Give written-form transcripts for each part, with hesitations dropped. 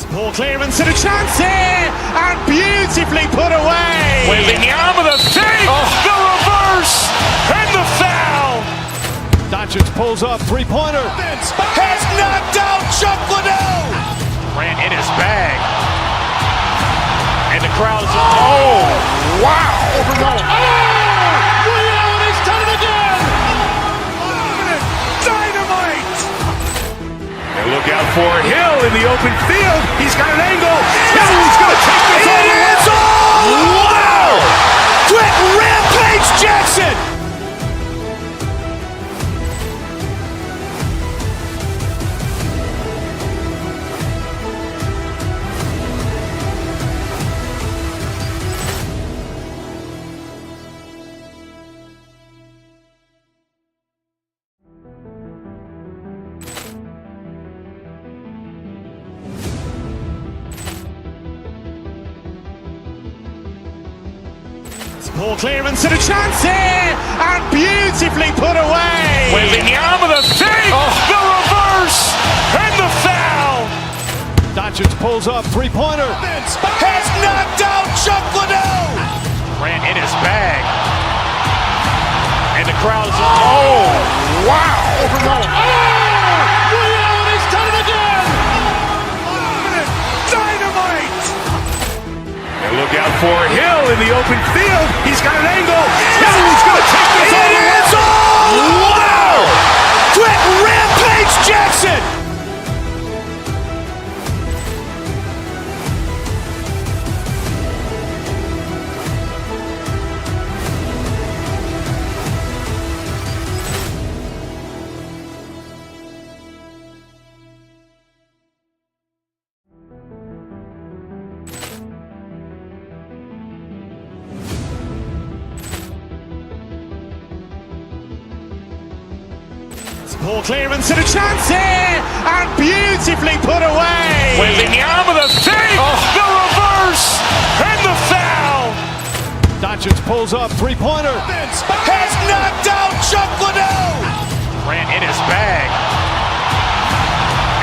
Ball clearance and a chance here, and beautifully put away. Wembanyama with a save, the reverse, and the foul. Doncic pulls up, three-pointer. Has knocked out Chuck Liddell. Ran in his bag. And the crowd is, oh, wow. Overrun. Leon has done it again. Dynamite. And look out for Hill in the open field. He's got an angle. He's going to take this all the way. Wow. Quick Rampage Jackson. Ball clearance and a chance here, and beautifully put away. Wembanyama with a save, the reverse, and the foul. Doncic pulls up, three-pointer. Has knocked out Chuck Liddell. Ran in his bag. And the crowd is, oh, wow. Overrun. Leon has done it again. Dynamite. And look out for Hill in the open field. He's got an angle. He's going to take this all the way. Wow. Quick Rampage Jackson. Ball clearance and a chance here, and beautifully put away. Wembanyama with a save, the reverse, and the foul. Doncic pulls up, three-pointer. Has knocked out Chuck Liddell. Ran in his bag.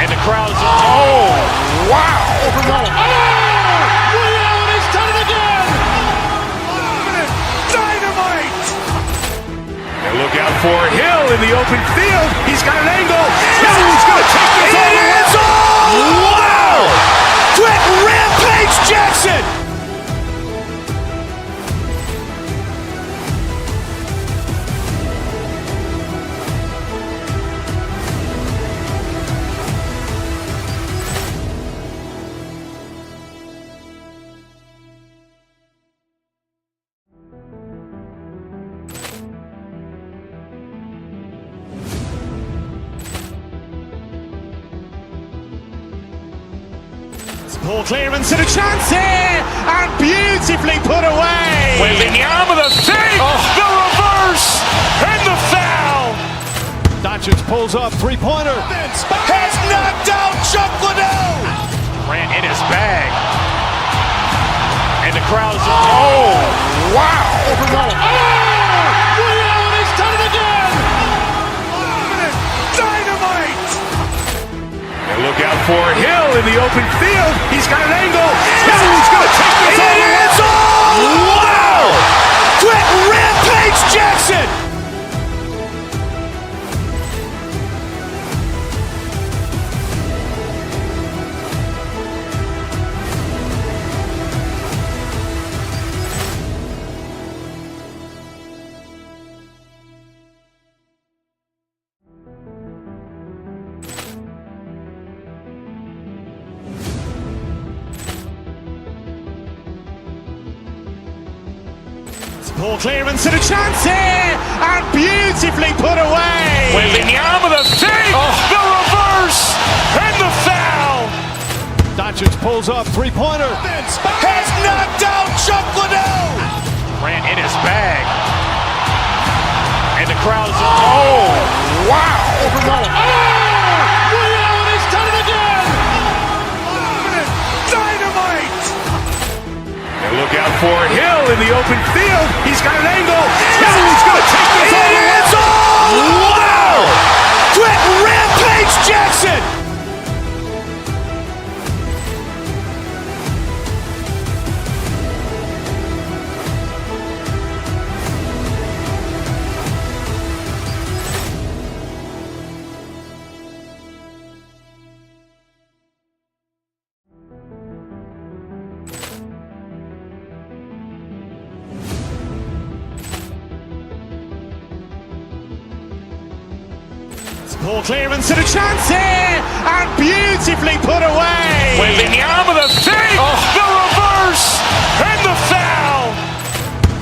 And the crowd is, oh, wow. Overrun. Leon has done it again. Dynamite. And look out for Hill in the open field. He's got an angle. He's going to take this all the way. Wow. Quick Rampage Jackson. Ball clearance and a chance here, and beautifully put away. Wembanyama with a save, the reverse, and the foul. Doncic pulls up, three-pointer. Has knocked out Chuck Liddell. Ran in his bag. And the crowd is, oh, wow. Overrun. Leon has done it again. Dynamite. And look out for Hill in the open field. He's got an angle. He's going to take this all the way. Wow. Quick Rampage Jackson. Ball clearance and a chance here, and beautifully put away. Wembanyama with a save, the reverse, and the foul. Doncic pulls up, three-pointer. Has knocked out Chuck Liddell. Ran in his bag. And the crowd is, oh, wow. Overrun. Leon has done it again. Dynamite. And look out for Hill in the open field. He's got an angle. He's going to take this all the way. Wow. Quick Rampage Jackson. Ball clearance and a chance here, and beautifully put away. Wembanyama the fake, the reverse, and the foul.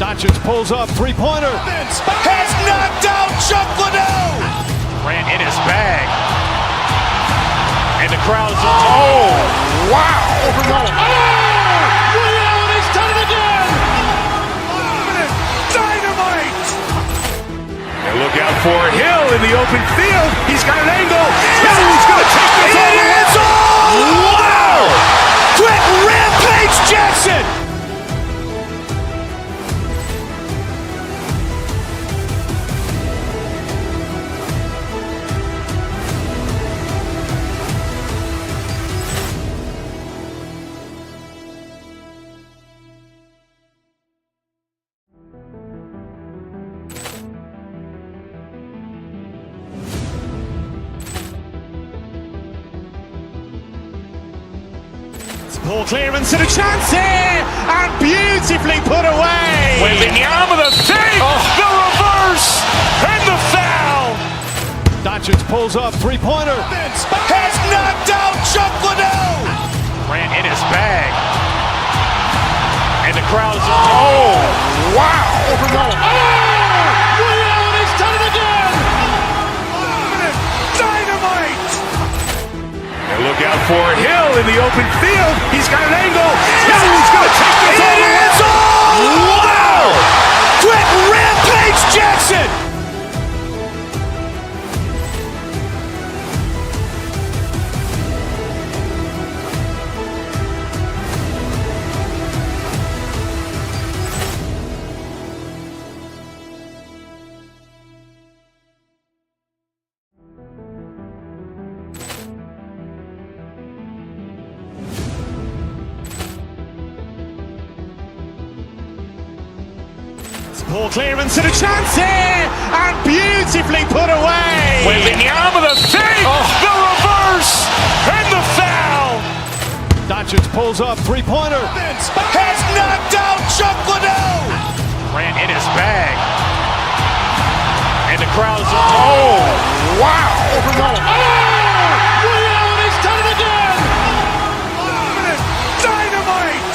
Doncic pulls up, three-pointer. Has knocked out Chuck Liddell. Grant in his bag. And the crowd's wow. He's done it again. Dynamite. And look out for Hill in the open field. He's got an angle. He's going to take this all the way. Wow. Quick Rampage Jackson. Ball clearance and a chance here, and beautifully put away. Wembanyama the fake, the reverse, and the foul. Doncic pulls up, three-pointer. Has knocked out Chuck Liddell. Grant in his bag. And the crowd's wow. He's done it again. Dynamite. And look out for Hill in the open field. He's got an angle. He's going to take this all the way. Wow. Quick Rampage Jackson. Ball clearance and a chance here, and beautifully put away. Wembanyama the fake, the reverse, and the foul. Doncic pulls up, three-pointer. Has knocked out Chuck Liddell. Grant in his bag. And the crowd's wow. He's done it again. Dynamite.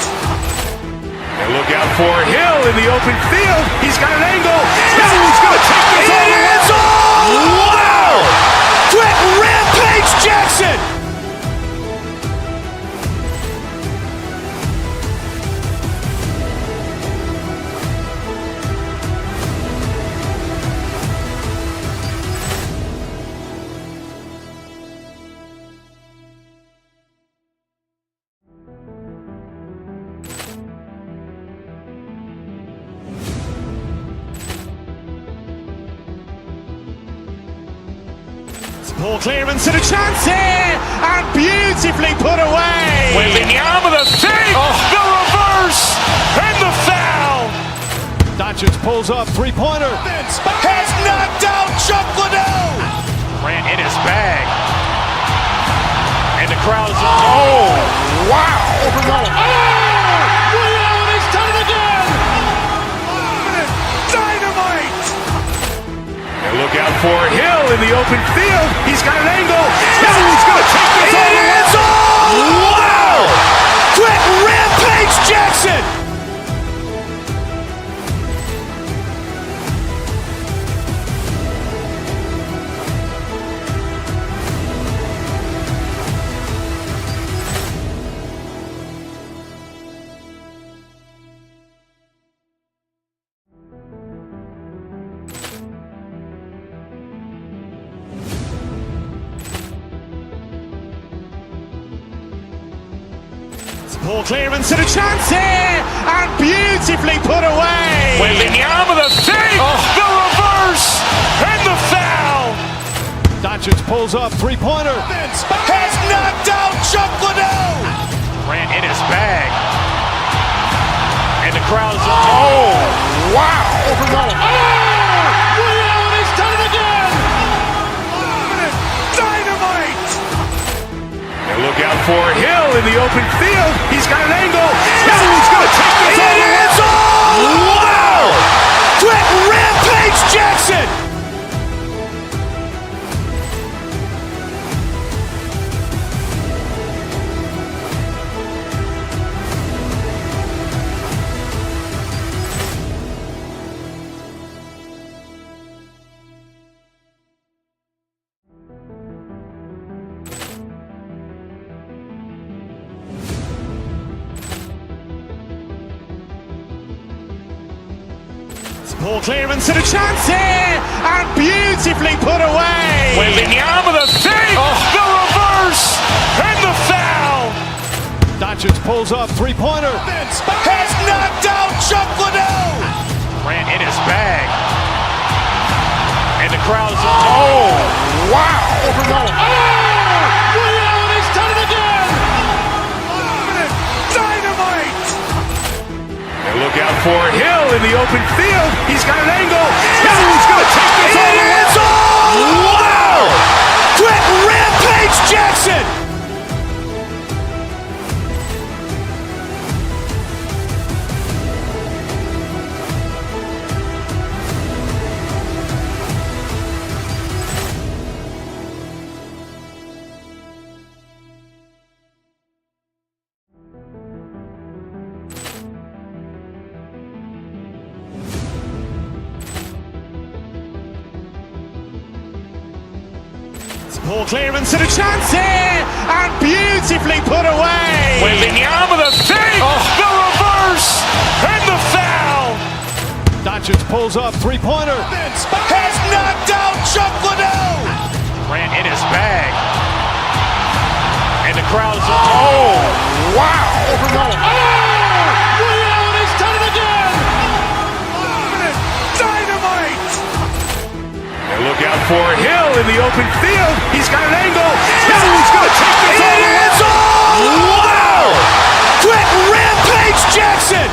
And look out for Hill in the open field. He's got an angle. He's going to take this all the way. Wow. Quick Rampage Jackson. Ball clearance and a chance here, and beautifully put away. Wembanyama the fake, the reverse, and the foul. Doncic pulls up, three-pointer. Has knocked out Chuck Liddell. Grant in his bag. And the crowd's wow. He's done it again. Dynamite. And look out for Hill in the open field. He's got an angle. He's going to take this all the way. Wow. Quick Rampage Jackson. Ball clearance and a chance here, and beautifully put away. Wembanyama the fake, the reverse, and the foul. Doncic pulls up, three-pointer. Has knocked out Chuck Liddell. Grant in his bag. And the crowd's wow. He's done it again. Dynamite. And look out for Hill in the open field. He's got an angle. He's going to take this all the way. Wow. Quick Rampage Jackson. Ball clearance and a chance here, and beautifully put away. Wembanyama the fake, the reverse, and the foul. Doncic pulls up, three-pointer. Has knocked out Chuck Liddell. Ran in his bag. And the crowd is, oh, wow. He's done it again. Dynamite. And look out for Hill in the open field. He's got an angle. He's going to take this all the way. Wow. Quick Rampage Jackson. Ball clearance and a chance here, and beautifully put away. Wembanyama the fake, the reverse, and the foul. Doncic pulls up, three-pointer. Has knocked out Chuck Liddell. Ran in his bag. And the crowd is, oh, wow. He's done it again. Dynamite. And look out for Hill in the open field. He's got an angle. He's going to take this all the way. Wow. Quick Rampage Jackson.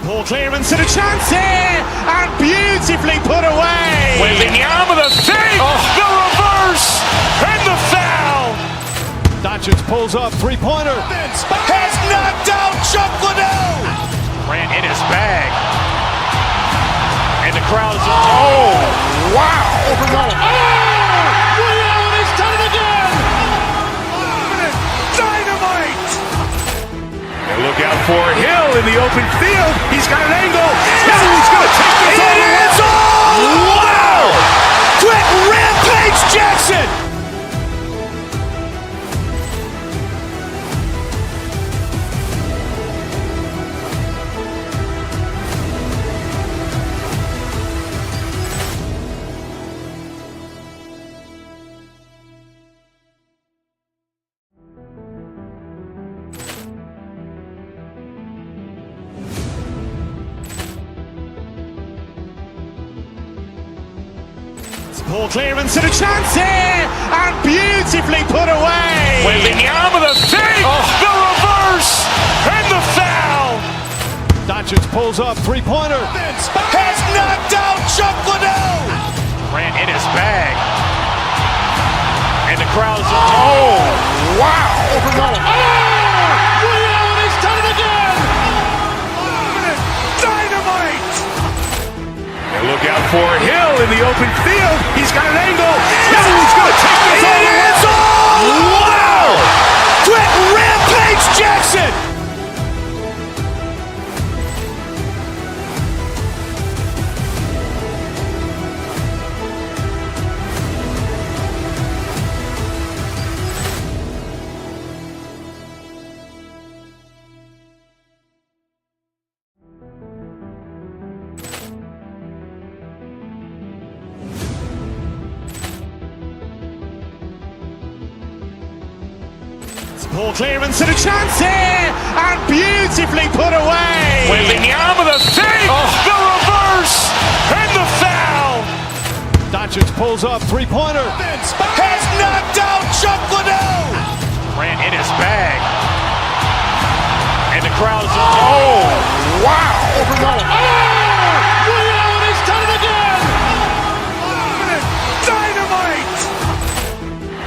Ball clearance and a chance here, and beautifully put away. Wembanyama the fake, the reverse, and the foul. Doncic pulls up, three-pointer. Has knocked out Chuck Liddell. Ran in his bag. And the crowd is, oh, wow. He's done it again. Dynamite. And look out for Hill in the open field. He's got an angle. He's going to take this all the way. Wow. Quick Rampage Jackson. Ball clearance and a chance here, and beautifully put away. Wembanyama the fake, the reverse, and the foul. Doncic pulls up, three-pointer. Has knocked out Chuck Liddell. Ran in his bag. And the crowd is, oh, wow. He's done it again. Dynamite. And look out for Hill in the open field. He's got an angle. He's going to take this all the way. Wow. Quick Rampage Jackson. Ball clearance and a chance here, and beautifully put away. Wembanyama the fake, the reverse, and the foul. Doncic pulls up, three-pointer. Has knocked out Chuck Liddell. Ran in his bag. And the crowd is, oh, wow. He's done it again. Dynamite.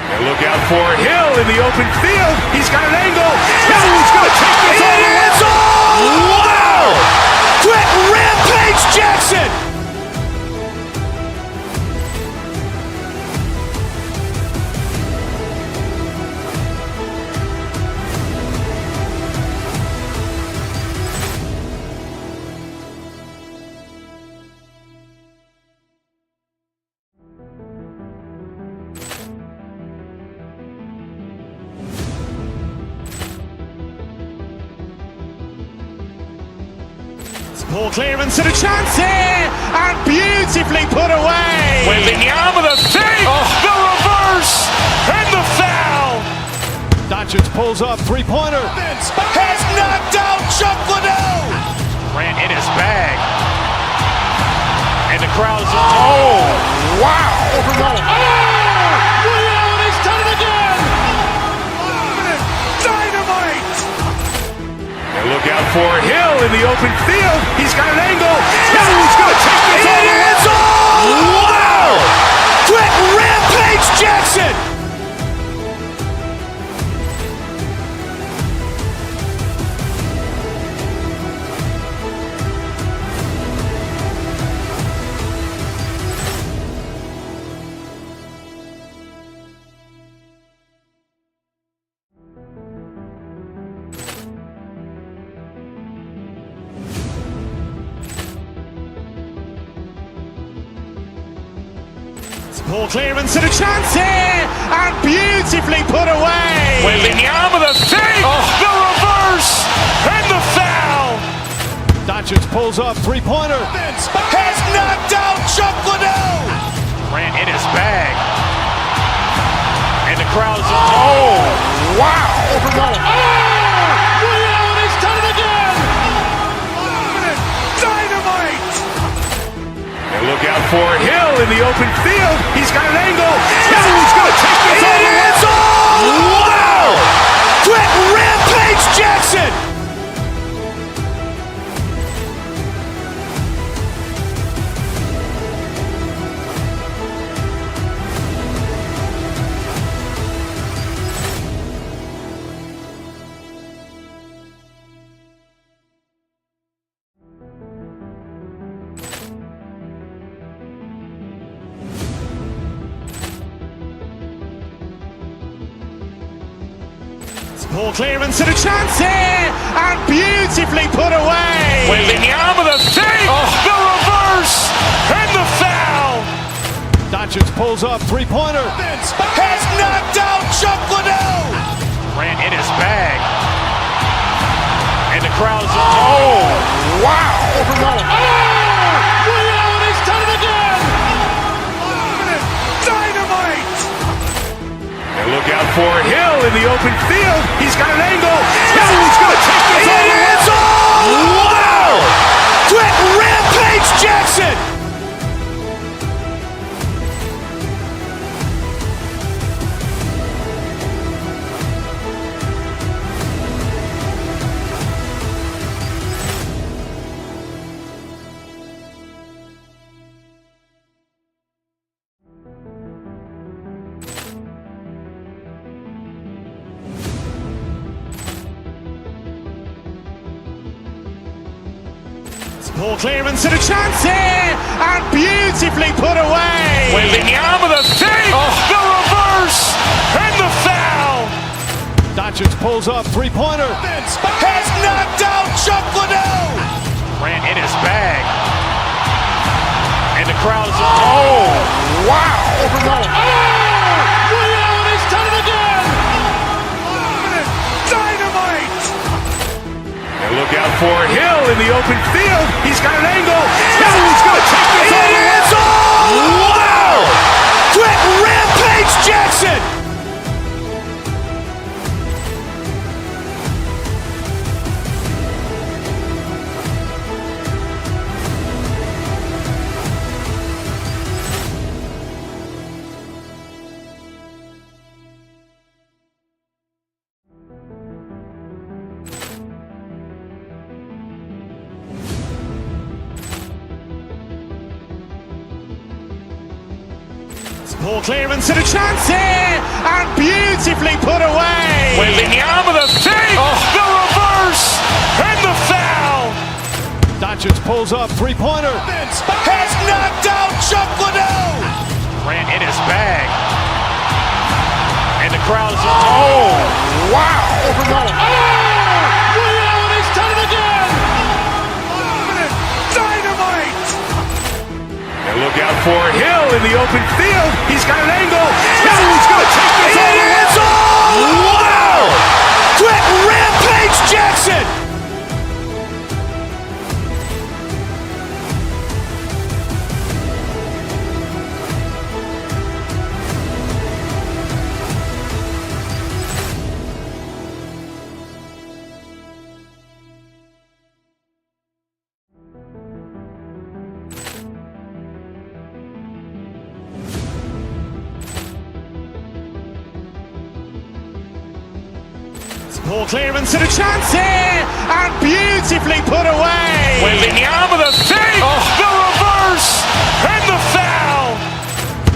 And look out for Hill in the open field. He's got an angle. He's going to take this all the way. Wow. Quick Rampage Jackson. Poor clearance and a chance here, and beautifully put away. Wembanyama the fake, the reverse, and the foul. Doncic pulls up, three-pointer. Has knocked out Chuck Liddell. Grant in his bag. And the crowd is, oh, wow. Ray Allen has done it again. Dynamite. And look out for Hill in the open field. He's got an angle. He's going to take this all the way. Wow. Quick Rampage Jackson. Poor clearance and a chance here, and beautifully put away. Wembanyama the fake, the reverse, and the foul. Doncic pulls up, three-pointer. Has knocked out Chuck Liddell. Grant in his bag. And the crowd is, oh, wow. Ray Allen has done it again. Dynamite. And look out for Hill in the open field. He's got an angle. He's going to take this all the way. Wow. Quick Rampage Jackson. Poor clearance and a chance here, and beautifully put away. Wembanyama the fake, the reverse, and the foul. Doncic pulls up, three-pointer. Has knocked out Chuck Liddell. Grant in his bag. And the crowd is, oh, wow. Ray Allen has done it again. Dynamite. And look out for Hill in the open field. He's got an angle. He's going to take this all the way. Wow. Quick Rampage Jackson. Poor clearance and a chance here, and beautifully put away. Wembanyama the fake, the reverse, and the foul. Doncic pulls up, three-pointer. Has knocked out Chuck Liddell. Grant in his bag. And the crowd is, oh, wow. Ray Allen has done it again. Dynamite. And look out for Hill in the open field. He's got an angle. He's going to take this all the way. Wow. Quick Rampage Jackson. Poor clearance and a chance here, and beautifully put away. Wembanyama the fake, the reverse, and the foul. Doncic pulls up, three-pointer. Has knocked out Chuck Liddell. Grant in his bag. And the crowd is, oh, wow. Ray Allen has done it again. Dynamite. And look out for Hill in the open field. He's got an angle. He's going to take this all the way. Wow. Quick Rampage Jackson. Poor clearance and a chance here, and beautifully put away. Wembanyama the fake, the reverse, and the foul.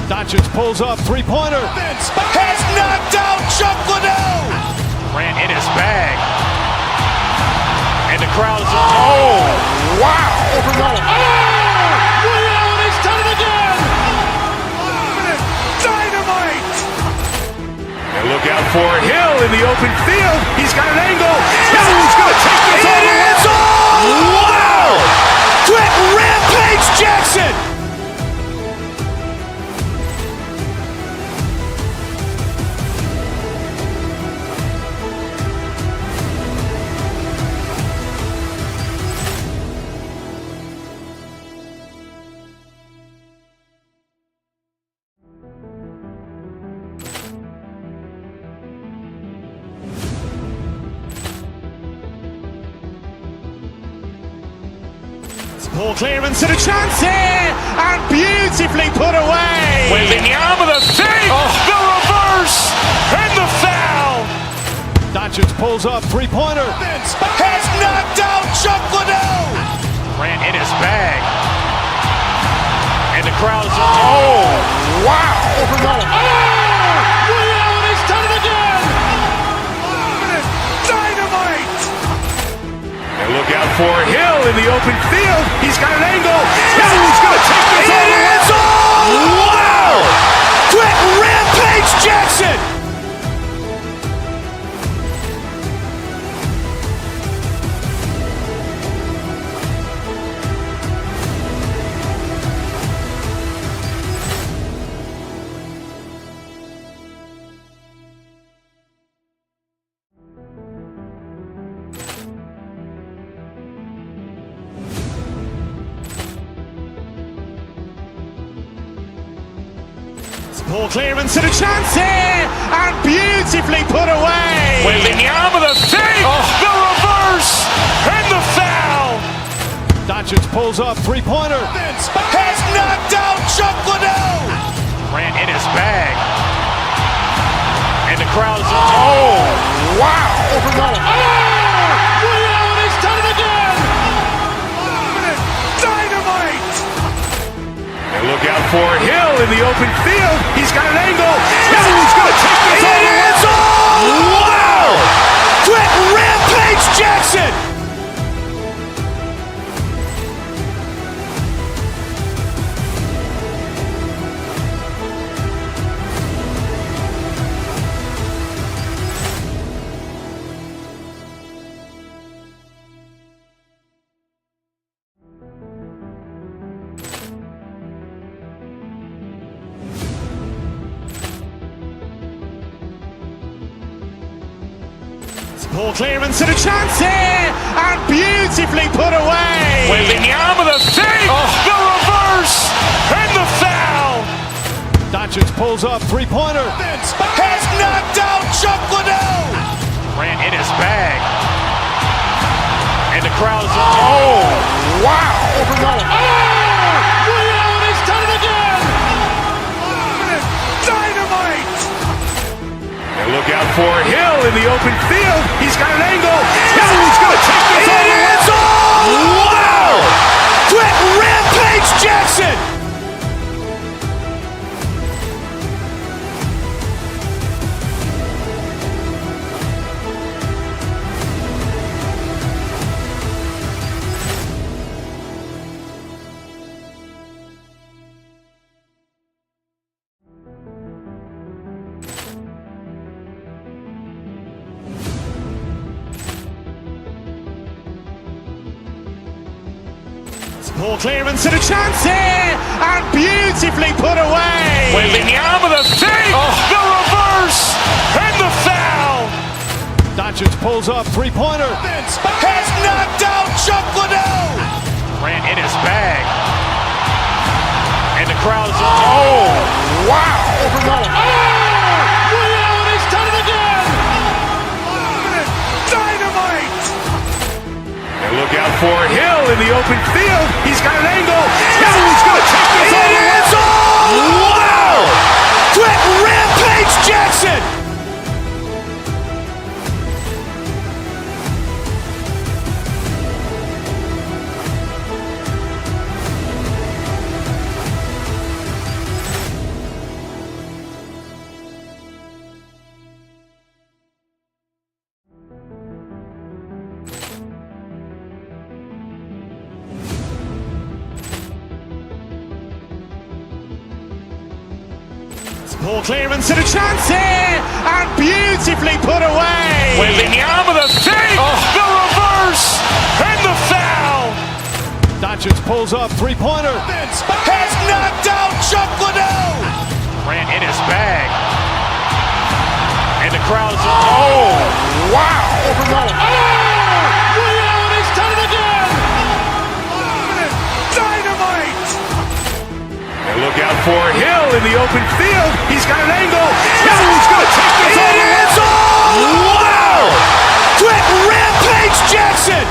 Doncic pulls up, three-pointer. Has knocked out Chuck Liddell. Ran in his bag. And the crowd is, oh, wow. Ray Allen, he's done it again. Dynamite. And look out for Hill in the open field. He's got an angle. Hill's going to take this all the way. Wow. Quick rampage Jackson. Poor clearance and a chance here, and beautifully put away. Wembanyama the fake, the reverse, and the foul. Doncic pulls up, three-pointer. Has knocked out Chuck Liddell. Ran in his bag. And the crowd is, oh, wow. Ray Allen, he's done it again. Dynamite. And look out for Hill in the open field. He's got an angle. Hill's going to take this all the way. Wow. Quick rampage Jackson. Poor clearance and a chance here, and beautifully put away. Wembanyama the fake, the reverse, and the foul. Doncic pulls up, three-pointer. Has knocked out Chuck Liddell. Ran in his bag. And the crowd is, oh, wow. Ray Allen, he's done it again. Dynamite. And look out for Hill in the open field. He's got an angle. Hill's going to take this all the way. Wow. Quick rampage Jackson. Poor clearance and a chance here, and beautifully put away. Wembanyama the fake, the reverse, and the foul. Doncic pulls up, three-pointer. Has knocked out Chuck Liddell. Ran in his bag. And the crowd is, oh, wow. Ray Allen, he's done it again. Dynamite. And look out for Hill in the open field. He's got an angle. Hill's going to take this all the way. Wow. Quick rampage Jackson. Poor clearance and a chance here, and beautifully put away. Wembanyama the fake, the reverse, and the foul. Doncic pulls up, three-pointer. Has knocked out Chuck Liddell. Ran in his bag. And the crowd is, oh, wow. Ray Allen, he's done it again. Dynamite. And look out for Hill in the open field. He's got an angle. Hill's going to take this all the way. Wow. Quick rampage Jackson. Poor clearance and a chance here, and beautifully put away. Wembanyama the fake, the reverse, and the foul. Doncic pulls up, three-pointer. Has knocked out Chuck Liddell. Ran in his bag. And the crowd is, oh, wow. Ray Allen has done it again. Dynamite. And look out for Hill in the open field. He's got an angle. He's going to take this all the way. Wow. Quick Rampage Jackson.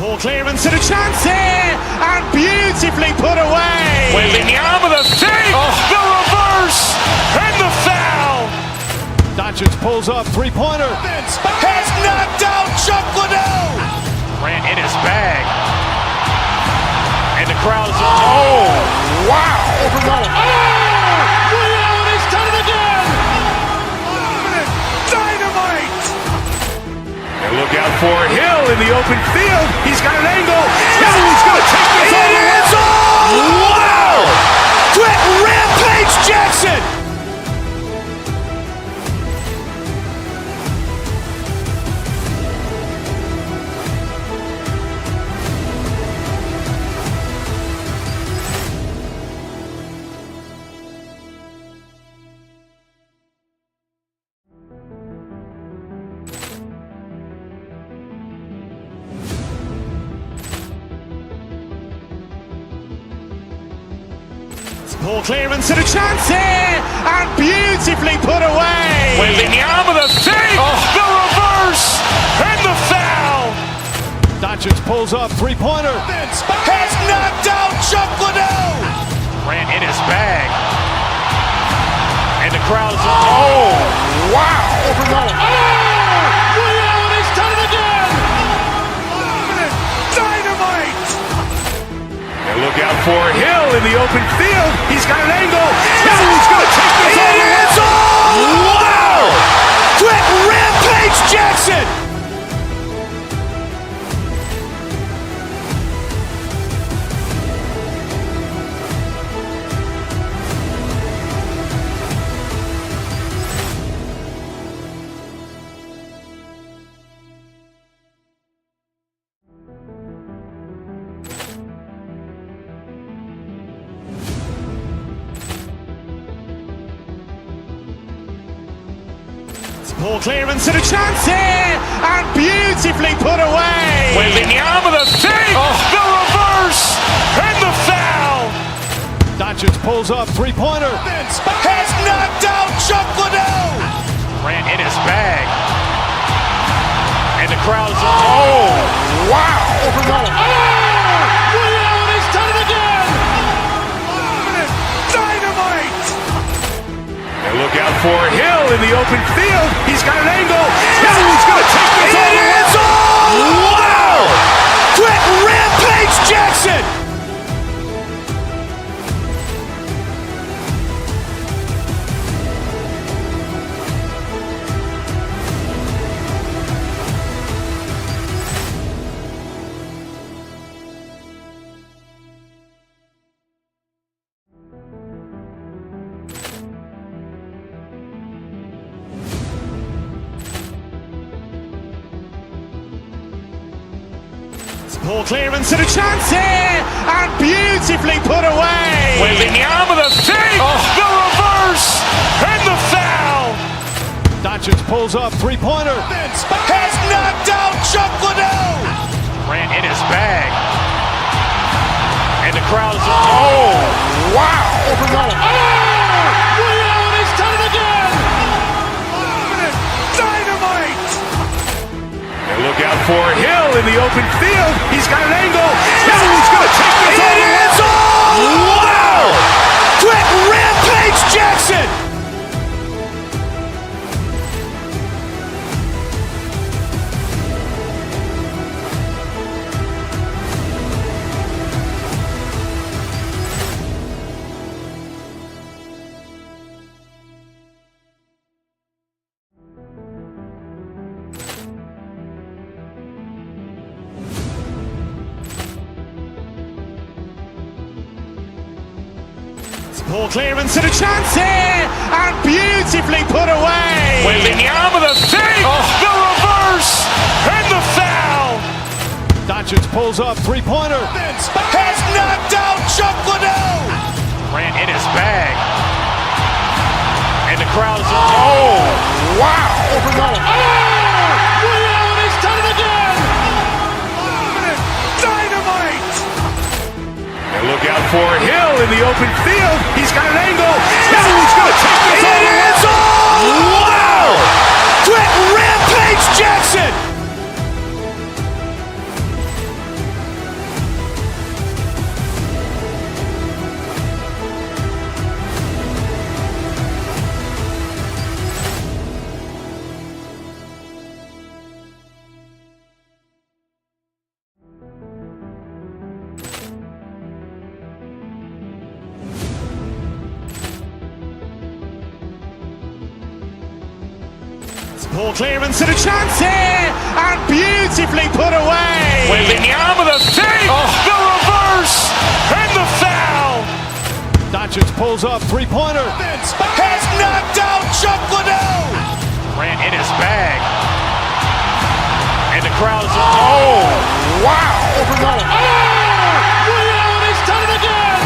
Poor clearance and a chance here, and beautifully put away. Wembanyama the fake, the reverse, and the foul. Doncic pulls up, three-pointer. Has knocked out Chuck Liddell. Ran in his bag. And the crowd is, oh, wow. Ray Allen has done it again. Dynamite. And look out for Hill in the open field. He's got an angle. He's going to take this all the way. Wow. Quick Rampage Jackson. Poor clearance and a chance here, and beautifully put away. Wembanyama the fake, the reverse, and the foul. Doncic pulls up, three-pointer. Has knocked out Chuck Liddell. Ran in his bag. And the crowd is, oh, wow. Ray Allen has done it again. Dynamite. And look out for Hill in the open field. He's got an angle. He's going to take this all the way. Wow. Quick Rampage Jackson. Poor clearance and a chance here, and beautifully put away. Wembanyama the fake, the reverse, and the foul. Doncic pulls up, three-pointer. Has knocked out Chuck Liddell. Ran in his bag. And the crowd is, oh, wow. Ray Allen has done it again. Dynamite. And look out for Hill in the open field. He's got an angle. He's going to take this all the way. Wow. Quick Rampage Jackson. Poor clearance and a chance here, and beautifully put away. Wembanyama the fake, the reverse, and the foul. Doncic pulls up, three-pointer. Has knocked out Chuck Liddell. Ran in his bag. And the crowd is, oh, wow. Ray Allen has done it again. Dynamite. And look out for Hill in the open field. He's got an angle. He's going to take this all the way. Wow. Quick Rampage Jackson. Ball clearance and a chance here, and beautifully put away. Wembanyama the fake, the reverse, and the foul. Doncic pulls up, three-pointer. Has knocked out Chuck Liddell. Grant in his bag. And the crowd is... Oh, wow. Ray Allen has done it again. Dynamite. And look out for Hill in the open field. He's got an angle. Hill's going to take this all the way. Wow. Quick Rampage Jackson. Ball clearance and a chance here, and beautifully put away. Wembanyama the fake, the reverse, and the foul. Doncic pulls up, three-pointer. Has knocked out Chuck Liddell. Grant in his bag. And the crowd is... Oh, wow. Ray Allen has done it again.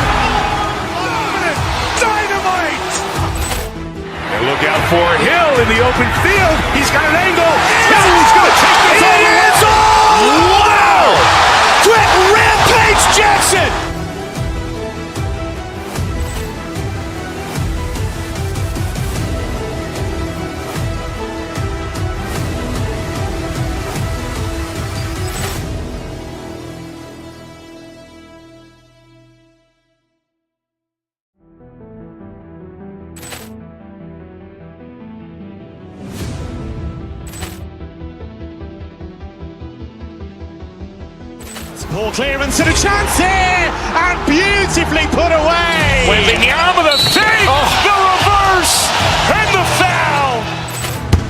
Dynamite. And look out for Hill in the open field. He's got an angle. Hill's going to take this all the way. Wow. Quick Rampage Jackson. Ball clearance and a chance here, and beautifully put away. Wembanyama the fake, the reverse, and the foul.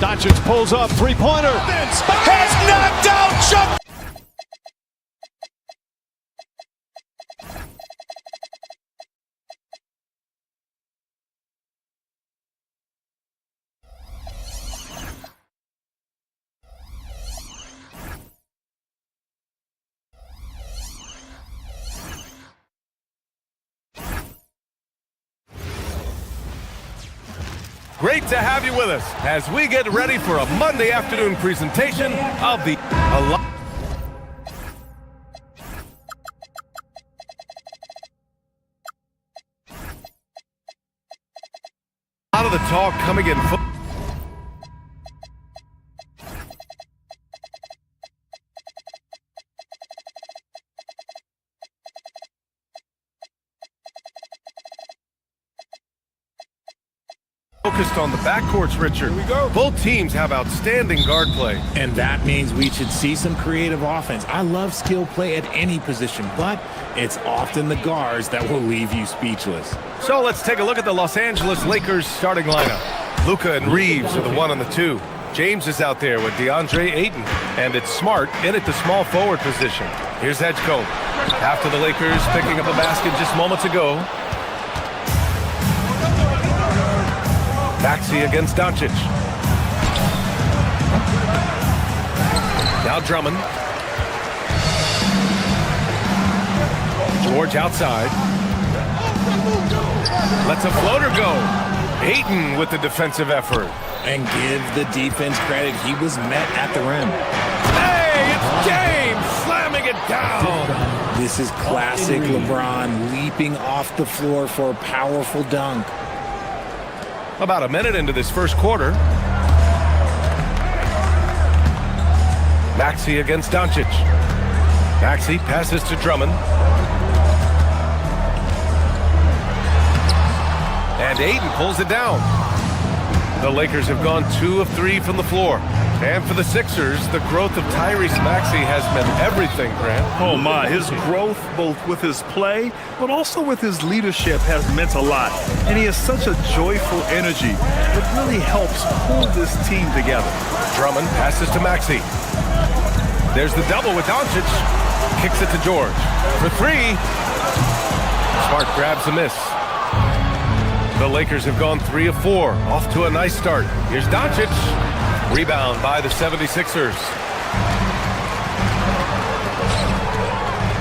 Doncic pulls up, three-pointer. Has knocked out Chuck. Great to have you with us as we get ready for a Monday afternoon presentation of the A lot of the talk coming in football. Focused on the backcourts, Richard. Here we go. Both teams have outstanding guard play. And that means we should see some creative offense. I love skill play at any position, but it's often the guards that will leave you speechless. So let's take a look at the Los Angeles Lakers starting lineup. Luka and Reeves are the 1 and the 2. James is out there with DeAndre Ayton, and it's Smart in at the small forward position. Here's Edgecombe. After the Lakers picking up a basket just moments ago. Maxey against Doncic. Now Drummond. George outside. Lets a floater go. Ayton with the defensive effort. And give the defense credit. He was met at the rim. Hey, it's James slamming it down. This is classic LeBron leaping off the floor for a powerful dunk. About a minute into this first quarter. Maxey against Doncic. Maxey passes to Drummond. And Ayton pulls it down. The Lakers have gone 2 of 3 from the floor. And for the Sixers, the growth of Tyrese Maxey has meant everything, Grant. Oh my, his growth both with his play, but also with his leadership has meant a lot. And he has such a joyful energy that really helps pull this team together. Drummond passes to Maxey. There's the double with Doncic. Kicks it to George. For 3. Smart grabs a miss. The Lakers have gone 3 of 4. Off to a nice start. Here's Doncic. Rebound by the 76ers.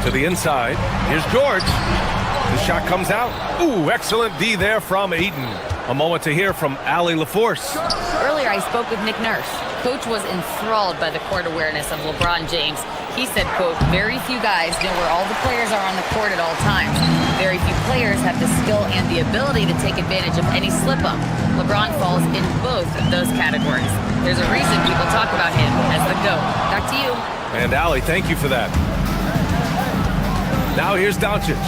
To the inside. Here's George. The shot comes out. Ooh, excellent D there from Ayton. A moment to hear from Allie LaForce. Earlier, I spoke with Nick Nurse. Coach was enthralled by the court awareness of LeBron James. He said, quote, very few guys know where all the players are on the court at all times. Very few players have the skill and the ability to take advantage of any slip-up. LeBron falls in both of those categories. There's a reason people talk about him as the GOAT. Back to you. And Allie, thank you for that. Now here's Doncic.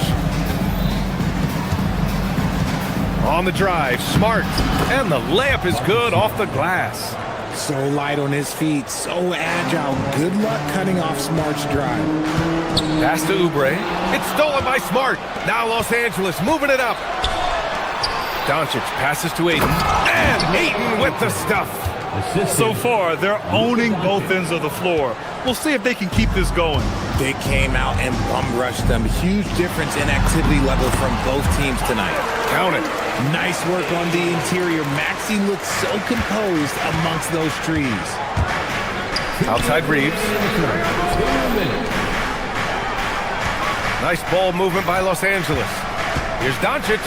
On the drive, Smart. And the layup is good off the glass. So light on his feet, so agile. Good luck cutting off Smart's drive. Pass to Oubre. It's stolen by Smart. Now Los Angeles moving it up. Doncic passes to Ayton. And Ayton with the stuff. So far, they're owning both ends of the floor. We'll see if they can keep this going. They came out and bum rushed them. Huge difference in activity level from both teams tonight. Count it. Nice work on the interior. Maxey looks so composed amongst those trees. Outside Reeves. Nice ball movement by Los Angeles. Here's Doncic.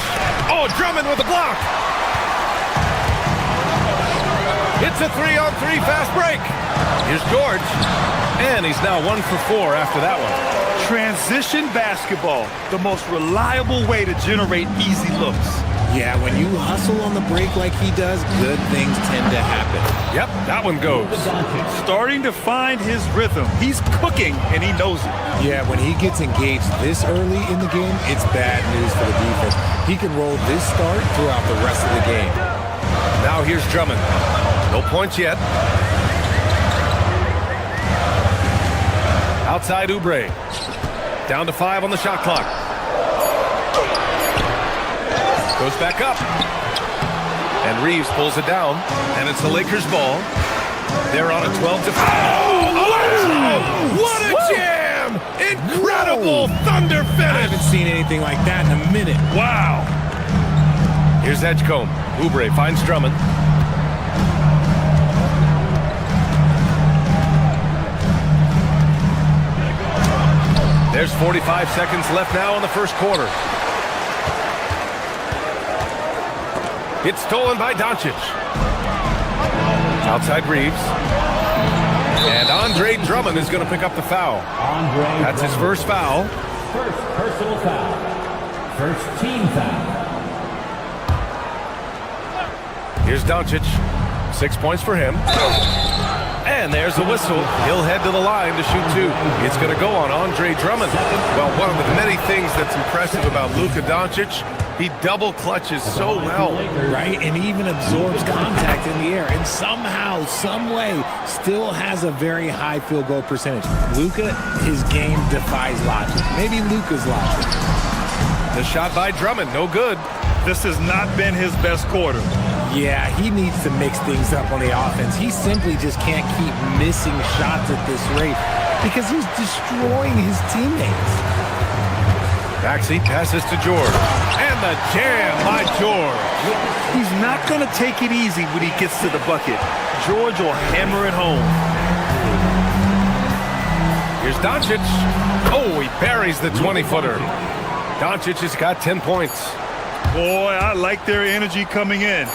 Oh, Drummond with a block. It's a 3-on-3 fast break. Here's George. And he's now 1 for 4 after that one. Transition basketball, the most reliable way to generate easy looks. Yeah, when you hustle on the break like he does, good things tend to happen. Yep, that one goes. Starting to find his rhythm. He's cooking, and he knows it. Yeah, when he gets engaged this early in the game, it's bad news for the defense. He can roll this start throughout the rest of the game. Now here's Drummond. No points yet. Outside Oubre. Down to 5 on the shot clock. Goes back up. And Reeves pulls it down. And it's the Lakers' ball. They're on a 12-5. Oh, what a jam! Incredible thunder finish! I haven't seen anything like that in a minute. Wow. Here's Edgecombe. Oubre finds Drummond. There's 45 seconds left now in the first quarter. It's stolen by Doncic. Outside Reeves. And Andre Drummond is going to pick up the foul. That's his first foul. First personal foul. First team foul. Here's Doncic. 6 points for him. And there's the whistle. He'll head to the line to shoot 2. It's going to go on Andre Drummond. Well, one of the many things that's impressive about Luka Doncic, he double clutches so well. Right, and he even absorbs contact in the air, and somehow, some way, still has a very high field goal percentage. Luka, his game defies logic. Maybe Luka's logic. The shot by Drummond, no good. This has not been his best quarter. Yeah, he needs to mix things up on the offense. He simply just can't keep missing shots at this rate because he's destroying his teammates. Maxey passes to George. And the jam by George. He's not going to take it easy when he gets to the bucket. George will hammer it home. Here's Doncic. Oh, he buries the 20-footer. Doncic has got 10 points. Boy, I like their energy coming in.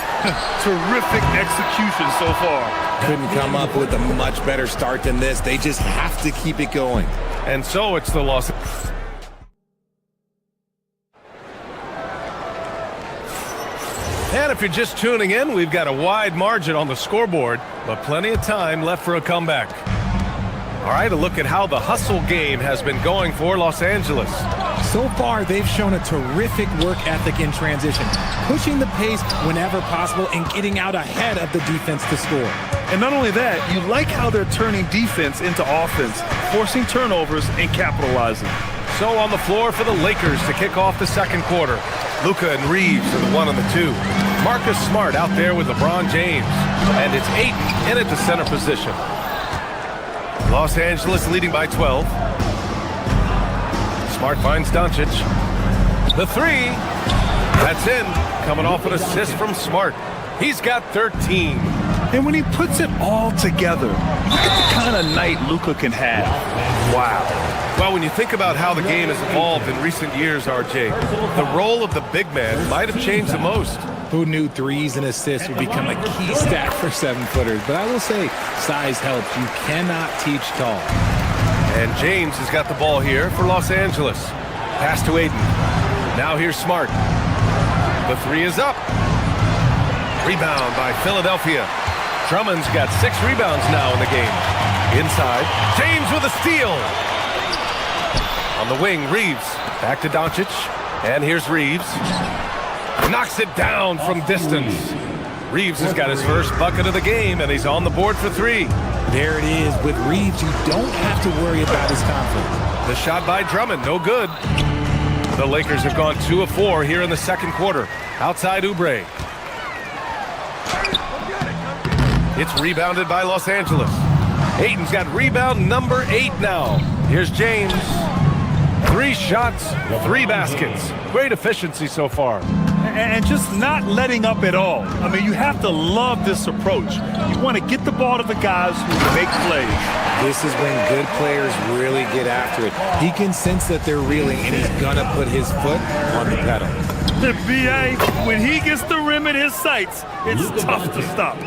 Terrific execution so far. Couldn't come up with a much better start than this. They just have to keep it going. And so it's the loss. And if you're just tuning in, we've got a wide margin on the scoreboard, but plenty of time left for a comeback. All right, a look at how the hustle game has been going for Los Angeles. So far, they've shown a terrific work ethic in transition, pushing the pace whenever possible and getting out ahead of the defense to score. And not only that, you like how they're turning defense into offense, forcing turnovers and capitalizing. So on the floor for the Lakers to kick off the second quarter. Luka and Reeves are the 1 and the 2. Marcus Smart out there with LeBron James. And it's Ayton in at the center position. Los Angeles leading by 12. Smart finds Doncic. The 3. That's in, coming off an assist from Smart. He's got 13. And when he puts it all together, look at the kind of night Luka can have. Wow. Well, when you think about how the game has evolved in recent years, RJ, the role of the big man might have changed the most. Who knew threes and assists would become a key stat for 7-footers? But I will say, size helps. You cannot teach tall. And James has got the ball here for Los Angeles. Pass to Aiden. Now here's Smart. The three is up. Rebound by Philadelphia. Drummond's got 6 rebounds now in the game. Inside, James with a steal. On the wing, Reeves. Back to Doncic. And here's Reeves. Knocks it down from distance. Reeves has got his first bucket of the game, and he's on the board for 3. There it is. With Reeves, you don't have to worry about his confidence. The shot by Drummond, no good. The Lakers have gone 2 of 4 here in the second quarter. Outside Oubre. It's rebounded by Los Angeles. Ayton's got rebound number 8 now. Here's James. 3 shots, 3 baskets. Great efficiency so far. And just not letting up at all. I mean, you have to love this approach. You want to get the ball to the guys who make plays. This is when good players really get after it. He can sense that they're reeling, and he's going to put his foot on the pedal. The BA, when he gets the rim in his sights, it's tough to stop.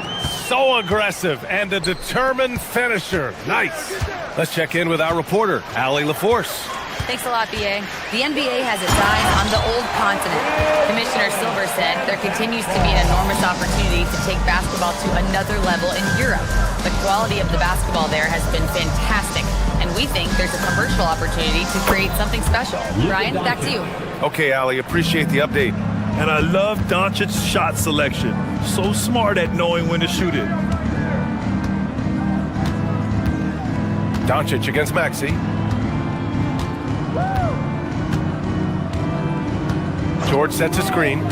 So aggressive and a determined finisher. Nice. Let's check in with our reporter, Allie LaForce. Thanks a lot, BA. The NBA has its eyes on the old continent. Commissioner Silver said there continues to be an enormous opportunity to take basketball to another level in Europe. The quality of the basketball there has been fantastic, and we think there's a commercial opportunity to create something special. Ryan, back to you. Okay, Allie, appreciate the update. And I love Doncic's shot selection. So smart at knowing when to shoot it. Doncic against Maxey. George sets a screen.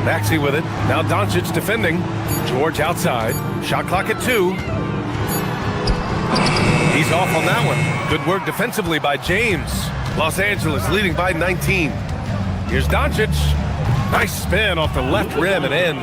Maxey with it. Now Doncic defending. George outside. Shot clock at 2. He's off on that one. Good work defensively by James. Los Angeles leading by 19. Here's Doncic. Nice spin off the left rim and in.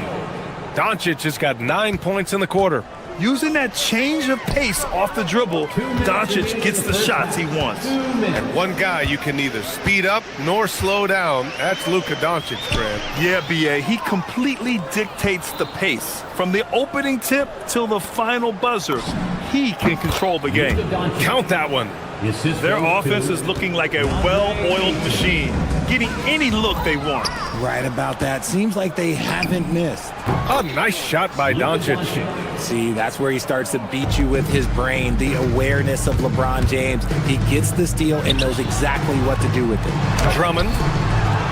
Doncic has got 9 points in the quarter. Using that change of pace off the dribble, Doncic gets the shots he wants. And one guy you can neither speed up nor slow down, that's Luka Doncic, Fred. Yeah, BA, he completely dictates the pace. From the opening tip till the final buzzer, he can control the game. Count that one. Their offense is looking like a well-oiled machine, getting any look they want. Right about that. Seems like they haven't missed. A nice shot by Doncic. See, that's where he starts to beat you with his brain, the awareness of LeBron James. He gets the steal and knows exactly what to do with it. Drummond.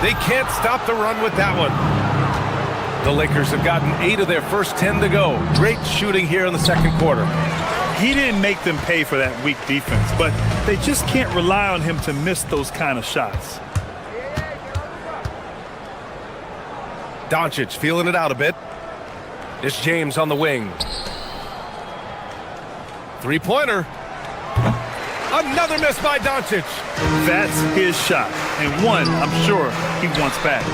They can't stop the run with that one. The Lakers have gotten 8 of their first 10 to go. Great shooting here in the second quarter. He didn't make them pay for that weak defense, but they just can't rely on him to miss those kind of shots. Doncic feeling it out a bit. It's James on the wing. 3-pointer. Another miss by Doncic. That's his shot, and one I'm sure he wants back.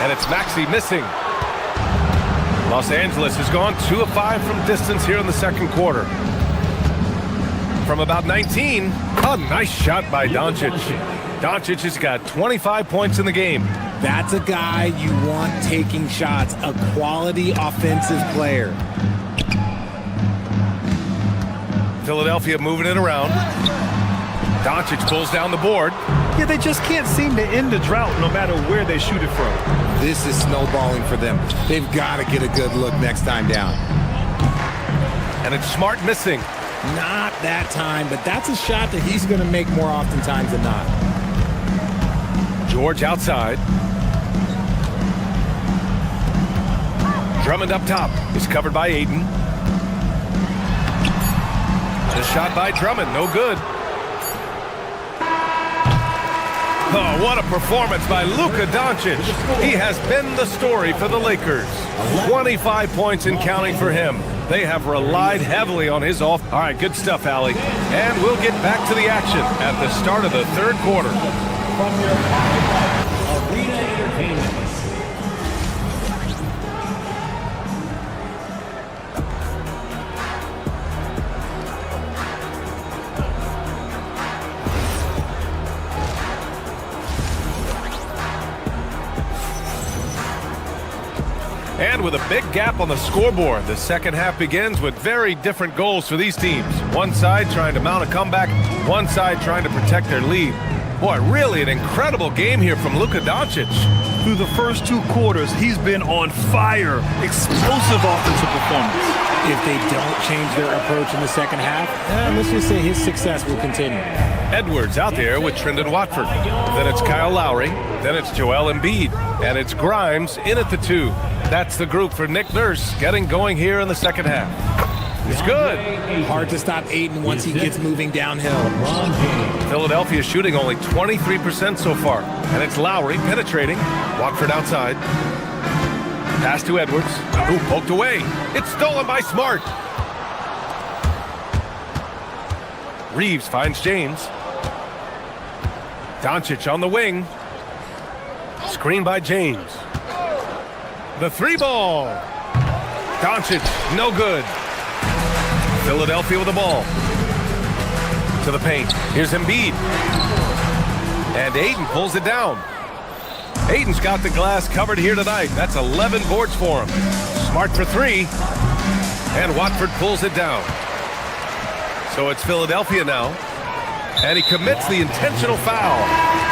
And it's Maxey missing. Los Angeles has gone 2 of 5 from distance here in the second quarter. From about 19, a nice shot by Doncic. Doncic has got 25 points in the game. That's a guy you want taking shots, a quality offensive player. Philadelphia moving it around. Doncic pulls down the board. Yeah, they just can't seem to end the drought no matter where they shoot it from. This is snowballing for them. They've got to get a good look next time down. And it's Smart missing. Not that time, but that's a shot that he's going to make more oftentimes than not. George outside. Drummond up top is covered by Ayton. The shot by Drummond, no good. Oh, what a performance by Luka Doncic. He has been the story for the Lakers. 25 points and counting for him. They have relied heavily on his off. All right, good stuff, Allie. And we'll get back to the action at the start of the third quarter. Arena Entertainment. And with a big gap on the scoreboard, the second half begins with very different goals for these teams. One side trying to mount a comeback, one side trying to protect their lead. Boy, really an incredible game here from Luka Doncic. Through the first 2 quarters, he's been on fire. Explosive offensive performance. If they don't change their approach in the second half, let's just say his success will continue. Edwards out there with Trendon Watford. Then it's Kyle Lowry. Then it's Joel Embiid. And it's Grimes in at the 2. That's the group for Nick Nurse getting going here in the second half. It's good. Hard to stop Ayton once he gets moving downhill. Philadelphia shooting only 23% so far. And it's Lowry penetrating. Watford outside. Pass to Edwards. Ooh, poked away. It's stolen by Smart. Reeves finds James. Doncic on the wing. Screen by James. The 3-ball. Doncic, no good. Philadelphia with the ball. To the paint. Here's Embiid. And Ayton pulls it down. Ayton's got the glass covered here tonight. That's 11 boards for him. Smart for 3. And Watford pulls it down. So it's Philadelphia now. And he commits the intentional foul.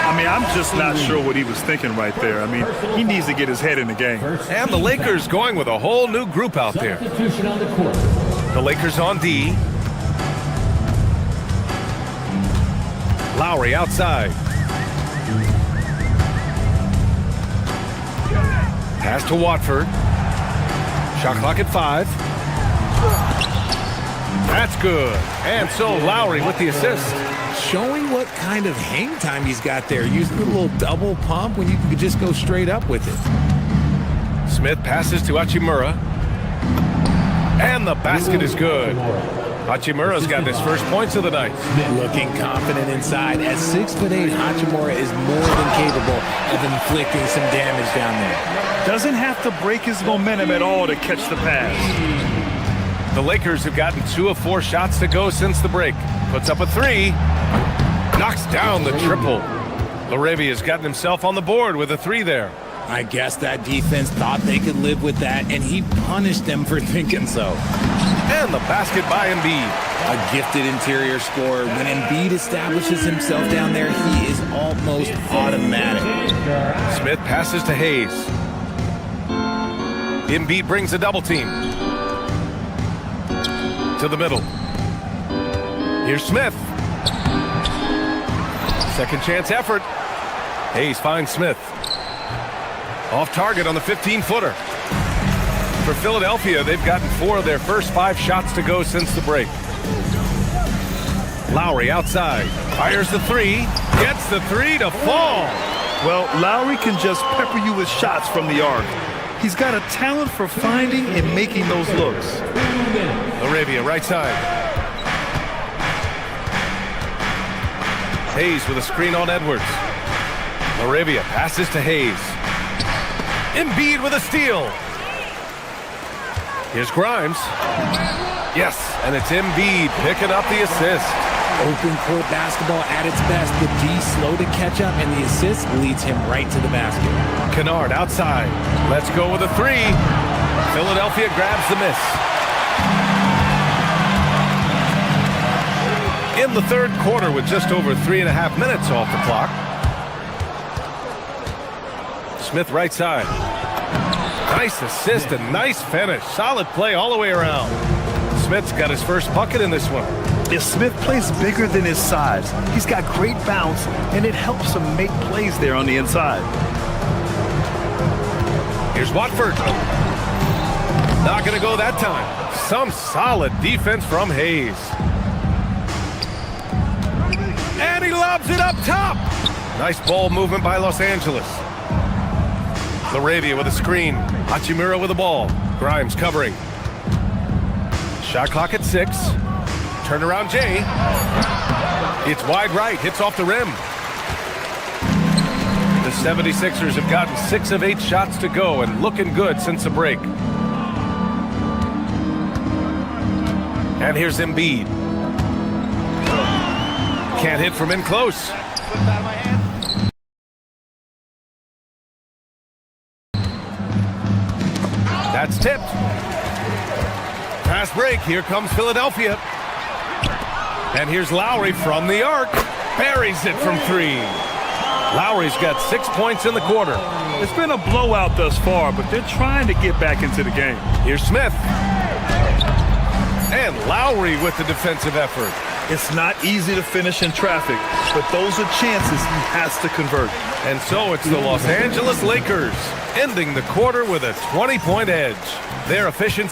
I mean, I'm just not sure what he was thinking right there. I mean, he needs to get his head in the game. And the Lakers going with a whole new group out there. Substitution on the court. The Lakers on D. Lowry outside. Pass to Watford. Shot clock at 5. That's good. And so Lowry with the assist. Showing what kind of hang time he's got there. Using a little double pump when you can just go straight up with it. Smith passes to Hachimura. And the basket is good. Hachimura's got his first points of the night. Looking confident inside. At 6'8", Hachimura is more than capable of inflicting some damage down there. Doesn't have to break his momentum at all to catch the pass. The Lakers have gotten 2 of 4 shots to go since the break. Puts up a 3. Knocks down the triple. Laravia's gotten himself on the board with a 3 there. I guess that defense thought they could live with that, and he punished them for thinking so. And the basket by Embiid. A gifted interior scorer. When Embiid establishes himself down there, he is almost automatic. Smith passes to Hayes. Embiid brings a double team. To the middle. Here's Smith. Second chance effort. Hayes finds Smith. Off target on the 15-footer. For Philadelphia, they've gotten 4 of their first 5 shots to go since the break. Lowry outside. Fires the 3. Gets the 3 to fall. Well, Lowry can just pepper you with shots from the arc. He's got a talent for finding and making those looks. Laravia right side. Hayes with a screen on Edwards. Laravia passes to Hayes. Embiid with a steal. Here's Grimes. Yes, and it's Embiid picking up the assist. Open court basketball at its best. The D slow to catch up, and the assist leads him right to the basket. Kennard outside. Let's go with a 3. Philadelphia grabs the miss. In the third quarter with just over 3.5 minutes off the clock. Smith right side. Nice assist and nice finish. Solid play all the way around. Smith's got his first bucket in this one. If Smith plays bigger than his size, he's got great bounce, and it helps him make plays there on the inside. Here's Watford. Not going to go that time. Some solid defense from Hayes. And he lobs it up top. Nice ball movement by Los Angeles. Laravia with a screen. Hachimura with the ball. Grimes covering. Shot clock at 6. Turnaround Jay. It's wide right. Hits off the rim. The 76ers have gotten 6 of 8 shots to go and looking good since the break. And here's Embiid. Can't hit from in close. That's tipped. Fast break. Here comes Philadelphia. And here's Lowry from the arc. Buries it from 3. Lowry's got 6 points in the quarter. It's been a blowout thus far, but they're trying to get back into the game. Here's Smith. And Lowry with the defensive effort. It's not easy to finish in traffic, but those are chances he has to convert. And so it's the Los Angeles Lakers ending the quarter with a 20-point edge. They're efficient.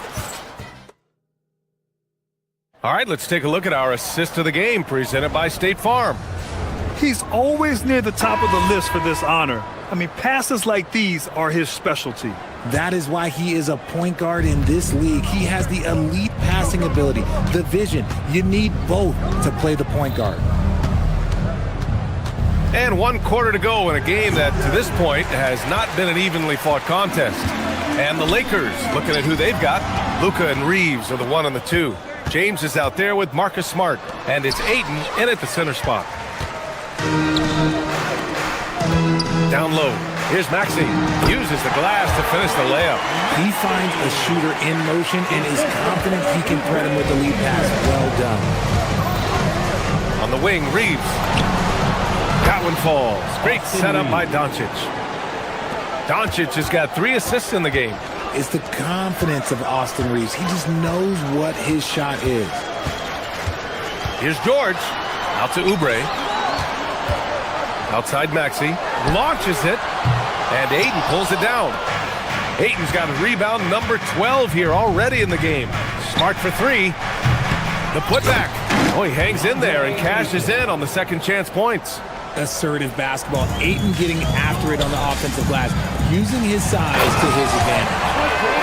All right, let's take a look at our assist of the game presented by State Farm. He's always near the top of the list for this honor. I mean, passes like these are his specialty. That is why he is a point guard in this league. He has the elite passing ability, the vision. You need both to play the point guard. And 1 quarter to go in a game that, to this point, has not been an evenly fought contest. And the Lakers, looking at who they've got, Luka and Reeves are the 1 and the 2. James is out there with Marcus Smart, and it's Ayton in at the center spot. Down low. Here's Maxey. Uses the glass to finish the layup. He finds a shooter in motion and is confident he can thread him with the lead pass. Well done. On the wing, Reeves. That one falls. Great setup by Doncic. Doncic has got 3 assists in the game. It's the confidence of Austin Reeves. He just knows what his shot is. Here's George. Out to Oubre. Outside Maxey. Launches it. And Ayton pulls it down. Ayton's got a rebound number 12 here already in the game. Smart for 3. The putback. Oh, he hangs in there and cashes in on the second chance points. Assertive basketball. Ayton getting after it on the offensive glass, using his size to his advantage.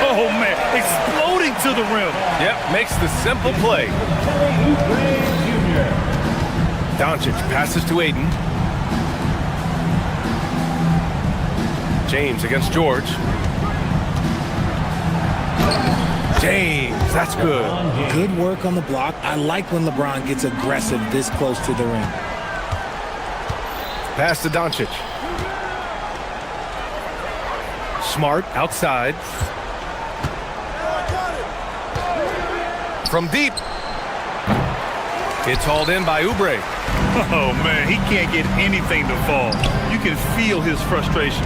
Oh, man, exploding to the rim. Yep, makes the simple play. Doncic passes to Ayton. James against George. James, that's good. Good work on the block. I like when LeBron gets aggressive this close to the rim. Pass to Doncic. Smart outside. From deep. It's hauled in by Oubre. Oh, man, he can't get anything to fall. You can feel his frustration.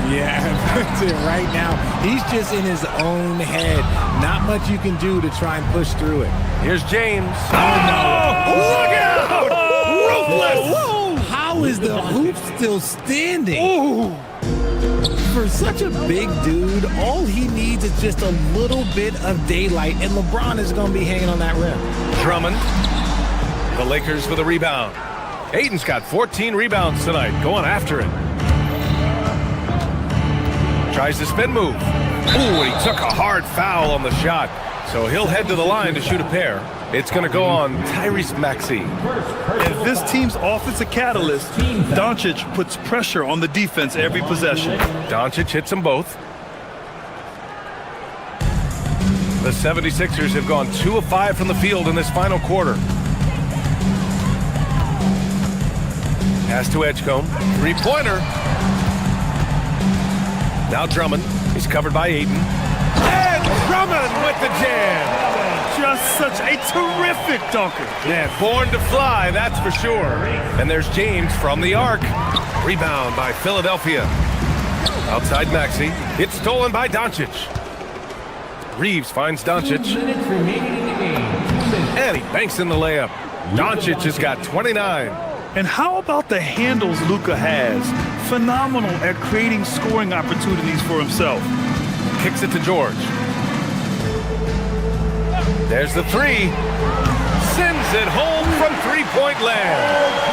Yeah, that's it right now. He's just in his own head. Not much you can do to try and push through it. Here's James. Oh, no. Look out! Ruthless! Whoa! How is the hoop still standing? Ooh. For such a big dude, all he needs is just a little bit of daylight, and LeBron is going to be hanging on that rim. Drummond. The Lakers with a rebound. Ayton's got 14 rebounds tonight, going after it. Tries the spin move. Ooh, and he took a hard foul on the shot. So he'll head to the line to shoot a pair. It's going to go on Tyrese Maxey. As this team's offensive catalyst, Doncic puts pressure on the defense every possession. Doncic hits them both. The 76ers have gone 2 of 5 from the field in this final quarter. Pass to Edgecombe. 3-pointer. Now Drummond. He's covered by Ayton. And Drummond with the jam. Just such a terrific dunker. Yeah, born to fly, that's for sure. And there's James from the arc. Rebound by Philadelphia. Outside Maxey. It's stolen by Doncic. Reeves finds Doncic. And he banks in the layup. Doncic has got 29. And how about the handles Luka has? Phenomenal at creating scoring opportunities for himself. Kicks it to George. There's the 3. Sends it home from 3-point land.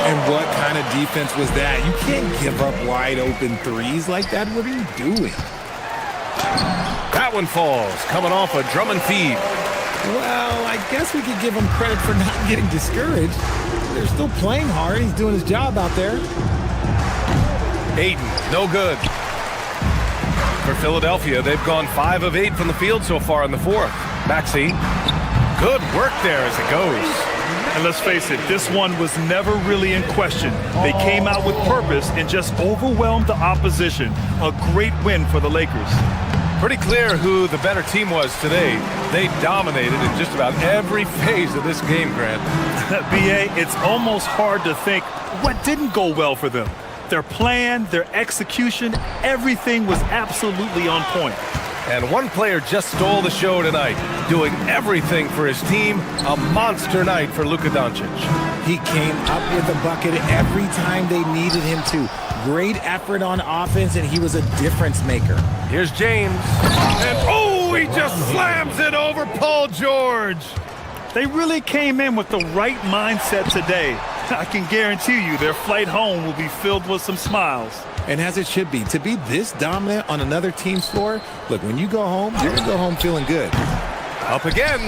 And what kind of defense was that? You can't give up wide open threes like that. What are you doing? That one falls, coming off a Drummond feed. Well, I guess we could give him credit for not getting discouraged. They're still playing hard. He's doing his job out there. Ayton, no good. For Philadelphia, they've gone 5 of 8 from the field so far in the fourth. Maxey, good work there as it goes. And let's face it, this one was never really in question. They came out with purpose and just overwhelmed the opposition. A great win for the Lakers. Pretty clear who the better team was today. They dominated in just about every phase of this game, Grant. BA, it's almost hard to think what didn't go well for them. Their plan, their execution, everything was absolutely on point. And one player just stole the show tonight, doing everything for his team. A monster night for Luka Doncic. He came up with a bucket every time they needed him to. Great effort on offense, and he was a difference maker. Here's James. And oh, he just slams it over Paul George. They really came in with the right mindset today. I can guarantee you their flight home will be filled with some smiles. And as it should be. To be this dominant on another team's floor, look, when you go home, you're going to go home feeling good. Up again.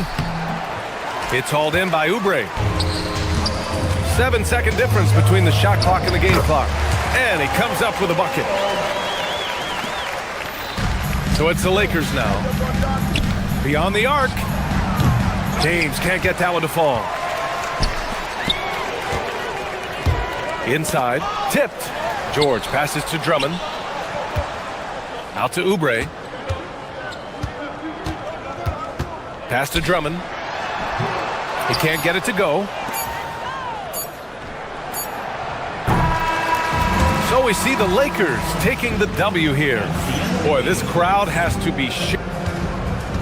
It's hauled in by Oubre. 7-second difference between the shot clock and the game clock. And he comes up with a bucket. So it's the Lakers now. Beyond the arc. James can't get that one to fall. Inside, tipped. George passes to Drummond. Out to Oubre. Pass to Drummond. He can't get it to go. So we see the Lakers taking the W here. Boy, this crowd has to be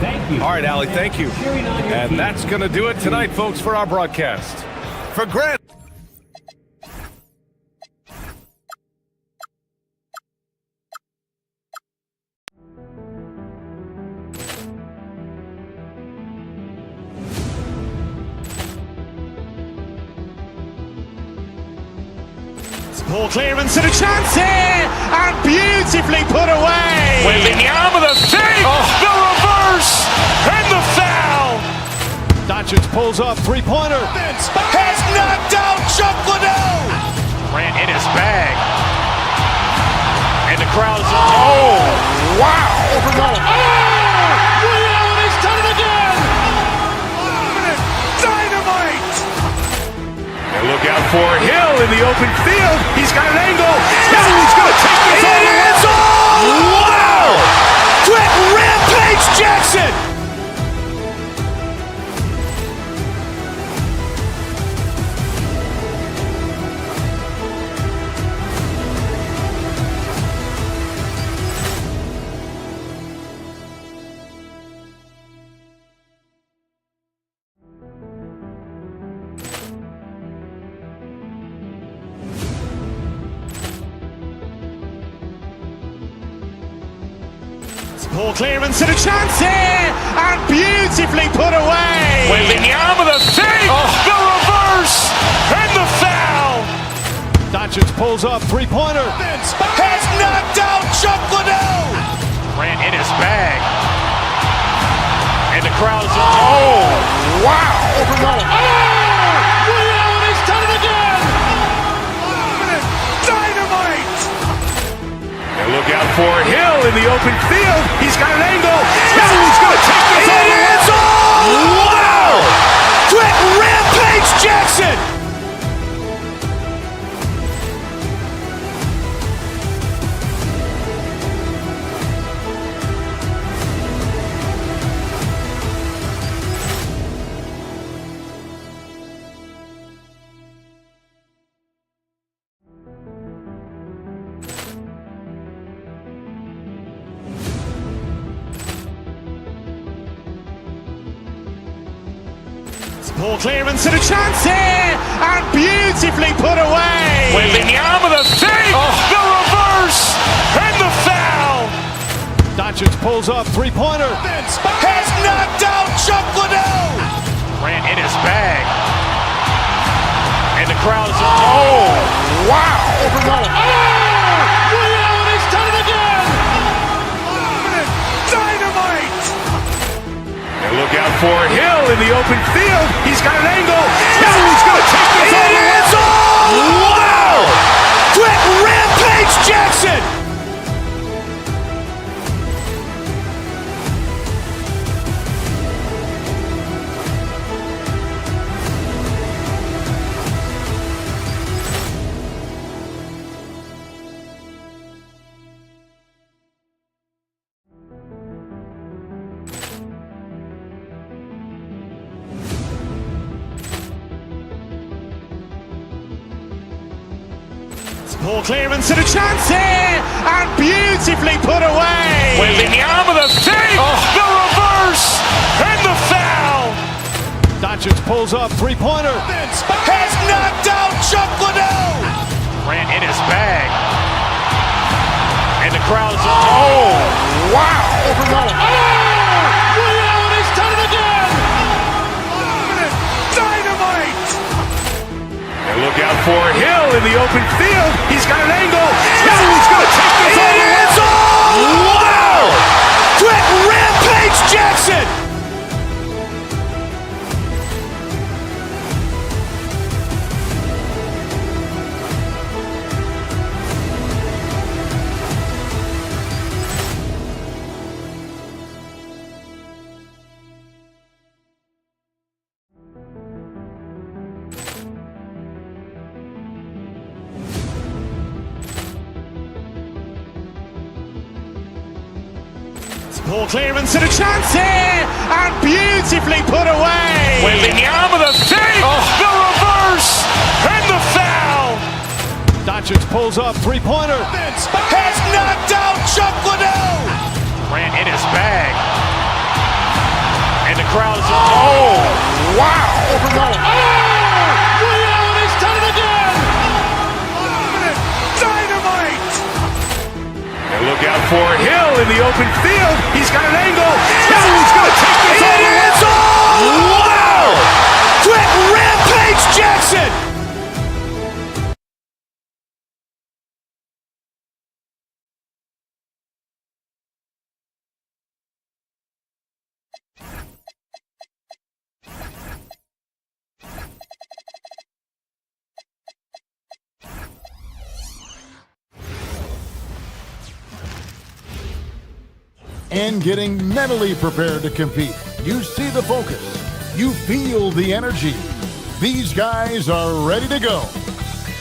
Thank you. All right, Allie, thank you. And that's going to do it tonight, folks, for our broadcast. For Grant. Ball clearance and a chance here, and beautifully put away. Wembanyama the save, the reverse, and the foul. Doncic pulls up, three-pointer. Has knocked out Chuck Liddell. Ran in his bag. And the crowd is, oh, wow. Ray Allen has done it again. Dynamite. And look out for Hill in the open field. He's got an angle. He's going to take this all the way. Wow. Quick Rampage Jackson. Ball clearance and a chance here, and beautifully put away. Wembanyama the save, the reverse, and the foul. Doncic pulls up, three-pointer. Has knocked out Chuck Liddell. Ran in his bag. And the crowd is, oh, wow. Ray Allen has done it again. Dynamite. And look out for Hill in the open field. He's got an angle. He's going to take this all the way. Wow. Quick Rampage Jackson. Ball clearance and a chance here, and beautifully put away. Wembanyama the save, the reverse, and the foul. Doncic pulls up, three-pointer. Has knocked out Chuck Liddell. Ran in his bag. And the crowd is, oh, wow. Ray Allen has done it again. Dynamite. And look out for Hill in the open field. He's got an angle. He's going to take this all the way. Wow. Quick Rampage Jackson! Poor clearance and a chance here, and beautifully put away. Wembanyama the fake, the reverse, and the foul. Doncic pulls up, three-pointer. Has knocked out Chuck Liddell. Grant in his bag. And the crowd's oh, wow. Ray Allen has done it again. Dynamite. And look out for Hill in the open field. He's got an angle. Hill's going to take this all the way. Wow. Quick rampage Jackson. Poor clearance and a chance here, and beautifully put away. Wembanyama the fake, the reverse, and the foul. Doncic pulls up, three-pointer. Has knocked out Chuck Liddell. Grant in his bag. And the crowd's oh, wow. Ray Allen has done it again. Dynamite. And look out for Hill in the open field. He's got an angle. Hill's going to take this all the way. Wow. Quick rampage Jackson. And getting mentally prepared to compete. You see the focus. You feel the energy. These guys are ready to go.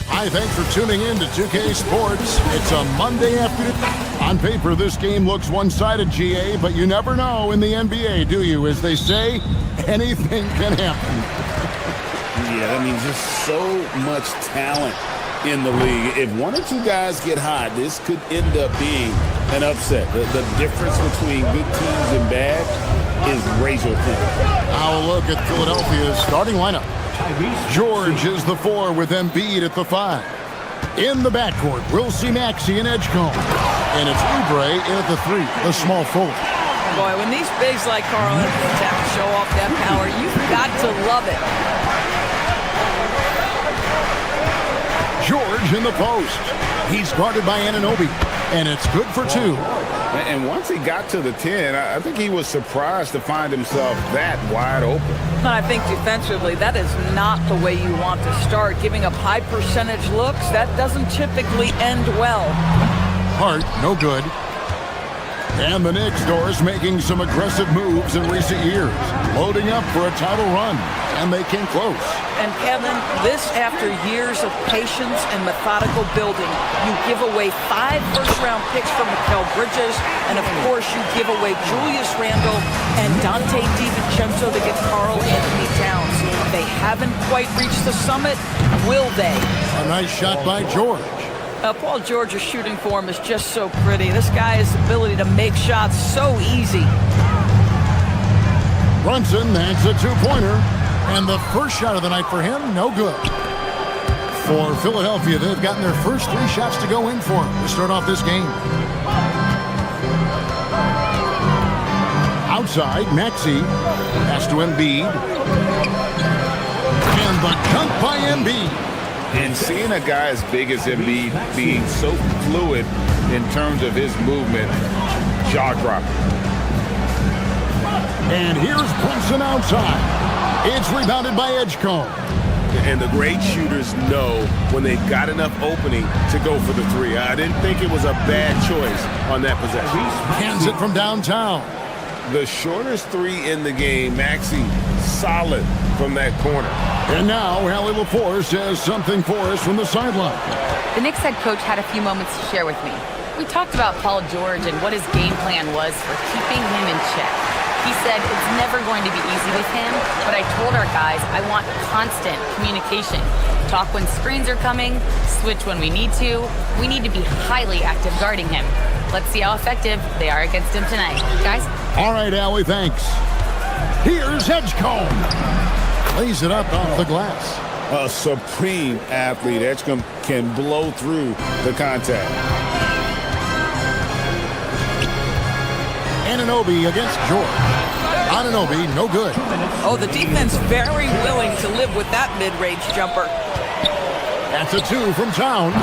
Hi, thanks for tuning in to 2K Sports. It's a Monday afternoon. On paper, this game looks one-sided, GA, but you never know in the NBA, do you? As they say, anything can happen. Yeah, that means there's so much talent in the league. If one or two guys get hot, this could end up being an upset. The difference between good teams and bad is razor thin. Now a look at Philadelphia's starting lineup. George is the 4 with Embiid at the 5. In the backcourt, we'll see Maxey and Edgecombe. And it's Oubre in at the 3, the small forward. Boy, when these bigs like Carl Anthony have to show off that power, you've got to love it. George in the post. He's guarded by Anunoby, and it's good for 2. And once he got to the 10, I think he was surprised to find himself that wide open. And I think defensively, that is not the way you want to start. Giving up high percentage looks, that doesn't typically end well. Hart, no good. And the Knicks doors making some aggressive moves in recent years, loading up for a title run, and they came close. And Kevin, this after years of patience and methodical building. You give away 5 first-round picks from Mikal Bridges, and of course you give away Julius Randle and Dante DiVincenzo to get Karl Anthony Towns. They haven't quite reached the summit, will they? A nice shot by George. Paul George's shooting form is just so pretty. This guy has the ability to make shots so easy. Brunson, that's a 2-pointer. And the first shot of the night for him, no good. For Philadelphia, they've gotten their first 3 shots to go in for him to start off this game. Outside, Maxey pass to Embiid. And the dunk by Embiid. And seeing a guy as big as Embiid being so fluid in terms of his movement, jaw-dropping. And here's Brunson outside. It's rebounded by Edgecombe. And the great shooters know when they've got enough opening to go for the three. I didn't think it was a bad choice on that possession. Hands it from downtown. The shortest three in the game, Maxey, solid from that corner. And now, Hallie LaForce has something for us from the sideline. The Knicks head coach had a few moments to share with me. We talked about Paul George and what his game plan was for keeping him in check. He said it's never going to be easy with him, but I told our guys I want constant communication. Talk when screens are coming, switch when we need to. We need to be highly active guarding him. Let's see how effective they are against him tonight. Guys? All right, Allie, thanks. Here's Edgecombe. Lays it up off the glass. A supreme athlete. Edgecombe can blow through the contact. Anunoby against George. Anunoby, no good. Oh, the defense very willing to live with that mid-range jumper. That's a two from Towns.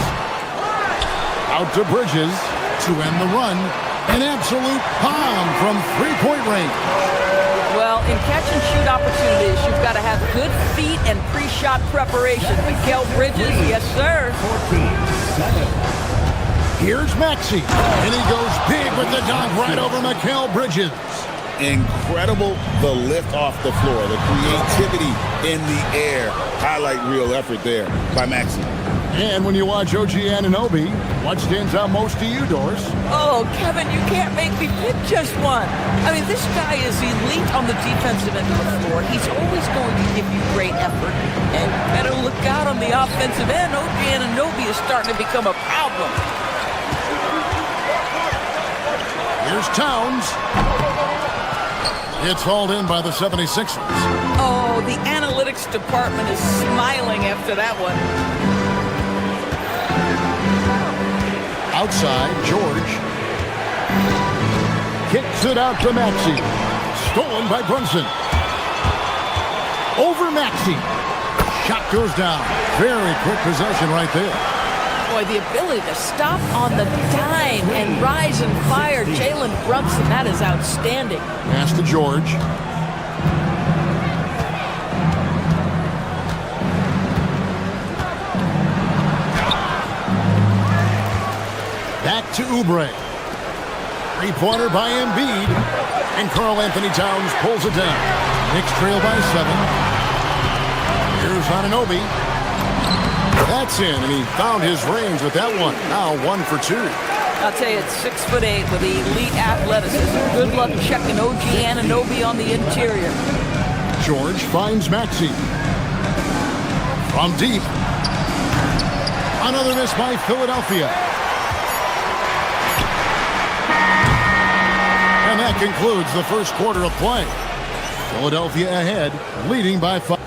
Out to Bridges to end the run. An absolute bomb from three-point range. Well, in catch-and-shoot opportunities, you've got to have good feet and pre-shot preparation. Mikal Bridges, yes, sir. 14-7. Here's Maxey, and he goes big with the dunk right over Mikal Bridges. Incredible the lift off the floor, the creativity in the air. Highlight real effort there by Maxey. And when you watch OG Anunoby, what stands out most to you, Doris? Oh, Kevin, you can't make me pick just one. I mean, this guy is elite on the defensive end of the floor. He's always going to give you great effort. And better look out on the offensive end. OG Anunoby is starting to become a problem. Here's Towns. It's hauled in by the 76ers. Oh, the analytics department is smiling after that one. Outside, George. Kicks it out to Maxey. Stolen by Brunson. Over Maxey. Shot goes down. Very quick possession right there. Boy, the ability to stop on the dime and rise and fire Jalen Brunson, that is outstanding. Pass to George. Back to Oubre. Three-pointer by Embiid. And Karl Anthony Towns pulls it down. Knicks trail by 7. Here's Anunoby. That's in, and he found his range with that one. Now 1 for 2. I'll tell you, it's 6'8" with elite athleticism. Good luck checking OG Anunoby on the interior. George finds Maxey. From deep. Another miss by Philadelphia. And that concludes the first quarter of play. Philadelphia ahead, leading by 5.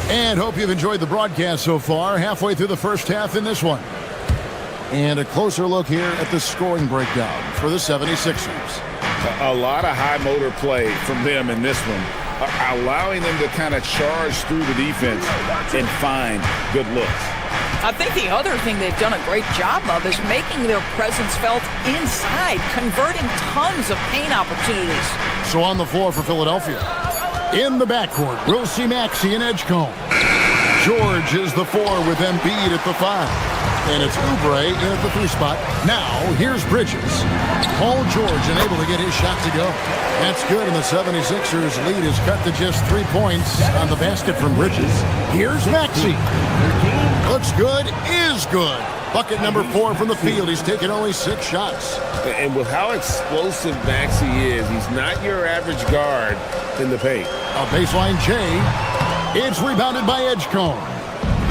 And hope you've enjoyed the broadcast so far. Halfway through the first half in this one. And a closer look here at the scoring breakdown for the 76ers. A lot of high motor play from them in this one, allowing them to kind of charge through the defense and find good looks. I think the other thing they've done a great job of is making their presence felt inside, converting tons of paint opportunities. So on the floor for Philadelphia. In the backcourt, we'll see Maxey and Edgecombe. George is the 4 with Embiid at the 5. And it's Oubre in at the 3 spot. Now, here's Bridges. Paul George unable to get his shot to go. That's good, and the 76ers lead is cut to just 3 points on the basket from Bridges. Here's Maxey. Looks good, is good. Bucket number 4 from the field. He's taken only 6 shots. And with how explosive Maxey is, he's not your average guard in the paint. A baseline J. It's rebounded by Edgecombe.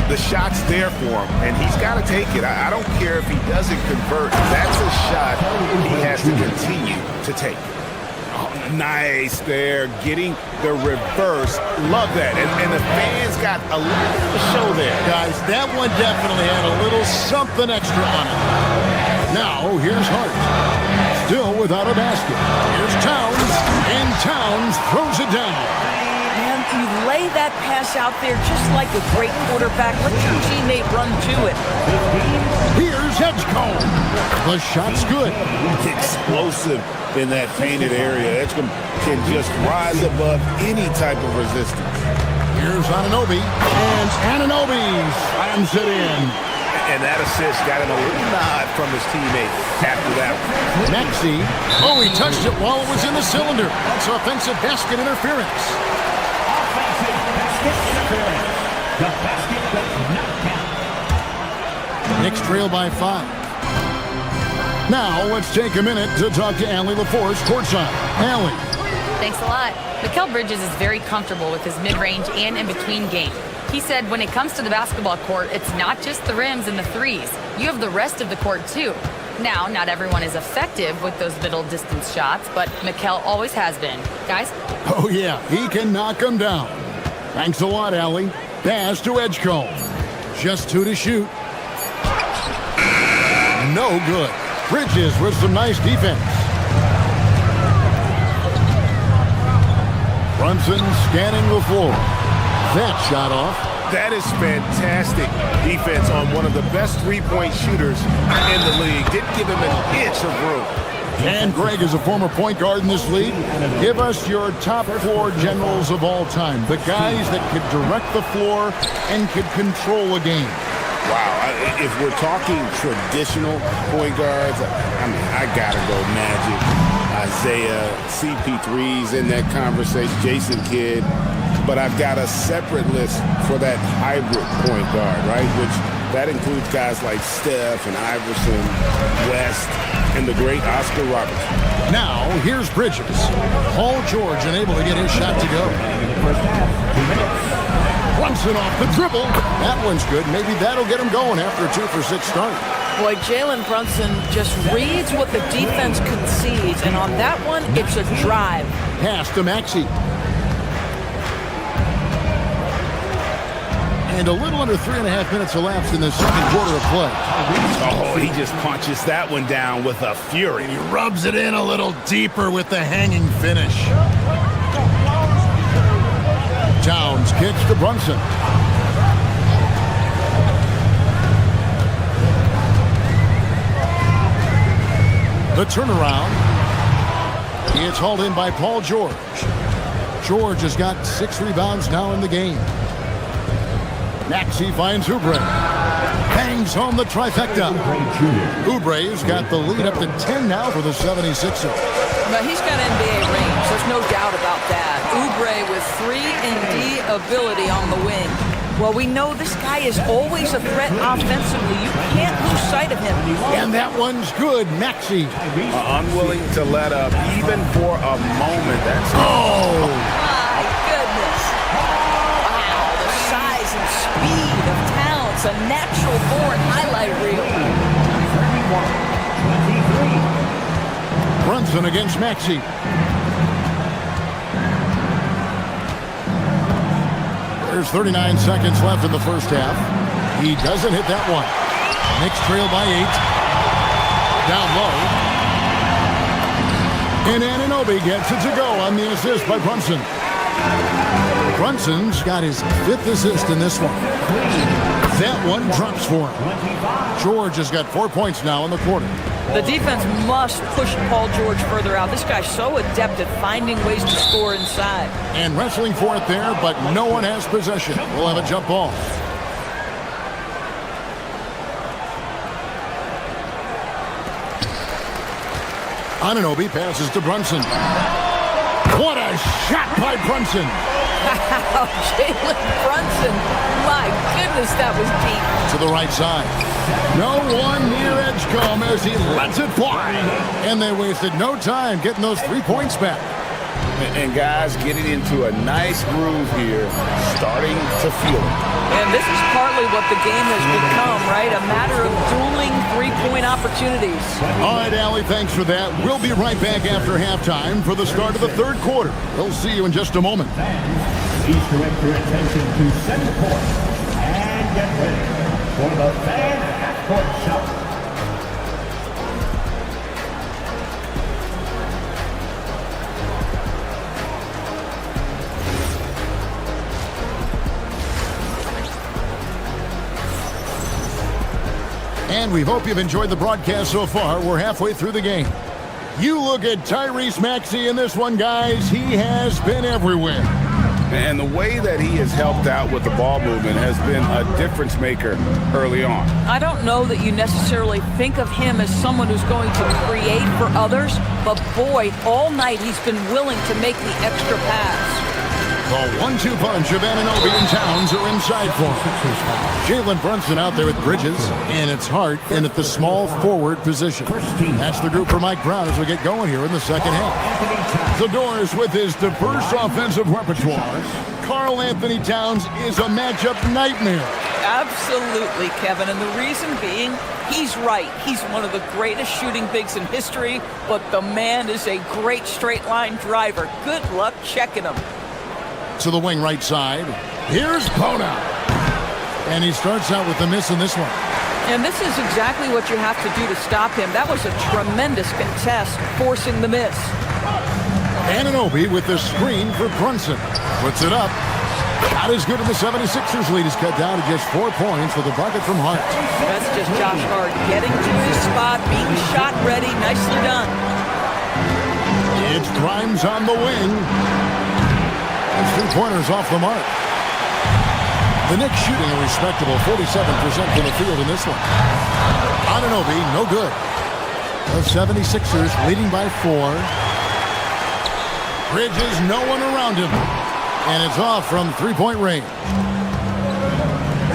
The shot's there for him, and he's got to take it. I don't care if he doesn't convert. That's a shot he has to continue to take. Oh, nice there, getting the reverse. Love that. And the fans got a little bit of a show there. Guys, that one definitely had a little something extra on it. Now, here's Hart. Still without a basket. Here's Towns, and Towns throws it down. Man, you lay that pass out there just like a great quarterback. Let your teammate run to it. Here's Edgecombe. The shot's good. Explosive in that painted area. Edgecombe can just rise above any type of resistance. Here's Anunoby, and Anunoby slams it in. And that assist got him a little nod from his teammate after that one. Maxey, oh, he touched it while it was in the cylinder. That's offensive basket interference. Offensive basket interference. The basket does not count. Knicks trail by 5. Now, let's take a minute to talk to Allie LaForce courtside. Allie. Thanks a lot. Mikal Bridges is very comfortable with his mid-range and in-between game. He said when it comes to the basketball court, it's not just the rims and the threes. You have the rest of the court, too. Now, not everyone is effective with those middle-distance shots, but Mikal always has been. Guys? Oh, yeah, he can knock them down. Thanks a lot, Allie. Pass to Edgecombe. Just 2 to shoot. No good. Bridges with some nice defense. Brunson scanning the floor. That shot off. That is fantastic defense on one of the best three-point shooters in the league. Didn't give him an inch of room. And Greg is a former point guard in this league. Give us your top 4 generals of all time. The guys that could direct the floor and could control a game. Wow, if we're talking traditional point guards, I mean, I gotta go Magic, Isaiah, CP3's in that conversation, Jason Kidd. But I've got a separate list for that hybrid point guard, right? Which that includes guys like Steph and Iverson, West, and the great Oscar Robertson. Now, here's Bridges. Paul George unable to get his shot to go. Brunson off the dribble. That one's good. Maybe that'll get him going after a 2-for-6 start. Boy, Jalen Brunson just reads what the defense concedes, and on that one, it's a drive. Pass to Maxey. And a little under 3.5 minutes elapsed in the second quarter of play. Oh, he just punches that one down with a fury. He rubs it in a little deeper with the hanging finish. Towns kicks to Brunson. The turnaround. It's hauled in by Paul George. George has got 6 rebounds now in the game. Maxey finds Oubre. Bangs home the trifecta. Oubre's got the lead up to 10 now for the 76ers. But he's got NBA range. There's no doubt about that. Oubre with 3-and-D ability on the wing. Well, we know this guy is always a threat offensively. You can't lose sight of him. And that one's good. Maxey. Unwilling to let up even for a moment. That's oh! My goodness. Wow, the size and speed of Towns. A natural-born highlight reel. 23. Brunson against Maxey. There's 39 seconds left in the first half. He doesn't hit that one. Knicks trail by 8. Down low. And Anunoby gets it to go on the assist by Brunson. Brunson's got his 5th assist in this one. That one drops for him. George has got 4 points now in the quarter. The defense must push Paul George further out. This guy's so adept at finding ways to score inside. And wrestling for it there, but no one has possession. We'll have a jump ball. Anunoby passes to Brunson. What a shot by Brunson! Jalen Brunson. My goodness, that was deep. To the right side. No one near Edgecombe as he lets it fly. And they wasted no time getting those 3 points back. And guys getting into a nice groove here, starting to feel it. And this is partly what the game has become, right? A matter of dueling 3-point opportunities. All right, Allie, thanks for that. We'll be right back after halftime for the start of the third quarter. We'll see you in just a moment. Please direct your attention to center court and get ready for the fan half-court shot. And we hope you've enjoyed the broadcast so far. We're halfway through the game. You look at Tyrese Maxey in this one, guys. He has been everywhere. And the way that he has helped out with the ball movement has been a difference maker early on. I don't know that you necessarily think of him as someone who's going to create for others, but boy, all night he's been willing to make the extra pass. The 1-2 punch of Anunoby and Towns are inside for him. Jalen Brunson out there with Bridges, and it's Hart in at the small forward position. That's the group for Mike Brown as we get going here in the second half. The Doors with his diverse offensive repertoire. Karl Anthony Towns is a matchup nightmare. Absolutely, Kevin, and the reason being, he's right. He's one of the greatest shooting bigs in history, but the man is a great straight-line driver. Good luck checking him. To the wing right side. Here's Kaunas. And he starts out with a miss in this one. And this is exactly what you have to do to stop him. That was a tremendous contest, forcing the miss. Anunoby with the screen for Brunson. Puts it up. Not as good, and the 76ers lead is cut down to just 4 points with a bucket from Hart. That's just Josh Hart getting to his spot, being shot ready. Nicely done. It's Grimes on the wing. His 3-pointers off the mark. The Knicks shooting a respectable 47% from the field in this one. Anunoby, no good. The 76ers leading by 4. Bridges, no one around him. And it's off from 3-point range.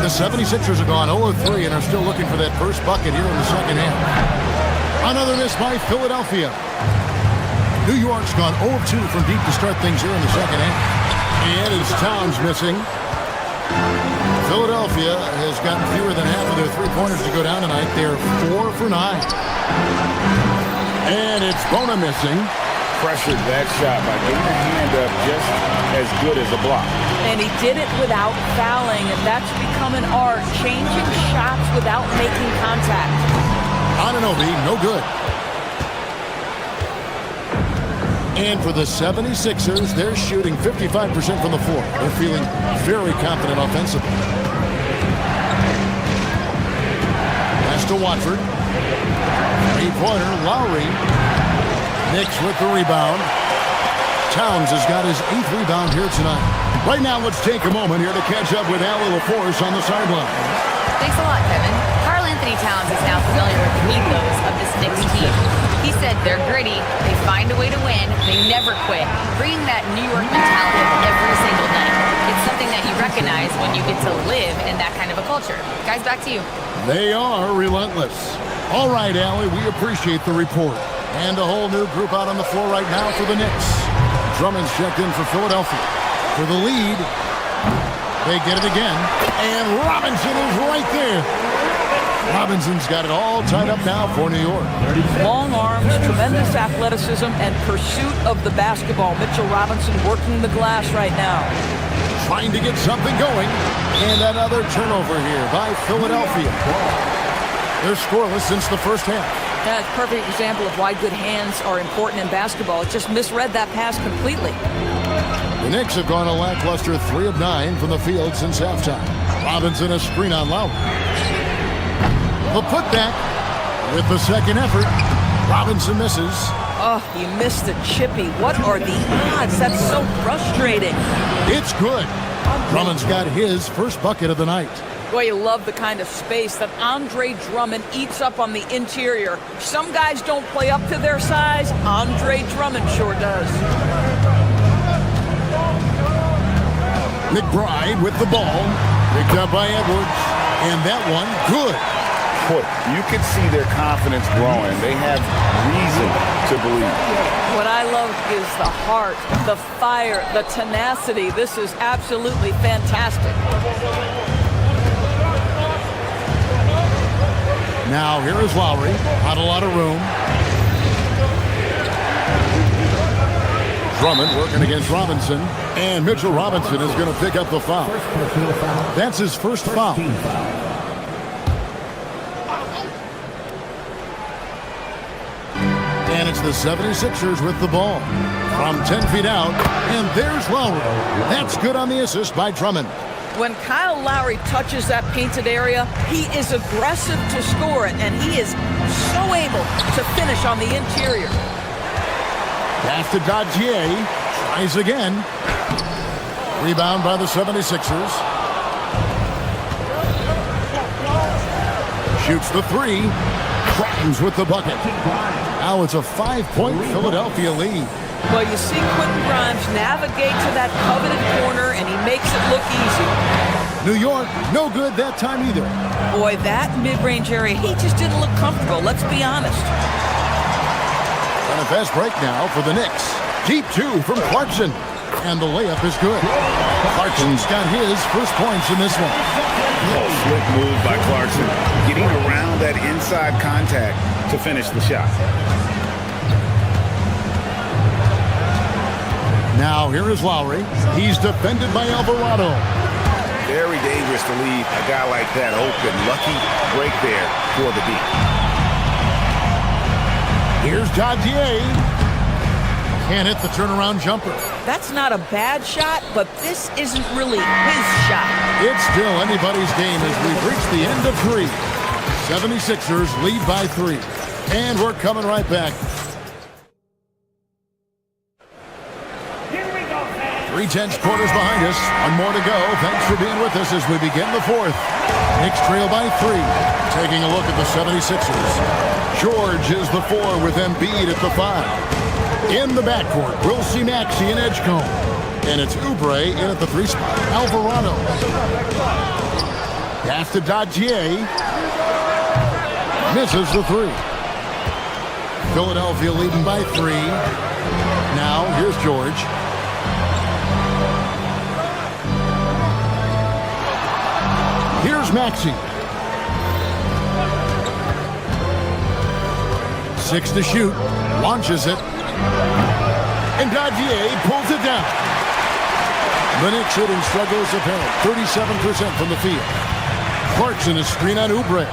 The 76ers have gone 0-3 and are still looking for that first bucket here in the second half. Another miss by Philadelphia. New York's gone 0-2 from deep to start things here in the second half. And it's Towns missing. Philadelphia has gotten fewer than half of their 3-pointers to go down tonight. They're 4 for 9. And it's Bona missing. Pressured that shot by getting a hand up just as good as a block. And he did it without fouling, and that's become an art, changing shots without making contact. Anunoby, no good. And for the 76ers, they're shooting 55% from the floor. They're feeling very confident offensively. Pass to Watford. 3-pointer, Lowry. Knicks with the rebound. Towns has got his 8th rebound here tonight. Right now, let's take a moment here to catch up with Allie LaForce on the sideline. Thanks a lot, Kevin. Karl Anthony Towns is now familiar with the ethos of this Knicks team. He said they're gritty, they find a way to win, they never quit, bringing that New York mentality every single night. It's something that you recognize when you get to live in that kind of a culture. Guys, back to you. They are relentless. All right, Allie, we appreciate the report. And a whole new group out on the floor right now for the Knicks. Drummond's checked in for Philadelphia. For the lead, they get it again. And Robinson is right there. Robinson's got it all tied up now for New York. Long arms, tremendous athleticism, and pursuit of the basketball. Mitchell Robinson working the glass right now. Trying to get something going. And another turnover here by Philadelphia. They're scoreless since the first half. That's a perfect example of why good hands are important in basketball. It just misread that pass completely. The Knicks have gone a lackluster 3 of 9 from the field since halftime. Robinson a screen on Lowry. The putback with the second effort. Robinson misses. Oh, he missed the chippy. What are the odds? That's so frustrating. It's good. Drummond's got his first bucket of the night. Boy, you love the kind of space that Andre Drummond eats up on the interior. Some guys don't play up to their size. Andre Drummond sure does. McBride with the ball. Picked up by Edwards. And that one, good. You can see their confidence growing. They have reason to believe. What I love is the heart, the fire, the tenacity. This is absolutely fantastic. Now here is Lowry. Not a lot of room. Drummond working against Robinson. And Mitchell Robinson is going to pick up the foul. That's his first foul. And it's the 76ers with the ball. From 10 feet out. And there's Lowry. That's good on the assist by Drummond. When Kyle Lowry touches that painted area, he is aggressive to score it, and he is so able to finish on the interior. Pass to Dodgier. Tries again. Rebound by the 76ers. Shoots the three. Crichton's with the bucket. Now it's a 5-point Philadelphia lead. Well, you see Quentin Grimes navigate to that coveted corner, and he makes it look easy. New York, no good that time either. Boy, that mid-range area, he just didn't look comfortable, let's be honest. And a fast break now for the Knicks. Deep two from Clarkson. And the layup is good. Clarkson's got his first points in this one. Slick move by Clarkson. Getting around that inside contact to finish the shot. Now here is Lowry. He's defended by Alvarado. Very dangerous to leave a guy like that open. Lucky break there for the D. Here's Dodgier. Can't hit the turnaround jumper. That's not a bad shot, but this isn't really his shot. It's still anybody's game as we've reached the end of three. 76ers lead by 3. And we're coming right back. 3/10 quarters behind us. One more to go. Thanks for being with us as we begin the fourth. Knicks trail by 3. Taking a look at the 76ers. George is the 4 with Embiid at the 5. In the backcourt, we'll see Maxey and Edgecombe. And it's Oubre in at the 3 spot. Alvarado. Pass to Dodgier. Misses the 3. Philadelphia leading by 3. Now, here's George. Here's Maxey. 6 to shoot. Launches it. And Dodgier pulls it down. The Knicks shooting struggles apparent. 37% from the field. Clarkson is screen on Oubre.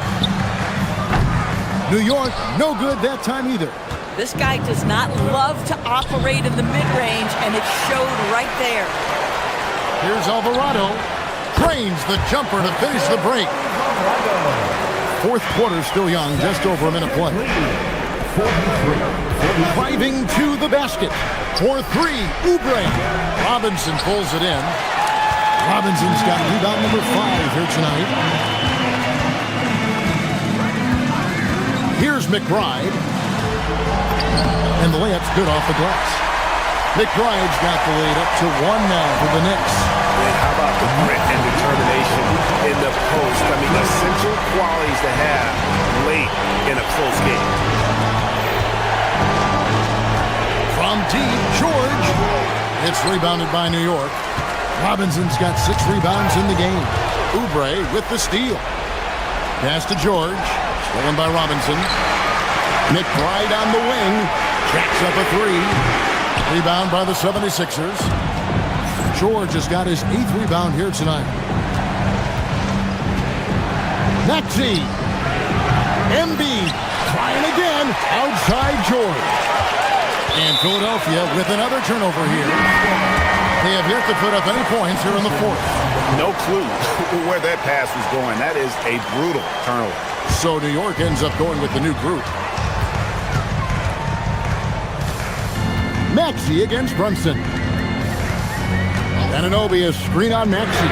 New York, no good that time either. This guy does not love to operate in the mid-range, and it showed right there. Here's Alvarado. Drains the jumper to finish the break. Fourth quarter still young, just over a minute play. Driving to the basket. For 3, Oubre. Robinson pulls it in. Robinson's got rebound number 5 here tonight. Here's McBride. And the layup's good off the glass. McBride's got the lead up to 1 now for the Knicks. And how about the grit and determination in the post? I mean, essential qualities to have late in a close game. From deep, George. It's rebounded by New York. Robinson's got 6 rebounds in the game. Oubre with the steal. Pass to George. Stolen by Robinson. McBride on the wing. Jacks up a 3. Rebound by the 76ers. George has got his 8th rebound here tonight. Maxey. Embiid trying again. Outside George. And Philadelphia with another turnover here. They have yet to put up any points here in the fourth. No clue where that pass was going. That is a brutal turnover. So New York ends up going with the new group. Maxey against Brunson. Anunoby is screen on Maxey.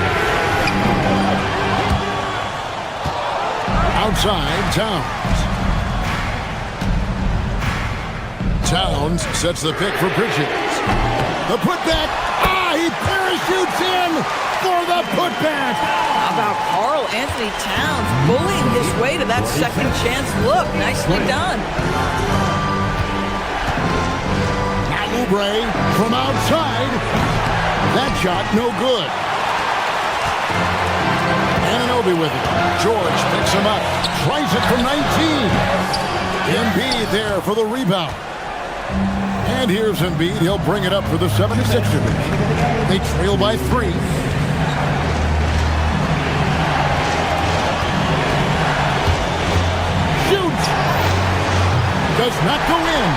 Outside, Towns. Towns sets the pick for Bridges. The putback. He parachutes in for the putback. How about Karl Anthony Towns bullying his way to that second chance look? Nicely done. Now Oubre from outside. That shot no good. Anunoby with it. George picks him up. Tries it from 19. Embiid there for the rebound. And here's Embiid. He'll bring it up for the 76ers. They trail by 3. Shoots. Does not go in.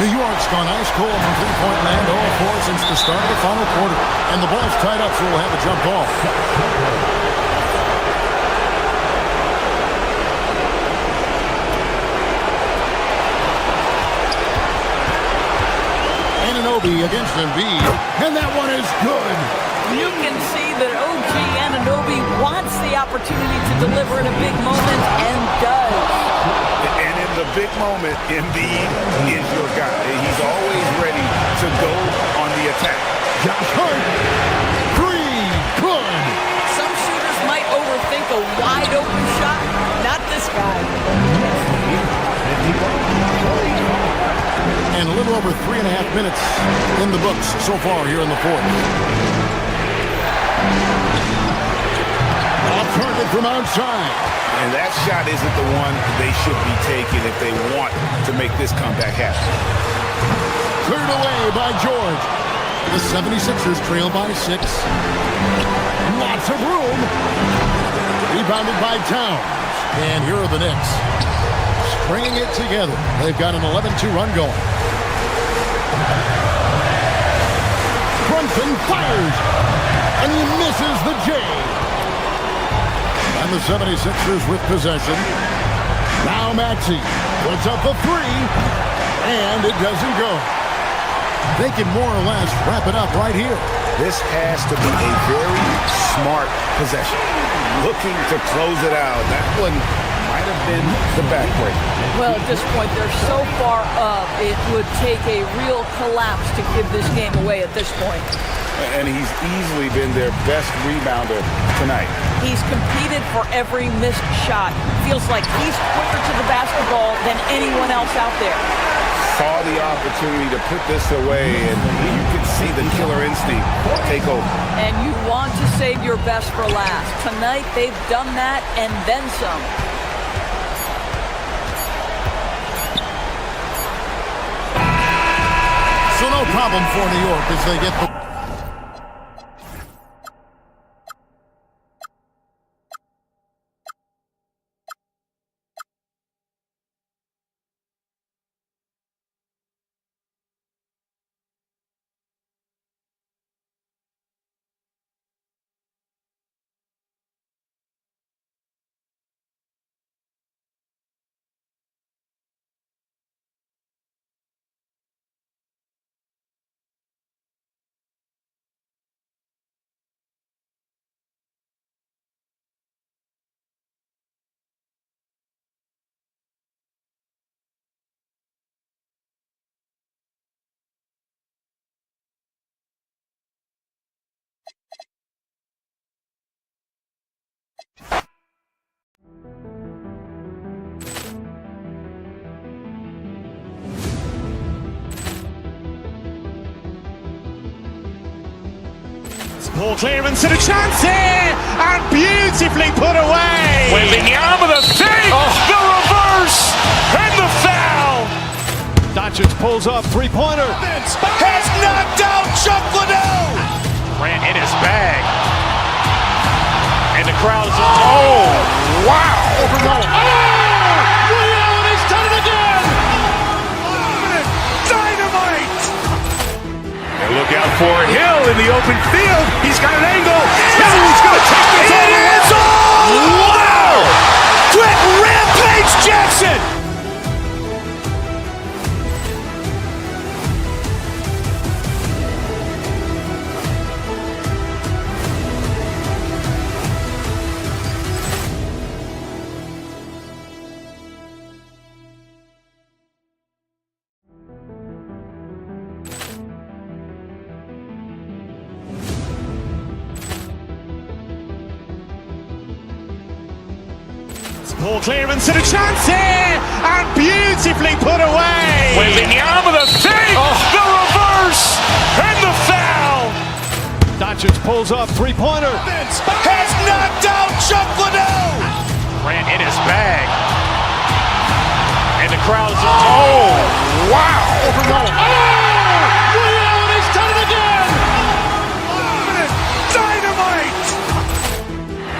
New York's gone ice cold from three-point land all four since the start of the final quarter. And the ball's tied up, so we'll have a jump ball. Anunoby against Embiid, and that one is good. You can see that OG Anunoby wants the opportunity to deliver in a big moment and does. And in the big moment, Embiid is your guy. He's always ready to go on the attack. Josh Hart, three, good. Some shooters might overthink a wide open shot. Not this guy. And a little over 3.5 minutes in the books so far here in the fourth. Turned it from outside. And that shot isn't the one they should be taking if they want to make this comeback happen. Cleared away by George. The 76ers trail by 6. Lots of room. Rebounded by Towns. And here are the Knicks. Stringing it together. They've got an 11-2 run going. Brunson fires. And he misses the J. And the 76ers with possession. Now Maxey puts up a 3, and it doesn't go. They can more or less wrap it up right here. This has to be a very smart possession. Looking to close it out. That one might have been the backbreaker. Well, at this point, they're so far up, it would take a real collapse to give this game away at this point. And he's easily been their best rebounder tonight. He's competed for every missed shot. Feels like he's quicker to the basketball than anyone else out there. Saw the opportunity to put this away, and you can see the killer instinct take over. And you want to save your best for last. Tonight, they've done that and then some. So no problem for New York as they get the... Ball clearance and a chance here, and beautifully put away. Wembanyama the fake, the reverse, and the foul. Doncic pulls up, three-pointer. Has knocked out Chuck Liddell. Ran in his bag. And the crowd is, oh, wow. Ray Allen has done it again. Dynamite. And look out for Hill in the open field. He's got an angle. He's going to take this all the way. Wow. Quick Rampage Jackson. Ball clearance and a chance here, and beautifully put away. Wembanyama the fake, the reverse, and the foul. Doncic pulls up, three-pointer. Has knocked out Chuck Liddell. Ran in his bag. And the crowd is, oh, wow. Ray Allen has done it again. Dynamite.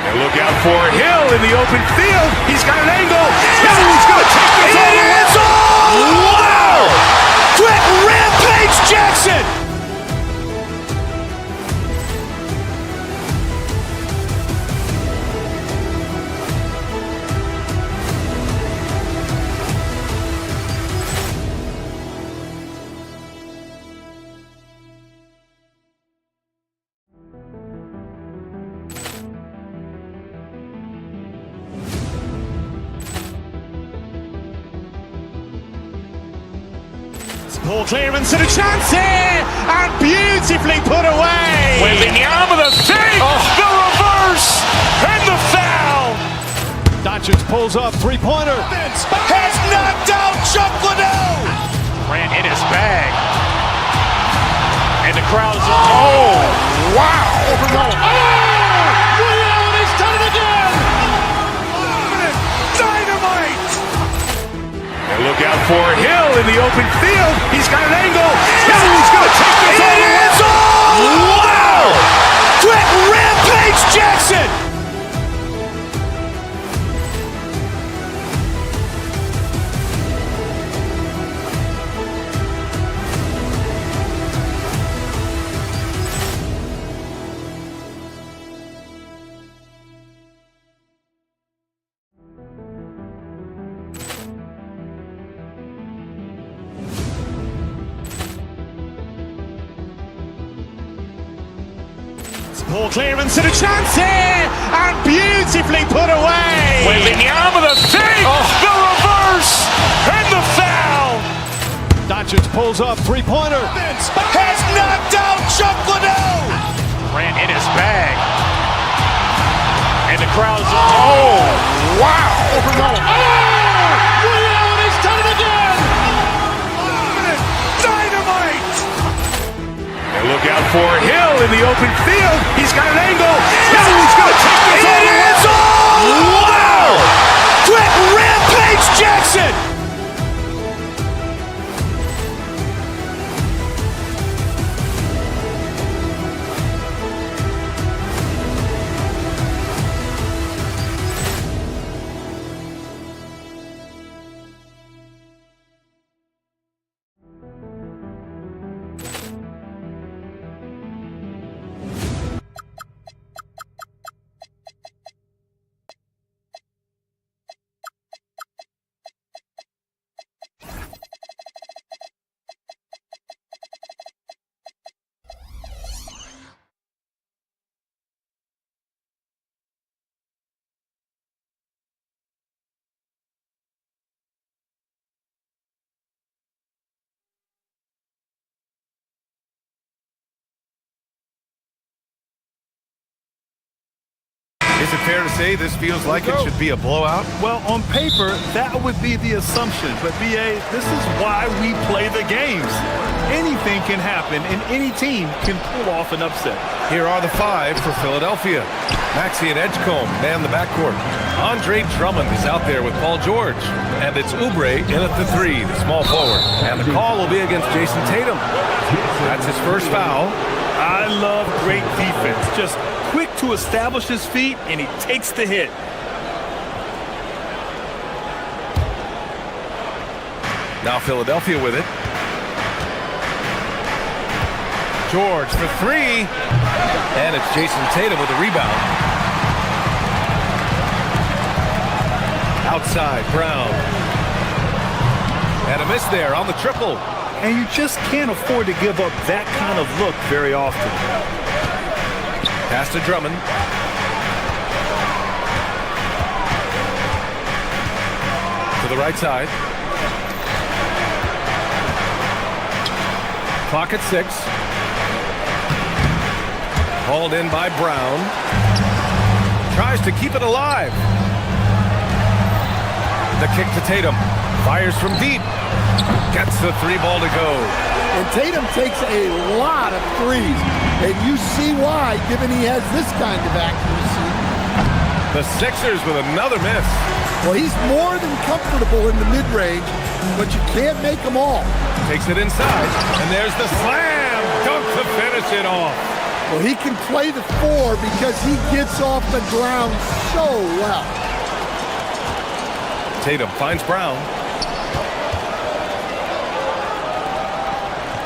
And look out for Hill in the open field. He's got an angle. He's going to take this all the way. Wow. Quick rampage Jackson! Ball clearance and a chance here, and beautifully put away. Wembanyama the fake, the reverse, and the foul. Doncic pulls up, three-pointer. Has knocked out Chuck Liddell. Ran in his bag. And the crowd is, oh, wow. Allen has done it again. Dynamite. And look out for Hill in the open field. He's got an angle. He's going to take this all the way. Wow. Quick rampage Jackson. Ball clearance and a chance here, and beautifully put away. Wembanyama the fake, the reverse, and the foul. Doncic pulls up, three-pointer. Has knocked out Chuck Liddell. Ran in his bag. And the crowd is, oh, wow. Allen has done it again. Dynamite. And look out for Hill in the open field. He's got an angle. He's going to take this all the way. Wow. Quick rampage Jackson. Is it fair to say this feels like it should be a blowout? Well, on paper, that would be the assumption. But, B.A., this is why we play the games. Anything can happen, and any team can pull off an upset. Here are the five for Philadelphia. Maxey and Edgecombe man the backcourt. Andre Drummond is out there with Paul George. And it's Oubre in at the three, the small forward. And the call will be against Jason Tatum. That's his first foul. I love great defense. Just quick to establish his feet, and he takes the hit. Now Philadelphia with it. George for three. And it's Jason Tatum with the rebound. Outside, Brown. And a miss there on the triple. And you just can't afford to give up that kind of look very often. Pass to Drummond. To the right side. Clock at 6. Hauled in by Brown. Tries to keep it alive. The kick to Tatum. Fires from deep. Gets the three ball to go. And Tatum takes a lot of threes. And you see why, given he has this kind of accuracy. The Sixers with another miss. Well, he's more than comfortable in the mid-range, but you can't make them all. Takes it inside, and there's the slam dunk to finish it off. Well, he can play the four because he gets off the ground so well. Tatum finds Brown.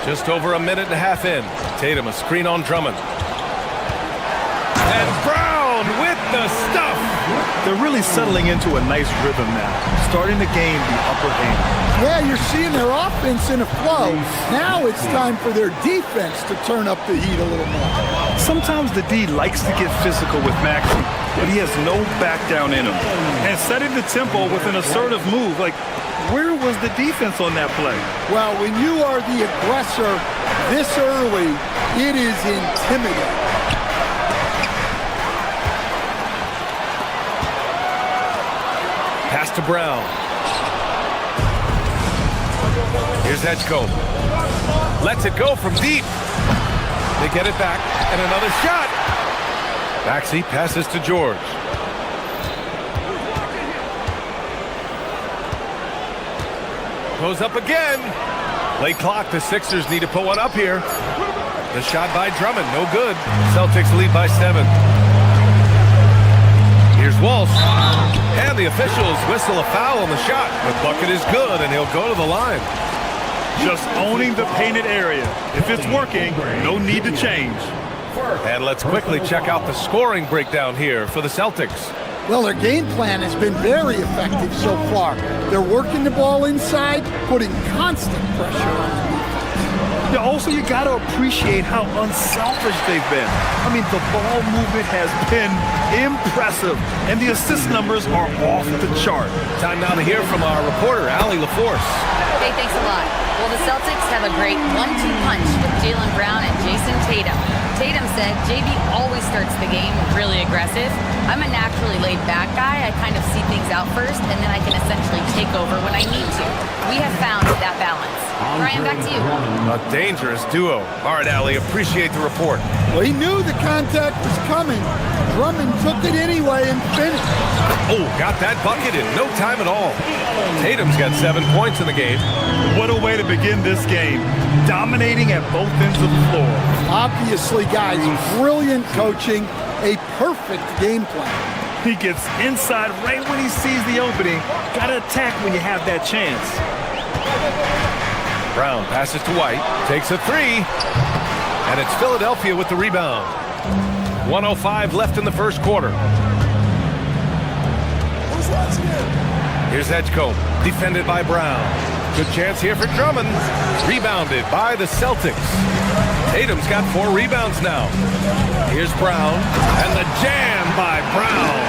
Just over a minute and a half in. Tatum, a screen on Drummond. And Brown with the stuff. They're really settling into a nice rhythm now, starting to gain the upper hand. Yeah, you're seeing their offense in a flow. Now it's time for their defense to turn up the heat a little more. Sometimes the D likes to get physical with Maxey, but he has no back down in him. And setting the tempo with an assertive move, like, where was the defense on that play? Well, when you are the aggressor this early, it is intimidating. Pass to Brown. Here's Edgecombe. Lets it go from deep. They get it back, and another shot. Maxey passes to George. Goes up again. Late clock, the Sixers need to put one up here. The shot by Drummond, no good. Celtics lead by 7. Here's Walsh. And the officials whistle a foul on the shot. The bucket is good, and he'll go to the line. Just owning the painted area. If it's working, no need to change. And let's quickly check out the scoring breakdown here for the Celtics. Well, their game plan has been very effective so far. They're working the ball inside, putting constant pressure on the defense. Yeah, also, you got to appreciate how unselfish they've been. I mean, the ball movement has been impressive, and the assist numbers are off the chart. Time now to hear from our reporter, Allie LaForce. Hey, thanks a lot. Well, the Celtics have a great 1-2 punch with Jaylen Brown and Jason Tatum. Tatum said JB always starts the game really aggressive. I'm a naturally laid-back guy. I kind of see things out first, and then I can essentially take over when I need to. We have found that balance. Brian, back to you. A dangerous duo. All right, Allie, appreciate the report. Well, he knew the contact was coming. Drummond took it anyway and finished. Oh, got that bucket in no time at all. Tatum's got 7 points in the game. What a way to begin this game. Dominating at both ends of the floor. Obviously, guys, brilliant coaching, a perfect game plan. He gets inside right when he sees the opening. Got to attack when you have that chance. Brown passes to White, takes a 3, and it's Philadelphia with the rebound. 1:05 left in the first quarter. Here's Edgecombe, defended by Brown. Good chance here for Drummond. Rebounded by the Celtics. Tatum's got 4 rebounds now. Here's Brown, and the jam by Brown.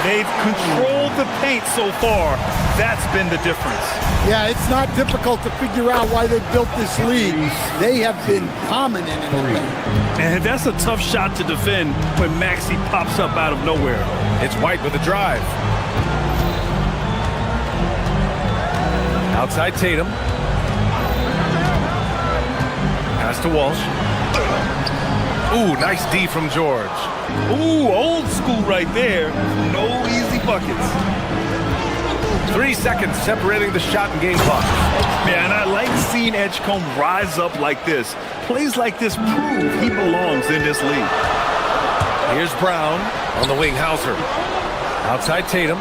They've controlled the paint so far. That's been the difference. Yeah, it's not difficult to figure out why they built this lead. They have been dominant in the paint. And that's a tough shot to defend when Maxey pops up out of nowhere. It's White with a drive. Outside Tatum. Pass to Walsh. Ooh, nice D from George. Ooh, old school right there. No easy buckets. 3 seconds separating the shot and game clock. Man, I like seeing Edgecombe rise up like this. Plays like this prove he belongs in this league. Here's Brown on the wing, Hauser. Outside Tatum.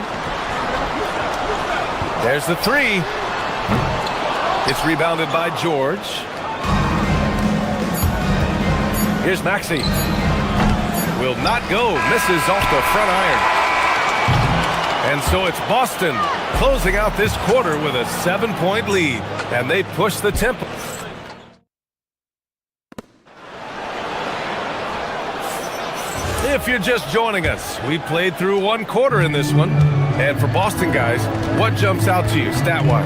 There's the 3. It's rebounded by George. Here's Maxey. Will not go. Misses off the front iron. And so it's Boston closing out this quarter with a 7-point lead. And they push the tempo. If you're just joining us, we played through 1 quarter in this one. And for Boston guys, what jumps out to you stat-wise?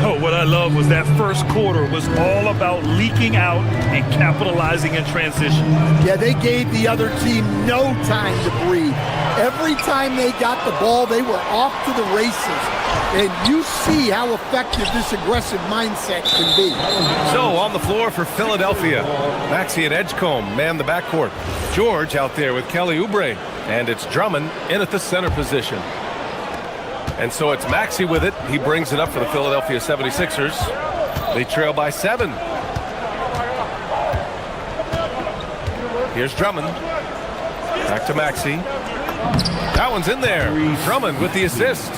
Oh, what I love was that first quarter was all about leaking out and capitalizing in transition. Yeah, they gave the other team no time to breathe. Every time they got the ball, they were off to the races. And you see how effective this aggressive mindset can be. So on the floor for Philadelphia, Maxey and Edgecombe man the backcourt. George out there with Kelly Oubre. And it's Drummond in at the center position. And so it's Maxey with it. He brings it up for the Philadelphia 76ers. They trail by 7. Here's Drummond. Back to Maxey. That one's in there. Drummond with the assist.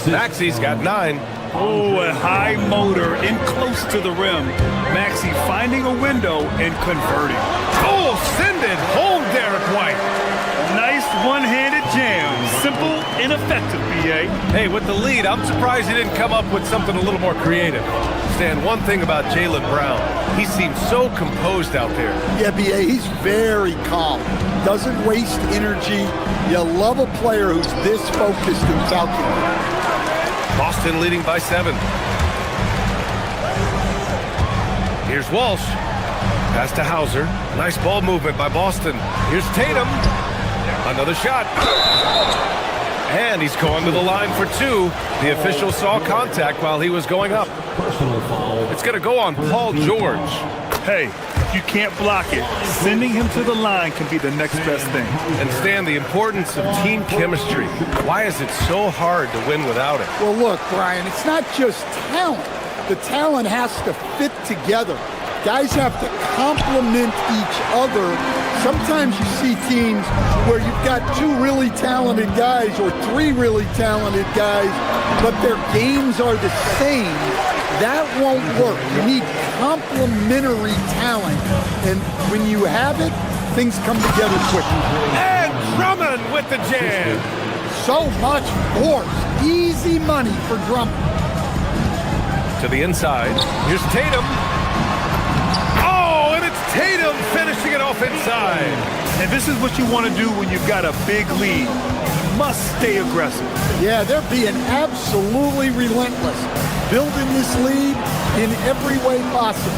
Maxey's got 9. Oh, a high motor in close to the rim. Maxey finding a window and converting. Oh, send it home, Derek White. Nice one-handed jam. Simple and effective, B.A. Hey, with the lead, I'm surprised he didn't come up with something a little more creative. Stan, one thing about Jaylen Brown, he seems so composed out there. Yeah, B.A., he's very calm. Doesn't waste energy. You love a player who's this focused and calculated. Boston leading by 7. Here's Walsh. Pass to Hauser. Nice ball movement by Boston. Here's Tatum. Another shot. And he's going to the line for 2. The official saw contact while he was going up. It's going to go on Paul George. Hey, if you can't block it, sending him to the line can be the next best thing. And Stan, the importance of team chemistry. Why is it so hard to win without it? Well, look, Brian, it's not just talent. The talent has to fit together. Guys have to complement each other. Sometimes you see teams where you've got 2 really talented guys or 3 really talented guys, but their games are the same. That won't work. You need complementary talent. And when you have it, things come together quickly. And Drummond with the jam. So much force. Easy money for Drummond. To the inside. Here's Tatum. Oh, and it's Tatum finishing it off inside. And this is what you want to do when you've got a big lead. You must stay aggressive. Yeah, they're being absolutely relentless. Building this lead in every way possible.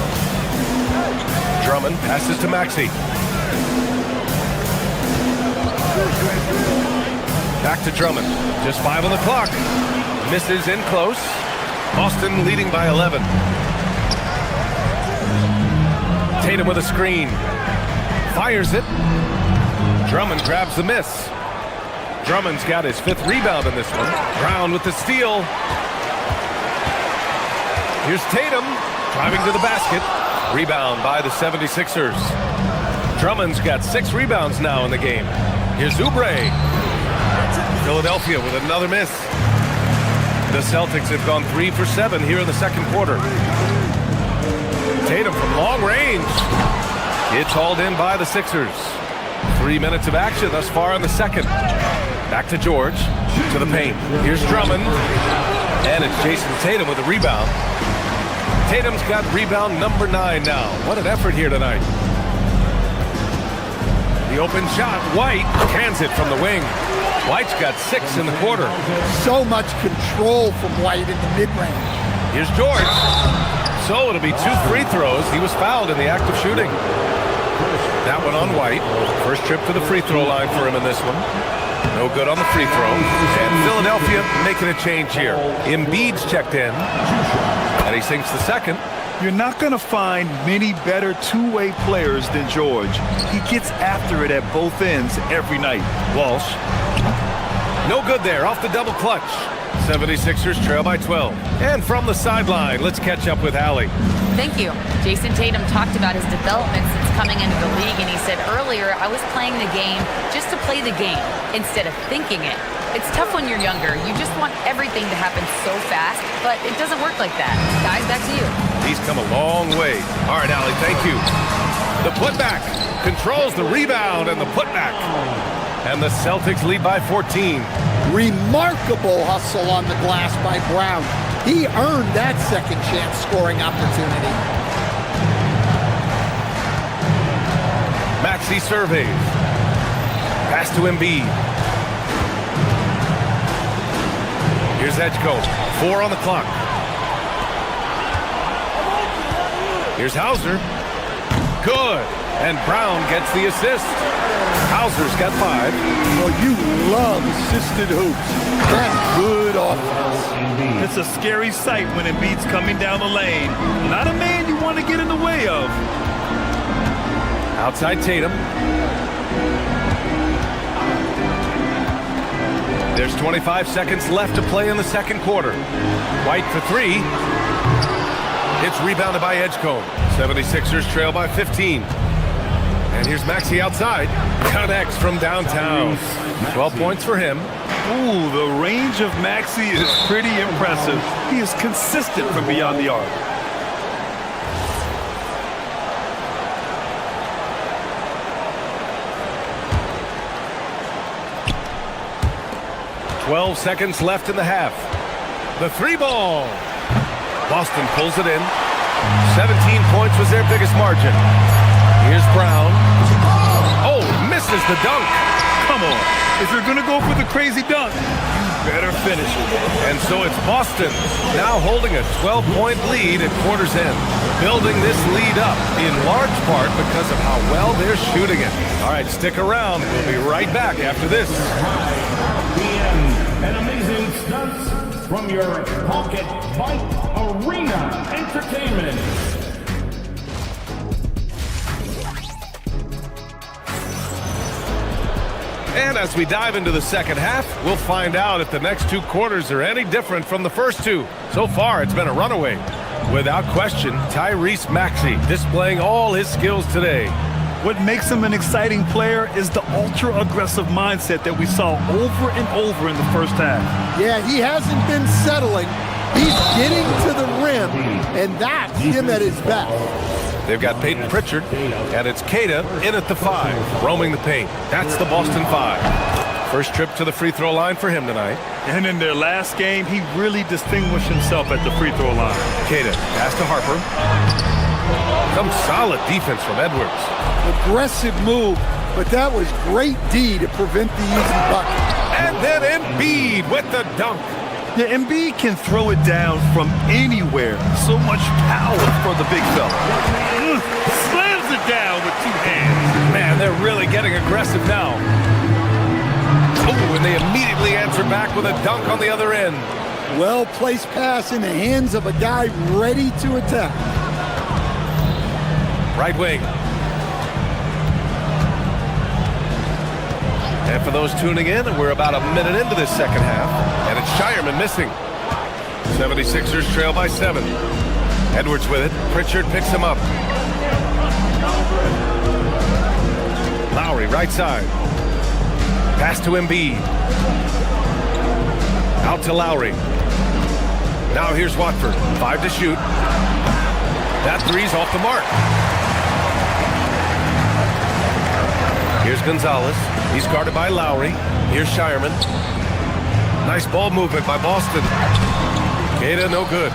Drummond passes to Maxey. Back to Drummond. Just 5 on the clock. Misses in close. Boston leading by 11. Tatum with a screen. Fires it. Drummond grabs the miss. Drummond's got his 5th rebound in this one. Brown with the steal. Here's Tatum driving to the basket. Rebound by the 76ers. Drummond's got 6 rebounds now in the game. Here's Oubre. Philadelphia with another miss. The Celtics have gone 3 for 7 here in the second quarter. Tatum from long range. It's hauled in by the Sixers. 3 minutes of action thus far in the second. Back to George. To the paint. Here's Drummond. And it's Jason Tatum with a rebound. Tatum's got rebound number 9 now. What an effort here tonight. The open shot. White cans it from the wing. White's got 6 in the quarter. So much control from White in the mid-range. Here's George. So it'll be 2 free throws. He was fouled in the act of shooting. That one on White. First trip to the free throw line for him in this one. No good on the free throw. And Philadelphia making a change here. Embiid's checked in. And he sinks the second. You're not going to find many better two-way players than George. He gets after it at both ends every night. Walsh. No good there, off the double clutch. 76ers trail by 12. And from the sideline, let's catch up with Allie. Thank you. Jason Tatum talked about his development since coming into the league, and he said earlier, I was playing the game just to play the game instead of thinking it. It's tough when you're younger. You just want everything to happen so fast, but it doesn't work like that. Guys, back to you. He's come a long way. All right, Allie, thank you. The putback controls the rebound and the putback. And the Celtics lead by 14. Remarkable hustle on the glass by Brown. He earned that second chance scoring opportunity. Maxey surveys. Pass to Embiid. Here's Edgecombe. 4 on the clock. Here's Hauser. Good. And Brown gets the assist. Hauser's got 5. Well, you love assisted hoops. That's good offense. It's a scary sight when Embiid's coming down the lane. Not a man you want to get in the way of. Outside Tatum. There's 25 seconds left to play in the second quarter. White for 3. It's rebounded by Edgecombe. 76ers trail by 15. And here's Maxey outside. Connects from downtown. 12 points for him. Ooh, the range of Maxey is pretty impressive. He is consistent from beyond the arc. "12 seconds left in the half. The three ball. Boston pulls it in. 17 points was their biggest margin. Here's Brown. Oh, misses the dunk. Come on. If you're going to go for the crazy dunk, you better finish it. And so it's Boston now holding a 12-point lead at quarter's end. Building this lead up in large part because of how well they're shooting it. All right, stick around. We'll be right back after this. And amazing stunts from your Pocket Fight Arena Entertainment. And as we dive into the second half, we'll find out if the next two quarters are any different from the first two. So far, it's been a runaway. Without question, Tyrese Maxey displaying all his skills today. What makes him an exciting player is the ultra-aggressive mindset that we saw over and over in the first half. Yeah, he hasn't been settling. He's getting to the rim, and that's him at his best. They've got Peyton Pritchard, and it's Keita in at the 5, roaming the paint. That's the Boston 5. First trip to the free throw line for him tonight. And in their last game, he really distinguished himself at the free throw line. Keita, pass to Harper. Some solid defense from Edwards. Aggressive move, but that was great D to prevent the easy bucket. And then Embiid with the dunk. Yeah, Embiid can throw it down from anywhere. So much power for the big fella. Slams it down with two hands. Man, they're really getting aggressive now. Oh, and they immediately answer back with a dunk on the other end. Well-placed pass in the hands of a guy ready to attack. Right wing. And for those tuning in, we're about a minute into this second half, and it's Shireman missing. 76ers trail by 7. Edwards with it. Pritchard picks him up. Lowry, right side. Pass to Embiid. Out to Lowry. Now here's Watford. 5 to shoot. That three's off the mark. Here's Gonzalez. He's guarded by Lowry. Here's Shireman. Nice ball movement by Boston. Keita, no good.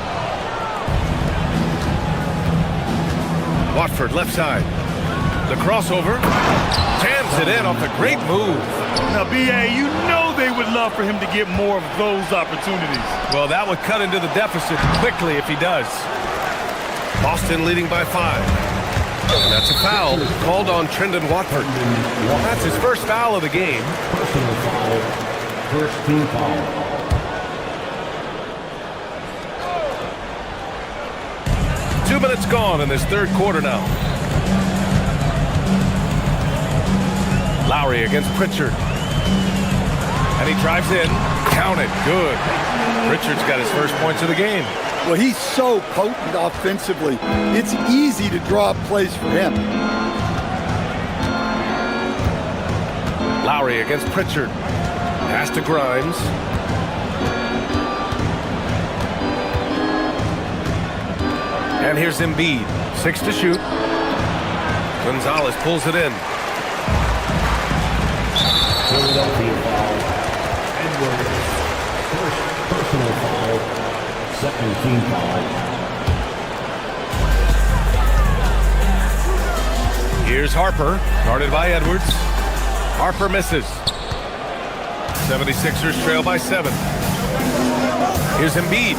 Watford, left side. The crossover. Jams it in off a great move. Now, B.A., you know they would love for him to get more of those opportunities. Well, that would cut into the deficit quickly if he does. Boston leading by 5. And that's a foul called on Trendon Watford. That's his first foul of the game. Personal foul. First team foul. Two minutes gone in this third quarter now. Lowry against Pritchard. And he drives in. Count it. Good. Pritchard's got his first points of the game. Well, he's so potent offensively. It's easy to draw up plays for him. Lowry against Pritchard. Pass to Grimes. And here's Embiid. 6 to shoot. Gonzalez pulls it in. Philadelphia foul. Edwards. First personal foul. Second team foul. Here's Harper, guarded by Edwards. Harper misses. 76ers trail by 7. Here's Embiid.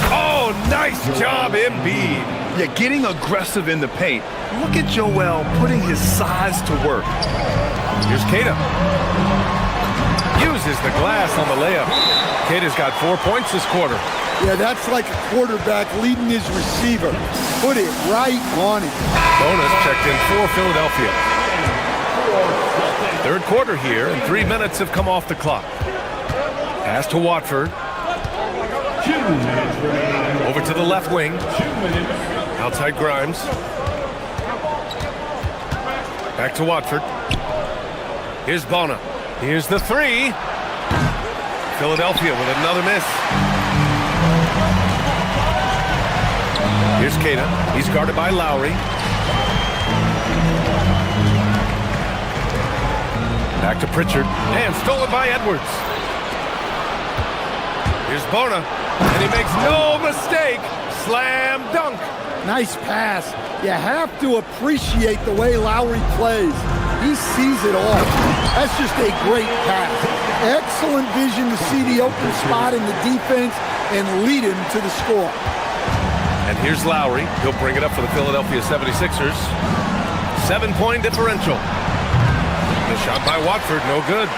Oh, nice job, Embiid. Yeah, getting aggressive in the paint. Look at Joel putting his size to work. Here's Keita. Uses the glass on the layup. Keita's got 4 points this quarter. Yeah, that's like a quarterback leading his receiver. Put it right on him. Kaunas checked in for Philadelphia. Third quarter here, and 3 minutes have come off the clock. Pass to Watford. 2 minutes remaining. Over to the left wing. 2 minutes. Outside Grimes. Back to Watford. Here's Bona. Here's the 3. Philadelphia with another miss. Here's Kaunas. He's guarded by Lowry. Back to Pritchard. And stolen by Edwards. Here's Bona. And he makes no mistake. Slam dunk. Nice pass. You have to appreciate the way Lowry plays. He sees it all. That's just a great pass. Excellent vision to see the open spot in the defense and lead him to the score. And here's Lowry. He'll bring it up for the Philadelphia 76ers. 7-point differential. The shot by Watford, no good.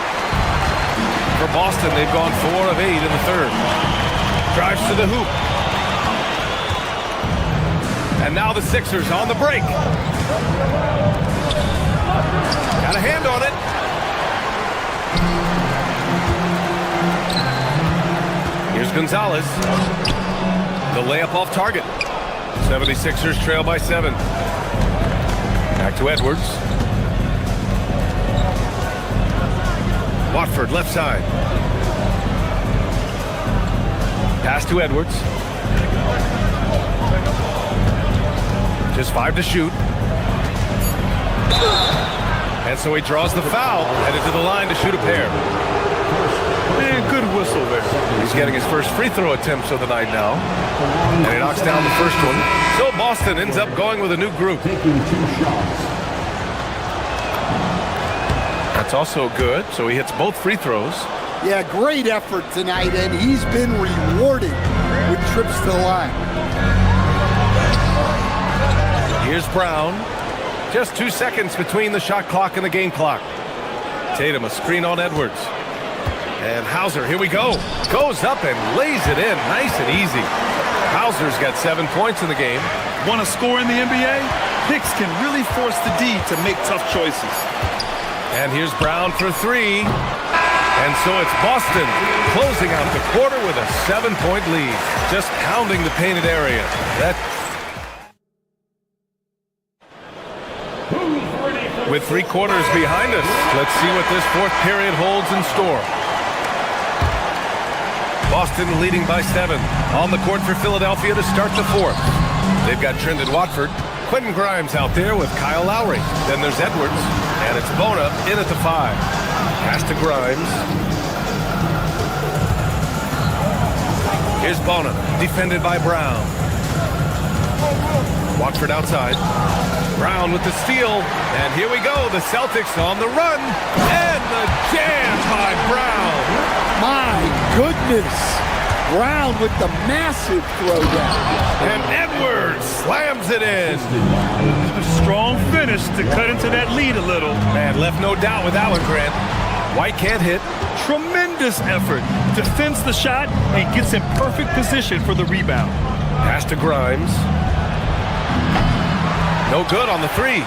For Boston, they've gone 4 of 8 in the third. Drives to the hoop. And now the Sixers on the break. Got a hand on it. Here's Gonzalez. The layup off target. 76ers trail by 7. Back to Edwards. Watford left side. Pass to Edwards. Just 5 to shoot. And so he draws the foul, headed to the line to shoot a pair. And good whistle there. He's getting his first free throw attempts of the night now. And he knocks down the first one. So Boston ends up going with a new group. That's also good. So he hits both free throws. Yeah, great effort tonight, and he's been rewarded with trips to the line. Here's Brown. Just 2 seconds between the shot clock and the game clock. Tatum, a screen on Edwards. And Hauser, here we go. Goes up and lays it in, nice and easy. Hauser's got 7 points in the game. Want to score in the NBA? Knicks can really force the D to make tough choices. And here's Brown for 3. And so it's Boston closing out the quarter with a 7-point lead. Just pounding the painted area. With 3 quarters behind us, let's see what this fourth period holds in store. Boston leading by 7. On the court for Philadelphia to start the fourth. They've got Trendon Watford. Quentin Grimes out there with Kyle Lowry. Then there's Edwards. And it's Bona in at the 5. Pass to Grimes. Here's Bona, defended by Brown. Watford outside. Brown with the steal. And here we go. The Celtics on the run. And the jam by Brown. My goodness. Brown with the massive throwdown. And Edwards slams it in. A strong finish to cut into that lead a little. Man, left no doubt with that one, Grant. White can't hit. Tremendous effort. Defends the shot and gets in perfect position for the rebound. Pass to Grimes. No good on the 3.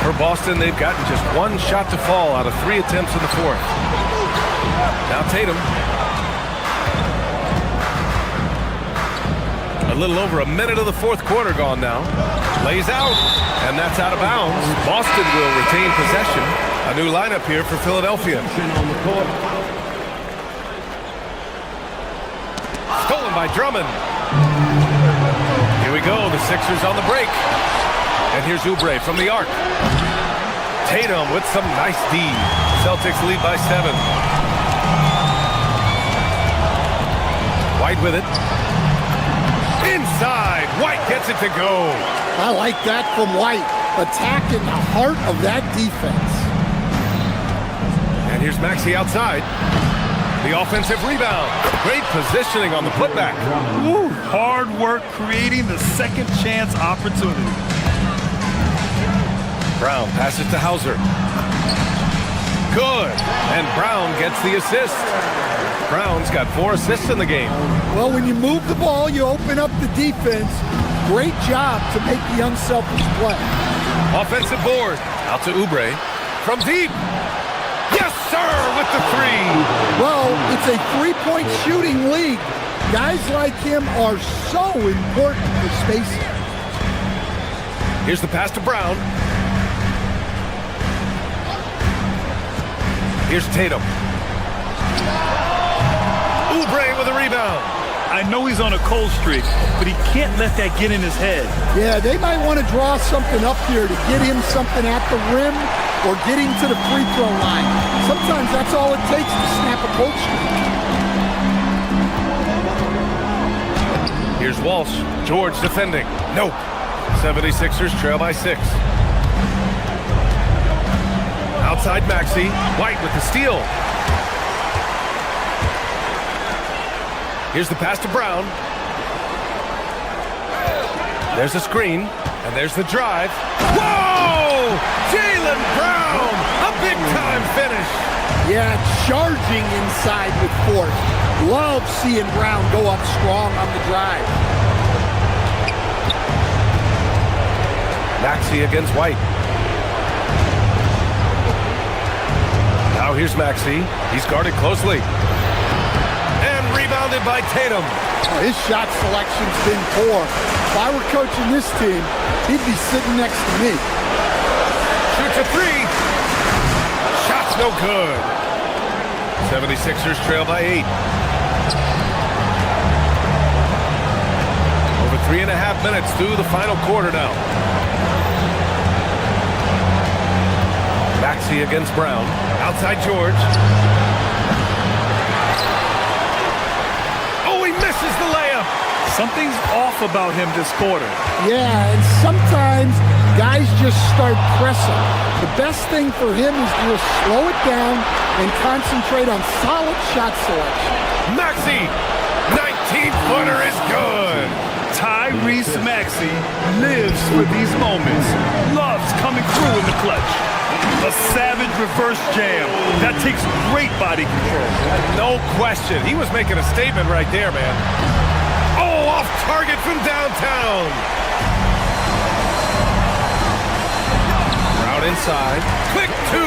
For Boston, they've gotten just 1 shot to fall out of 3 attempts in the fourth. Now Tatum. A little over a minute of the fourth quarter gone now. Lays out, and that's out of bounds. Boston will retain possession. A new lineup here for Philadelphia. Stolen by Drummond. Here we go, the Sixers on the break. And here's Oubre from the arc. Tatum with some nice D. Celtics lead by 7. White with it. Inside, White gets it to go. I like that from White. Attacking the heart of that defense. And here's Maxey outside. The offensive rebound. Great positioning on the putback. Ooh, hard work creating the second chance opportunity. Brown passes to Hauser. Good. And Brown gets the assist. Brown's got 4 assists in the game. Well, when you move the ball, you open up the defense. Great job to make the unselfish play. Offensive board. Out to Oubre. From deep. Yes, sir, with the 3. Well, it's a 3-point shooting league. Guys like him are so important for spacing. Here's the pass to Brown. Here's Tatum. Oubre with a rebound. I know he's on a cold streak, but he can't let that get in his head. Yeah, they might want to draw something up here to get him something at the rim or get him to the free throw line. Sometimes that's all it takes to snap a cold streak. Here's Walsh. George defending. Nope. 76ers trail by 6. Outside Maxey. White with the steal. Here's the pass to Brown. There's a screen, and there's the drive. Whoa! Jaylen Brown! A big-time finish! Yeah, charging inside with force. Love seeing Brown go up strong on the drive. Maxey against White. Now here's Maxey. He's guarded closely. And rebounded by Tatum. Oh, his shot selection's been poor. If I were coaching this team, he'd be sitting next to me. Shoots a 3. Shot's no good. 76ers trail by 8. Over 3.5 minutes through the final quarter now. Maxey against Brown. Outside George. Oh, he misses the layup. Something's off about him this quarter. Yeah, and sometimes guys just start pressing. The best thing for him is to just slow it down and concentrate on solid shot selection. Maxey, 19-footer is good. Tyrese Maxey lives for these moments. Loves coming through in the clutch. A savage reverse jam. That takes great body control. No question. He was making a statement right there, man. Oh, off target from downtown. Brown inside. Quick 2.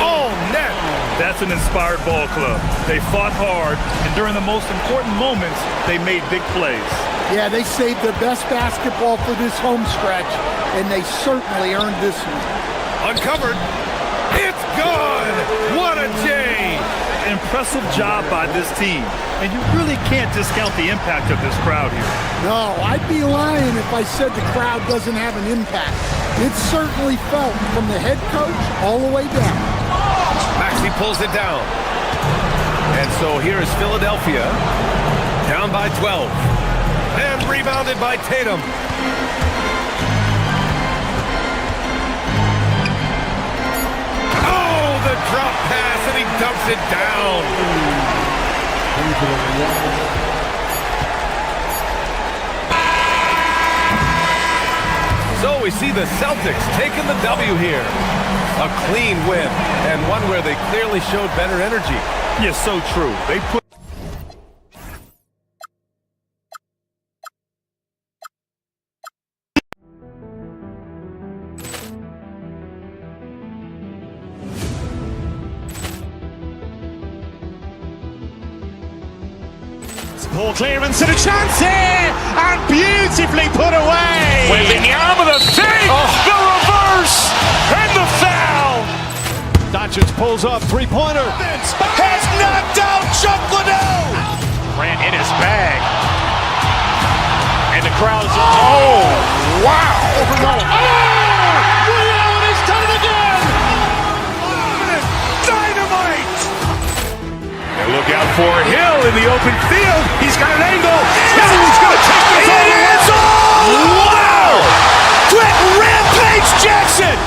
All net. That's an inspired ball club. They fought hard, and during the most important moments, they made big plays. Yeah, they saved their best basketball for this home stretch, and they certainly earned this one. Uncovered. It's good. What a J. Impressive job by this team, and you really can't discount the impact of this crowd here. No, I'd be lying if I said the crowd doesn't have an impact. It's certainly felt from the head coach all the way down. Maxey pulls it down. And so here is Philadelphia, down by 12. And rebounded by Tatum. Oh, the drop pass, and he dumps it down. So we see the Celtics taking the W here. A clean win, and one where they clearly showed better energy. Yeah, so true. They put Ball clearance and a chance here, and beautifully put away. Wembanyama the fake, the reverse, and the foul. Doncic pulls up, three-pointer. Has knocked out Chuck Liddell. Grant in his bag. And the crowd is, oh, wow. Ray Allen has done it again. Dynamite. And look out for Hill in the open field. He's got an angle. He's going to take this all the way. Wow. Quick rampage Jackson.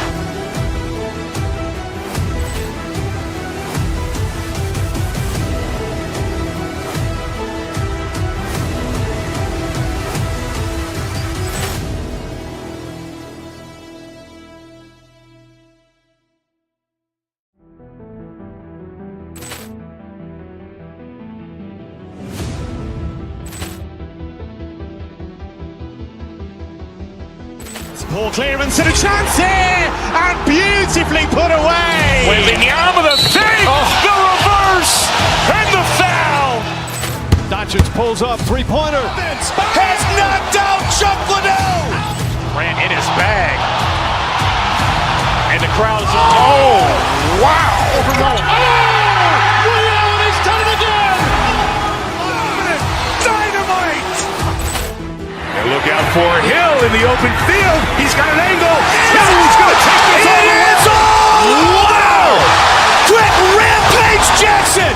Ball clearance and a chance here, and beautifully put away. Wembanyama the fake, the reverse, and the foul. Doncic pulls up, three-pointer. Has knocked out Chuck Liddell. Grant in his bag. And the crowd is, oh, wow. Ray Allen has done it again. for Hill in the open field. He's got an angle. Hill's going to take this all the way. Wow! Quick rampage Jackson!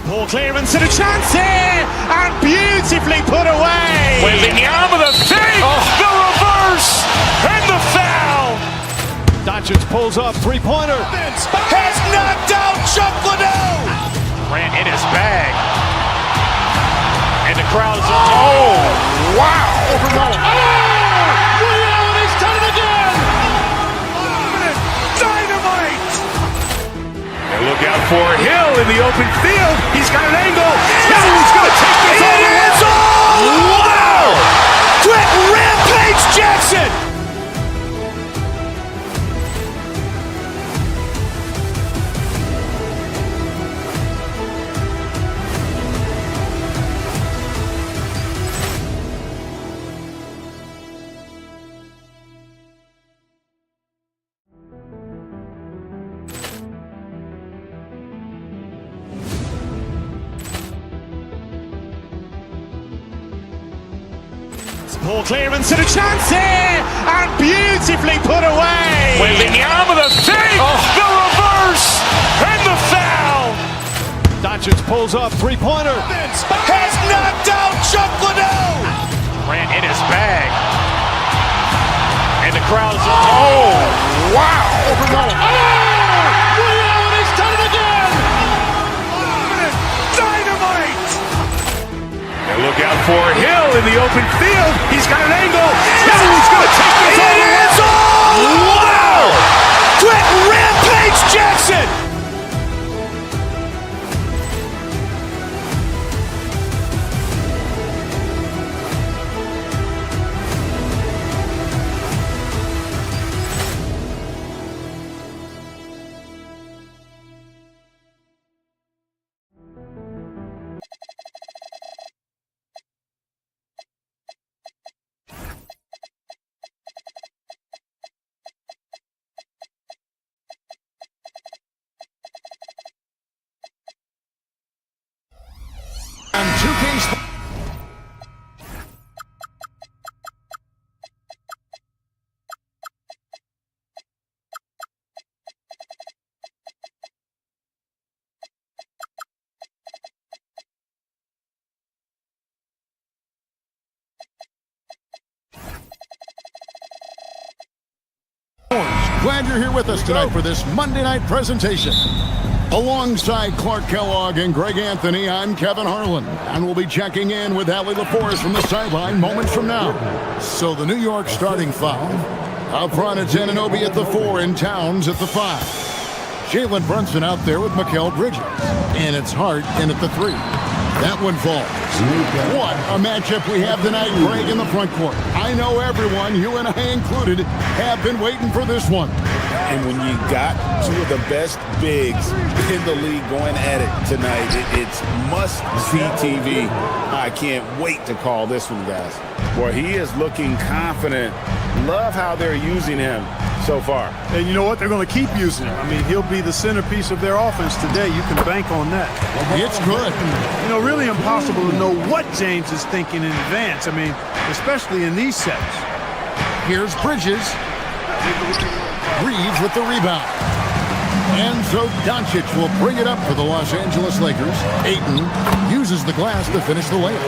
Ball clearance and a chance here, and beautifully put away. Wembanyama the fake, the reverse, and the foul. Doncic pulls up, three-pointer. Has knocked out Chuck Liddell. Ran in his bag. And the crowd is... Oh, wow. He's done it again. Dynamite. And look out for Hill in the open field. He's got an angle. Hill's going to take this all the way. Wow. Quick rampage Jackson. Ball clearance and a chance here, and beautifully put away. Wembanyama the fake, the reverse, and the foul. Doncic pulls up, three-pointer. Has knocked out Chuck Liddell. Ran in his bag. And the crowd is... Oh, wow. He's done it again. Dynamite. And look out for Hill in the open field. He's got an angle. Hill's going to take this all the way. Wow. Quick rampage Jackson. Glad you're here with us tonight for this Monday night presentation. Alongside Clark Kellogg and Greg Anthony, I'm Kevin Harlan, and we'll be checking in with Allie LaForest from the sideline moments from now. So the New York starting five. Up front, it's Anunoby at the 4 and Towns at the 5. Jalen Brunson out there with Mikal Bridges. And it's Hart in at the 3. That one falls. What a matchup we have tonight, Greg, in the front court. I know everyone, you and I included, have been waiting for this one. And when you got two of the best bigs in the league going at it tonight, it's must-see TV. I can't wait to call this one, guys. Boy, he is looking confident. Love how they're using him so far. And you know what? They're going to keep using him. I mean, he'll be the centerpiece of their offense today. You can bank on that. It's good. You know, really impossible to know what James is thinking in advance. I mean, especially in these sets. Here's Bridges. Reeves with the rebound. And so Doncic will bring it up for the Los Angeles Lakers. Ayton uses the glass to finish the layup.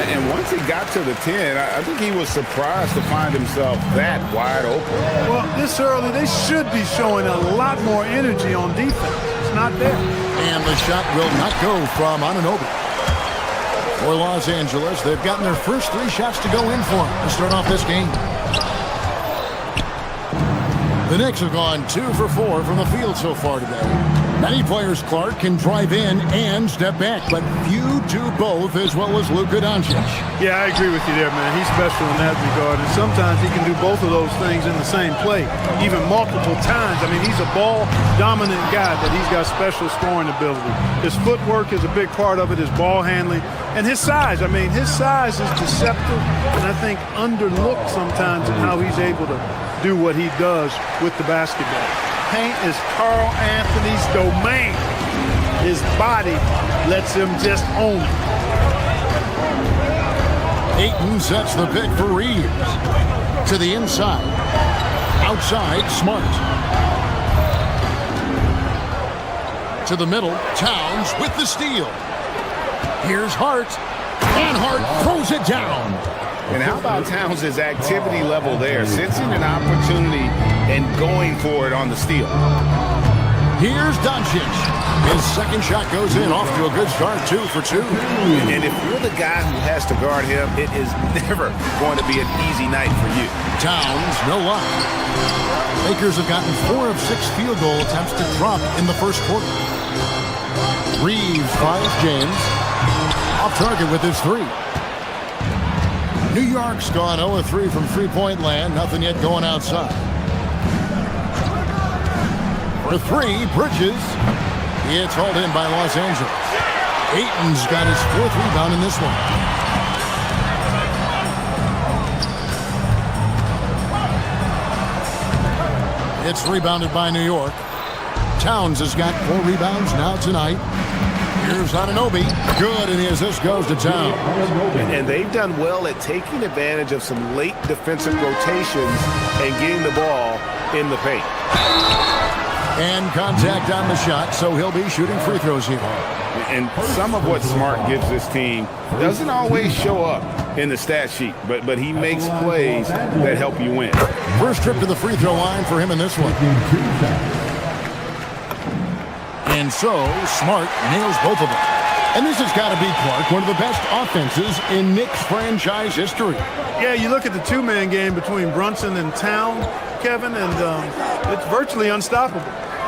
And once he got to the 10, I think he was surprised to find himself that wide open. Well, this early, they should be showing a lot more energy on defense. It's not there. And the shot will not go from Anunoby. For Los Angeles, they've gotten their first 3 shots to go in for them to start off this game. The Knicks have gone 2 for 4 from the field so far today. Many players, Clark, can drive in and step back, but few to both, as well as Luka Doncic. Yeah, I agree with you there, man. He's special in that regard, and sometimes he can do both of those things in the same play, even multiple times. I mean, he's a ball-dominant guy, but he's got special scoring ability. His footwork is a big part of it, his ball handling, and his size. I mean, his size is deceptive, and I think underlooked sometimes in how he's able to do what he does with the basketball. Paint is Carl Anthony's domain. His body lets him just own it. Ayton sets the pick for Reeves. To the inside. Outside, Smart. To the middle, Towns with the steal. Here's Hart. And Hart throws it down. And how about Towns' activity level there, sensing an opportunity and going for it on the steal. Here's Doncic. His second shot goes in, off to a good start, 2 for 2. And if you're the guy who has to guard him, it is never going to be an easy night for you. Towns, no luck. Lakers have gotten 4 of 6 field goal attempts to drop in the first quarter. Reeves finds James. Off target with his 3. New York's gone 0 of 3 from three-point land. Nothing yet going outside. For 3, Bridges. It's hauled in by Los Angeles. Ayton's got his 4th rebound in this one. It's rebounded by New York. Towns has got 4 rebounds now tonight. Here's Anunoby. Good, and the assist goes to Towns. And they've done well at taking advantage of some late defensive rotations and getting the ball in the paint. And contact on the shot, so he'll be shooting free throws here. And some of what Smart gives this team doesn't always show up in the stat sheet, but he makes plays that help you win. First trip to the free throw line for him in this one. And so, Smart nails both of them. And this has got to be, Clark, one of the best offenses in Knicks franchise history. Yeah, you look at the two-man game between Brunson and Town, Kevin, and it's virtually unstoppable.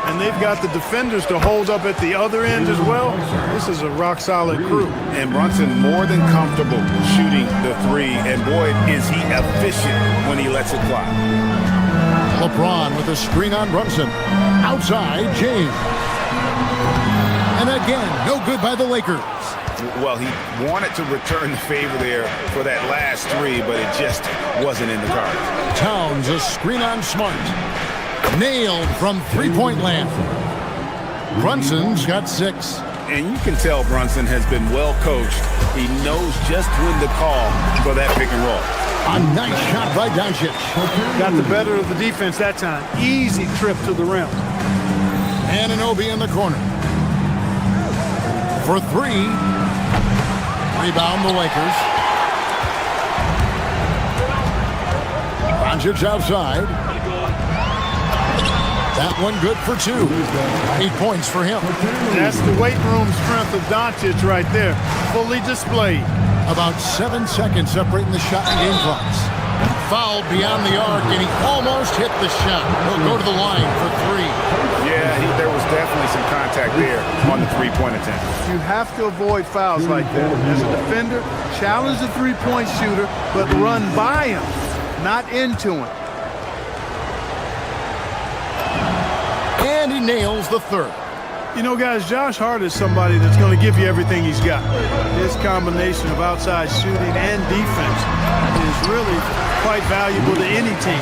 And they've got the defenders to hold up at the other end as well. This is a rock-solid crew. And Brunson more than comfortable shooting the 3, and boy, is he efficient when he lets it fly. LeBron with a screen on Brunson. Outside, James. And again, no good by the Lakers. Well, he wanted to return the favor there for that last 3, but it just wasn't in the cards. Towns, a screen on Smart. Nailed from three-point land. Brunson's got 6. And you can tell Brunson has been well coached. He knows just when to call for that pick and roll. A nice shot by Doncic. Got the better of the defense that time. Easy trip to the rim. Anunoby in the corner. For 3. Rebound the Lakers. Doncic outside. That one good for 2. 8 points for him. That's the weight room strength of Doncic right there. Fully displayed. About 7 seconds separating the shot and game clocks. Fouled beyond the arc, and he almost hit the shot. He'll go to the line for 3. Yeah, there was definitely some contact there on the three-point attempt. You have to avoid fouls like that. As a defender, challenge the three-point shooter, but run by him, not into him. And he nails the 3rd. You know, guys, Josh Hart is somebody that's going to give you everything he's got. His combination of outside shooting and defense is really quite valuable to any team.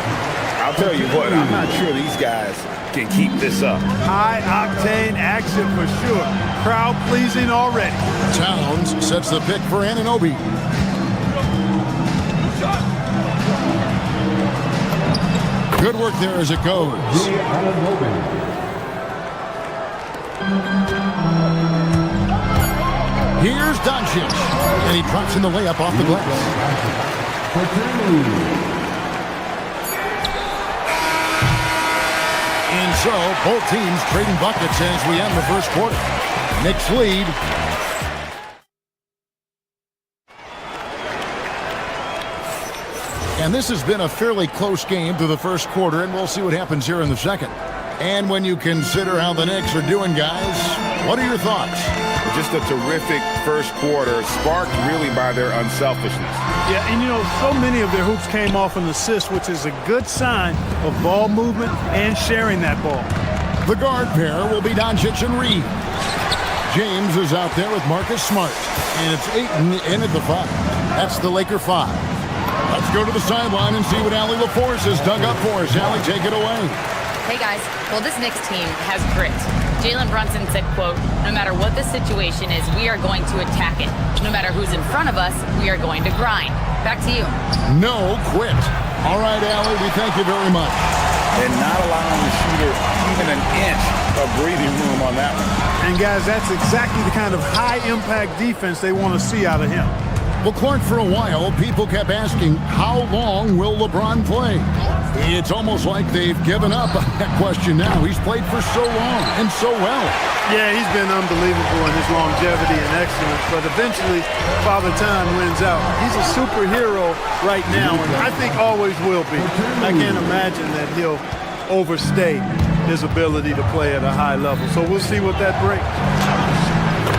I'll tell you what, I'm not sure these guys can keep this up. High-octane action for sure. Crowd-pleasing already. Towns sets the pick for Anunoby. Good work there as it goes. Here's Doncic, and he drops in the layup off the glass. And so, both teams trading buckets as we end the first quarter. Knicks lead. And this has been a fairly close game through the first quarter, and we'll see what happens here in the second. And when you consider how the Knicks are doing, guys, what are your thoughts? just a terrific first quarter, sparked really by their unselfishness. Yeah, and so many of their hoops came off an assist, which is a good sign of ball movement and sharing that ball. The guard pair will be Doncic and Reed. James is out there with Marcus Smart, and it's Ayton in at the 5. That's the Laker 5. Let's go to the sideline and see what Allie LaForce has dug up for us. Allie, take it away. Hey guys, well this Knicks team has grit. Jalen Brunson said, quote, no matter what the situation is, we are going to attack it. No matter who's in front of us, we are going to grind. Back to you. No quit. All right, Allie, we thank you very much. And not allowing the shooter even an inch of breathing room on that one. And guys, that's exactly the kind of high-impact defense they want to see out of him. Well, Clark, for a while, people kept asking, how long will LeBron play? It's almost like they've given up on that question now. He's played for so long and so well. Yeah, he's been unbelievable in his longevity and excellence, but eventually Father Time wins out. He's a superhero right now, and I think always will be. I can't imagine that he'll overstay his ability to play at a high level, so we'll see what that brings.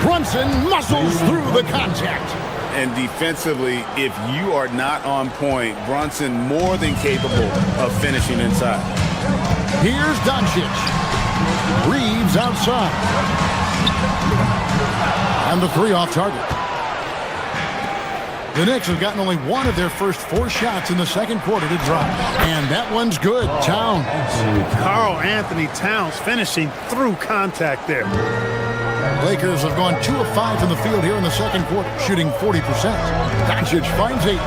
Brunson muscles through the contact. And defensively, if you are not on point, Brunson more than capable of finishing inside. Here's Doncic. Reeves outside. And the 3 off target. The Knicks have gotten only one of their first 4 shots in the second quarter to drop. And that one's good. Towns. Karl Anthony Towns finishing through contact there. Lakers have gone 2 of 5 from the field here in the second quarter, shooting 40%. Doncic finds 8.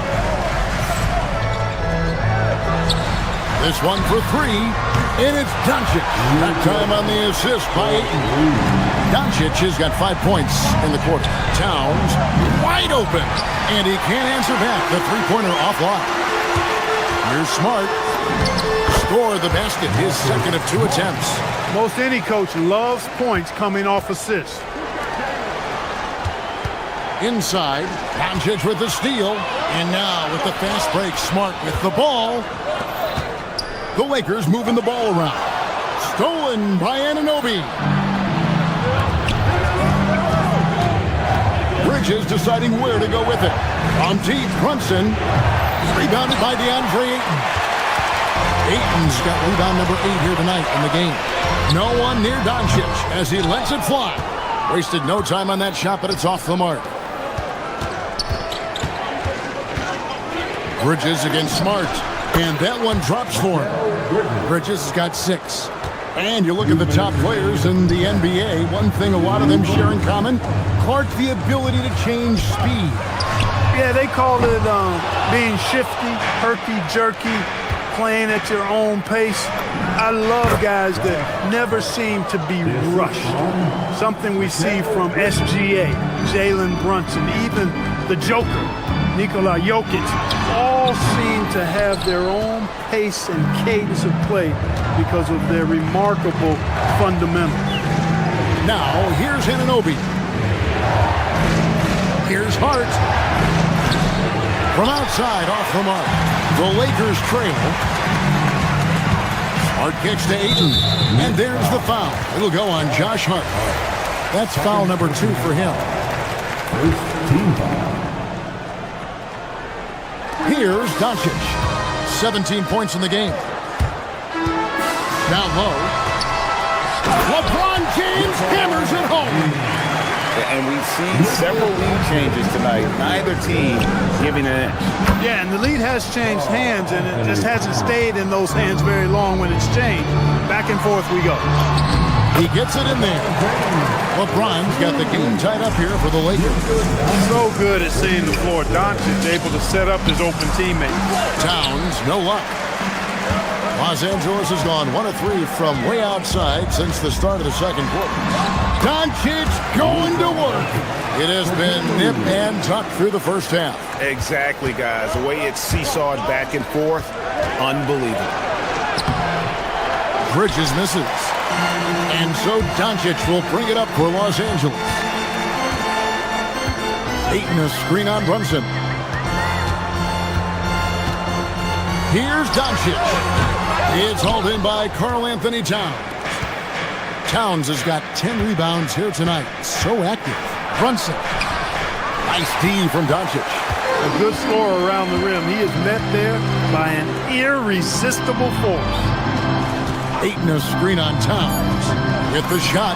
This one for 3, and it's Doncic. That time on the assist by Ayton. Doncic has got 5 points in the quarter. Towns wide open, and he can't answer back. The 3-pointer offline. Here's Smart. Score the basket, his second of 2 attempts. Most any coach loves points coming off assists. Inside, Doncic with the steal, and now with the fast break, Smart with the ball. The Lakers moving the ball around. Stolen by Anunoby. Bridges deciding where to go with it. On deep, Brunson. Rebounded by DeAndre Ayton. Ayton's got rebound number 8 here tonight in the game. No one near Doncic as he lets it fly. Wasted no time on that shot, but it's off the mark. Bridges against Smart, and that one drops for him. Bridges has got 6. And you look at the top players in the NBA, one thing a lot of them share in common, Clark, the ability to change speed. Yeah, they call it being shifty, herky-jerky, playing at your own pace. I love guys that never seem to be rushed. Something we see from SGA, Jalen Brunson, even the Joker, Nikola Jokic, all seem to have their own pace and cadence of play because of their remarkable fundamentals. Now, here's Anunoby. Here's Hart. From outside, off the mark. The Lakers trail. Hart kicks to Ayton. And there's the foul. It'll go on Josh Hart. That's foul number 2 for him. Here's Doncic. 17 points in the game. Down low. LeBron James hammers it home. And we've seen several lead changes tonight. Neither team giving an inch. Yeah, and the lead has changed hands, and it just hasn't stayed in those hands very long when it's changed. Back and forth we go. He gets it in there. LeBron's got the game tied up here for the Lakers. So good at seeing the floor. Doncic able to set up his open teammate. Towns, no luck. Los Angeles has gone 1 of 3 from way outside since the start of the second quarter. Doncic going to work. It has been nip and tuck through the first half. Exactly, guys. The way it's seesawed back and forth, unbelievable. Bridges misses. And so Doncic will bring it up for Los Angeles. Ayton a screen on Brunson. Here's Doncic. It's hauled in by Karl Anthony Towns. Towns has got 10 rebounds here tonight. So active. Brunson. Nice D from Doncic. A good scorer around the rim. He is met there by an irresistible force. Ayton a screen on Towns. Hit the shot.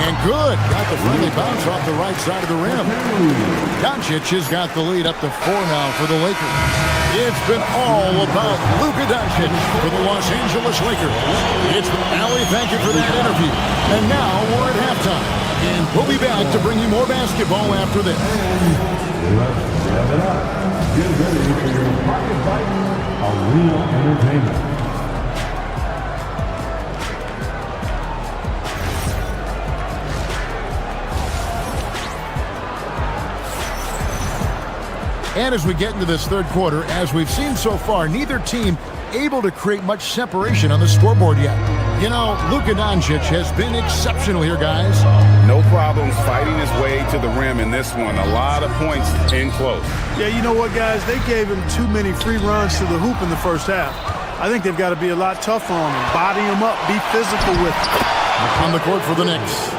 And good. Got the friendly bounce off the right side of the rim. Doncic has got the lead up to 4 now for the Lakers. It's been all about Luka Doncic for the Los Angeles Lakers. It's Allie, thank you for that interview. And now we're at halftime. And we'll be back to bring you more basketball after this. Let's rev it up. Get ready for your pocket fight, a real entertainment. And as we get into this third quarter, as we've seen so far, neither team able to create much separation on the scoreboard yet. You know, Luka Doncic has been exceptional here, guys. No problems fighting his way to the rim in this one. A lot of points in close. Yeah, you know what, guys? They gave him too many free runs to the hoop in the first half. I think they've got to be a lot tougher on him. Body him up. Be physical with him. On the court for the Knicks.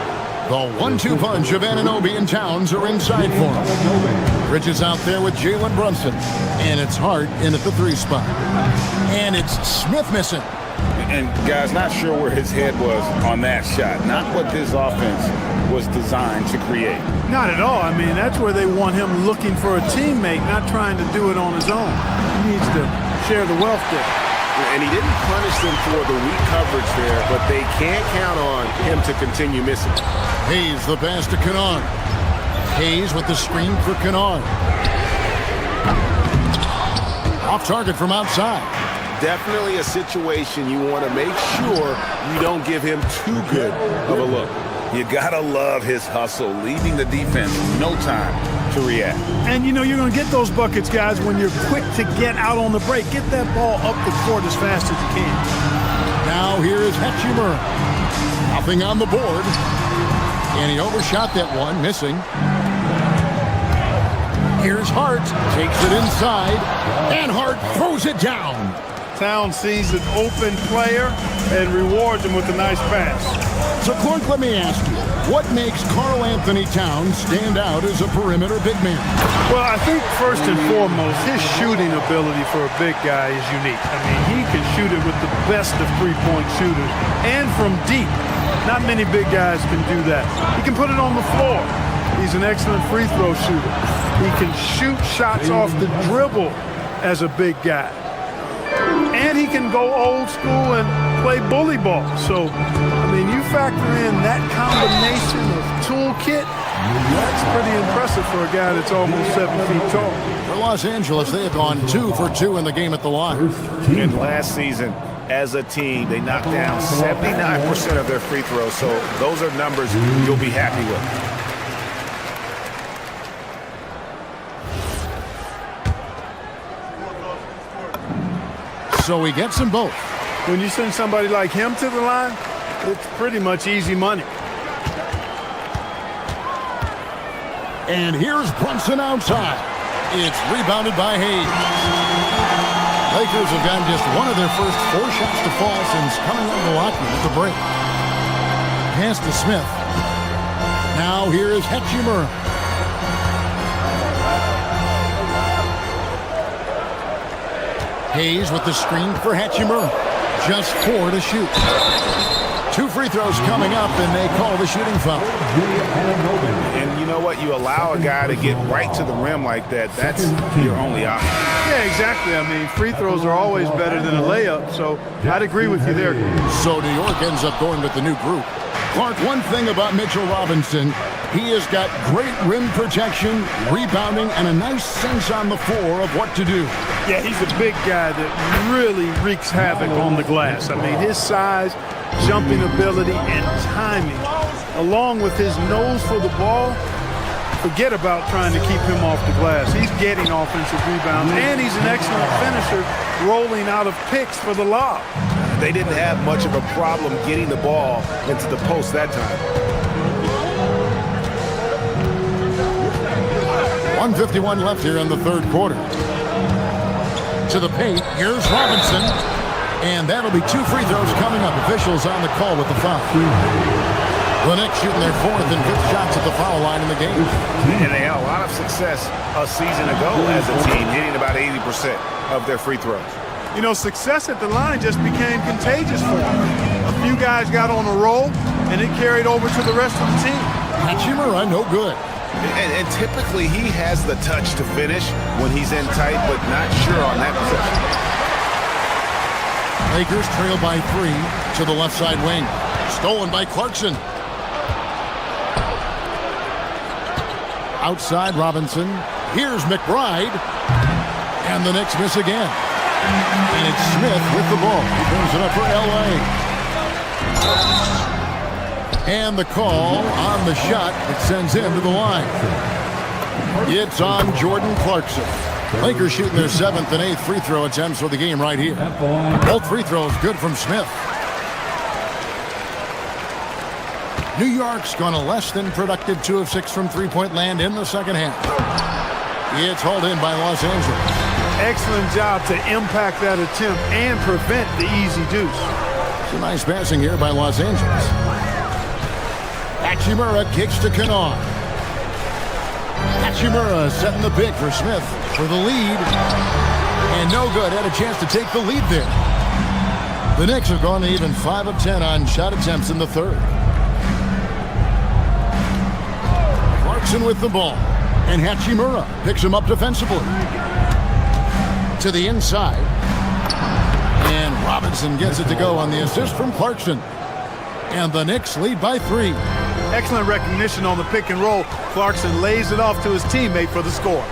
The 1-2 punch of Anunoby and Towns are inside for him. Bridges out there with Jalen Brunson. And it's Hart in at the 3 spot. And it's Smith missing. And guys, not sure where his head was on that shot. Not what this offense was designed to create. Not at all. I mean, that's where they want him looking for a teammate, not trying to do it on his own. He needs to share the wealth there. And he didn't punish them for the weak coverage there, but they can't count on him to continue missing. Hayes the pass to Kennard. Hayes with the screen for Kennard. Off target from outside. Definitely a situation you want to make sure you don't give him too good of a look. You gotta love his hustle, leaving the defense no time to react. And you know you're going to get those buckets, guys, when you're quick to get out on the break. Get that ball up the court as fast as you can. Now here is Hetchimer. Nothing on the board. And he overshot that one, missing. Here's Hart. Takes it inside. And Hart throws it down. Towns sees an open player and rewards him with a nice pass. So, Clark, let me ask you, what makes Karl Anthony Towns stand out as a perimeter big man? Well, I think first and foremost, his shooting ability for a big guy is unique. I mean, he can shoot it with the best of three-point shooters and from deep. Not many big guys can do that. He can put it on the floor. He's an excellent free throw shooter. He can shoot shots off the dribble as a big guy. And he can go old school and play bully ball. So, I mean, you factor in that combination of toolkit, that's pretty impressive for a guy that's almost 7 feet tall. For Los Angeles, they have gone 2 for 2 in the game at the line. And last season, as a team, they knocked down 79% of their free throws. So those are numbers you'll be happy with. So he gets them both. When you send somebody like him to the line, it's pretty much easy money. And here's Brunson outside. It's rebounded by Hayes. Lakers have gotten just one of their first 4 shots to fall since coming out of the locker room at the break. Pass to Smith. Now here is Hetchimer. Hayes with the screen for Hetchimer. Just 4 to shoot. 2 free throws coming up, and they call the shooting foul. And you know what? You allow a guy to get right to the rim like that. That's your only option. Yeah, exactly. I mean, free throws are always better than a layup, so I'd agree with you there. So New York ends up going with the new group. Clark, one thing about Mitchell Robinson, he has got great rim protection, rebounding, and a nice sense on the floor of what to do. Yeah, he's a big guy that really wreaks havoc on the glass. I mean, his size, jumping ability, and timing, along with his nose for the ball, forget about trying to keep him off the glass. He's getting offensive rebounds, and he's an excellent finisher, rolling out of picks for the lob. They didn't have much of a problem getting the ball into the post that time. 1:51 left here in the third quarter. To the paint, here's Robinson. And that'll be 2 free throws coming up. Officials on the call with the foul. The Knicks shooting their 4th and 5th shots at the foul line in the game. And they had a lot of success a season ago as a team, hitting about 80% of their free throws. You know, success at the line just became contagious for them. A few guys got on a roll, and it carried over to the rest of the team. Hachimura, no good. And typically he has the touch to finish when he's in tight, but not sure on that possession. Lakers trail by 3 to the left side wing. Stolen by Clarkson. Outside Robinson. Here's McBride. And the Knicks miss again. And it's Smith with the ball. He brings it up for L.A. And the call on the shot that sends him to the line. It's on Jordan Clarkson. Lakers shooting their 7th and 8th free throw attempts for the game right here. Both free throws good from Smith. New York's gone a less than productive 2 of 6 from three-point land in the second half. It's hauled in by Los Angeles. Excellent job to impact that attempt and prevent the easy deuce. Some nice passing here by Los Angeles. Hachimura kicks to Kaunas. Hachimura setting the pick for Smith for the lead. And no good. Had a chance to take the lead there. The Knicks have gone to even 5 of 10 on shot attempts in the third. Clarkson with the ball. And Hachimura picks him up defensively. To the inside. And Robinson gets it to go on the assist from Clarkson. And the Knicks lead by 3. Excellent recognition on the pick and roll. Clarkson lays it off to his teammate for the score.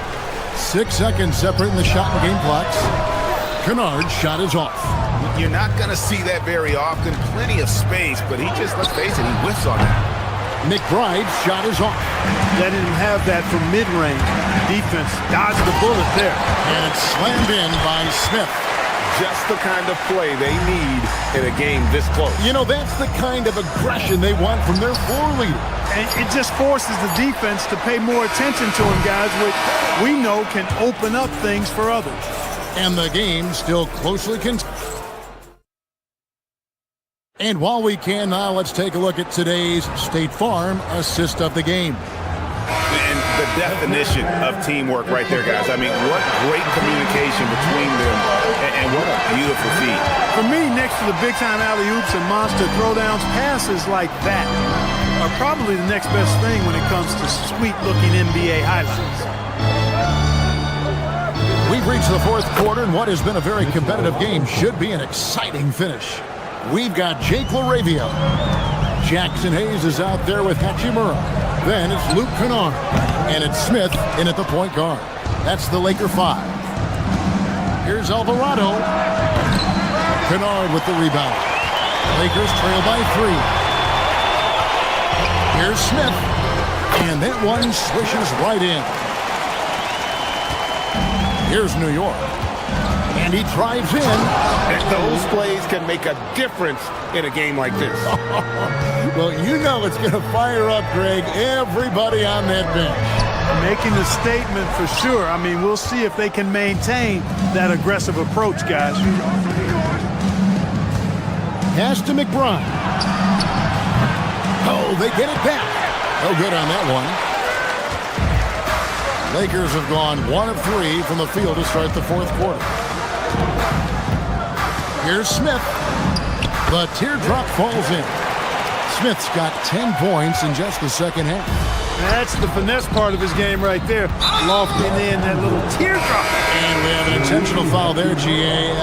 6 seconds separating the shot and game clocks. Kennard's shot is off. You're not going to see that very often. Plenty of space, but he just, let's face it, he whiffs on that. McBride's shot is off. Letting him have that from mid-range. Defense dodged the bullet there. And it's slammed in by Smith. Just the kind of play they need in a game this close. You know, that's the kind of aggression they want from their floor leader. And it just forces the defense to pay more attention to him, guys, which we know can open up things for others. And the game still closely contested. And while we can now, let's take a look at today's State Farm assist of the game. And the definition of teamwork right there, guys. I mean, what great communication between them, and what a beautiful feat. For me, next to the big-time alley-oops and monster throwdowns, passes like that are probably the next best thing when it comes to sweet-looking NBA highlights. We've reached the fourth quarter, and what has been a very competitive game should be an exciting finish. We've got Jake LaRavia. Jackson Hayes is out there with Hachimura. Then it's Luke Kennard. And it's Smith in at the point guard. That's the Laker 5. Here's Alvarado. Kennard with the rebound. Lakers trail by 3. Here's Smith. And that one swishes right in. Here's New York. And he drives in. And those plays can make a difference in a game like this. Well, you know it's going to fire up, Greg, everybody on that bench. Making a statement for sure. I mean, we'll see if they can maintain that aggressive approach, guys. Pass to McBride. Oh, they get it back. No good on that one. Lakers have gone 1 of 3 from the field to start the fourth quarter. Here's Smith. The teardrop falls in. Smith's got 10 points in just the second half. That's the finesse part of his game right there. Lofting in that little teardrop. And we have an intentional foul there, GA.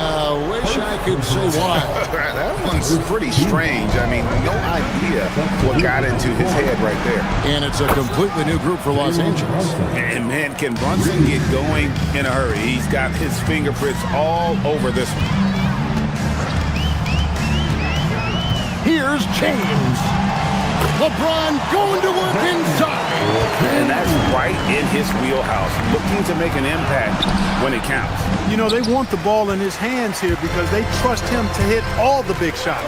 Wish I could say why. That one's pretty strange. I mean, no idea what got into his head right there. And it's a completely new group for Los Angeles. And, man, can Brunson get going in a hurry? He's got his fingerprints all over this one. Here's James. LeBron going to work inside. And that's right in his wheelhouse, looking to make an impact when it counts. You know, they want the ball in his hands here because they trust him to hit all the big shots.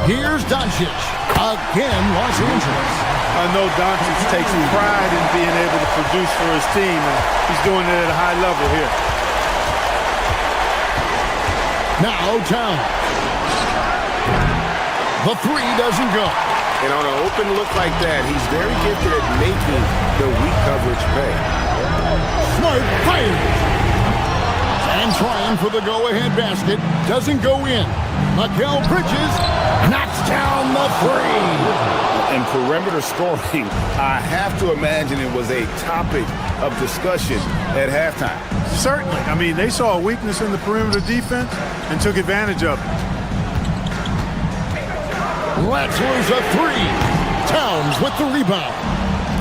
Here's Doncic. Again, Los Angeles. I know Doncic takes pride in being able to produce for his team, and he's doing it at a high level here. Now Towns. The three doesn't go. And on an open look like that, he's very gifted at making the weak coverage pay. Smart fires. And trying for the go-ahead basket. Doesn't go in. Mikal Bridges knocks down the three. In perimeter scoring, I have to imagine it was a topic of discussion at halftime. Certainly. I mean, they saw a weakness in the perimeter defense and took advantage of it. Let's lose a three. Towns with the rebound.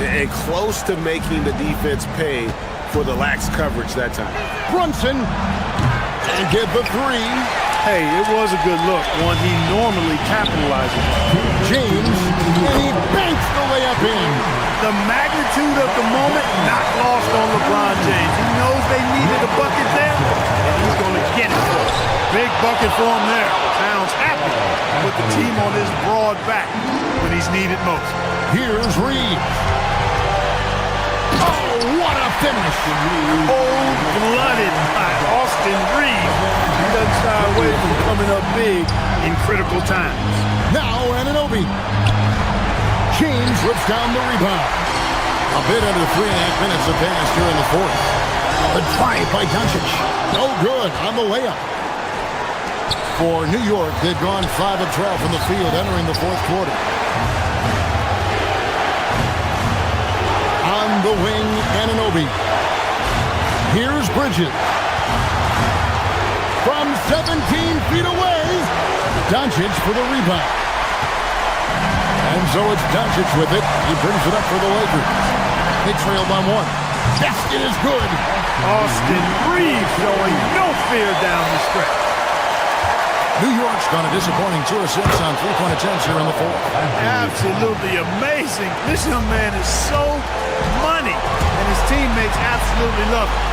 And close to making the defense pay for the lax coverage that time. Brunson. And get the three. Hey, it was a good look, one he normally capitalizes on. James, and he banks the layup in. The magnitude of the moment not lost on LeBron James. He knows they needed a bucket there, and he's going to get it. Big bucket for him there. Towns happy to put the team on his broad back when he's needed most. Here's Reeves. Oh, what a finish. Cold-blooded by Austin Reeves. He doesn't shy away from coming up big in critical times. Now Anunoby. James rips down the rebound. A bit under 3.5 minutes of pass here in the fourth. A drive by Doncic. No good on the layup. For New York, they've gone 5 of 12 from the field entering the fourth quarter. On the wing, Anunoby. Here's Bridges. From 17 feet away, Doncic for the rebound. And so it's Doncic with it. He brings it up for the Lakers. They trail by 1. Basket is good. Austin Reeves showing no fear down the stretch. New York's gone a disappointing 2 of 6 on 3-point attempts here in the fourth. Absolutely amazing. This young man is so money, and his teammates absolutely love him.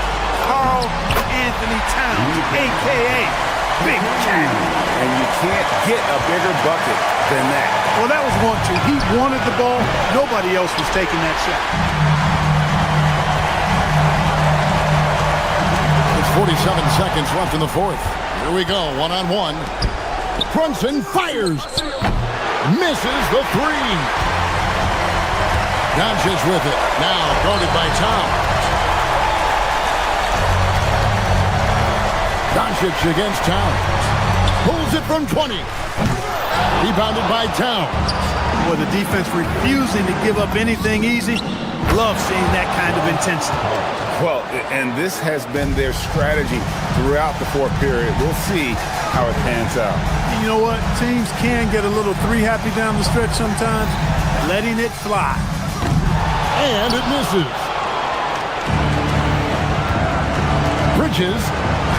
Karl Anthony Towns, a.k.a. Big Cat. And you can't get a bigger bucket than that. Well, that was 1-2. He wanted the ball. Nobody else was taking that shot. It's 47 seconds left in the fourth. Here we go, one-on-one. Brunson fires. Misses the three. Doncic with it. Now guarded by Towns. Doncic against Towns. Pulls it from 20. Rebounded by Towns. Boy, the defense refusing to give up anything easy. Love seeing that kind of intensity. Well, and this has been their strategy throughout the fourth period. We'll see how it pans out. You know what? Teams can get a little three-happy down the stretch sometimes, letting it fly. And it misses. Bridges.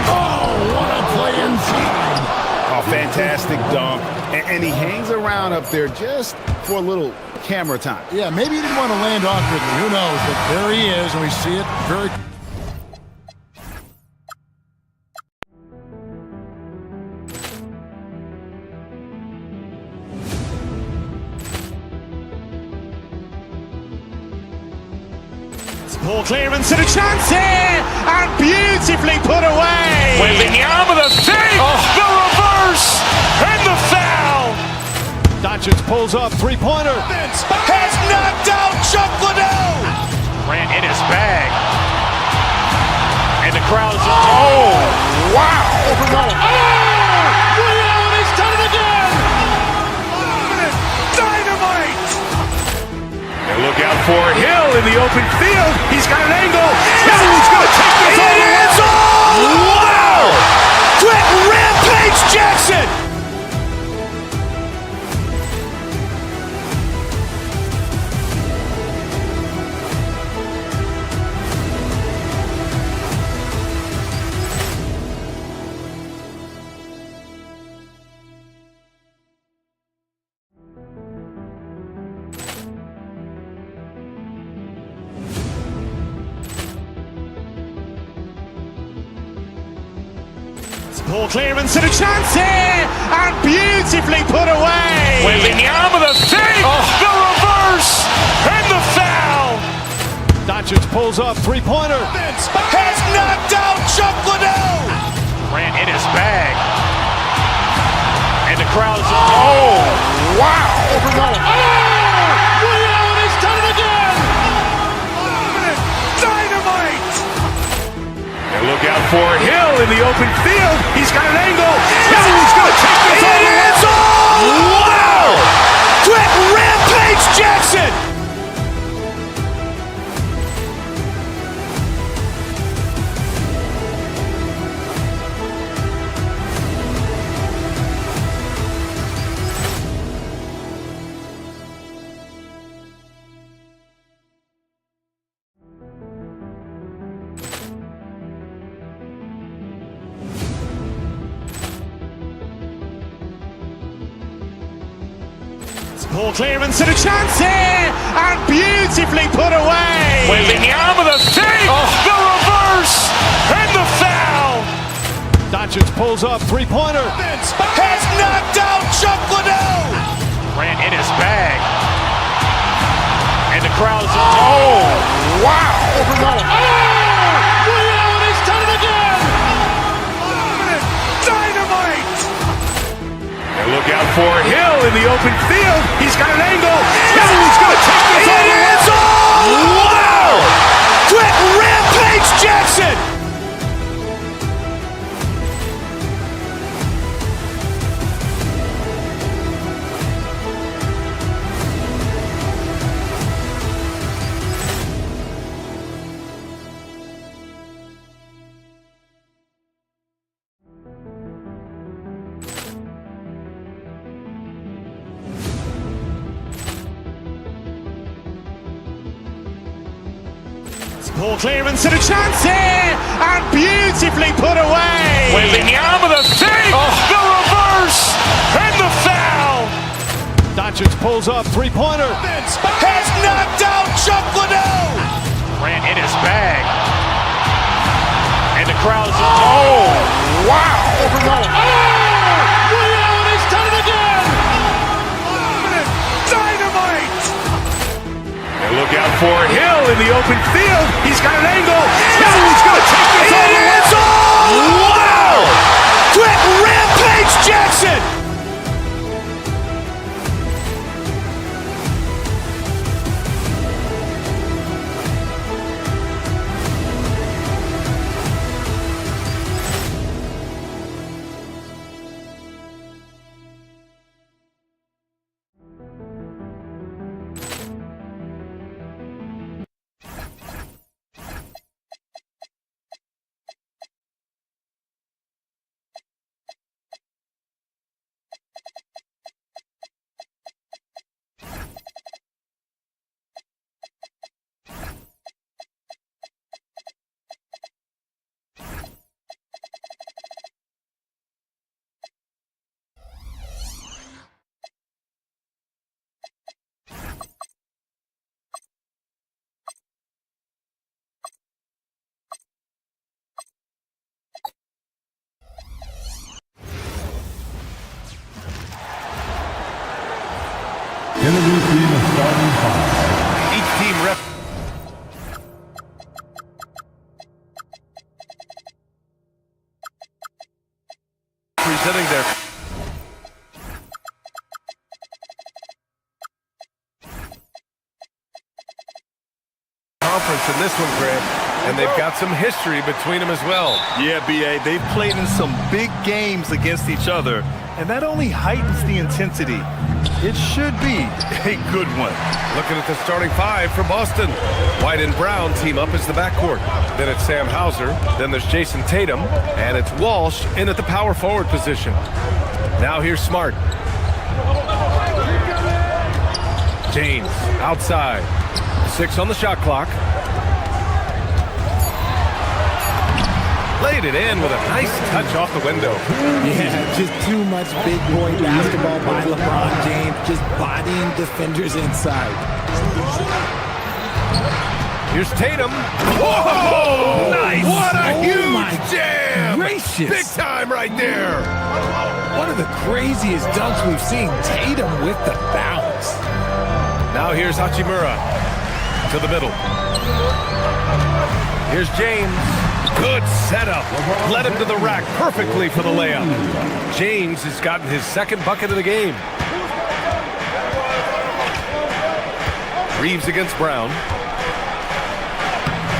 Oh, what a play inside. Oh, fantastic dunk. And he hangs around up there just for a little camera time. Yeah, maybe he didn't want to land awkwardly. Who knows? But there he is, and we see it very... Ball clearance and a chance here, and beautifully put away. Wembanyama the fake, the reverse, and the foul. Doncic pulls up, three-pointer. Has knocked out Chuck Liddell. Ran in his bag. And the crowd is, oh, wow. Liddell, he's done it again. Dynamite. And look out for Hill in the open field. He's got an angle. Hill's going to take this all the way. Wow. Quick Rampage Jackson. Ball clearance and a chance here, and beautifully put away. Wembanyama the fake, the reverse, and the foul. Doncic pulls up, three-pointer. Has knocked out Chuck Liddell. Ran in his bag. And the crowd is, oh, out for Hill in the open field. He's got an angle. Hill's going to take this all the way. Wow! Quick rampage Jackson! Ball clearance and a chance here, and beautifully put away. Wembanyama the fake, the reverse, and the foul. Doncic pulls up, three-pointer. Has knocked out Chuck Liddell. Grant in his bag, and the crowd's oh wow! He's done it again. Dynamite! And look out for Hill in the open field. He's got an angle. Hill's going to take this all the way. Wow! Quick rampage Jackson! Ball clearance and a chance here, and beautifully put away. Wembanyama the fake, the reverse, and the foul. Doncic pulls up, three-pointer. Has knocked out Chuck Liddell. Grant in his bag, and the crowd's oh wow! He's done it again. Dynamite! And look out for Hill in the open field. He's got an angle. Hill's going to take this all the way. Wow! Quick rampage Jackson! Introducing the starting five. Each team representing their conference in this one, Grant, and they've got some history between them as well. Yeah, B.A., they've played in some big games against each other, and that only heightens the intensity. It should be a good one. Looking at the starting five for Boston. White and Brown team up as the backcourt. Then it's Sam Hauser. Then there's Jason Tatum. And it's Walsh in at the power forward position. Now here's Smart. James outside. 6 on the shot clock. Laid it in with a nice touch off the window. Yeah, just too much big boy basketball by LeBron James, just bodying defenders inside. Here's Tatum. Whoa! Nice! What a huge jam! Gracious. Big time right there! One of the craziest dunks we've seen. Tatum with the bounce. Now here's Hachimura to the middle. Here's James. Good setup. Led him to the rack perfectly for the layup. James has gotten his second bucket of the game. Reeves against Brown.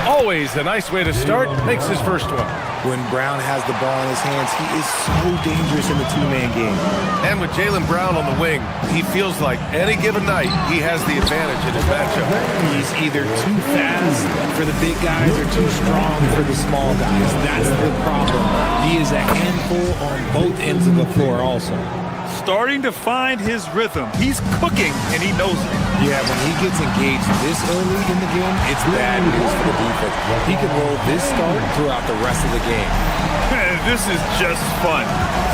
Always a nice way to start. Makes his first one. When Brown has the ball in his hands, he is so dangerous in the two-man game. And with Jaylen Brown on the wing, he feels like any given night he has the advantage in his matchup. He's either too fast for the big guys or too strong for the small guys. That's the problem. He is a handful on both ends of the floor also. Starting to find his rhythm. He's cooking, and he knows it. Yeah, when he gets engaged this early in the game, it's bad news for the defense. He could roll this start throughout the rest of the game. This is just fun.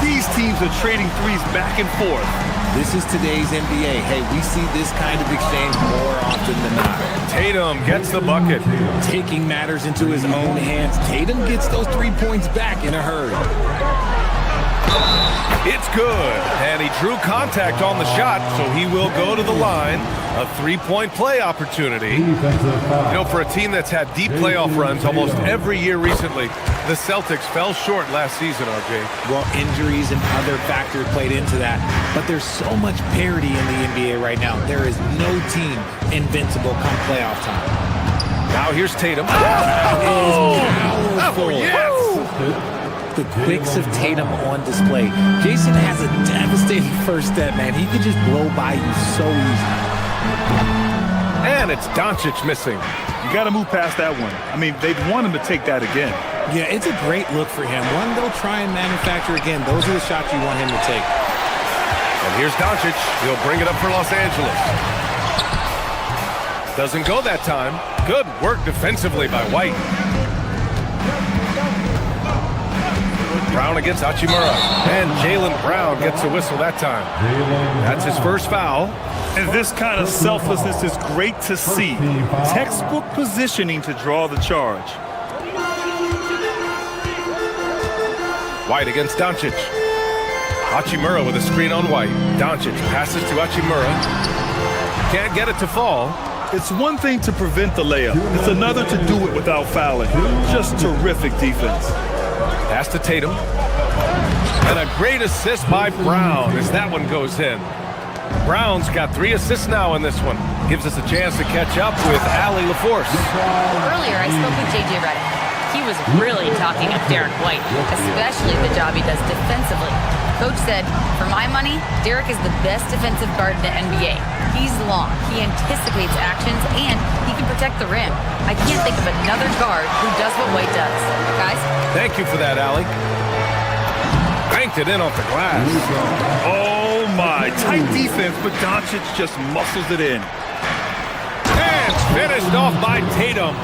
These teams are trading threes back and forth. This is today's NBA. Hey, we see this kind of exchange more often than not. Tatum gets the bucket. Taking matters into his own hands. Tatum gets those 3 points back in a hurry. It's good, and he drew contact on the shot, so he will go to the line. A three-point play opportunity. You know, for a team that's had deep playoff runs almost every year recently, the Celtics fell short last season, RJ. Well, injuries and other factors played into that, but there's so much parity in the NBA right now. There is no team invincible come playoff time. Now here's Tatum. Oh, yes! The quicks of Tatum on display. Jason has a devastating first step, man. He could just blow by you so easy. And it's Doncic missing. You got to move past that one. I mean, they'd want him to take that again. Yeah, it's a great look for him. One they'll try and manufacture again. Those are the shots you want him to take. And here's Doncic. He'll bring it up for Los Angeles. Doesn't go that time. Good work defensively by White. Brown against Hachimura. And Jaylen Brown gets a whistle that time. That's his first foul. And this kind of selflessness is great to see. Textbook positioning to draw the charge. White against Doncic. Hachimura with a screen on White. Doncic passes to Hachimura. Can't get it to fall. It's one thing to prevent the layup. It's another to do it without fouling. Just terrific defense. Pass to Tatum. And a great assist by Brown as that one goes in. Brown's got 3 assists now in this one. Gives us a chance to catch up with Allie LaForce. Earlier, I spoke with J.J. Redick. He was really talking up Derek White, especially the job he does defensively. Coach said, for my money, Derek is the best defensive guard in the NBA. He's long, he anticipates actions, and he can protect the rim. I can't think of another guard who does what White does. Guys? Thank you for that, Allie. Banked it in off the glass. Oh my, tight defense, but Doncic just muscles it in. And finished off by Tatum.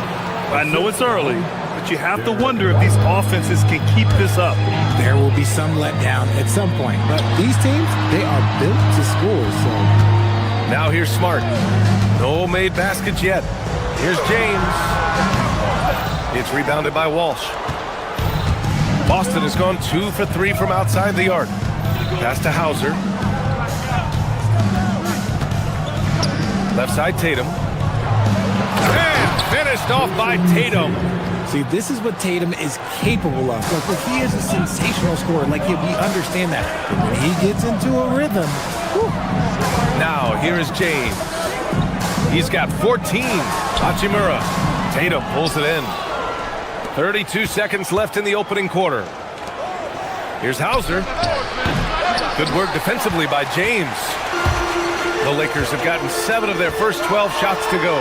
I know it's early, but you have to wonder if these offenses can keep this up. There will be some letdown at some point, but these teams, they are built to score, so. Now here's Smart. No made baskets yet. Here's James. It's rebounded by Walsh. Boston has gone 2 for 3 from outside the arc. Pass to Hauser. Left side Tatum. And finished off by Tatum. See, this is what Tatum is capable of. Look, he is a sensational scorer. Like, we understand that. But when he gets into a rhythm, whew. Now, here is James. He's got 14. Hachimura. Tatum pulls it in. 32 seconds left in the opening quarter. Here's Hauser. Good work defensively by James. The Lakers have gotten 7 of their first 12 shots to go.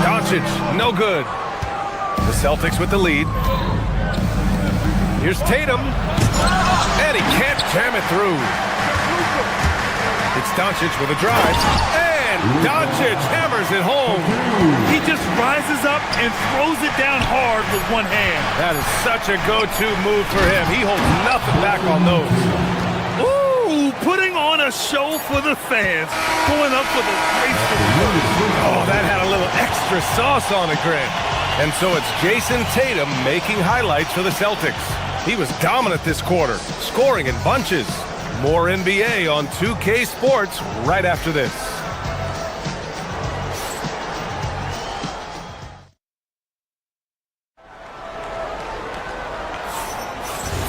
Doncic, no good. The Celtics with the lead. Here's Tatum. And he can't jam it through. It's Doncic with a drive. And Doncic hammers it home. He just rises up and throws it down hard with one hand. That is such a go-to move for him. He holds nothing back on those. Ooh, putting on a show for the fans. Going up for the graceful. Oh, that had a little extra sauce on it, Grant. And so it's Jason Tatum making highlights for the Celtics. He was dominant this quarter, scoring in bunches. More NBA on 2K Sports right after this.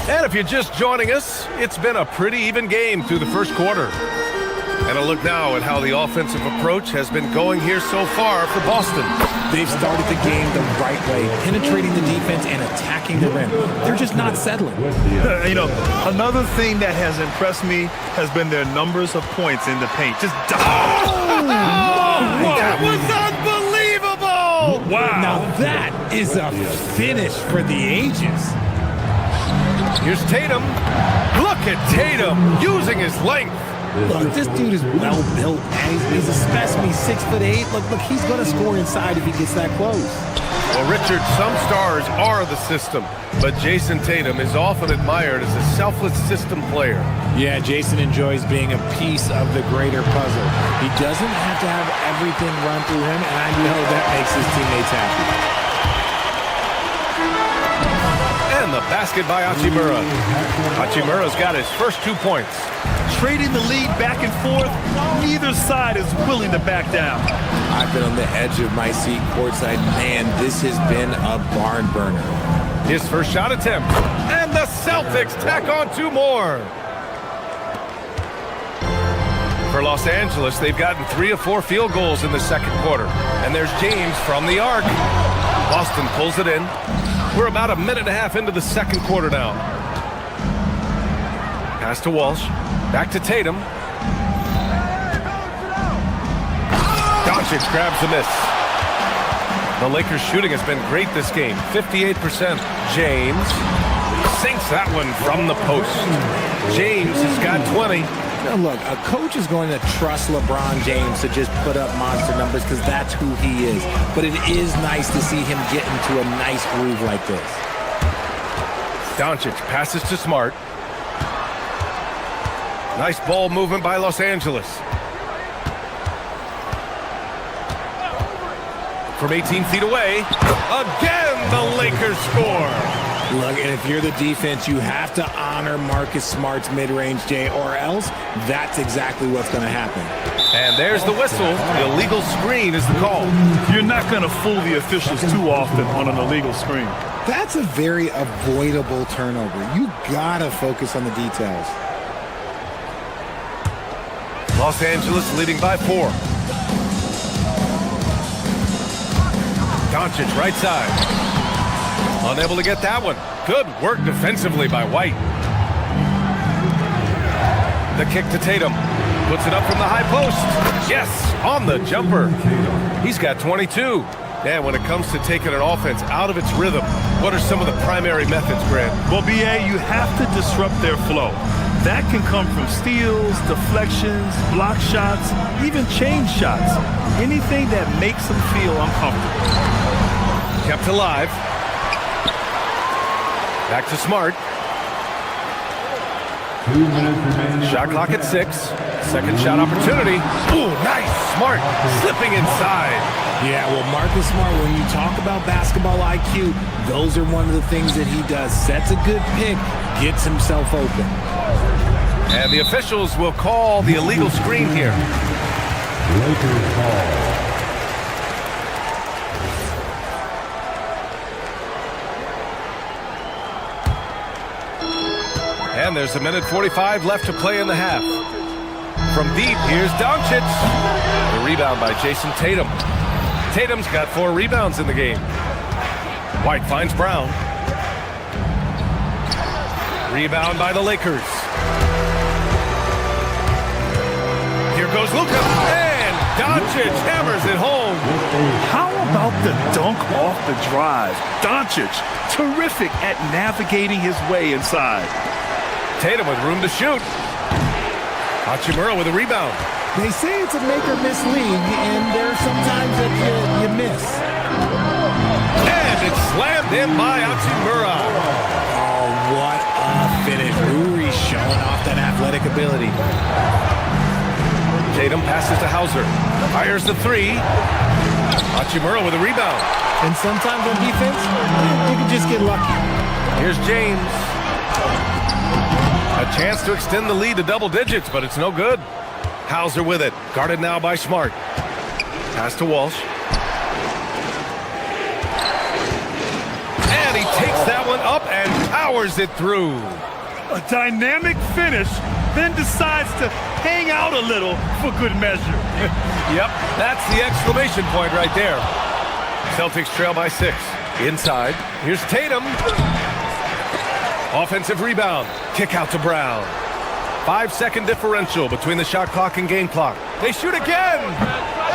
And if you're just joining us, it's been a pretty even game through the first quarter. And a look now at how the offensive approach has been going here so far for Boston. They've started the game the right way, penetrating the defense and attacking the rim. They're just not settling. You know, another thing that has impressed me has been their numbers of points in the paint. Just That was unbelievable! Wow. Now that is a finish for the ages. Here's Tatum. Look at Tatum using his length. Look, this dude is well built, man. He's a specimen. He's 6'8". Look, he's going to score inside if he gets that close. Well, Richard, some stars are the system, but Jason Tatum is often admired as a selfless system player. Yeah, Jason enjoys being a piece of the greater puzzle. He doesn't have to have everything run through him, and I know that makes his teammates happy. And the basket by Hachimura. Hachimura's got his first 2 points. trading the lead back and forth. Neither side is willing to back down. I've been on the edge of my seat courtside. Man, this has been a barn burner. His first shot attempt. And the Celtics tack on 2 more. For Los Angeles, they've gotten 3 of 4 field goals in the second quarter. And there's James from the arc. Boston pulls it in. We're about a minute and a half into the second quarter now. Pass to Walsh. Back to Tatum. Doncic grabs the miss. The Lakers' shooting has been great this game. 58%. James sinks that one from the post. James has got 20. Now look, a coach is going to trust LeBron James to just put up monster numbers because that's who he is. But it is nice to see him get into a nice groove like this. Doncic passes to Smart. Nice ball movement by Los Angeles. From 18 feet away, again the Lakers score. Look, and if you're the defense, you have to honor Marcus Smart's mid-range, Jay, or else that's exactly what's going to happen. And there's the whistle. The illegal screen is the call. You're not going to fool the officials too often on an illegal screen. That's a very avoidable turnover. You got to focus on the details. Los Angeles leading by 4. Doncic right side. Unable to get that one. Good work defensively by White. The kick to Tatum. Puts it up from the high post. Yes, on the jumper. He's got 22. And when it comes to taking an offense out of its rhythm, what are some of the primary methods, Grant? Well, BA, you have to disrupt their flow. That can come from steals, deflections, block shots, even change shots. Anything that makes them feel uncomfortable. Kept alive. Back to Smart. 2 minutes remaining. Shot clock at 6. Second shot opportunity. Ooh, nice. Smart slipping inside. Yeah, well, Marcus Smart, when you talk about basketball IQ, those are one of the things that he does. Sets a good pick, gets himself open. And the officials will call the illegal screen here. Lakers ball. And there's a minute 45 left to play in the half. From deep, here's Doncic. The rebound by Jason Tatum. Tatum's got 4 rebounds in the game. White finds Brown. Rebound by the Lakers. Here goes Luka. And Doncic hammers it home. How about the dunk off the drive? Doncic, terrific at navigating his way inside. Tatum with room to shoot. Hachimura with a rebound. They say it's a make-or-miss league, and there are some times that you miss. And it's slammed in by Hachimura. Oh, what a finish. Uri showing off that athletic ability. Tatum passes to Hauser. Fires the 3. Hachimura with a rebound. And sometimes on defense, you can just get lucky. Here's James. A chance to extend the lead to double digits, but it's no good. Hauser with it. Guarded now by Smart. Pass to Walsh. And he takes that one up and powers it through. A dynamic finish then decides to hang out a little for good measure. Yep, that's the exclamation point right there. Celtics trail by 6. Inside, here's Tatum. Offensive rebound. Kick out to Brown. 5-second differential between the shot clock and game clock. They shoot again.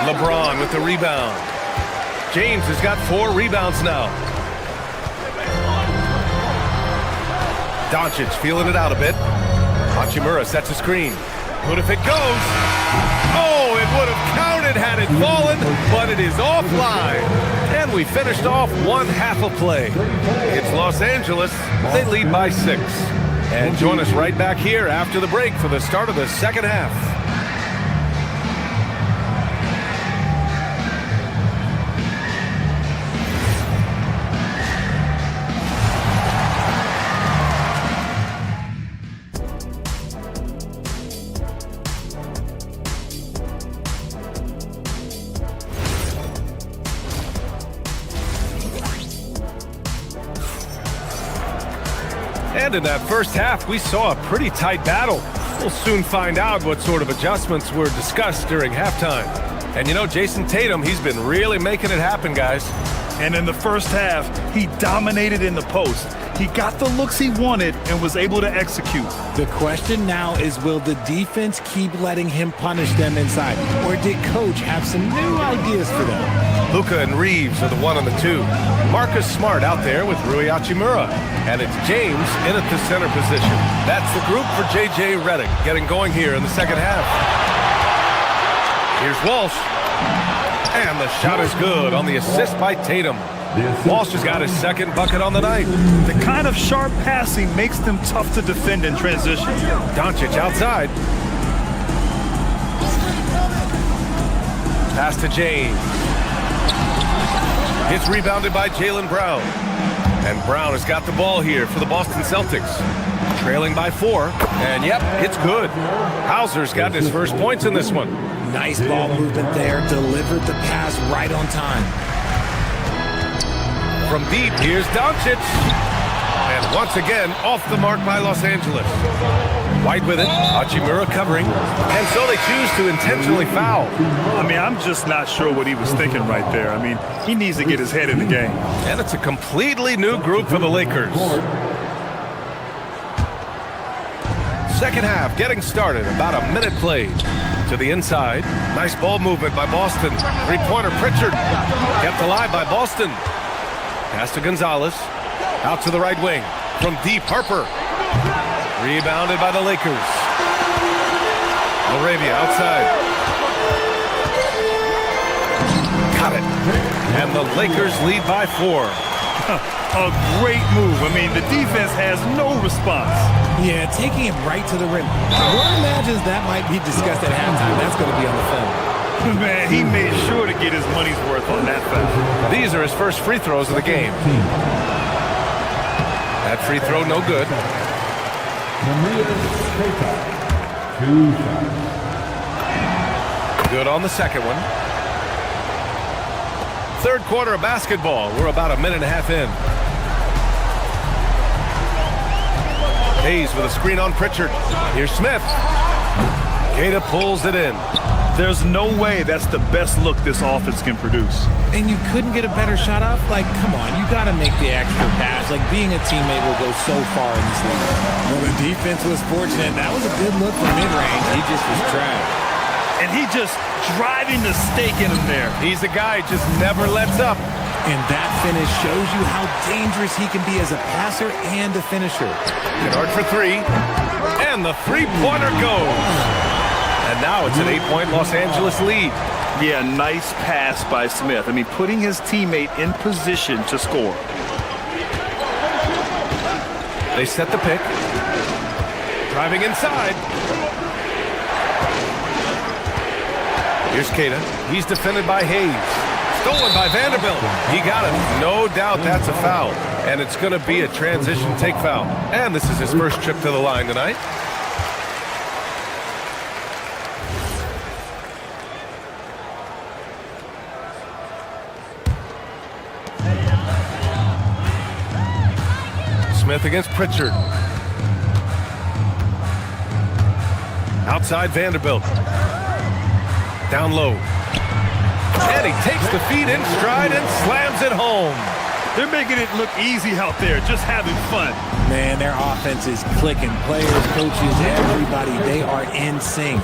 LeBron with the rebound. James has got 4 rebounds now. Doncic feeling it out a bit. Hachimura sets a screen. What if it goes? Oh, it would have counted had it fallen, but it is offline. And we finished off one half of play. It's Los Angeles. They lead by 6. And join us right back here after the break for the start of the second half. And in that first half, we saw a pretty tight battle. We'll soon find out what sort of adjustments were discussed during halftime. And you know, Jason Tatum, he's been really making it happen, guys. And in the first half, he dominated in the post. He got the looks he wanted and was able to execute. The question now is, will the defense keep letting him punish them inside? Or did Coach have some new ideas for them? Luka and Reeves are the 1 and the 2. Marcus Smart out there with Rui Hachimura. And it's James in at the center position. That's the group for J.J. Redick getting going here in the second half. Here's Walsh. And the shot is good on the assist by Tatum. Walsh has got his second bucket on the night. The kind of sharp passing makes them tough to defend in transition. Doncic outside. Pass to James. It's rebounded by Jaylen Brown. And Brown has got the ball here for the Boston Celtics. Trailing by 4. And yep, it's good. Hauser's got his first points in this one. Nice ball movement there. Delivered the pass right on time. From deep, here's Doncic. And once again, off the mark by Los Angeles. White with it, Hachimura covering. And so they choose to intentionally foul. I mean, I'm just not sure what he was thinking right there. I mean, he needs to get his head in the game. And it's a completely new group for the Lakers. Second half getting started, about a minute played. To the inside, nice ball movement by Boston. Three-pointer Pritchard, kept alive by Boston. Pass to Gonzalez, out to the right wing. From deep, Harper. Rebounded by the Lakers. Laravia outside. Got it. And the Lakers lead by 4. A great move. I mean, the defense has no response. Yeah, taking it right to the rim. One imagines that might be discussed at halftime. That's going to be on the film. Man, he made sure to get his money's worth on that foul. These are his first free throws of the game. That free throw no good. Good on the second one. Third quarter of basketball. We're about a minute and a half in. Hayes with a screen on Pritchard. Here's Smith. Queta pulls it in. There's no way that's the best look this offense can produce. And you couldn't get a better shot off? Like, come on, you got to make the extra pass. Like, being a teammate will go so far in this league. Well, the defense was fortunate. That was a good look from mid-range. He just was trash. And he just driving the stake in him there. He's a guy just never lets up. And that finish shows you how dangerous he can be as a passer and a finisher. Kennard for 3. And the three-pointer goes. And now it's an 8-point Los Angeles lead. Yeah, nice pass by Smith. I mean, putting his teammate in position to score. They set the pick. Driving inside. Here's Queta. He's defended by Hayes. Stolen by Vanderbilt. He got it. No doubt that's a foul. And it's going to be a transition take foul. And this is his first trip to the line tonight. Smith against Pritchard. Outside Vanderbilt. Down low. And he takes the feed in stride and slams it home. They're making it look easy out there, just having fun. Man, their offense is clicking. Players, coaches, everybody, they are in sync.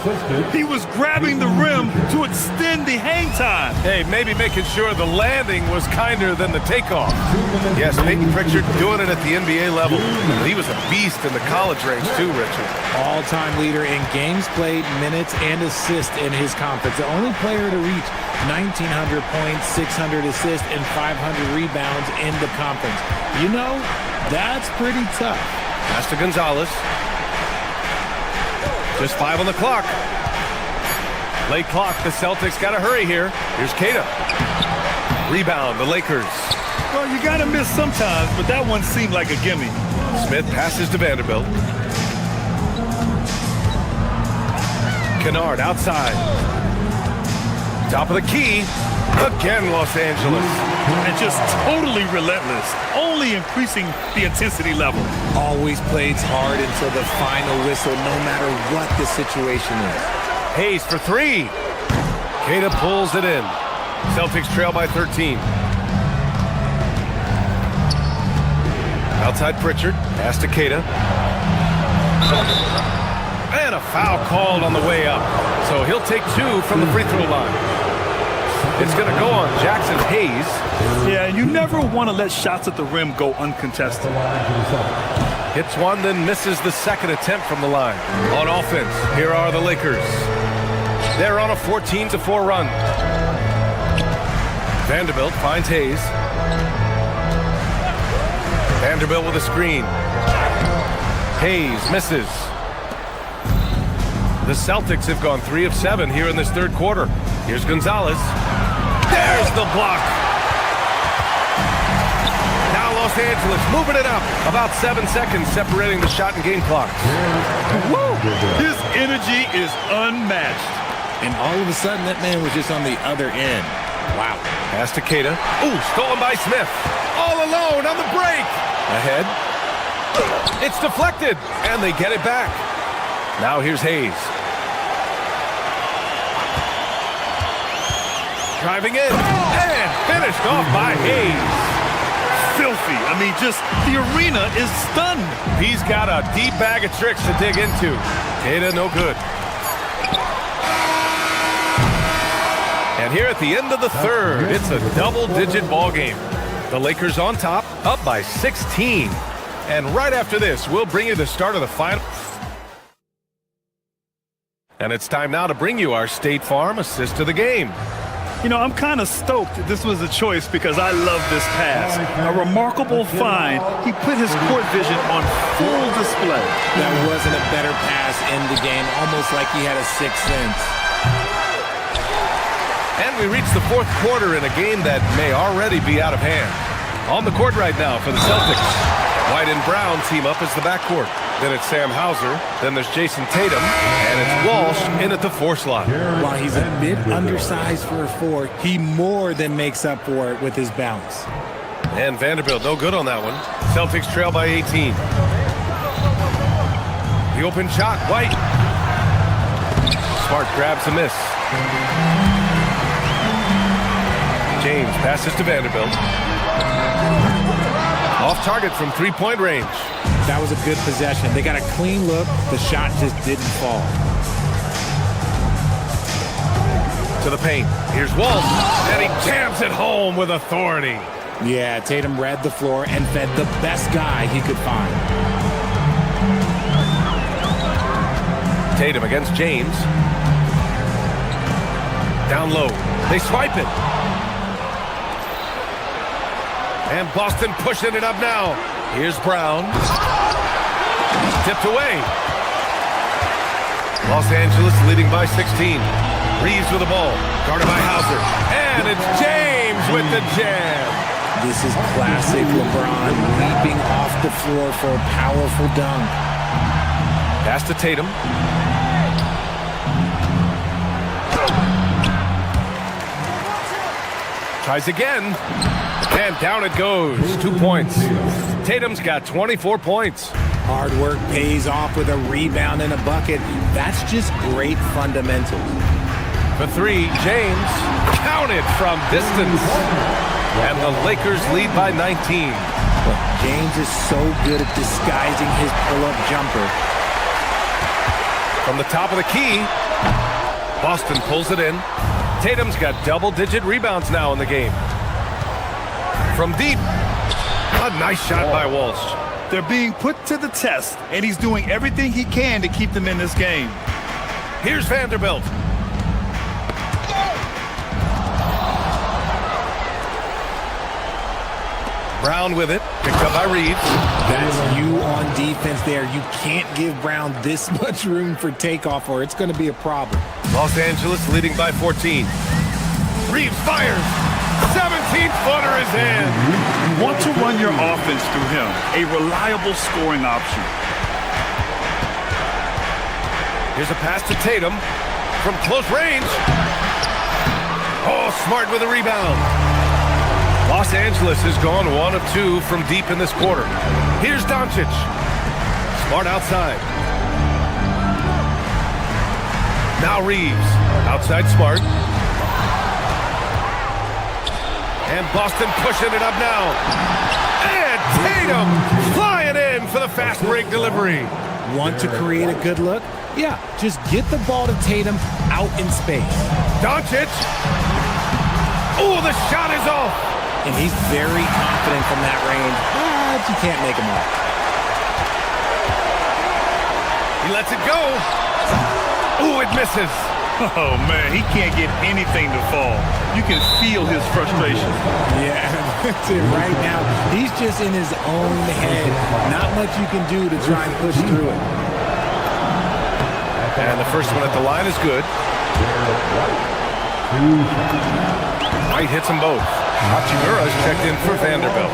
He was grabbing the rim to extend the hang time. Hey, maybe making sure the landing was kinder than the takeoff. Yes, Peyton Pritchard doing it at the NBA level. He was a beast in the college ranks too, Richard. All-time leader in games played, minutes, and assists in his conference. The only player to reach 1,900 points, 600 assists, and 500 rebounds in the conference. You know, that's pretty tough. Pass to Gonzalez. Just 5 on the clock. Late clock, the Celtics got to hurry here. Here's Keita. Rebound, the Lakers. Well, you got to miss sometimes, but that one seemed like a gimme. Smith passes to Vanderbilt. Kennard outside. Top of the key. Again, Los Angeles. And just totally relentless, only increasing the intensity level. Always plays hard until the final whistle, no matter what the situation is. Hayes for 3. Keita pulls it in. Celtics trail by 13. Outside Pritchard. Pass to Keita. And a foul called on the way up. So he'll take 2 from the free throw line. It's going to go on Jackson Hayes. Yeah, you never want to let shots at the rim go uncontested. Hits one, then misses the second attempt from the line. On offense, here are the Lakers. They're on a 14-4 run. Vanderbilt finds Hayes. Vanderbilt with a screen. Hayes misses. The Celtics have gone 3 of 7 here in this third quarter. Here's Gonzalez. There's the block. Now Los Angeles moving it up. About 7 seconds separating the shot and game clock. Woo! His energy is unmatched. And all of a sudden, that man was just on the other end. Wow. Pass to Keita. Ooh, stolen by Smith. All alone on the break. Ahead. It's deflected, and they get it back. Now here's Hayes. Driving in, and finished off by Hayes. Filthy. I mean, just the arena is stunned. He's got a deep bag of tricks to dig into. Keita, no good. And here at the end of the third, it's a double-digit ball game. The Lakers on top, up by 16. And right after this, we'll bring you the start of the final. And it's time now to bring you our State Farm assist of the game. You know, I'm kind of stoked this was a choice because I love this pass. A remarkable find. He put his court vision on full display. That wasn't a better pass in the game, almost like he had a sixth sense. And we reach the fourth quarter in a game that may already be out of hand. On the court right now for the Celtics. White and Brown team up as the backcourt. Then it's Sam Hauser. Then there's Jason Tatum. And it's Walsh in at the 4 slot. While he's a bit undersized for a 4, he more than makes up for it with his bounce. And Vanderbilt, no good on that one. Celtics trail by 18. The open shot, White. Smart grabs a miss. James passes to Vanderbilt. Off target from 3-point range. That was a good possession. They got a clean look. The shot just didn't fall. To the paint. Here's Walsh. And he jams it home with authority. Yeah, Tatum read the floor and fed the best guy he could find. Tatum against James. Down low. They swipe it. And Boston pushing it up now. Here's Brown. Tipped away. Los Angeles leading by 16. Reeves with the ball. Guarded by Hauser. And it's James with the jam. This is classic LeBron leaping off the floor for a powerful dunk. Pass to Tatum. Tries again. And down it goes. 2 points. Tatum's got 24 points. Hard work pays off with a rebound and a bucket. That's just great fundamentals. For three, James counted from distance. And the Lakers lead by 19. But James is so good at disguising his pull-up jumper. From the top of the key, Boston pulls it in. Tatum's got double-digit rebounds now in the game. From deep, a nice shot by Walsh. They're being put to the test, and he's doing everything he can to keep them in this game. Here's Vanderbilt. Brown with it, picked up by Reeves. That's you on defense there. You can't give Brown this much room for takeoff or it's going to be a problem. Los Angeles leading by 14. Reeves fires. 17-footer is in. You want to run your offense through him, a reliable scoring option. Here's a pass to Tatum from close range. Oh, Smart with a rebound. Los Angeles has gone 1 of 2 from deep in this quarter. Here's Doncic. Smart outside. Now Reeves. Outside Smart. And Boston pushing it up now. And Tatum flying in for the fast break delivery. Want to create a good look? Yeah, just get the ball to Tatum out in space. Doncic. Oh, the shot is off. And he's very confident from that range, but you can't make him off. He lets it go. Oh, it misses. Oh, man, he can't get anything to fall. You can feel his frustration. Yeah, that's it right now. He's just in his own head. Not much you can do to try and push through it. And the first one at the line is good. White hits them both. Hachimura's checked in for Vanderbilt.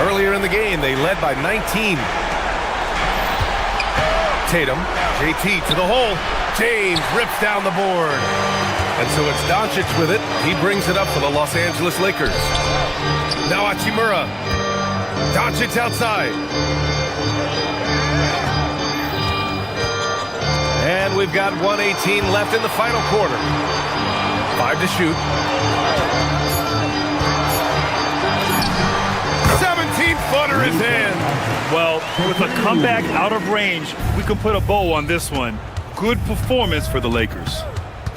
Earlier in the game, they led by 19. Tatum, JT to the hole. James rips down the board. And so it's Doncic with it. He brings it up for the Los Angeles Lakers. Now Hachimura. Doncic outside. And we've got 1:18 left in the final quarter. 5 to shoot. 17-footer is in. Well, with a comeback out of range, we can put a bow on this one. Good performance for the Lakers.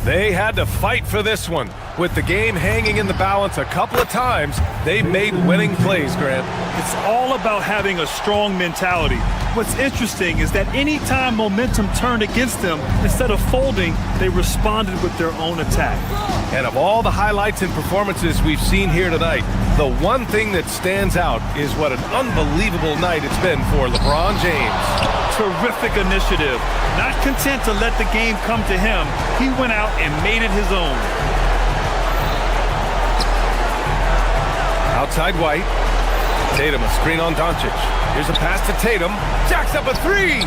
They had to fight for this one. With the game hanging in the balance a couple of times, they made winning plays, Grant. It's all about having a strong mentality. What's interesting is that any time momentum turned against them, instead of folding, they responded with their own attack. And of all the highlights and performances we've seen here tonight, the one thing that stands out is what an unbelievable night it's been for LeBron James. Terrific initiative. Not content to let the game come to him, he went out and made it his own. Outside White. Tatum, a screen on Doncic. Here's a pass to Tatum. Jacks up a three.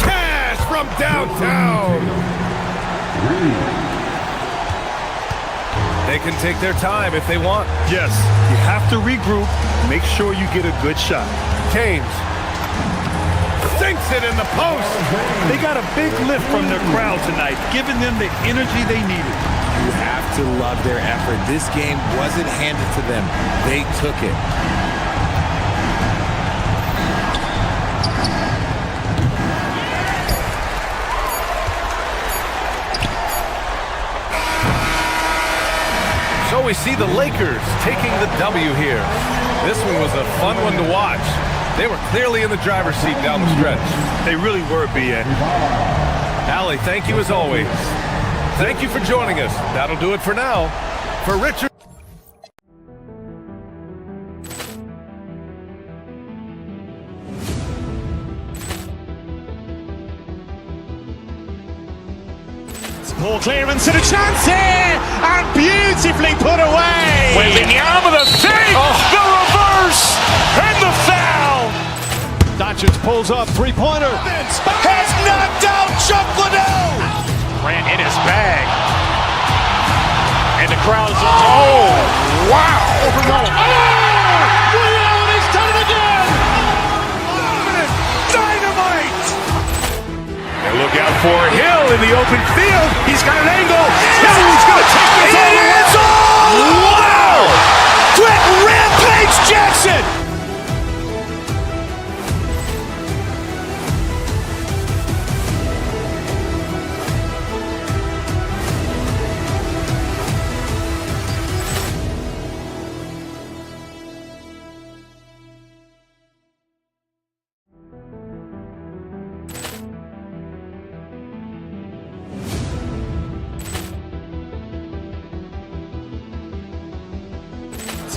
Cash from downtown. They can take their time if they want. Yes, you have to regroup. Make sure you get a good shot. James sinks it in the post. They got a big lift from their crowd tonight, giving them the energy they needed. You have to love their effort. This game wasn't handed to them. They took it. So we see the Lakers taking the W here. This one was a fun one to watch. They were clearly in the driver's seat down the stretch. They really were, B.A. Allie, thank you as always. Thank you for joining us. That'll do it for now. For Richard. Small clearance and a chance here, and beautifully put away. Wembanyama the fake, the reverse, and the foul. Doncic pulls up, three-pointer. Has knocked out Chuck Liddell. Grant in his bag. And the crowd is, oh, wow. Look out for Hill in the open field. He's got an angle. Hill's going to take this all the way. Wow! Quick rampage Jackson!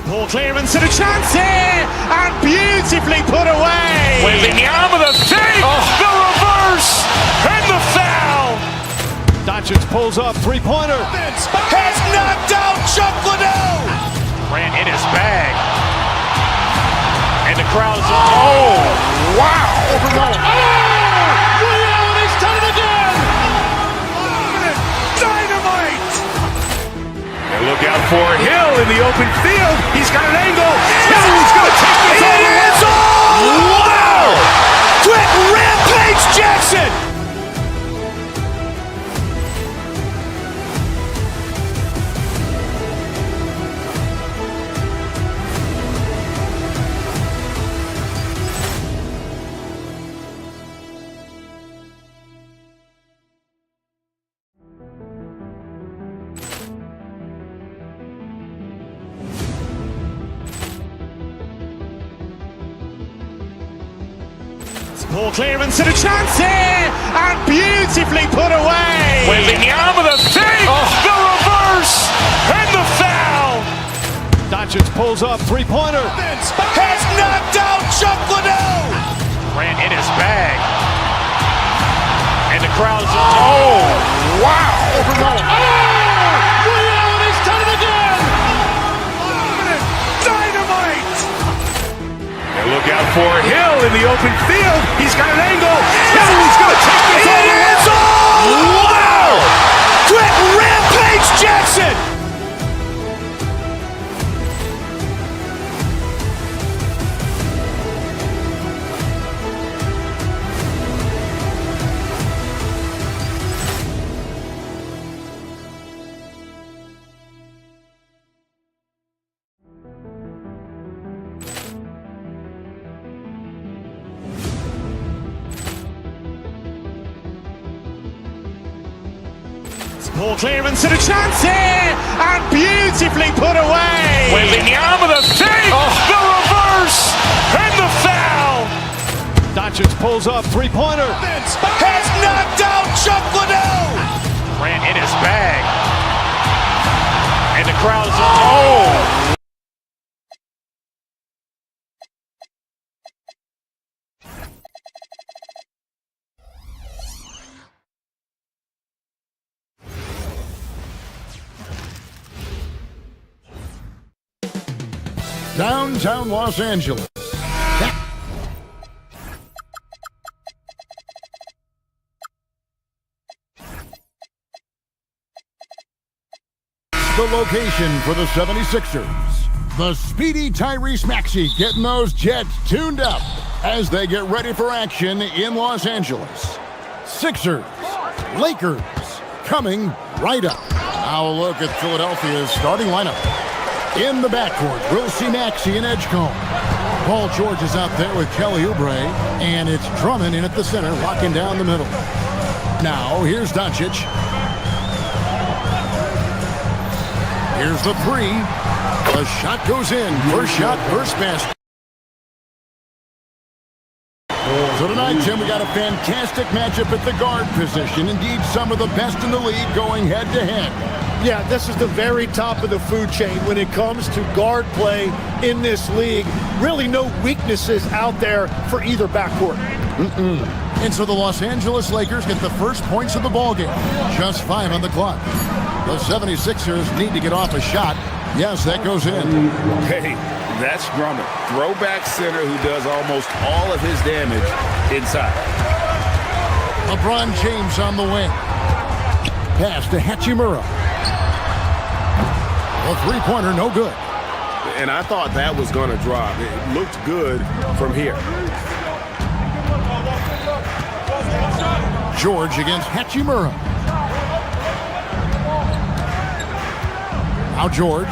Ball clearance and a chance here, and beautifully put away. Wembanyama the save, the reverse, and the foul. Doncic pulls up, three-pointer. Has knocked out Chuck Liddell. Ran in his bag. And the crowd is, oh, wow. He's done it again. Dynamite. And look out for Hill in the open field. He's got an angle. Hill's going to take this all the way. Wow! Quick rampage Jackson. Ball clearance and a chance here, and beautifully put away. Wembanyama the save, the reverse, and the foul. Doncic pulls up, three-pointer. Has knocked out Chuck Liddell. Ran in his bag. And the crowd is, oh, wow. He's done it again. Dynamite. And look out for Hill in the open field. He's got an angle. Hill's going to take this all the way. Wow! Quick rampage Jackson. Ball clearance and a chance here, and beautifully put away. Wembanyama the save, the reverse, and the foul. Doncic pulls up, three-pointer. Has knocked out Chuck Liddell. Ran in his bag. And the crowd is, oh. Downtown Los Angeles. The location for the 76ers. The speedy Tyrese Maxey getting those Jets tuned up as they get ready for action in Los Angeles. Sixers, Lakers coming right up. Now a look at Philadelphia's starting lineup. In the backcourt, we'll see Maxey and Edgecombe. Paul George is out there with Kelly Oubre, and it's Drummond in at the center, locking down the middle. Now, here's Doncic. Here's the three. The shot goes in. First shot, first basket. So tonight, Tim, we got a fantastic matchup at the guard position. Indeed, some of the best in the league going head-to-head. Yeah, this is the very top of the food chain when it comes to guard play in this league. Really no weaknesses out there for either backcourt. And so the Los Angeles Lakers get the first points of the ballgame. Just 5 on the clock. The 76ers need to get off a shot. Yes, that goes in. Hey, that's Drummond. Throwback center who does almost all of his damage inside. LeBron James on the wing. Pass to Hachimura. A three-pointer, no good. And I thought that was going to drop. It looked good from here. George against Hachimura. Now George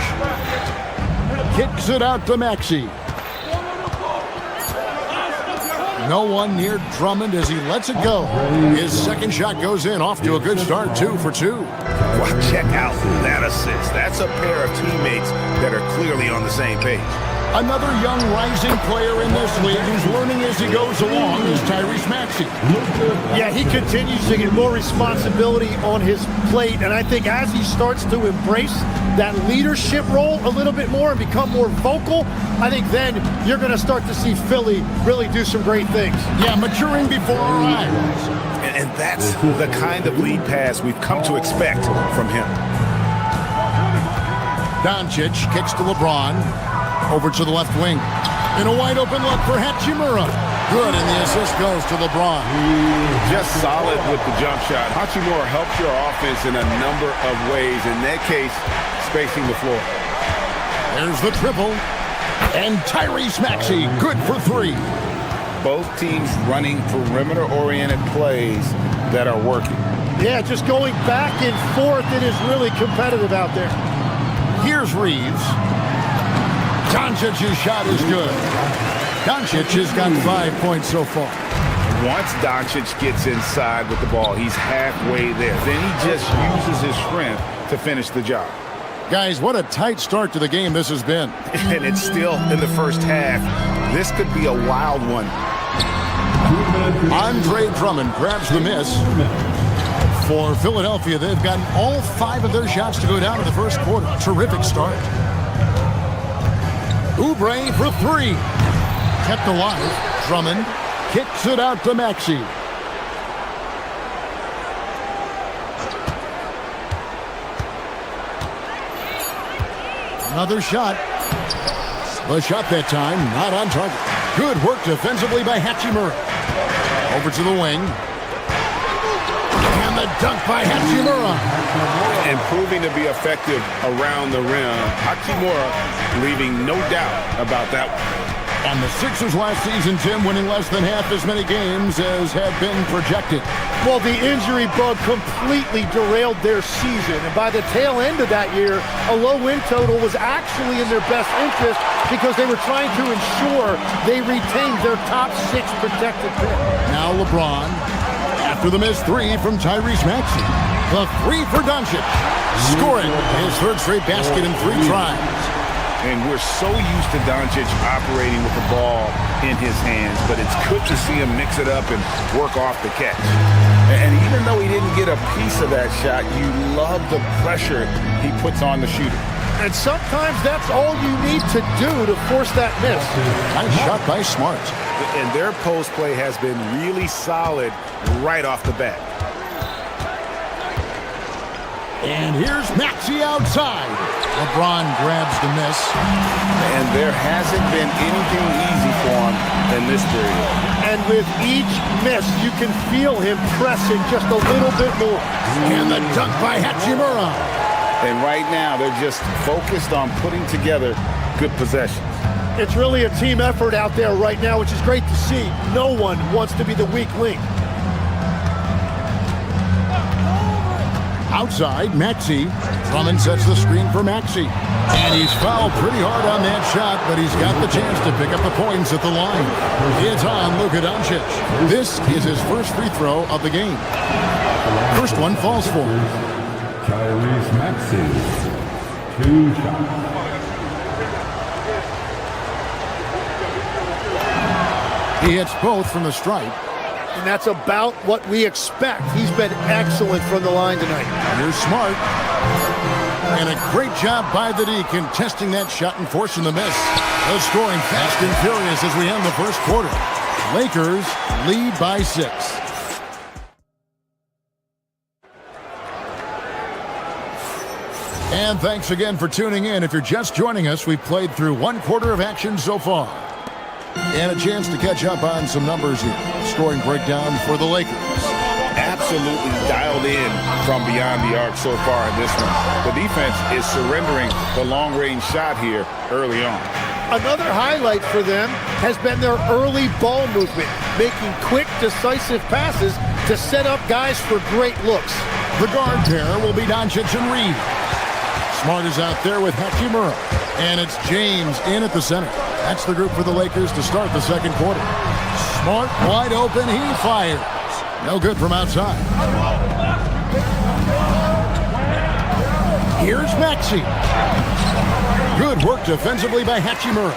kicks it out to Maxey. No one near Drummond as he lets it go. His second shot goes in, off to a good start, 2 for 2. Well, check out that assist. That's a pair of teammates that are clearly on the same page. Another young rising player in this league who's learning as he goes along is Tyrese Maxey. Yeah, he continues to get more responsibility on his plate, and I think as he starts to embrace that leadership role a little bit more and become more vocal, I think then you're going to start to see Philly really do some great things. Yeah, maturing before our eyes. And that's the kind of lead pass we've come to expect from him. Doncic kicks to LeBron. Over to the left wing. In a wide open look for Hachimura. Good, and the assist goes to LeBron. Just solid with the jump shot. Hachimura helps your offense in a number of ways. In that case, spacing the floor. There's the triple. And Tyrese Maxey, good for 3. Both teams running perimeter-oriented plays that are working. Yeah, just going back and forth. It is really competitive out there. Here's Reeves. Doncic's shot is good. Doncic has got 5 points so far. Once Doncic gets inside with the ball, he's halfway there. Then he just uses his strength to finish the job. Guys, what a tight start to the game this has been. And it's still in the first half. This could be a wild one. Andre Drummond grabs the miss. For Philadelphia, they've gotten all 5 of their shots to go down in the first quarter. Terrific start. Oubre for 3. Kept alive. Drummond kicks it out to Maxey. Another shot. The shot that time, not on target. Good work defensively by Hachimura. Over to the wing. And the dunk by Hachimura. And proving to be effective around the rim. Hachimura leaving no doubt about that one. And the Sixers last season, Tim, winning less than half as many games as had been projected. Well, the injury bug completely derailed their season. And by the tail end of that year, a low win total was actually in their best interest because they were trying to ensure they retained their top 6 protected pick. Now LeBron, after the missed 3 from Tyrese Maxey. The 3 for Doncic. Scoring his 3rd straight basket in 3 tries. And we're so used to Doncic operating with the ball in his hands, but it's good to see him mix it up and work off the catch. And even though he didn't get a piece of that shot, you love the pressure he puts on the shooter. And sometimes that's all you need to do to force that miss. Nice shot by Smart. And their post play has been really solid right off the bat. And here's Maxey outside. LeBron grabs the miss. And there hasn't been anything easy for him in this period. And with each miss, you can feel him pressing just a little bit more. And the dunk by Hachimura. And right now, they're just focused on putting together good possessions. It's really a team effort out there right now, which is great to see. No one wants to be the weak link. Outside, Maxey. Drummond sets the screen for Maxey. And he's fouled pretty hard on that shot, but he's got the chance to pick up the points at the line. It's on Luka Doncic. This is his first free throw of the game. First one falls for him. Tyrese Maxey, 2 shots. He hits both from the stripe. And that's about what we expect. He's been excellent from the line tonight. Here's Smart. And a great job by the D contesting that shot and forcing the miss. The scoring fast and furious as we end the first quarter. Lakers lead by 6. And thanks again for tuning in. If you're just joining us, we've played through 1 quarter of action so far. And a chance to catch up on some numbers here. Scoring breakdown for the Lakers. Absolutely dialed in from beyond the arc so far in this one. The defense is surrendering the long-range shot here early on. Another highlight for them has been their early ball movement, making quick, decisive passes to set up guys for great looks. The guard pair will be Doncic and Reed. Smart is out there with Hachimura. And it's James in at the center. That's the group for the Lakers to start the second quarter. Smart, wide open, he fires. No good from outside. Here's Maxey. Good work defensively by Hachimura.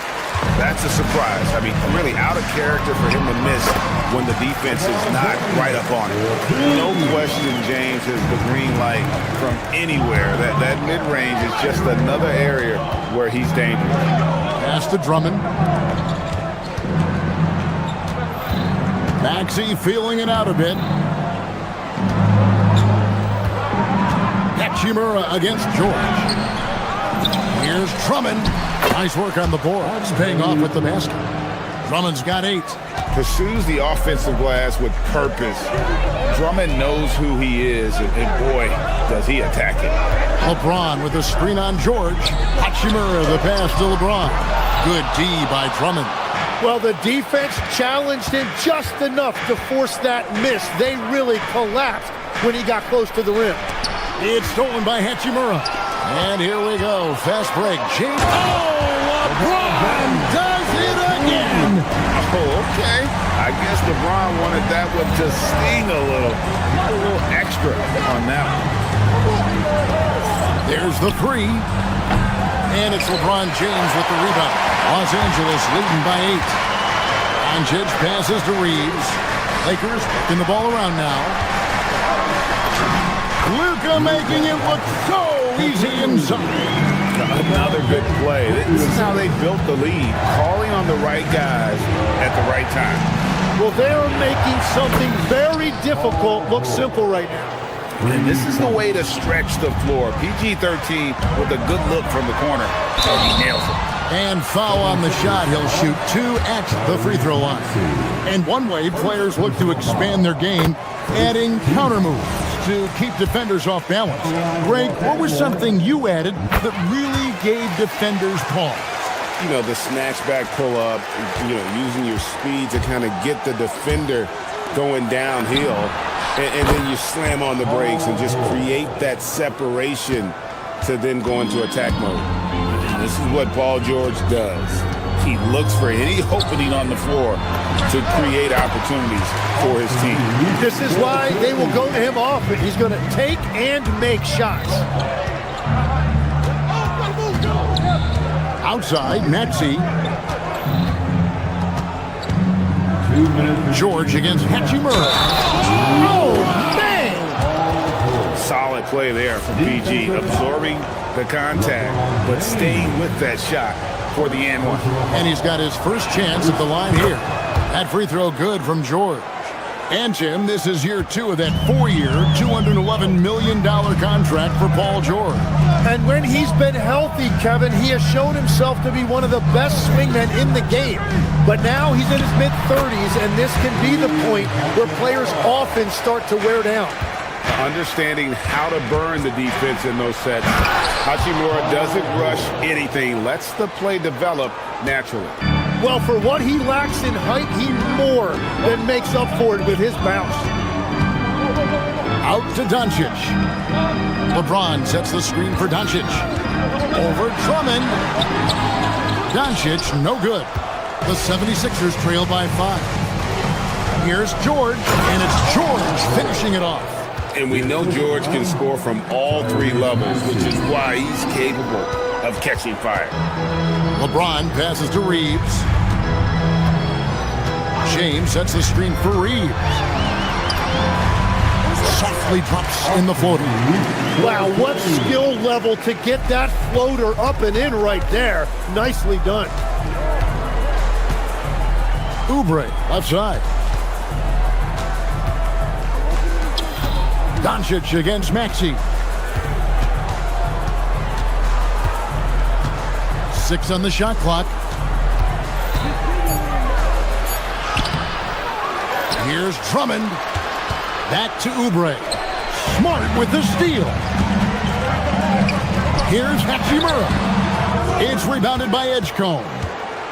That's a surprise. I mean, really out of character for him to miss when the defense is not right up on him. No question James has the green light from anywhere. That mid-range is just another area where he's dangerous. Pass to Drummond. Maxey feeling it out a bit. Hachimura against George. Here's Drummond. Nice work on the board. It's paying off with the basket. Drummond's got 8. Pursues the offensive glass with purpose. Drummond knows who he is, and boy, does he attack it. LeBron with a screen on George. Hachimura the pass to LeBron. Good D by Drummond. Well, the defense challenged him just enough to force that miss. They really collapsed when he got close to the rim. It's stolen by Hachimura. And here we go. Fast break. James. Oh, LeBron does it again. Oh, okay. I guess LeBron wanted that one to sting a little extra on that one. There's the 3. And it's LeBron James with the rebound. Los Angeles leading by 8. Doncic passes to Reeves. Lakers working the ball around now. Luka making it look so easy inside. Another good play. This is how they built the lead, calling on the right guys at the right time. Well, they're making something very difficult look simple right now. And this is the way to stretch the floor. PG-13 with a good look from the corner. And he nails it. And foul on the shot. He'll shoot 2 at the free throw line. And one way players look to expand their game, adding counter moves to keep defenders off balance. Greg, what was something you added that really gave defenders pause? You know, the snatch back pull up, using your speed to kind of get the defender going downhill. And then you slam on the brakes and just create that separation to then go into attack mode. And this is what Paul George does. He looks for any opening on the floor to create opportunities for his team. This is why they will go to him often. He's going to take and make shots. Outside, Maxey. George against Hachimura. Oh, man! Solid play there from PG, absorbing the contact, but staying with that shot for the and one. And he's got his first chance at the line here. That free throw good from George. And Tim, this is year 2 of that 4-year, $211 million contract for Paul George. And when he's been healthy, Kevin, he has shown himself to be one of the best swingmen in the game. But now he's in his mid-30s, and this can be the point where players often start to wear down. Understanding how to burn the defense in those sets. Hachimura doesn't rush anything, lets the play develop naturally. Well, for what he lacks in height, he more than makes up for it with his bounce. Out to Doncic. LeBron sets the screen for Doncic. Over Drummond. Doncic, no good. The 76ers trail by 5. Here's George, and it's George finishing it off. And we know George can score from all 3 levels, which is why he's capable of catching fire. LeBron passes to Reeves. James sets the screen for Reeves. Softly drops in the floater. Wow, what skill level to get that floater up and in right there. Nicely done. Oubre, left side. Doncic against Maxey. 6 on the shot clock. Here's Drummond. Back to Oubre. Smart with the steal. Here's Hachimura. It's rebounded by Edgecombe.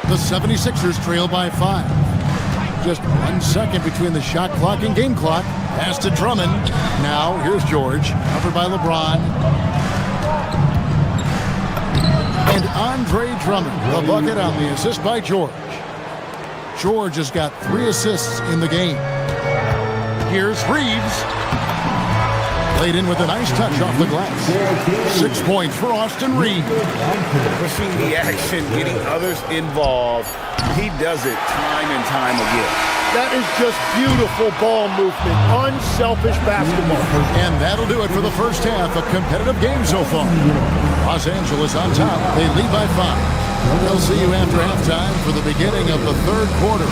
The 76ers trail by 5. Just 1 second between the shot clock and game clock. Pass to Drummond. Now, here's George. Covered by LeBron. And Andre Drummond, the bucket on the assist by George. George has got 3 assists in the game. Here's Reeves. Played in with a nice touch off the glass. 6 points for Austin Reeves. Pushing the action, getting others involved. He does it time and time again. That is just beautiful ball movement, unselfish basketball. And that'll do it for the first half. A competitive game so far. Los Angeles on top. They lead by 5. We'll see you after halftime for the beginning of the third quarter.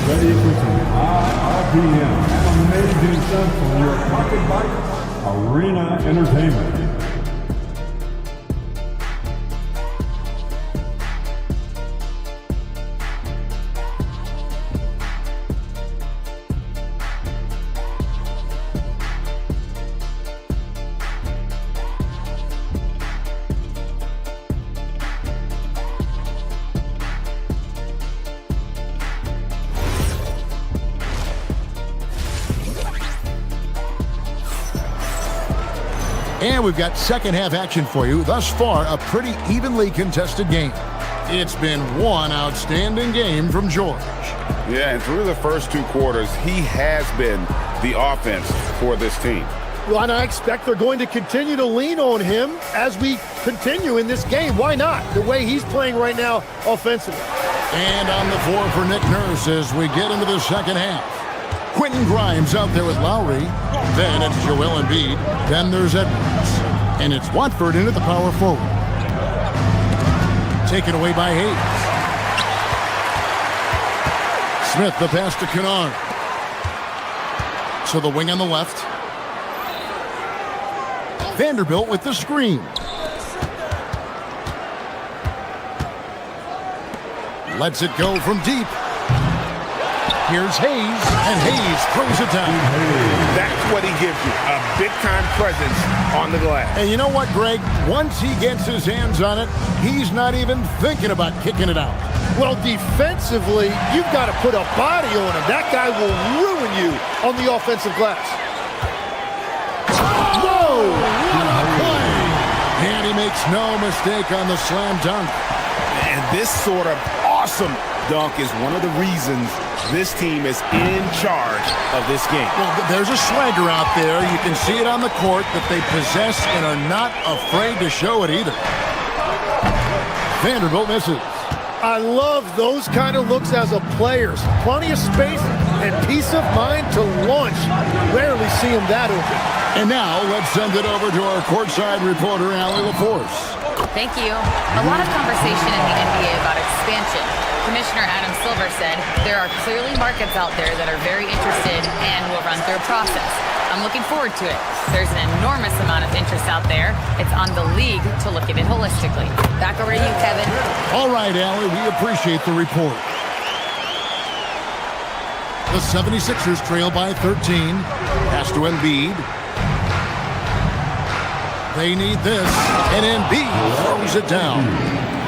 Ready for some RPM. Amazing stuff from your Pocket Bike Arena Entertainment. And we've got second half action for you. Thus far, a pretty evenly contested game. It's been one outstanding game from George. Yeah, and through the first 2 quarters, he has been the offense for this team. Well, and I expect they're going to continue to lean on him as we continue in this game. Why not? The way he's playing right now offensively. And on the floor for Nick Nurse as we get into the second half. Quentin Grimes out there with Lowry. Then it's Joel Embiid. Then there's Edwards. And it's Watford into the power forward. Taken away by Hayes. Smith, the pass to Kennard. So the wing on the left. Vanderbilt with the screen. Lets it go from deep. Here's Hayes, and Hayes throws it down. That's what he gives you, a big-time presence on the glass. And you know what, Greg? Once he gets his hands on it, he's not even thinking about kicking it out. Well, defensively, you've got to put a body on him. That guy will ruin you on the offensive glass. Whoa! What a play! And he makes no mistake on the slam dunk. And this sort of awesome dunk is one of the reasons this team is in charge of this game. Well, there's a swagger out there. You can see it on the court that they possess and are not afraid to show it either. Vanderbilt misses. I love those kind of looks as a player. Plenty of space and peace of mind to launch. Rarely see him that open. And now let's send it over to our courtside reporter, Allie LaForce. Thank you. A lot of conversation in the NBA about expansion. Commissioner Adam Silver said there are clearly markets out there that are very interested and will run through a process. I'm looking forward to it. There's an enormous amount of interest out there. It's on the league to look at it holistically. Back over to you, Kevin. All right, Allie, we appreciate the report. The 76ers trail by 13. Pass to Embiid. They need this, and Embiid throws it down.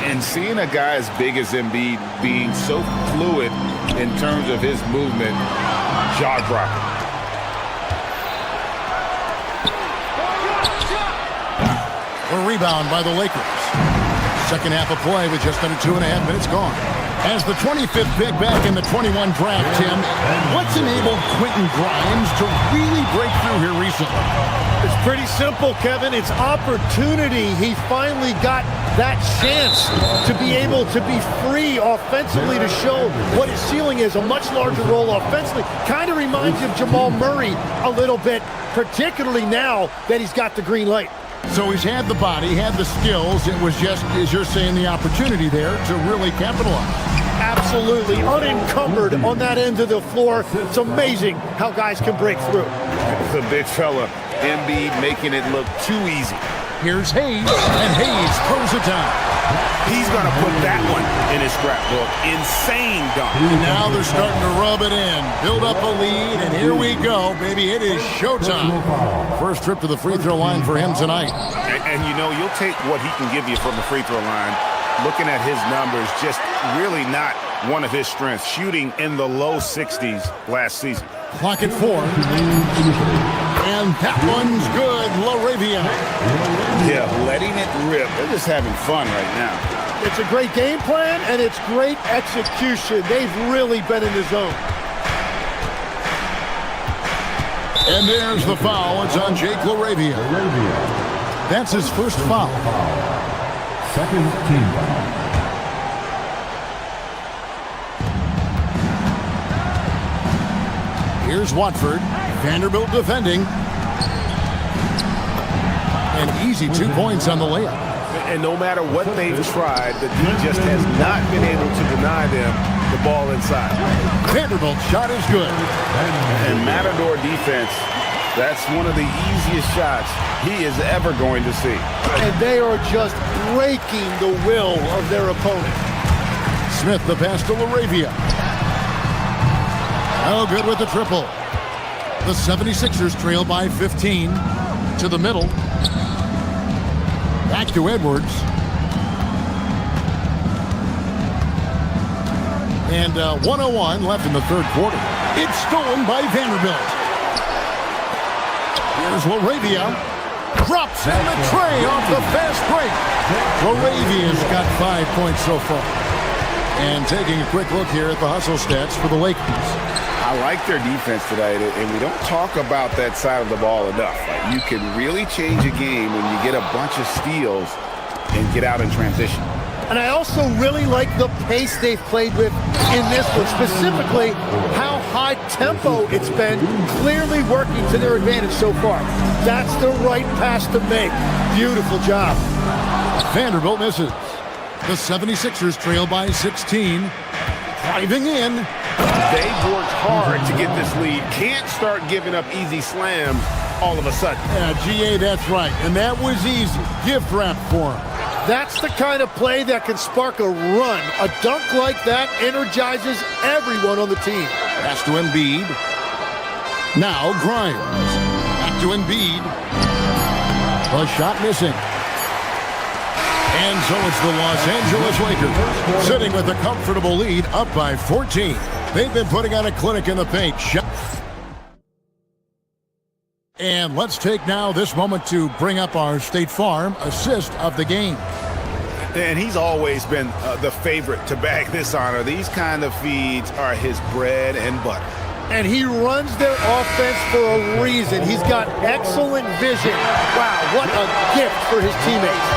And seeing a guy as big as Embiid being so fluid in terms of his movement, jaw-dropping. A rebound by the Lakers. Second half of play with just under 2.5 minutes gone. As the 25th pick back in the 21 draft, Tim, what's enabled Quentin Grimes to really break through here recently? It's pretty simple, Kevin. It's opportunity. He finally got that chance to be able to be free offensively to show what his ceiling is, a much larger role offensively. Kind of reminds you of Jamal Murray a little bit, particularly now that he's got the green light. So he's had the body, had the skills. It was just, as you're saying, the opportunity there to really capitalize. Absolutely unencumbered on that end of the floor. It's amazing how guys can break through. It's a big fella. Embiid making it look too easy. Here's Hayes, and Hayes throws it down. He's going to put that one in his scrapbook. Insane dunk. And now they're starting to rub it in. Build up a lead, and here we go, baby. It is showtime. First trip to the free throw line for him tonight. And you know, you'll take what he can give you from the free throw line Looking at his numbers, just really not one of his strengths. Shooting in the low 60s last season. Clock at 4. And that one's good. LaRavia. Yeah, letting it rip. They're just having fun right now. It's a great game plan, and it's great execution. They've really been in the zone. And there's the foul. It's on Jake LaRavia. That's his first foul. Second team foul. Here's Watford. Vanderbilt defending. And easy 2 points on the layup. And no matter what they've tried, the D just has not been able to deny them the ball inside. Vanderbilt's shot is good. And Matador defense, that's one of the easiest shots he is ever going to see. And they are just breaking the will of their opponent. Smith, the pass to LaRavia. Oh, good with the triple. The 76ers trail by 15. To the middle. Back to Edwards. And 1:01 left in the third quarter. It's stolen by Vanderbilt. Here's LaRavia. Drops in the tray off the fast break. LaRavia's got 5 points so far. And taking a quick look here at the hustle stats for the Lakers. I like their defense today, and we don't talk about that side of the ball enough. Like, you can really change a game when you get a bunch of steals and get out in transition. And I also really like the pace they've played with in this one, specifically how high tempo it's been, clearly working to their advantage so far. That's the right pass to make. Beautiful job. Vanderbilt misses. The 76ers trail by 16. Driving in. They've worked hard to get this lead. Can't start giving up easy slams all of a sudden. Yeah, GA, that's right. And that was easy. Gift wrap for him. That's the kind of play that can spark a run. A dunk like that energizes everyone on the team. Pass to Embiid. Now Grimes. Back to Embiid. A shot missing. And so it's the Los Angeles Lakers sitting with a comfortable lead, up by 14. They've been putting on a clinic in the paint. And let's take now this moment to bring up our State Farm assist of the game. And he's always been the favorite to bag this honor. These kind of feeds are his bread and butter. And he runs their offense for a reason. He's got excellent vision. Wow, what a gift for his teammates.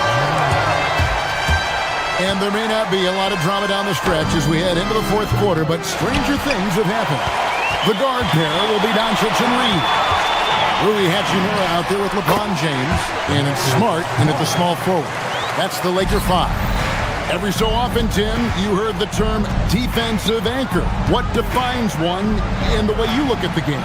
And there may not be a lot of drama down the stretch as we head into the fourth quarter, but stranger things have happened. The guard pair will be Doncic and Reed. Rui Hachimura out there with LeBron James, and it's Smart in at the small forward. That's the Laker 5. Every so often, Tim, you heard the term defensive anchor. What defines one in the way you look at the game?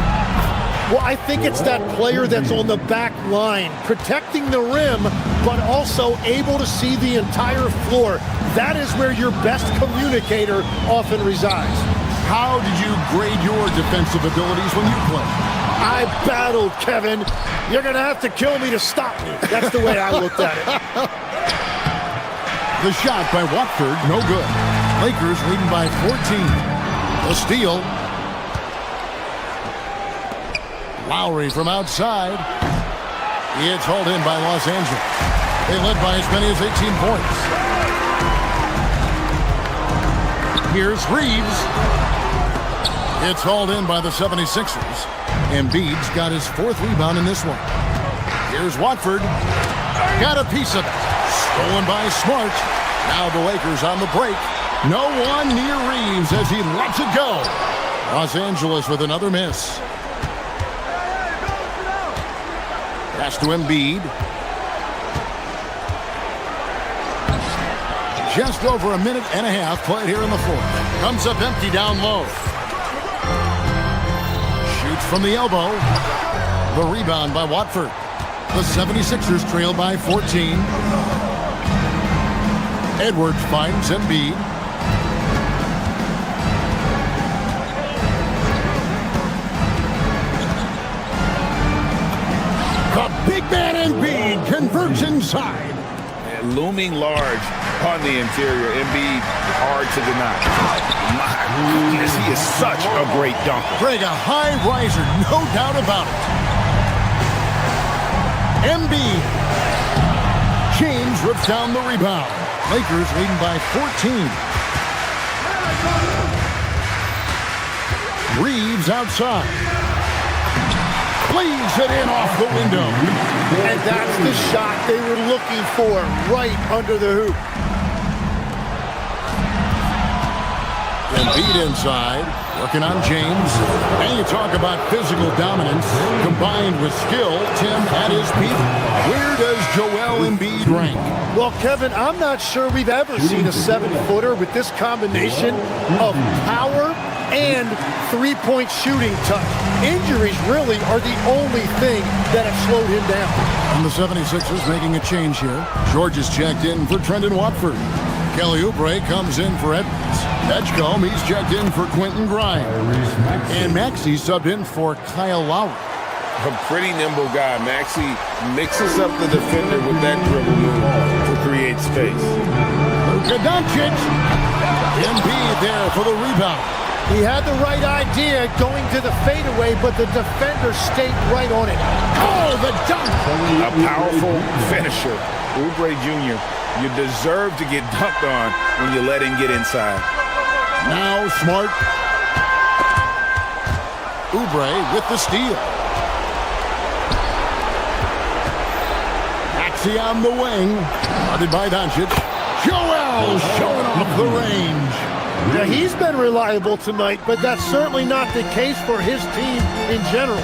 Well, I think it's that player that's on the back line, protecting the rim, but also able to see the entire floor. That is where your best communicator often resides. How did you grade your defensive abilities when you played? I battled, Kevin. You're going to have to kill me to stop me. That's the way I looked at it. The shot by Watford, no good. Lakers leading by 14. The steal. Lowry from outside. It's hauled in by Los Angeles. They led by as many as 18 points. Here's Reeves. It's hauled in by the 76ers. Embiid's got his fourth rebound in this one. Here's Watford. Got a piece of it. Stolen by Smart. Now the Lakers on the break. No one near Reeves as he lets it go. Los Angeles with another miss. Pass to Embiid. Just over a minute and a half played here in the fourth. Comes up empty down low. Shoots from the elbow. The rebound by Watford. The 76ers trail by 14. Edwards finds Embiid. The big man Embiid converts inside. looming large on the interior. Embiid, hard to deny. My goodness, he is such a great dunker. Greg, a high riser, no doubt about it. Embiid. James rips down the rebound. Lakers leading by 14. Reeves outside. Leaves it in off the window. And that's the shot they were looking for, right under the hoop. Embiid inside, working on James. And you talk about physical dominance combined with skill. Tim, at his peak, where does Joel Embiid rank? Well, Kevin, I'm not sure we've ever seen a 7-footer with this combination of power and three-point shooting touch. Injuries really are the only thing that have slowed him down. And the 76ers making a change here. George is checked in for Trendon Watford. Kelly Oubre comes in for Edwards. Edgecombe, he's checked in for Quentin Grimes. And Maxey subbed in for Kyle Lowry. A pretty nimble guy. Maxey mixes up the defender with that dribble move to create space. Luka Doncic. Embiid there for the rebound. He had the right idea going to the fadeaway, but the defender stayed right on it. Oh, the dunk! A powerful finisher. Oubre Jr., you deserve to get dunked on when you let him get inside. Now Smart. Oubre with the steal. Maxey on the wing. Guarded by Doncic. Joel showing off the range. Yeah, he's been reliable tonight, but that's certainly not the case for his team in general.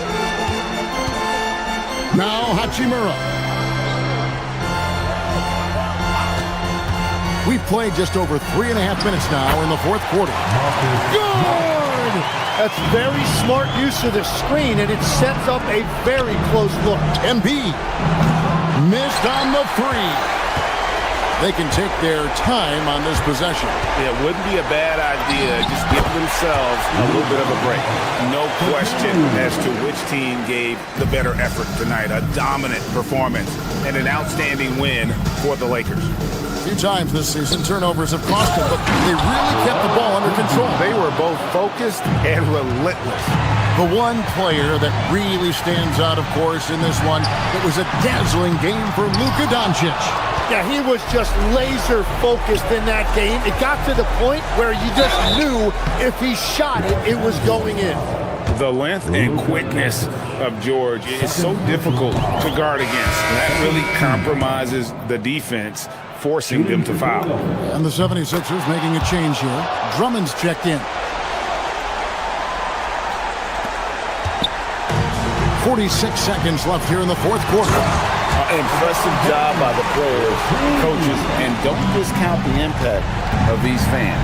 Now Hachimura. We've played just over 3.5 minutes now in the fourth quarter. Good! That's very smart use of the screen, and it sets up a very close look. Embiid missed on the three. They can take their time on this possession. It wouldn't be a bad idea. Just give themselves a little bit of a break. No question as to which team gave the better effort tonight. A dominant performance and an outstanding win for the Lakers. A few times this season, turnovers have cost them, but they really kept the ball under control. They were both focused and relentless. The one player that really stands out, of course, in this one, it was a dazzling game for Luka Doncic. Yeah, he was just laser focused in that game. It got to the point where you just knew if he shot it, it was going in. The length and quickness of George is so difficult to guard against. That really compromises the defense, forcing them to foul. And the 76ers making a change here. Drummond's checked in. 46 seconds left here in the fourth quarter. Impressive job by the players, coaches, and don't discount the impact of these fans.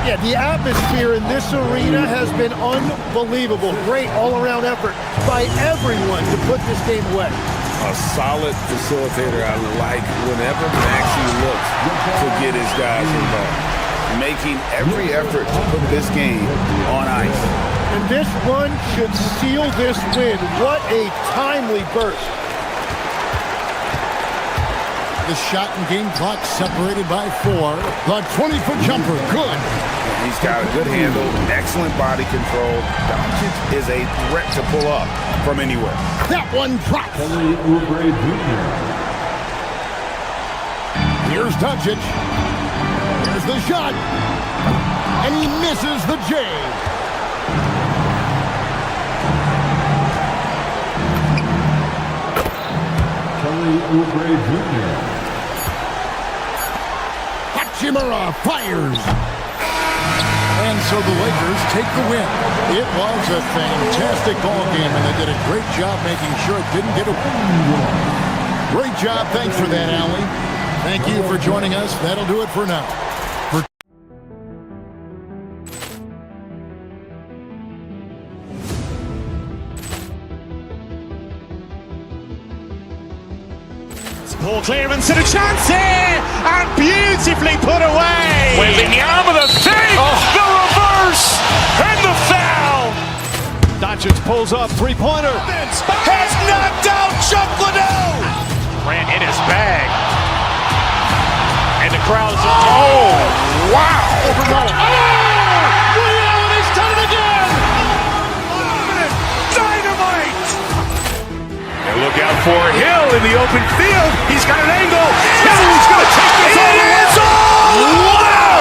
Yeah, the atmosphere in this arena has been unbelievable. Great all-around effort by everyone to put this game away. A solid facilitator. I like whenever Maxey looks to get his guys involved, making every effort to put this game on ice. And this run should seal this win. What a timely burst. The shot and game clock separated by 4. The 20-foot jumper, good. He's got a good handle, excellent body control. Doncic is a threat to pull up from anywhere. That one drops. Here's Doncic. Here's the shot. And he misses the J. Kelly Oubre Jr. Hachimura fires. And so the Lakers take the win. It was a fantastic ball game, and they did a great job making sure it didn't get away. Great job. Thanks for that, Allie. Thank you for joining us. That'll do it for now. Ball clearance and a chance here, and beautifully put away. Wembanyama the fake, the reverse, and the foul. Doncic pulls up, three-pointer. Has knocked out Chuck Liddell. Ran in his bag. crowd is... Oh, wow! He's done it again! Dynamite! And look out for Hill in the open field. He's got an angle. He's going to take this all the way. Wow!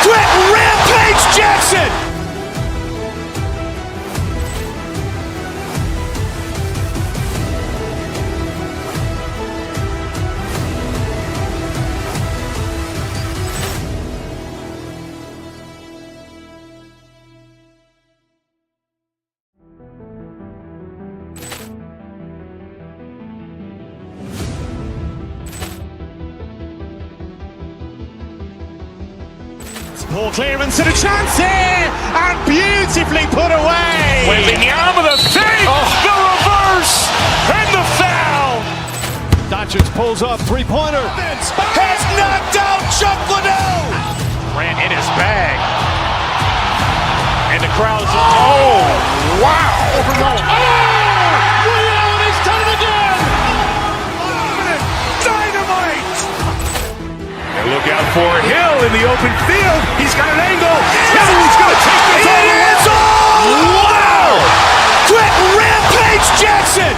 Quick Rampage Jackson! Ball clearance and a chance here, and beautifully put away. Wembanyama the save, the reverse, and the foul. Doncic pulls up, three-pointer. Has knocked out Chuck Liddell. Grant in his bag. And the crowd is... Oh, wow. He's done it again! Dynamite. And look out for Hill in the open field. He's got an angle. He's going to take this all the way. Wow! Quick Rampage Jackson!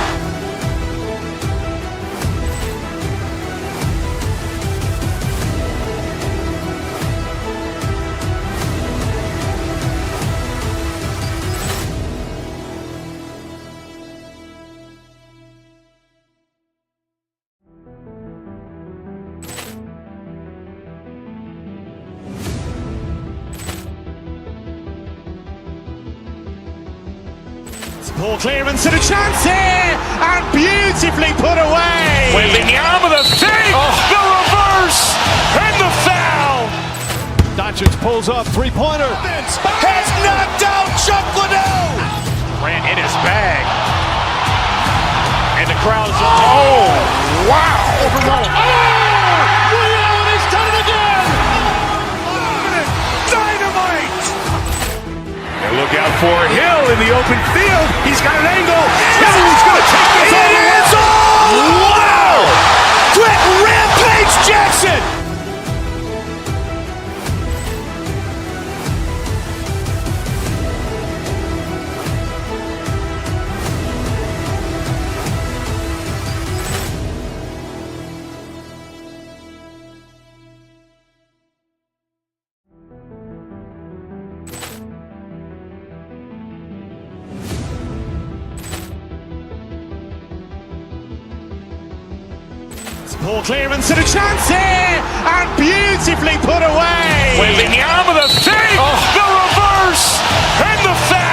Ball clearance and a chance here, and beautifully put away. Wembanyama the save, the reverse, and the foul. Doncic pulls up, three-pointer. Has knocked out Chuck Liddell. Grant in his bag. And the crowd is... Oh, wow. He's done it again! Dynamite. And look out for Hill in the open field. He's got an angle. He's going to take this all the way. Wow! Quick Rampage Jackson! Ball clearance and a chance here, and beautifully put away. Wembanyama the save, the reverse, and the foul.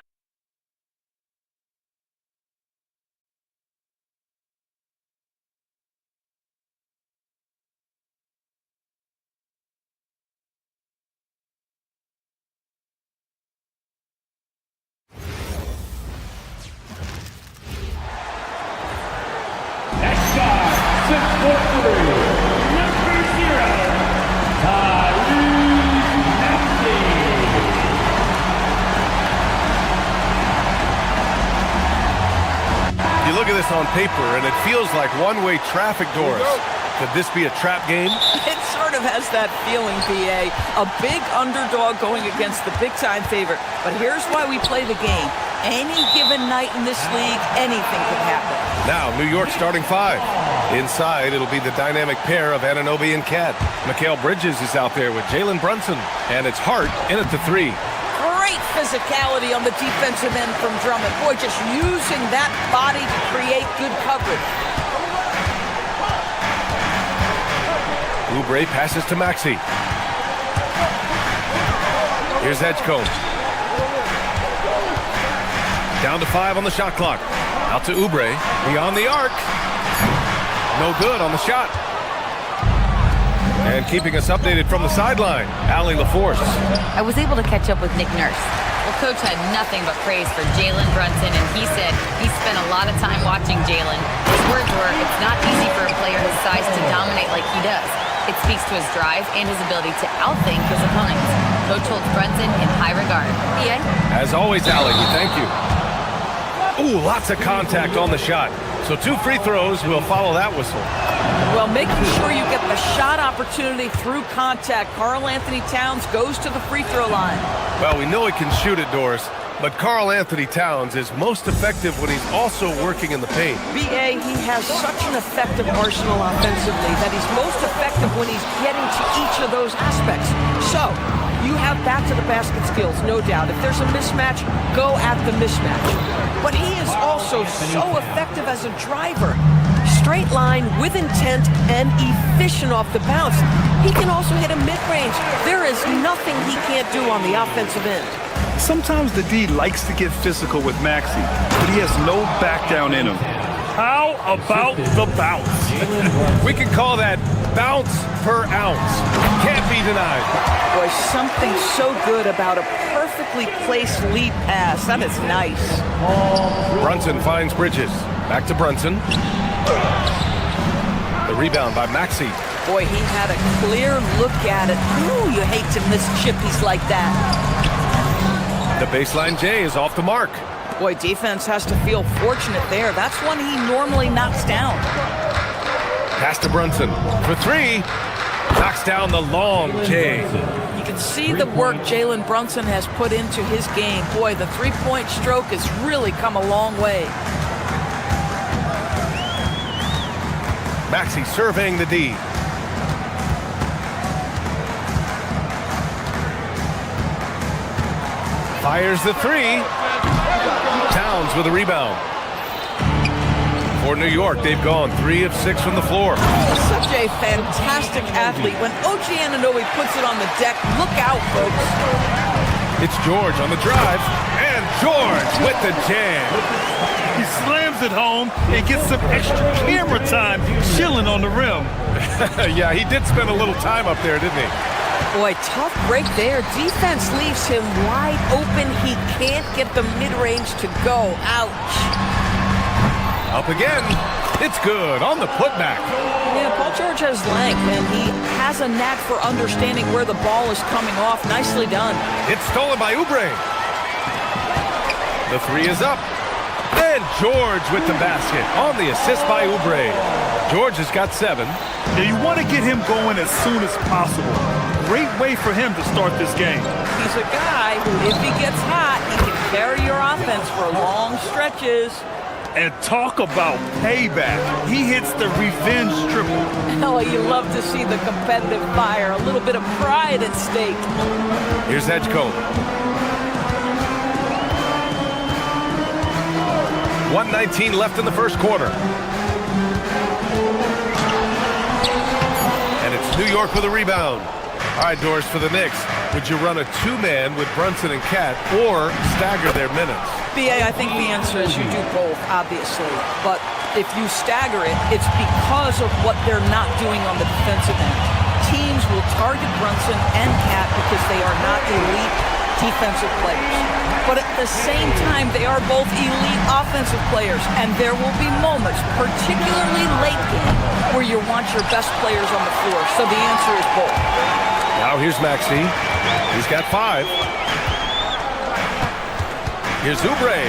You look at this on paper, and it feels like one-way traffic, Doris. Could this be a trap game? It sort of has that feeling, PA. A big underdog going against the big-time favorite. But here's why we play the game. Any given night in this league, anything could happen. Now, New York starting five. Inside, it'll be the dynamic pair of Anunoby and Cat. Mikal Bridges is out there with Jalen Brunson, and it's Hart in at the three. Great physicality on the defensive end from Drummond. Boy, just using that body to create good coverage. Oubre passes to Maxey. Here's Edgecombe. Down to 5 on the shot clock. Out to Oubre. Beyond the arc. No good on the shot. And keeping us updated from the sideline, Allie LaForce. I was able to catch up with Nick Nurse. Well, Coach had nothing but praise for Jalen Brunson, and he said he spent a lot of time watching Jalen. His words were, it's not easy for a player his size to dominate like he does. It speaks to his drive and his ability to outthink his opponents. Coach holds Brunson in high regard. PA? As always, Allie, we thank you. Ooh, lots of contact on the shot. So 2 free throws will follow that whistle. Well, making sure you get the shot opportunity through contact. Karl Anthony Towns goes to the free throw line. Well, we know he can shoot it, Doris, but Karl Anthony Towns is most effective when he's also working in the paint. B.A., he has such an effective arsenal offensively that he's most effective when he's getting to each of those aspects. So, you have back to the basket skills, no doubt. If there's a mismatch, go at the mismatch. But he is also so effective as a driver. Straight line, with intent, and efficient off the bounce. He can also hit a mid-range. There is nothing he can't do on the offensive end. Sometimes the D likes to get physical with Maxey, but he has no back down in him. How about the bounce? We can call that bounce per ounce. Can't be denied. Boy, something so good about a perfectly placed lead pass. That is nice. Brunson finds Bridges. Back to Brunson. The rebound by Maxey. Boy, he had a clear look at it. Ooh, you hate to miss chippies like that. The baseline J is off the mark. Boy, defense has to feel fortunate there. That's one he normally knocks down. Pass to Brunson for three. Knocks down the long J. You can see the work Jalen Brunson has put into his game. Boy, the three-point stroke has really come a long way. Maxey surveying the D. Fires the three. Towns with a rebound. For New York, they've gone 3 of 6 from the floor. Such a fantastic athlete. When OG Anunoby puts it on the deck, look out, folks. It's George on the drive, and George with the jam. He slams it home and gets some extra camera time chilling on the rim. Yeah, he did spend a little time up there, didn't he? Boy, tough break there. Defense leaves him wide open. He can't get the mid-range to go. Ouch. Up again. It's good on the putback. Yeah, Paul George has length, and he has a knack for understanding where the ball is coming off. Nicely done. It's stolen by Oubre. The three is up. And George with the basket on the assist by Oubre. George has got 7. Now you want to get him going as soon as possible. Great way for him to start this game. He's a guy who, if he gets hot, he can carry your offense for long stretches. And talk about payback. He hits the revenge triple. Oh, you love to see the competitive fire. A little bit of pride at stake. Here's Edgecombe. 1:19 left in the first quarter. And it's New York with a rebound. All right, Doris, for the Knicks, would you run a two-man with Brunson and Cat or stagger their minutes? B.A., I think the answer is you do both, obviously. But if you stagger it, it's because of what they're not doing on the defensive end. Teams will target Brunson and Cat because they are not elite defensive players. But at the same time, they are both elite offensive players. And there will be moments, particularly late game, where you want your best players on the floor. So the answer is both. Now here's Maxey. He's got 5. Here's Oubre.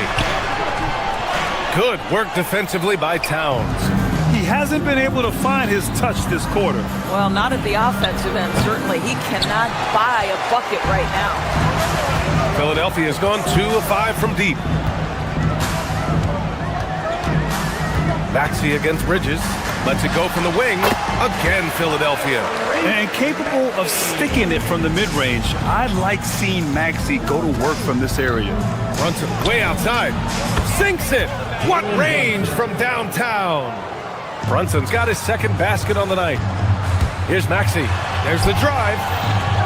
Good work defensively by Towns. He hasn't been able to find his touch this quarter. Well, not at the offensive end, certainly. He cannot buy a bucket right now. Philadelphia has gone 2 of 5 from deep. Maxey against Bridges. Lets it go from the wing. Again, Philadelphia. And capable of sticking it from the mid-range. I like seeing Maxey go to work from this area. Brunson way outside. Sinks it. What range from downtown. Brunson's got his second basket on the night. Here's Maxey. There's the drive.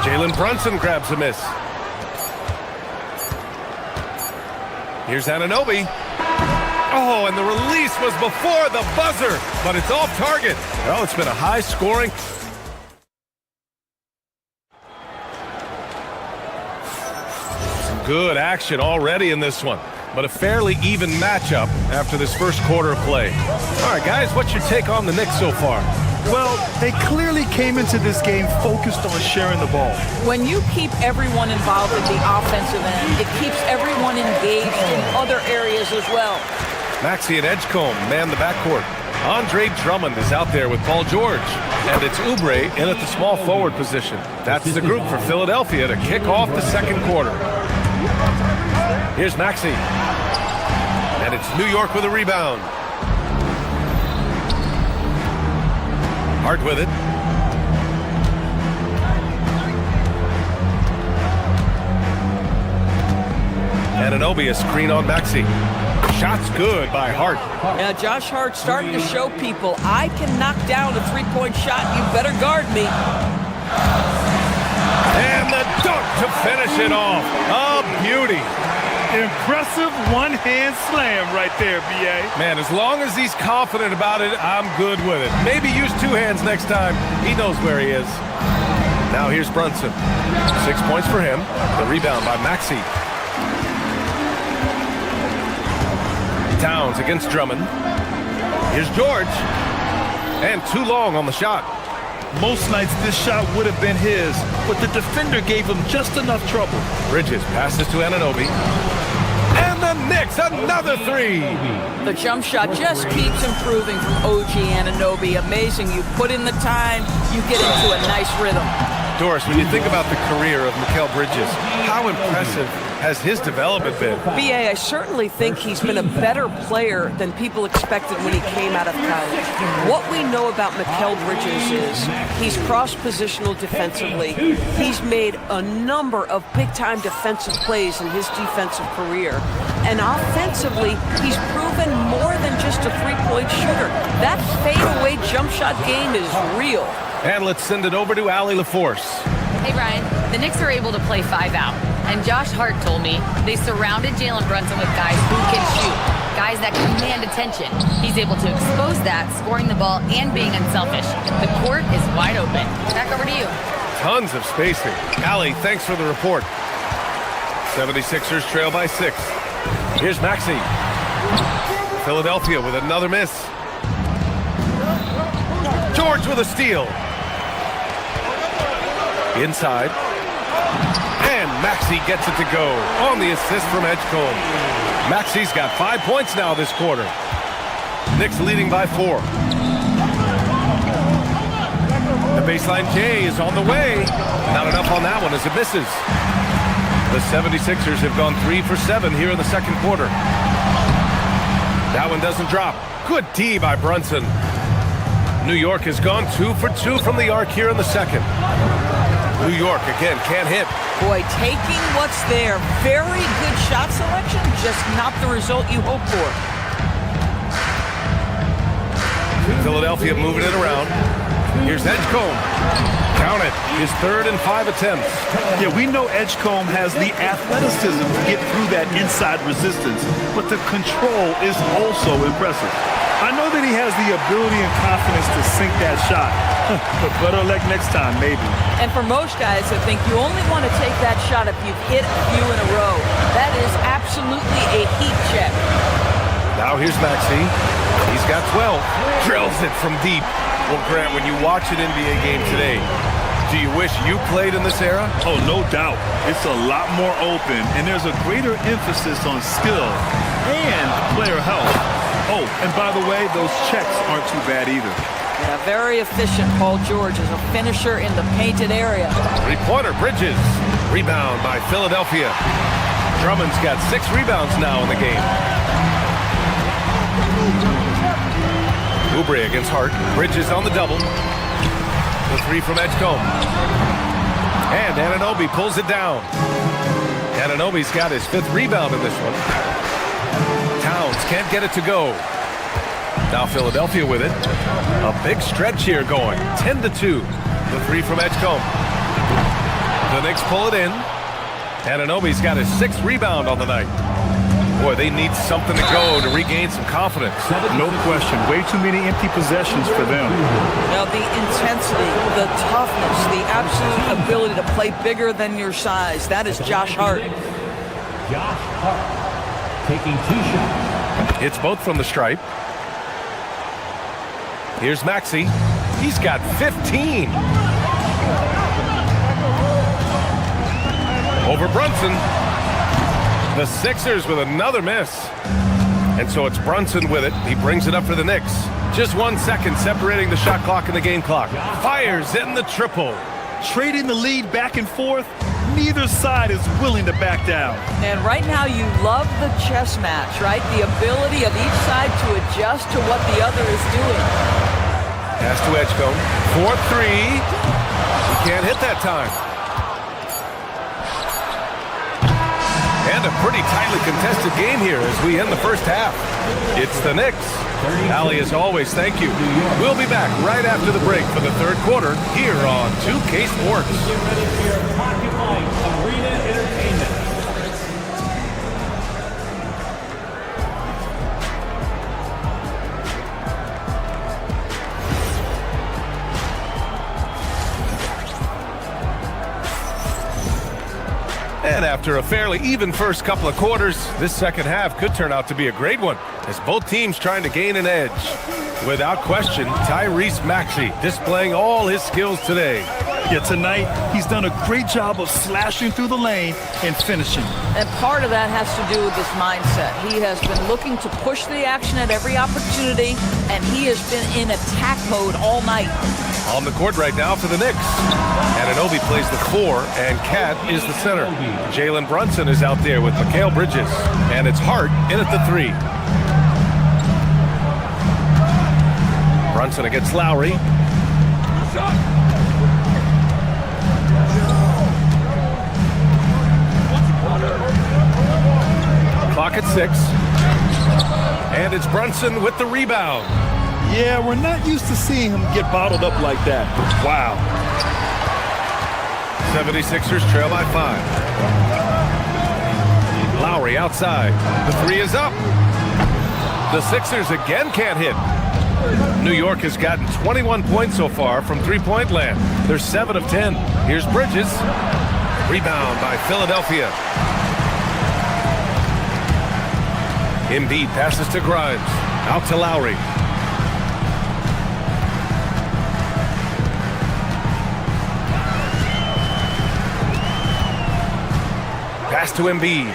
Jalen Brunson grabs a miss. Here's Anunoby. Oh, and the release was before the buzzer, but it's off target. Oh, it's been a high-scoring. Some good action already in this one, but a fairly even matchup after this first quarter of play. All right, guys, what's your take on the Knicks so far? Well, they clearly came into this game focused on sharing the ball. When you keep everyone involved in the offensive end, it keeps everyone engaged in other areas as well. Maxey and Edgecombe man the backcourt. Andre Drummond is out there with Paul George. And it's Oubre in at the small forward position. That's the group for Philadelphia to kick off the second quarter. Here's Maxey. And it's New York with a rebound. Hart with it. Anunoby, a screen on Maxey. Shot's good by Hart. Yeah, Josh Hart starting to show people, I can knock down a three-point shot. You better guard me. And the dunk to finish it off. A beauty. Impressive one-hand slam right there, B.A. Man, as long as he's confident about it, I'm good with it. Maybe use two hands next time. He knows where he is. Now here's Brunson. 6 points for him. The rebound by Maxey. Towns against Drummond. Here's George. And too long on the shot. Most nights this shot would have been his, but the defender gave him just enough trouble. Bridges passes to Anunoby. And the Knicks, another three. The jump shot just keeps improving from OG Anunoby. Amazing. You put in the time, you get into a nice rhythm. Doris, when you think about the career of Mikal Bridges, how impressive has his development been? B.A., I certainly think he's been a better player than people expected when he came out of college. What we know about Mikal Bridges is he's cross-positional defensively. He's made a number of big-time defensive plays in his defensive career. And offensively, he's proven more than just a three-point shooter. That fadeaway jump shot game is real. And let's send it over to Allie LaForce. Hey, Brian, the Knicks are able to play 5 out. And Josh Hart told me they surrounded Jalen Brunson with guys who can shoot, guys that command attention. He's able to expose that, scoring the ball and being unselfish. The court is wide open. Back over to you. Tons of spacing. Allie, thanks for the report. 76ers trail by 6. Here's Maxey. Philadelphia with another miss. George with a steal. Inside. And Maxey gets it to go on the assist from Edgecombe. Maxey's got 5 points now this quarter. Knicks leading by 4. The baseline J is on the way. Not enough on that one as it misses. The 76ers have gone 3 for 7 here in the second quarter. That one doesn't drop. Good D by Brunson. New York has gone 2 for 2 from the arc here in the second. New York, again, can't hit. Boy, taking what's there. Very good shot selection, just not the result you hope for. Philadelphia moving it around. Here's Edgecombe. Count it. His 3rd and 5 attempts. Yeah, we know Edgecombe has the athleticism to get through that inside resistance, but the control is also impressive. I know that he has the ability and confidence to sink that shot, but better luck next time, maybe. And for most guys, I think you only want to take that shot if you've hit a few in a row. That is absolutely a heat check. Now here's Maxey. He's got 12. Drills it from deep. Well, Grant, when you watch an NBA game today, do you wish you played in this era? Oh, no doubt. It's a lot more open, and there's a greater emphasis on skill and player health. Oh, and by the way, those checks aren't too bad either. Yeah, very efficient, Paul George, as a finisher in the painted area. Three-pointer, Bridges. Rebound by Philadelphia. Drummond's got 6 rebounds now in the game. Oubre against Hart. Bridges on the double. The 3 from Edgecombe. And Anunoby pulls it down. Anunoby's got his 5th rebound in this one. Towns can't get it to go. Now Philadelphia with it. A big stretch here going. 10-2. The 3 from Edgecombe. The Knicks pull it in. Anunoby's got his 6th rebound on the night. Boy, they need something to go to regain some confidence. No question. Way too many empty possessions for them. Now, the intensity, the toughness, the absolute ability to play bigger than your size. That is Josh Hart. Josh Hart taking 2 shots. It's both from the stripe. Here's Maxey. He's got 15. Over Brunson. The Sixers with another miss. And so it's Brunson with it. He brings it up for the Knicks. Just 1 second separating the shot clock and the game clock. Fires in the triple. Trading the lead back and forth, neither side is willing to back down. And right now you love the chess match, right? The ability of each side to adjust to what the other is doing. Pass to Edgecombe. 4-3. He can't hit that time. And a pretty tightly contested game here as we end the first half. It's the Knicks. Allie, as always, thank you. We'll be back right after the break for the third quarter here on 2K Sports. Get ready for your Pocket Light Arena Entertainment. And after a fairly even first couple of quarters, this second half could turn out to be a great one as both teams trying to gain an edge. Without question, Tyrese Maxey displaying all his skills today. Yeah, tonight he's done a great job of slashing through the lane and finishing. And part of that has to do with his mindset. He has been looking to push the action at every opportunity, and he has been in attack mode all night. On the court right now for the Knicks. Anunoby plays the 4, and Cat is the center. Jalen Brunson is out there with Mikal Bridges, and it's Hart in at the 3. Brunson against Lowry. Clock at 6. And it's Brunson with the rebound. Yeah, we're not used to seeing him get bottled up like that. Wow. 76ers trail by 5. Lowry outside. The 3 is up. The Sixers again can't hit. New York has gotten 21 points so far from three-point land. They're 7 of 10. Here's Bridges. Rebound by Philadelphia. Embiid passes to Grimes. Out to Lowry. Pass to Embiid.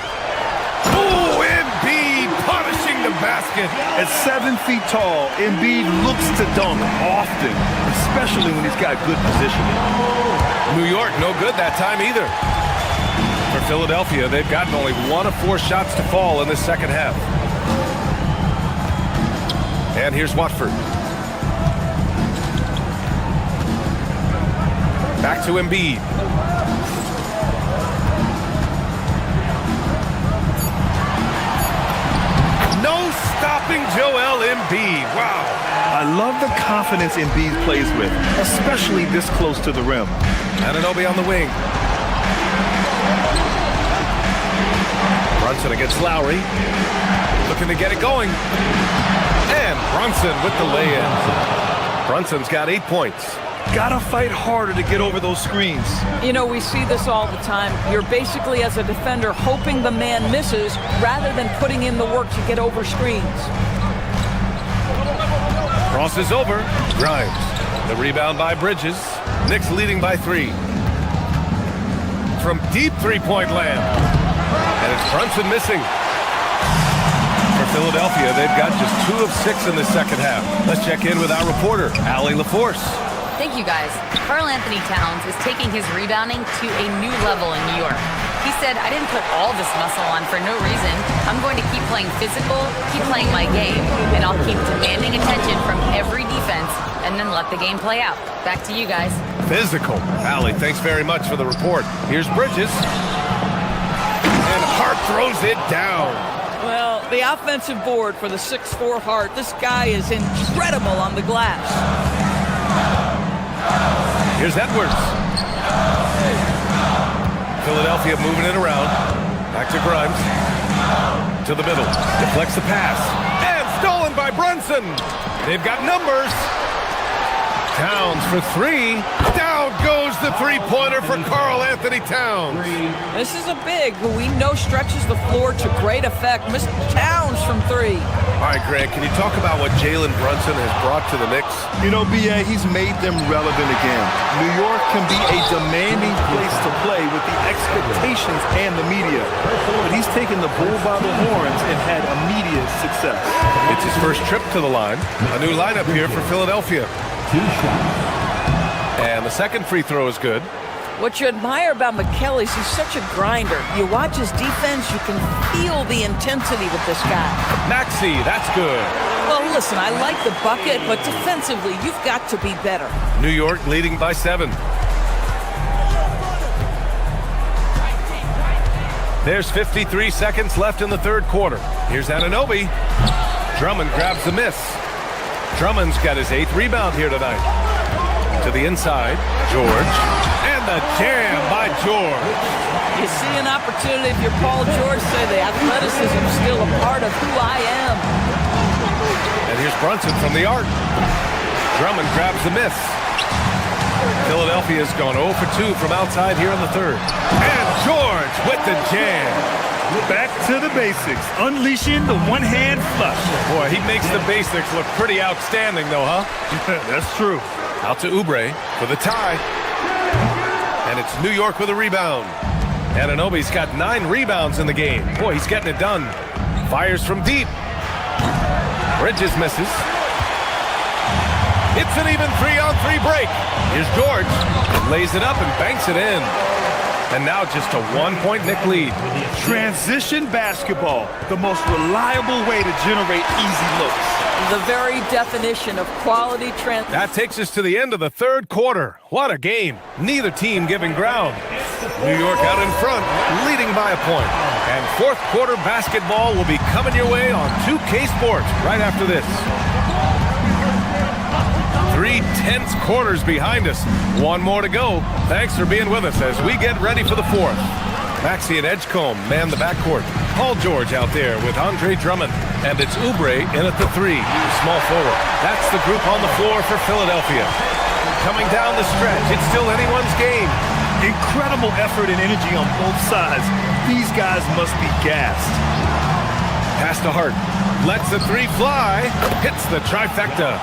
Oh, Embiid punishing the basket. At 7 feet tall, Embiid looks to dunk often, especially when he's got good positioning. New York, no good that time either. For Philadelphia, they've gotten only 1 of 4 shots to fall in this second half. And here's Watford. Back to Embiid. No stopping Joel Embiid. Wow. I love the confidence Embiid plays with, especially this close to the rim. Anunoby on the wing. Brunson against Lowry. Looking to get it going. And Brunson with the lay-in. Brunson's got 8 points. Gotta fight harder to get over those screens. You know, we see this all the time. You're basically, as a defender, hoping the man misses rather than putting in the work to get over screens. Crosses over. Grimes. The rebound by Bridges. Knicks leading by 3. From deep three-point land. And it's Brunson missing. For Philadelphia, they've got just 2 of 6 in the second half. Let's check in with our reporter, Allie LaForce. Thank you, guys. Karl Anthony Towns is taking his rebounding to a new level in New York. He said, I didn't put all this muscle on for no reason. I'm going to keep playing physical, keep playing my game, and I'll keep demanding attention from every defense and then let the game play out. Back to you guys. Physical. Allie, thanks very much for the report. Here's Bridges. And Hart throws it down. Well, the offensive board for the 6'4" Hart, this guy is incredible on the glass. Here's Edwards. Philadelphia moving it around. Back to Grimes. To the middle. Deflects the pass. And stolen by Brunson. They've got numbers. Towns for 3. Down Down goes the three-pointer for Karl Anthony Towns. This is a big who we know stretches the floor to great effect. Mr. Towns from three. All right, Grant, can you talk about what Jalen Brunson has brought to the Knicks? You know, B.A., he's made them relevant again. New York can be a demanding place to play with the expectations and the media. But he's taken the bull by the horns and had immediate success. It's his first trip to the line. A new lineup here for Philadelphia. And the second free throw is good. What you admire about McKelly is he's such a grinder. You watch his defense, you can feel the intensity with this guy. Maxey, that's good. Well, listen, I like the bucket, but defensively, you've got to be better. New York leading by 7. There's 53 seconds left in the third quarter. Here's Anunoby. Drummond grabs the miss. Drummond's got his 8th rebound here tonight. To the inside, George. And the jam by George. You see an opportunity if you're Paul George, say the athleticism is still a part of who I am. And here's Brunson from the arc. Drummond grabs the miss. Philadelphia's gone 0 for 2 from outside here in the third. And George with the jam. Back to the basics, unleashing the one-hand flush. Boy, he makes the basics look pretty outstanding, though, huh? That's true. Out to Oubre for the tie. And it's New York with a rebound. Anunoby's got 9 rebounds in the game. Boy, he's getting it done. Fires from deep. Bridges misses. It's an even 3-on-3 break. Here's George. Lays it up and banks it in. And now just a 1-point Knick lead. Transition basketball, the most reliable way to generate easy looks. The very definition of quality transition. That takes us to the end of the third quarter. What a game. Neither team giving ground. New York out in front, leading by a point. And fourth quarter basketball will be coming your way on 2K Sports right after this. 3 tense quarters behind us. One more to go. Thanks for being with us as we get ready for the fourth. Maxey and Edgecombe man the backcourt. Paul George out there with Andre Drummond. And it's Oubre in at the 3, small forward. That's the group on the floor for Philadelphia. Coming down the stretch, it's still anyone's game. Incredible effort and energy on both sides. These guys must be gassed. Pass to Hart. Lets the 3 fly. Hits the trifecta.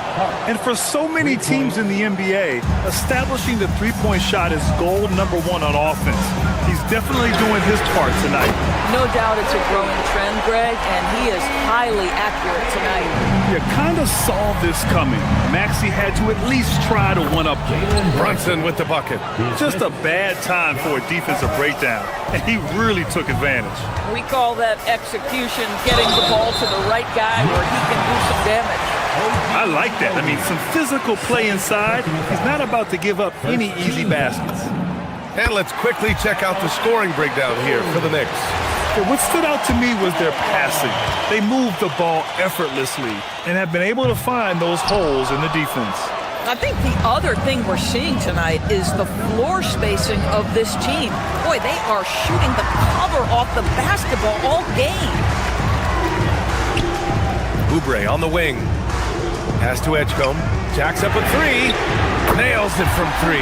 And for so many teams in the NBA, establishing the three-point shot is goal number 1 on offense. He's definitely doing his part tonight. No doubt it's a growing trend, Greg, and he is highly accurate tonight. You kind of saw this coming. Maxey had to at least try to one-up him. Brunson with the bucket. Just a bad time for a defensive breakdown, and he really took advantage. We call that execution, getting the ball to the right guy where he can do some damage. I like that. I mean, some physical play inside. He's not about to give up any easy baskets. And let's quickly check out the scoring breakdown here for the Knicks. What stood out to me was their passing. They moved the ball effortlessly and have been able to find those holes in the defense. I think the other thing we're seeing tonight is the floor spacing of this team. Boy, they are shooting the cover off the basketball all game. Oubre on the wing. Pass to Edgecombe. Jacks up a 3. Nails it from 3.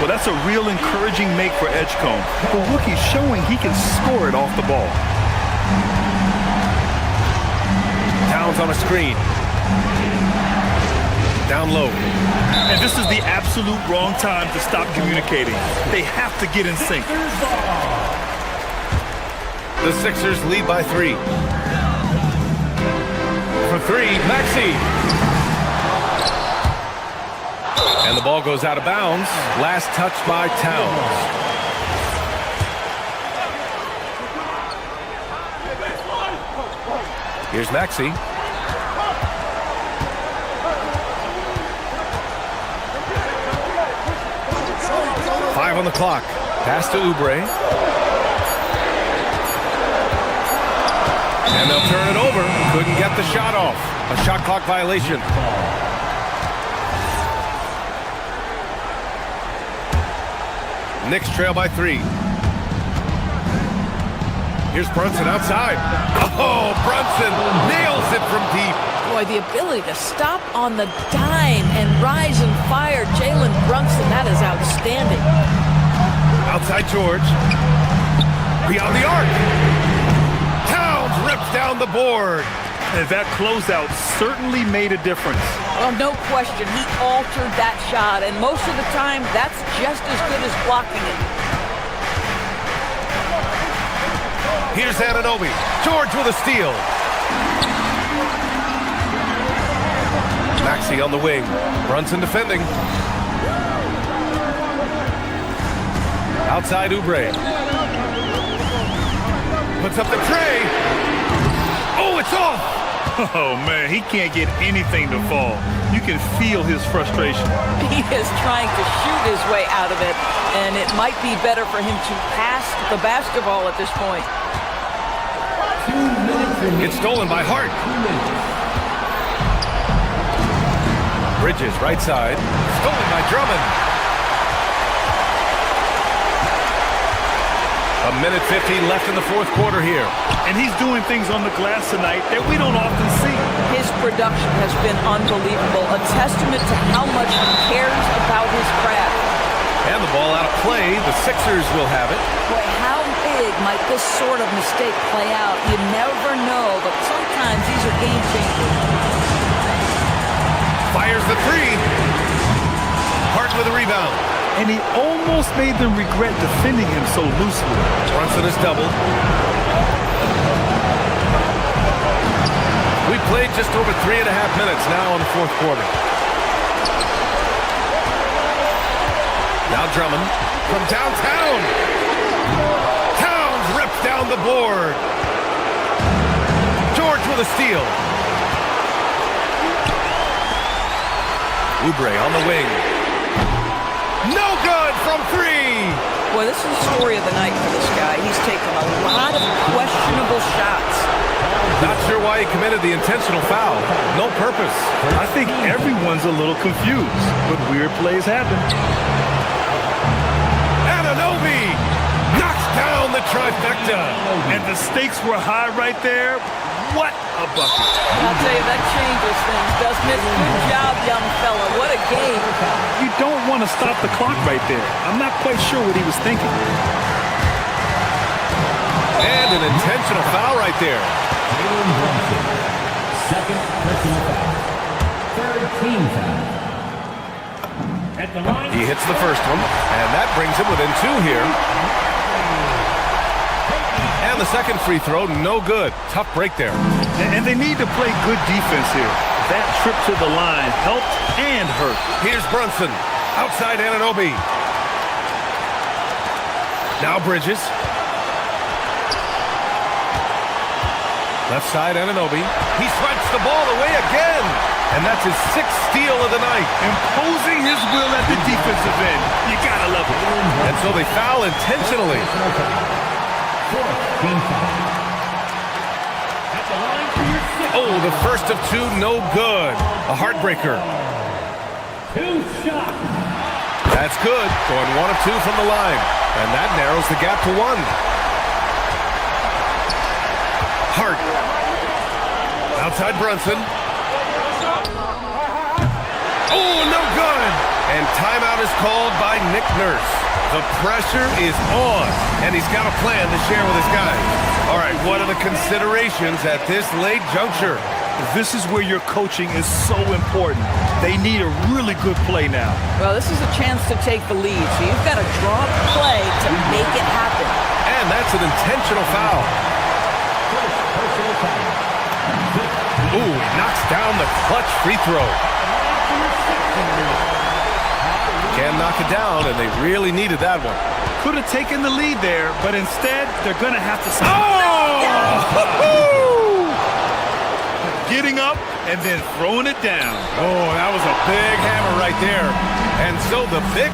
Well, that's a real encouraging make for Edgecombe. The rookie's showing he can score it off the ball. Towns on a screen. Down low. And this is the absolute wrong time to stop communicating. They have to get in sync. The Sixers lead by 3. For 3, Maxey. And the ball goes out of bounds. Last touch by Towns. Here's Maxey. Five on the clock. Pass to Oubre. And they'll turn it over. Couldn't get the shot off. A shot clock violation. Knicks trail by 3. Here's Brunson outside. Oh, Brunson nails it from deep. Boy, the ability to stop on the dime and rise and fire Jalen Brunson, that is outstanding. Outside George. Beyond the arc. Towns rips down the board. And that closeout certainly made a difference. Well, no question. He altered that shot, and most of the time, that's just as good as blocking it. Here's Anunoby. George with a steal. Maxey on the wing. Brunson defending. Outside Oubre. Puts up the tray. Oh, it's off. Oh, man, he can't get anything to fall. You can feel his frustration. He is trying to shoot his way out of it, and it might be better for him to pass the basketball at this point. It's stolen by Hart. Bridges, right side. Stolen by Drummond. A minute 15 left in the fourth quarter here. And he's doing things on the glass tonight that we don't often see. His production has been unbelievable, a testament to how much he cares about his craft. And the ball out of play. The Sixers will have it. Boy, how big might this sort of mistake play out? You never know, but sometimes these are game changers. Fires the three. Hart with a rebound. And he almost made them regret defending him so loosely. Brunson is doubled. We played just over 3.5 minutes now in the fourth quarter. Now Drummond from downtown. Towns rips down the board. George with a steal. Oubre on the wing. No good from three. Boy, this is the story of the night for this guy. He's taken a lot of questionable shots. Not sure why he committed the intentional foul. No purpose. I think everyone's a little confused, but weird plays happen. Anunoby knocks down the trifecta. And the stakes were high right there. What a bucket. I'll tell you, that changes things, doesn't it? Good job, young fella. What a game. You don't want to stop the clock right there. I'm not quite sure what he was thinking. And an intentional foul right there. Second personal foul. Third team foul. At the line. He hits the first one, and that brings him within two here. And the second free throw, no good. Tough break there. And they need to play good defense here. That trip to the line helped and hurt. Here's Brunson. Outside Anunoby. Now Bridges. Left side Anunoby. He swipes the ball away again. And that's his sixth steal of the night. Imposing his will at the defensive end. You gotta love it. And so they foul intentionally. Oh, the first of two, no good. A heartbreaker. That's good. Going 1 of 2 from the line. And that narrows the gap to 1. Hart. Outside Brunson. Oh, no good. And timeout is called by Nick Nurse. The pressure is on, and he's got a plan to share with his guys. All right, what are the considerations at this late juncture? This is where your coaching is so important. They need a really good play now. Well, this is a chance to take the lead, so you've got to draw up a play to make it happen. And that's an intentional foul. Ooh, knocks down the clutch free throw. Can knock it down, and they really needed that one. Could have taken the lead there, but instead, they're going to have to... Oh! Getting up and then throwing it down. Oh, that was a big hammer right there. And so the big...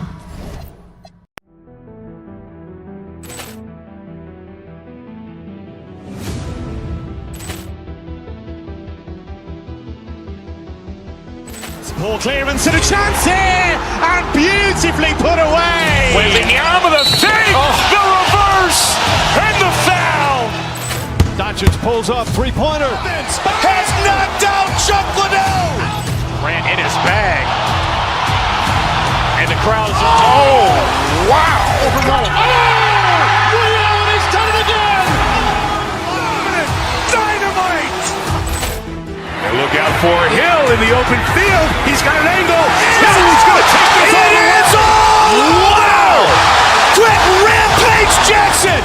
Ball clearance and a chance here, and beautifully put away. Waving the arm of the fake, the reverse, and the foul. Doncic Doncic pulls up, three-pointer. Has knocked out Chuck Liddell. Grant in his bag. And the crowd is, oh, wow. Ray Allen has done it again. Dynamite. And look out for Hill in the open field. He's got an angle. Hill's going to take this all the way. Wow. Quick Rampage Jackson.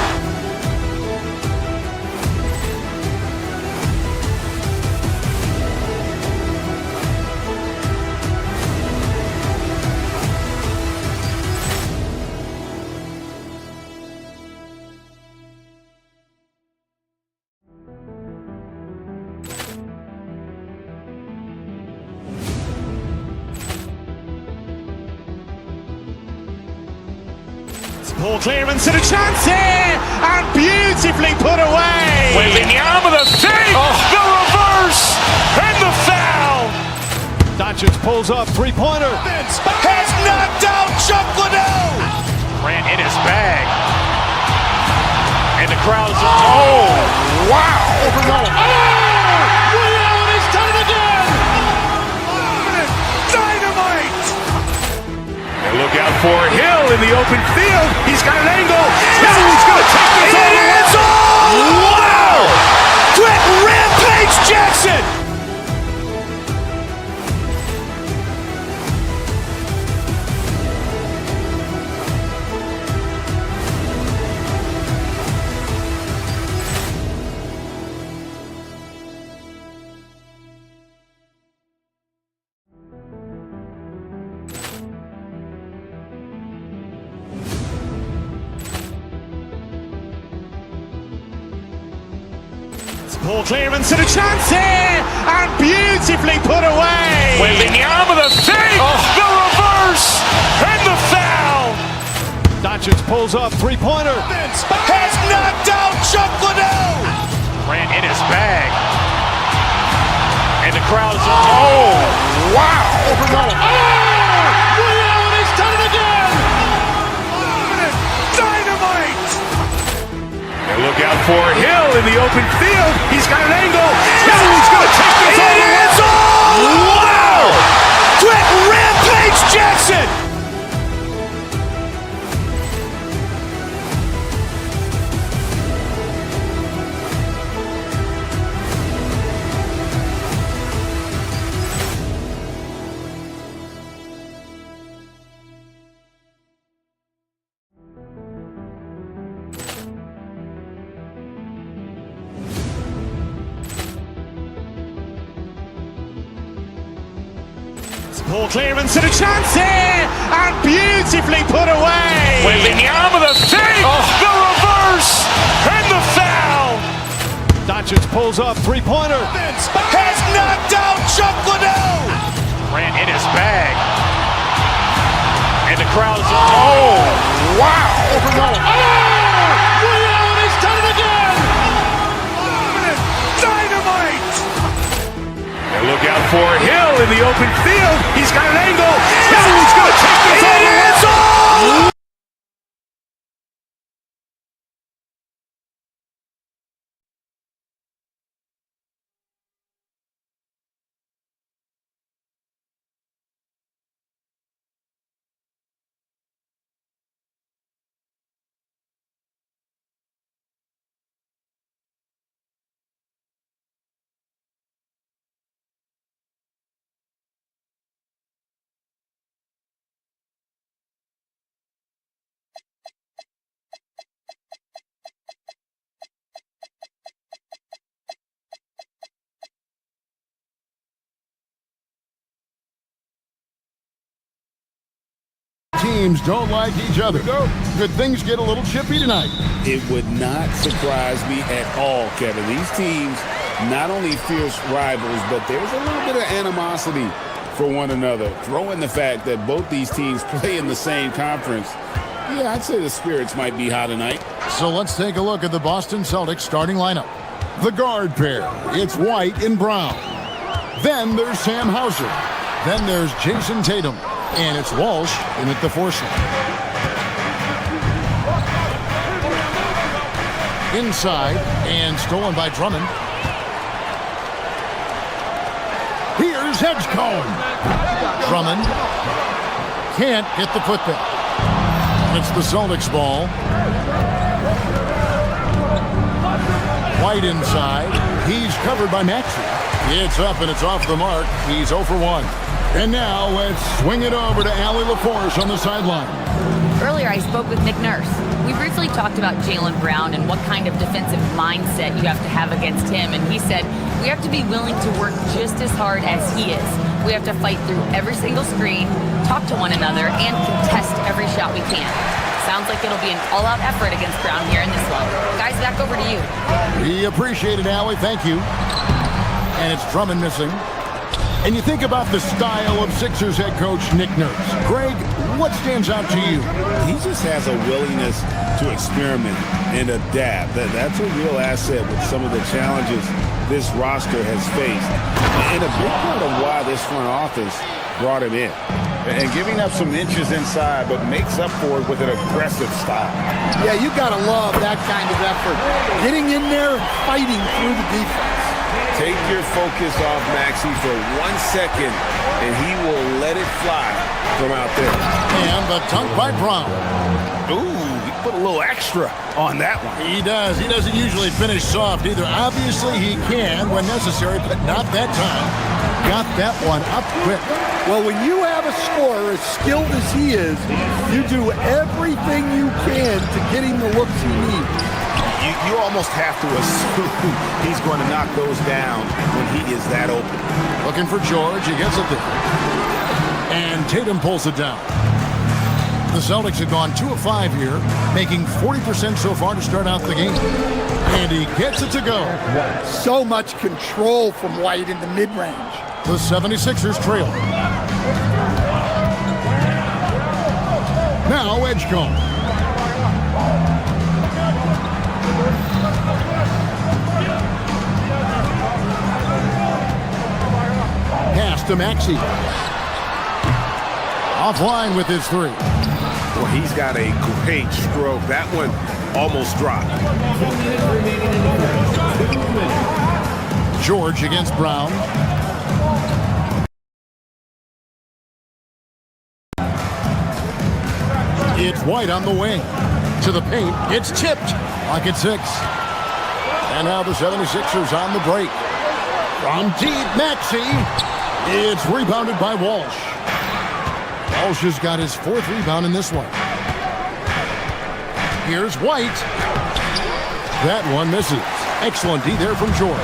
Ball clearance and a chance here, and beautifully put away. Wembanyama the fake, the reverse, and the foul. Doncic pulls up, three-pointer. Has knocked out Chuck Liddell. Grant in his bag. And the crowd is, oh, wow. Ray Allen has done it again. Dynamite. And look out for Hill in the open field. He's got an angle. Hill's going to take this all the way. Wow. Quick Rampage Jackson. Ball clearance and a chance here, and beautifully put away. Wembanyama the fake, the reverse, and the foul. Doncic pulls up, three-pointer. Has knocked out Chuck Liddell. Grant in his bag. And the crowd is, oh, wow. Ray Allen has done it again. Dynamite. And look out for Hill in the open field. He's got an angle. Hill's going to take this all the way. Wow. Quick Rampage Jackson. Ball clearance and a chance here, and beautifully put away. Wembanyama the fake, the reverse, and the foul. Doncic pulls up, three-pointer. Has knocked out Chuck Liddell. Grant in his bag. And the crowd is, oh, wow. Ray Allen has done it again. Dynamite. And look out for Hill in the open field. He's got an angle. Hill's going to take this all the way. Teams don't like each other. Could things get a little chippy tonight? It would not surprise me at all, Kevin. These teams, not only fierce rivals, but there's a little bit of animosity for one another. Throw in the fact that both these teams play in the same conference. Yeah, I'd say the spirits might be high tonight. So let's take a look at the Boston Celtics starting lineup. The guard pair, it's White and Brown. Then there's Sam Hauser. Then there's Jason Tatum. And it's Walsh in at the 4 slot. Inside and stolen by Drummond. Here's Edgecombe. Drummond can't hit the putback. It's the Celtics ball. White inside. He's covered by Maxey. It's up and it's off the mark. He's 0 for 1. And now let's swing it over to Allie LaForce on the sideline. Earlier, I spoke with Nick Nurse. We briefly talked about Jaylen Brown and what kind of defensive mindset you have to have against him. And he said, we have to be willing to work just as hard as he is. We have to fight through every single screen, talk to one another, and contest every shot we can. Sounds like it'll be an all-out effort against Brown here in this one. Guys, back over to you. We appreciate it, Allie. Thank you. And it's Drummond missing. And you think about the style of Sixers head coach Nick Nurse. Greg, what stands out to you? He just has a willingness to experiment and adapt. That's a real asset with some of the challenges this roster has faced. And a big part of why this front office brought him in. And giving up some inches inside, but makes up for it with an aggressive style. Yeah, you got to love that kind of effort. Getting in there and fighting through the defense. Take your focus off Maxey for 1 second, and he will let it fly from out there. And the dunk by Brown. Ooh, he put a little extra on that one. He does. He doesn't usually finish soft either. Obviously, he can when necessary, but not that time. Got that one up quick. Well, when you have a scorer as skilled as he is, you do everything you can to get him the looks he needs. You almost have to assume he's going to knock those down when he is that open. Looking for George. He gets it there. And Tatum pulls it down. The Celtics have gone 2 of 5 here, making 40% so far to start out the game. And he gets it to go. So much control from White in the mid-range. The 76ers trail. Now Edgecombe. Pass to Maxey. Offline with his 3. Well, he's got a great stroke. That one almost dropped. George against Brown. It's White on the wing. To the paint. It's tipped. Pocket 6. And now the 76ers on the break. From deep, Maxey. It's rebounded by Walsh. Walsh has got his 4th rebound in this one. Here's White. That one misses. Excellent D there from George.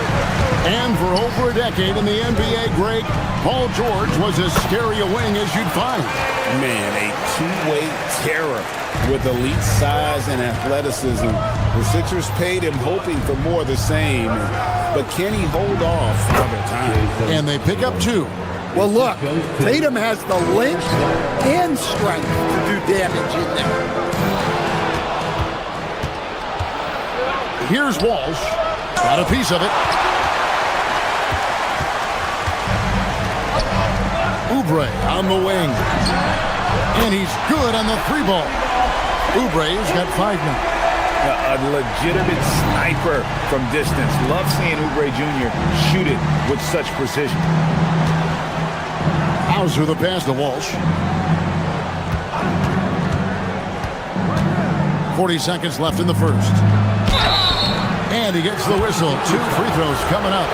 And for over a decade in the NBA, Greg, Paul George was as scary a wing as you'd find. Man, a two-way terror with elite size and athleticism. The Sixers paid him hoping for more of the same, but can he hold off another time? And they pick up 2. Well, look, Tatum has the length and strength to do damage in there. Here's Walsh. Got a piece of it. Oubre on the wing. And he's good on the 3-ball. Oubre's got 5 now. A legitimate sniper from distance. Love seeing Oubre Jr. shoot it with such precision. Hauser the pass to Walsh. 40 seconds left in the first. And he gets the whistle. 2 free throws coming up.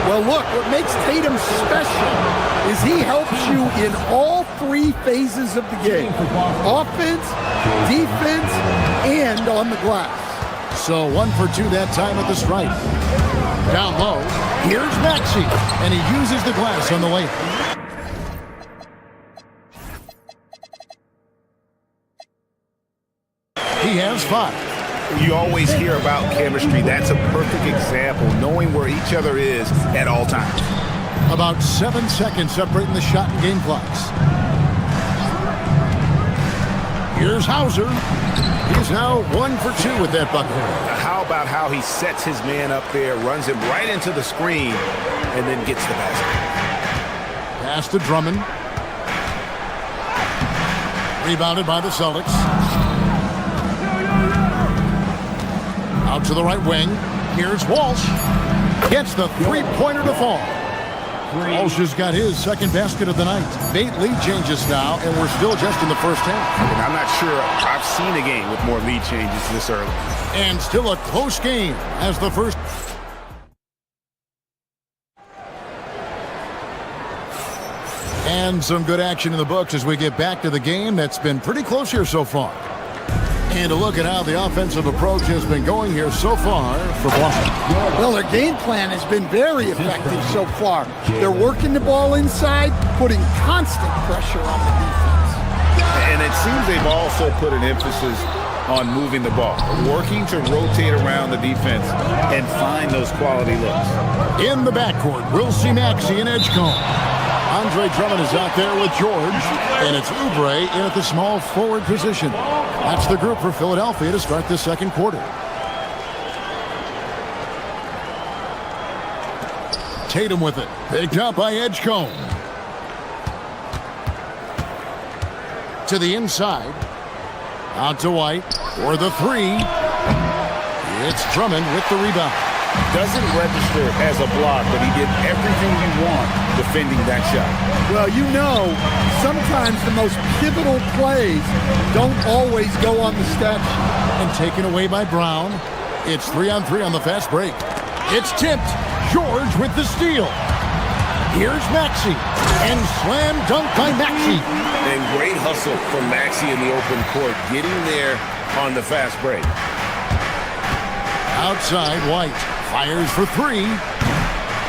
Well, look, what makes Tatum special is he helps you in all 3 phases of the game. Offense, defense, and on the glass. So 1 for 2 that time at the stripe. Down low, here's Maxey, and he uses the glass on the layup. He has 5. You always hear about chemistry. That's a perfect example, knowing where each other is at all times. About 7 seconds separating the shot and game clocks. Here's Hauser. He's now 1 for 2 with that bucket. How about how he sets his man up there, runs him right into the screen, and then gets the basket. Pass to Drummond. Rebounded by the Celtics. Out to the right wing. Here's Walsh. Gets the three-pointer to fall. Walsh has got his second basket of the night. 8 lead changes now, and we're still just in the first half. And I'm not sure I've seen a game with more lead changes this early. And still a close game as the first. And some good action in the books as we get back to the game that's been pretty close here so far. And a look at how the offensive approach has been going here so far for Boston. Well, their game plan has been very effective so far. They're working the ball inside, putting constant pressure on the defense. And it seems they've also put an emphasis on moving the ball, working to rotate around the defense and find those quality looks. In the backcourt, we'll see Maxey and Edgecombe. Andre Drummond is out there with George, and it's Oubre in at the small forward position. That's the group for Philadelphia to start this second quarter. Tatum with it, picked up by Edgecombe. To the inside, out to White for the three. It's Drummond with the rebound. Doesn't register as a block, but he did everything you want defending that shot. Well, you know, sometimes the most pivotal plays don't always go on the stat sheet. And taken away by Brown. It's 3-on-3 on the fast break. It's tipped. George with the steal. Here's Maxey. And slam dunk by Maxey. And great hustle from Maxey in the open court, getting there on the fast break. Outside, White fires for three.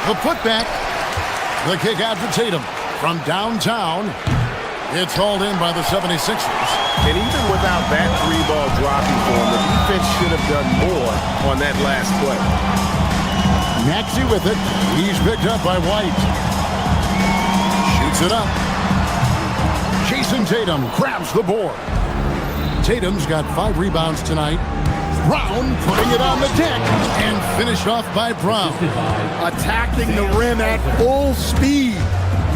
The putback. The kick out to Tatum from downtown. It's hauled in by the 76ers. And even without that three ball dropping for him, the defense should have done more on that last play. Maxey with it. He's picked up by White. Shoots it up. Jason Tatum grabs the board. Tatum's got 5 rebounds tonight. Brown putting it on the deck and finished off by Brown. Attacking the rim at full speed.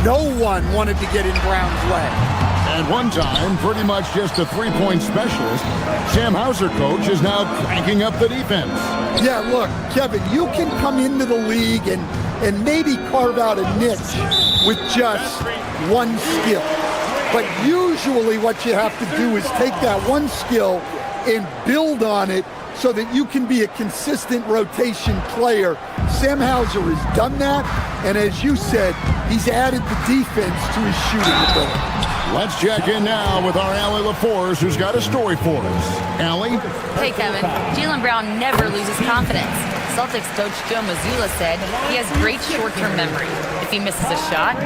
No one wanted to get in Brown's way. At one time, pretty much just a three-point specialist, Sam Hauser, coach, is now cranking up the defense. Yeah, look, Kevin, you can come into the league and maybe carve out a niche with just one skill. But usually what you have to do is take that one skill and build on it so that you can be a consistent rotation player. Sam Hauser has done that, and as you said, he's added the defense to his shooting ability. Let's check in now with our Allie LaForce, who's got a story for us. Allie? Hey, Kevin. Jaylen Brown never loses confidence. Celtics coach Joe Mazzulla said he has great short-term memory. If he misses a shot,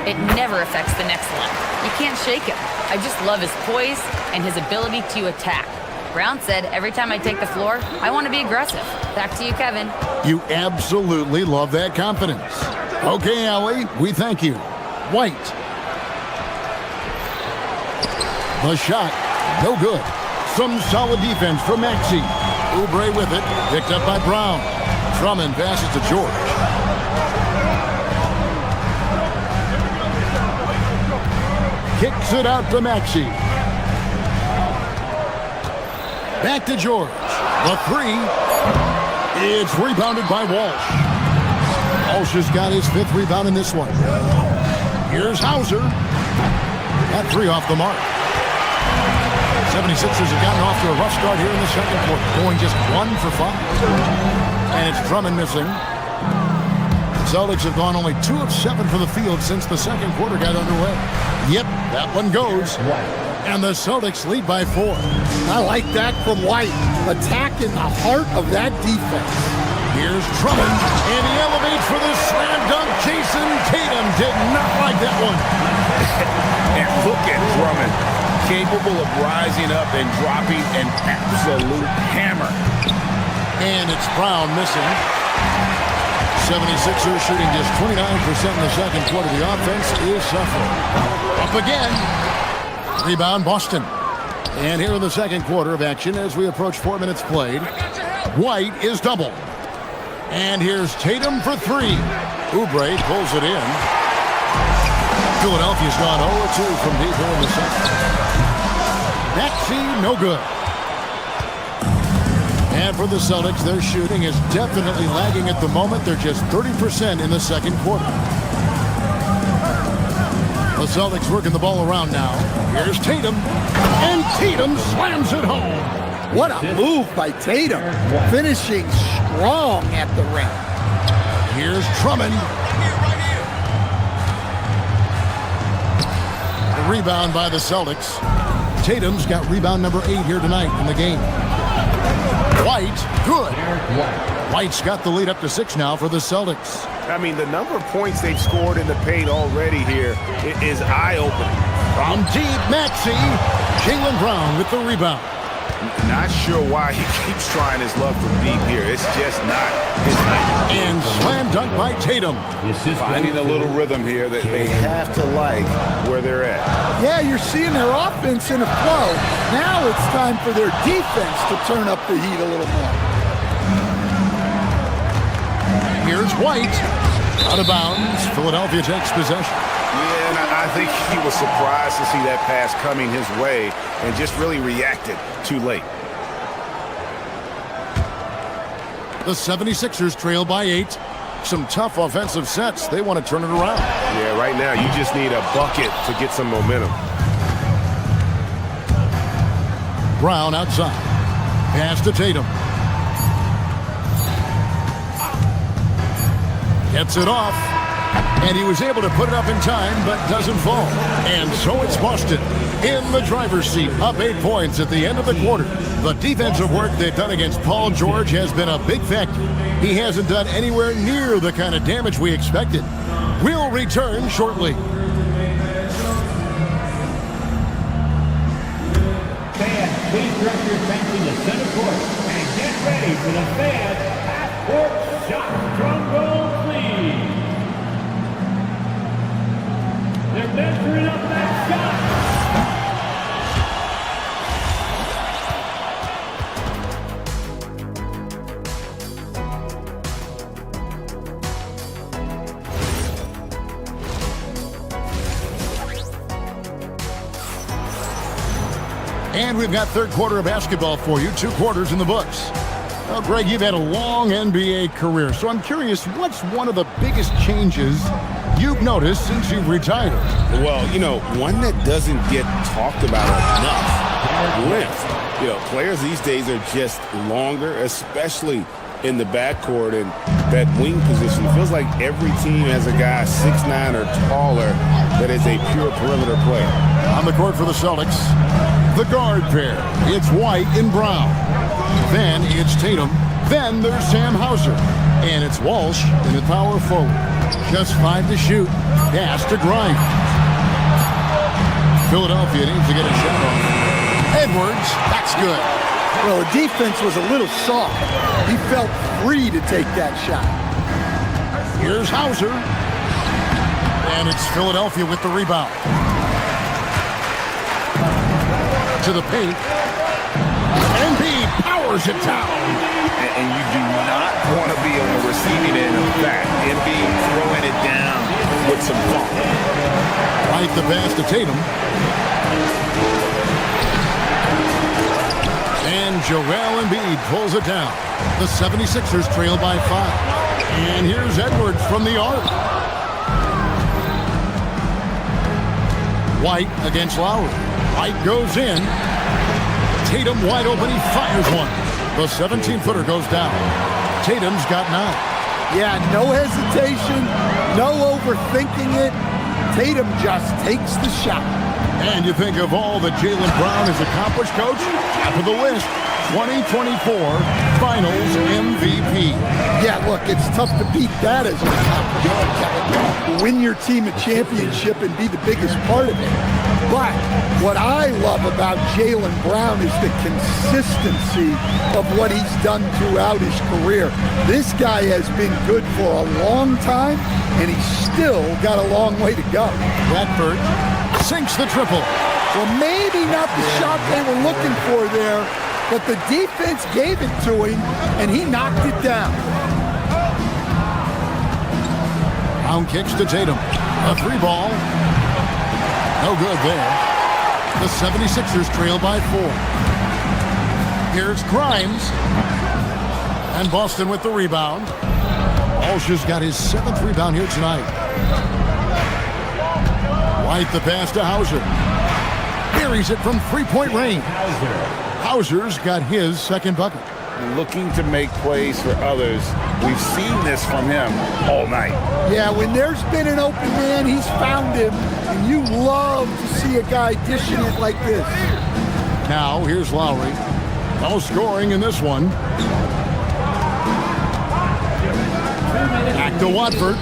it never affects the next one. You can't shake him. I just love his poise and his ability to attack. Brown said, every time I take the floor, I want to be aggressive. Back to you, Kevin. You absolutely love that confidence. Okay, Allie, we thank you. White. The shot, no good. Some solid defense from Maxey. Oubre with it, picked up by Brown. Drummond passes to George. Kicks it out to Maxey. Back to George. The three. It's rebounded by Walsh. Walsh has got his 5th rebound in this one. Here's Hauser. That three off the mark. 76ers have gotten off to a rough start here in the second quarter, going just 1 for 5. And it's Drummond missing. The Celtics have gone only 2 of 7 for the field since the second quarter got underway. Yep, that one goes. And the Celtics lead by 4. I like that from White. Attacking the heart of that defense. Here's Drummond, and he elevates for the slam dunk. Jason Tatum did not like that one. And look at Drummond, capable of rising up and dropping an absolute hammer. And it's Brown missing. 76ers shooting just 29% in the second quarter. The offense is suffering. Up again. Rebound, Boston. And here in the second quarter of action as we approach 4 minutes played. White is doubled. And here's Tatum for 3. Oubre pulls it in. Philadelphia's gone 0-2 from deep here in the second. Maxey, no good. And for the Celtics, their shooting is definitely lagging at the moment. They're just 30% in the second quarter. The Celtics working the ball around now. Here's Tatum. And Tatum slams it home. What a move by Tatum. Finishing strong at the rim. Here's Drummond. The rebound by the Celtics. Tatum's got rebound number 8 here tonight in the game. White, good. White's got the lead up to 6 now for the Celtics. I mean, the number of points they've scored in the paint already here is eye-opening. From deep, Maxey. Jaylen Brown with the rebound. Not sure why he keeps trying his luck from deep here. It's just not his night. And slam dunk by Tatum. Finding a little rhythm here that they have to like where they're at. Yeah, you're seeing their offense in a flow. Now it's time for their defense to turn up the heat a little more. Here's White. Out of bounds. Philadelphia takes possession. Yeah, and I think he was surprised to see that pass coming his way and just really reacted too late. The 76ers trail by 8. Some tough offensive sets. They want to turn it around. Yeah, right now you just need a bucket to get some momentum. Brown outside. Pass to Tatum. Gets it off. And he was able to put it up in time, but doesn't fall. And so it's Boston in the driver's seat, up 8 points at the end of the quarter. The defensive work they've done against Paul George has been a big factor. He hasn't done anywhere near the kind of damage we expected. We'll return shortly. Fans, please direct your attention to center court and get ready for the fans half-court shot drum roll, please. They're measuring up that shot. And we've got third quarter of basketball for you, 2 quarters in the books. Well, Greg, you've had a long NBA career, so I'm curious, what's one of the biggest changes you've noticed since you've retired? Well, you know, one that doesn't get talked about enough, length. You know, players these days are just longer, especially in the backcourt and that wing position. It feels like every team has a guy 6'9" or taller that is a pure perimeter player. On the court for the Celtics, the guard pair. It's White and Brown. Then it's Tatum. Then there's Sam Hauser. And it's Walsh in the power forward. Just 5 to shoot. Pass to Grimes. Philadelphia needs to get a shot off. Edwards, that's good. Well, the defense was a little soft. He felt free to take that shot. Here's Hauser. And it's Philadelphia with the rebound. To the paint. And he powers it down. And you do not want to be on the receiving end of that. Embiid throwing it down with some funk. Right the pass to Tatum. And Joel Embiid pulls it down. The 76ers trail by 5. And here's Edwards from the arc. White against Lowry. White goes in. Tatum wide open. He fires one. The 17-footer goes down. Tatum's got 9. Yeah, no hesitation, no overthinking it. Tatum just takes the shot. And you think of all that Jaylen Brown has accomplished, Coach? Top of the list, 2024 Finals MVP. Yeah, look, it's tough to beat that as an accomplishment. Win your team a championship and be the biggest part of it. But what I love about Jaylen Brown is the consistency of what he's done throughout his career. This guy has been good for a long time, and he's still got a long way to go. Bradford sinks the triple. Well, maybe not the shot they were looking for there, but the defense gave it to him, and he knocked it down. Brown kicks to Tatum. A 3 ball. No good there. The 76ers trail by 4. Here's Grimes. And Boston with the rebound. Walsh has got his 7th rebound here tonight. White the pass to Hauser. Buries it from three-point range. Hauser's got his 2nd bucket. Looking to make plays for others. We've seen this from him all night. Yeah, when there's been an open man, he's found him, and you love to see a guy dishing it like this. Now, here's Lowry. No scoring in this one. Back to Watford.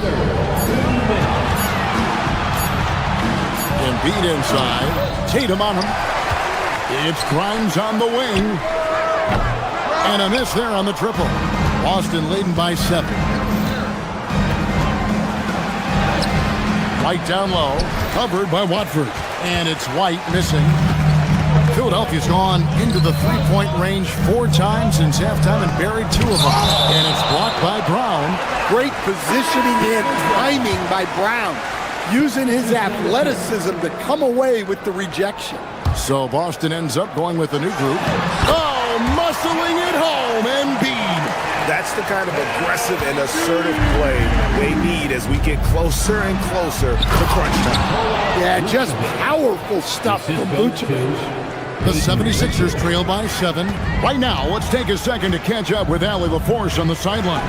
Embiid inside. Tatum on him. It's Grimes on the wing. And a miss there on the triple. Boston leading by 7. White down low. Covered by Watford. And it's White missing. Philadelphia's gone into the three-point range 4 times since halftime and buried 2 of them. And it's blocked by Brown. Great positioning and timing by Brown, using his athleticism to come away with the rejection. So Boston ends up going with a new group. Oh, muscling it home, Embiid. That's the kind of aggressive and assertive play they need as we get closer and closer to crunch time. Yeah, just powerful stuff from Vucevic. The 76ers trail by 7. Right now, let's take a second to catch up with Allie LaForce on the sidelines.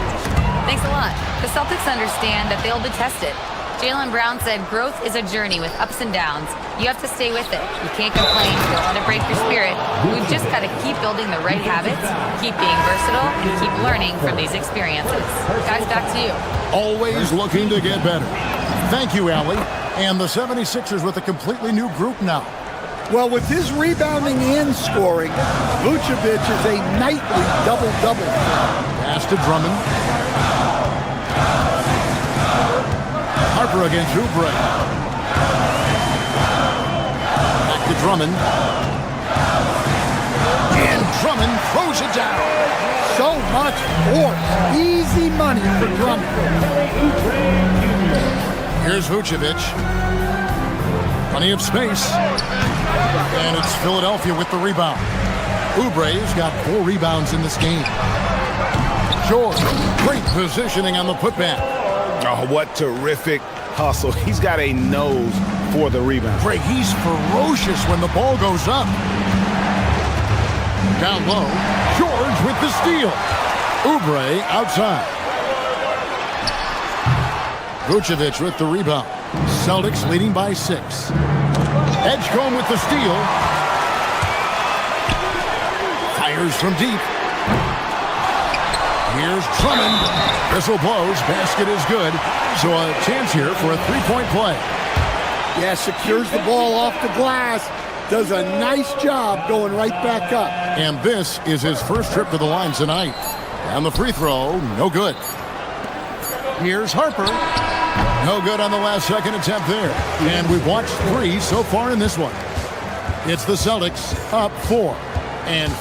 Thanks a lot. The Celtics understand that they'll be tested. Jaylen Brown said growth is a journey with ups and downs. You have to stay with it. You can't complain. Don't let it break your spirit. We've just got to keep building the right habits, keep being versatile, and keep learning from these experiences. Guys, back to you. Always looking to get better. Thank you, Allie. And the 76ers with a completely new group now. Well, with his rebounding and scoring, Vucevic is a nightly double-double. Pass to Drummond. Harper against Oubre. Back to Drummond. And Drummond throws it down. So much force. Easy money for Drummond. Here's Vucevic. Plenty of space. And it's Philadelphia with the rebound. Oubre's got 4 rebounds in this game. George, great positioning on the putback. Oh, what terrific hustle. He's got a nose for the rebound. Craig, he's ferocious when the ball goes up. Down low, George with the steal. Oubre outside. Vucevic with the rebound. Celtics leading by 6. Edgecombe with the steal. Fires from deep. Here's Drummond. Whistle blows. Basket is good. So a chance here for a 3-point play. Yeah, secures the ball off the glass. Does a nice job going right back up. And this is his first trip to the line tonight. And the free throw, no good. Here's Harper. No good on the last second attempt there. And we've watched 3 so far in this one. It's the Celtics up 4. And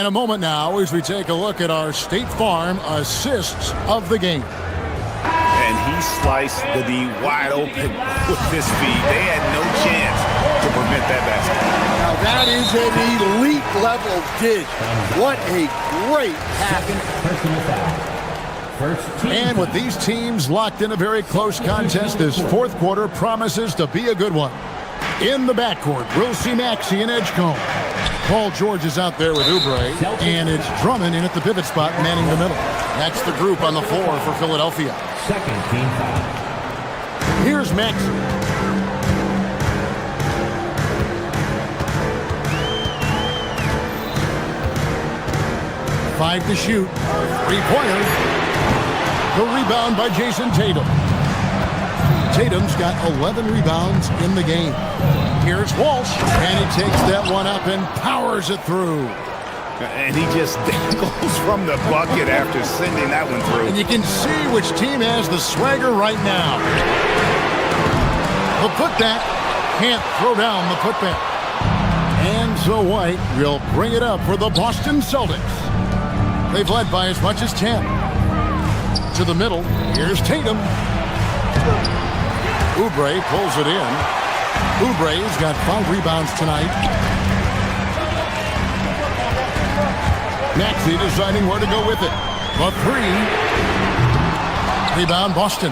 a moment now as we take a look at our State Farm assists of the game. And he sliced the wide open with his feet. They had no chance to prevent that basket. Now that is an elite level dish. What a great pass. And with these teams locked in a very close contest, this 4th quarter promises to be a good one. In the backcourt, we'll see Maxey and Edgecombe. Paul George is out there with Oubre, and it's Drummond in at the pivot spot, manning the middle. That's the group on the floor for Philadelphia. Second team foul. Here's Maxey. Five to shoot. 3-pointer. The rebound by Jason Tatum. Tatum's got 11 rebounds in the game. Here's Walsh, and he takes that one up and powers it through. And he just dangles from the bucket after sending that one through. And you can see which team has the swagger right now. The putback can't throw down the putback. And so White will bring it up for the Boston Celtics. They've led by as much as 10. To the middle, here's Tatum. Oubre pulls it in. Oubre's got 5 rebounds tonight. Maxey deciding where to go with it. The three. Rebound, Boston.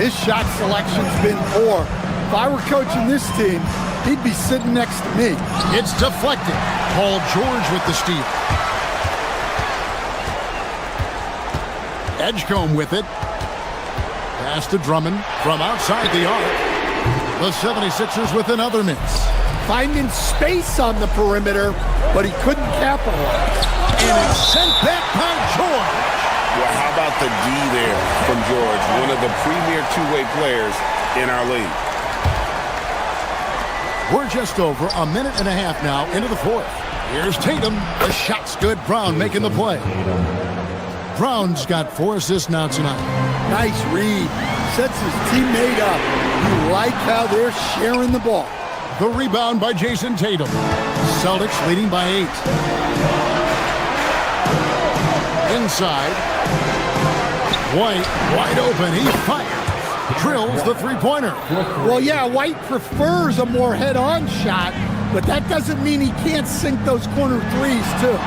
His shot selection's been poor. If I were coaching this team, he'd be sitting next to me. It's deflected. Paul George with the steal. Edgecombe with it. Pass to Drummond from outside the arc. The 76ers with another miss. Finding space on the perimeter, but he couldn't capitalize. And it's sent back by George. Well, how about the D there from George, one of the premier two-way players in our league. We're just over a minute and a half now into the fourth. Here's Tatum. The shot's good. Brown making the play. Brown's got 4 assists now tonight. Nice read. Sets his teammate up. You like how they're sharing the ball. The rebound by Jason Tatum. Celtics leading by 8. Inside. White wide open. He fires. Drills the three-pointer. Well, yeah, White prefers a more head-on shot, but that doesn't mean he can't sink those corner threes, too.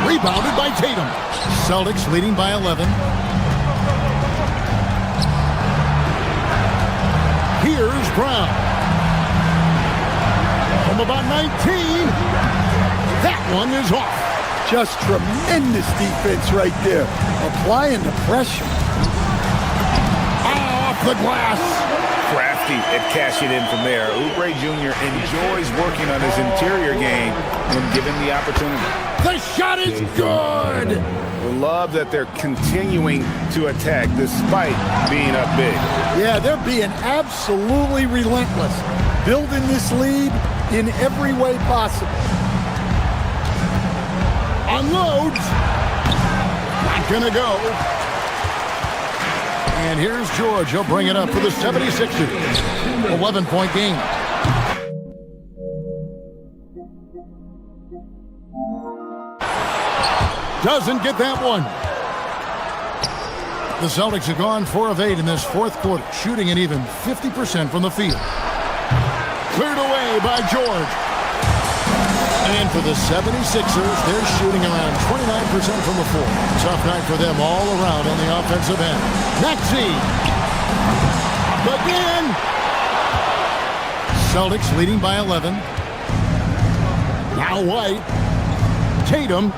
Rebounded by Tatum. Celtics leading by 11. Here's Brown. From about 19. That one is off. Just tremendous defense right there. Applying the pressure. Off the glass. Crafty at cashing in from there. Oubre Jr. enjoys working on his interior game when given the opportunity. The shot is good. We love that they're continuing to attack despite being up big. Yeah, they're being absolutely relentless. Building this lead in every way possible. Unloads. Not gonna go. And here's George. He'll bring it up for the 76ers. 11-point game. Doesn't get that one. The Celtics have gone 4 of 8 in this fourth quarter, shooting an even 50% from the field. Cleared away by George. And for the 76ers, they're shooting around 29% from the floor. Tough night for them all around on the offensive end. Maxey. Again. Celtics leading by 11. Now White. Tatum.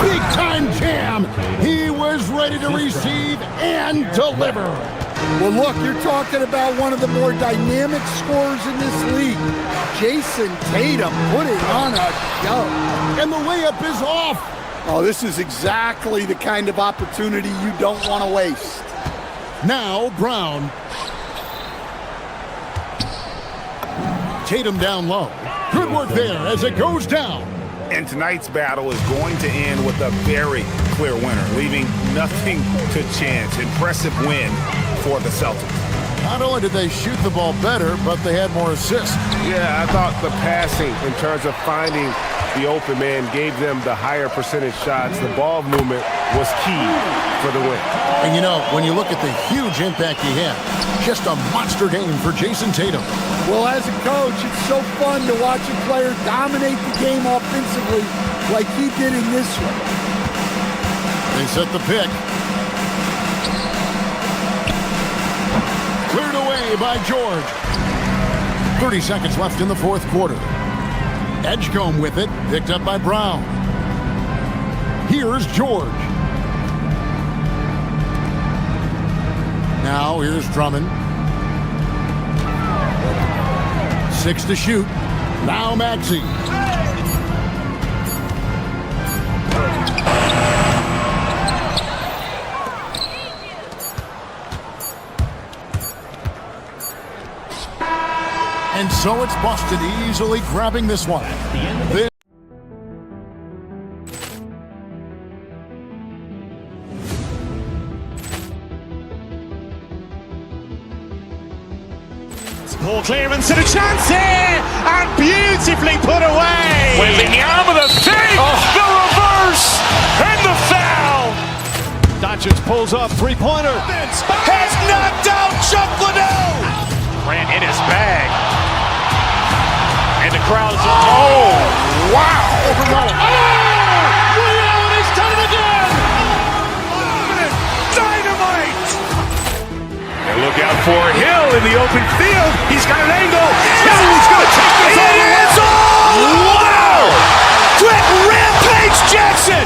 Big time jam. He was ready to receive and deliver. Well, look, you're talking about one of the more dynamic scorers in this league. Jason Tatum putting on a show. And the layup is off. Oh, this is exactly the kind of opportunity you don't want to waste. Now Brown. Tatum down low. Good work there as it goes down. And tonight's battle is going to end with a very clear winner, leaving nothing to chance. Impressive win for the Celtics. Not only did they shoot the ball better, but they had more assists. Yeah, I thought the passing in terms of finding the open man gave them the higher percentage shots. The ball movement was key for the win. And you know, when you look at the huge impact he had, just a monster game for Jason Tatum. Well, as a coach, it's so fun to watch a player dominate the game offensively like he did in this one. They set the pick. Cleared away by George. 30 seconds left in the fourth quarter. Edgecombe with it, picked up by Brown. Here's George. Now here's Drummond. 6 to shoot. Now Maxey. And so it's Boston easily grabbing this one. Ball clearance and a chance here, and beautifully put away. Wembanyama the save, the reverse, and the foul. Doncic pulls up, three-pointer. Has knocked out Chuck Liddell. Ran in his bag. And the crowd is, oh, wow. Oh, open field. He's got an angle. He's going to take this all the way. Wow! Quick Rampage Jackson!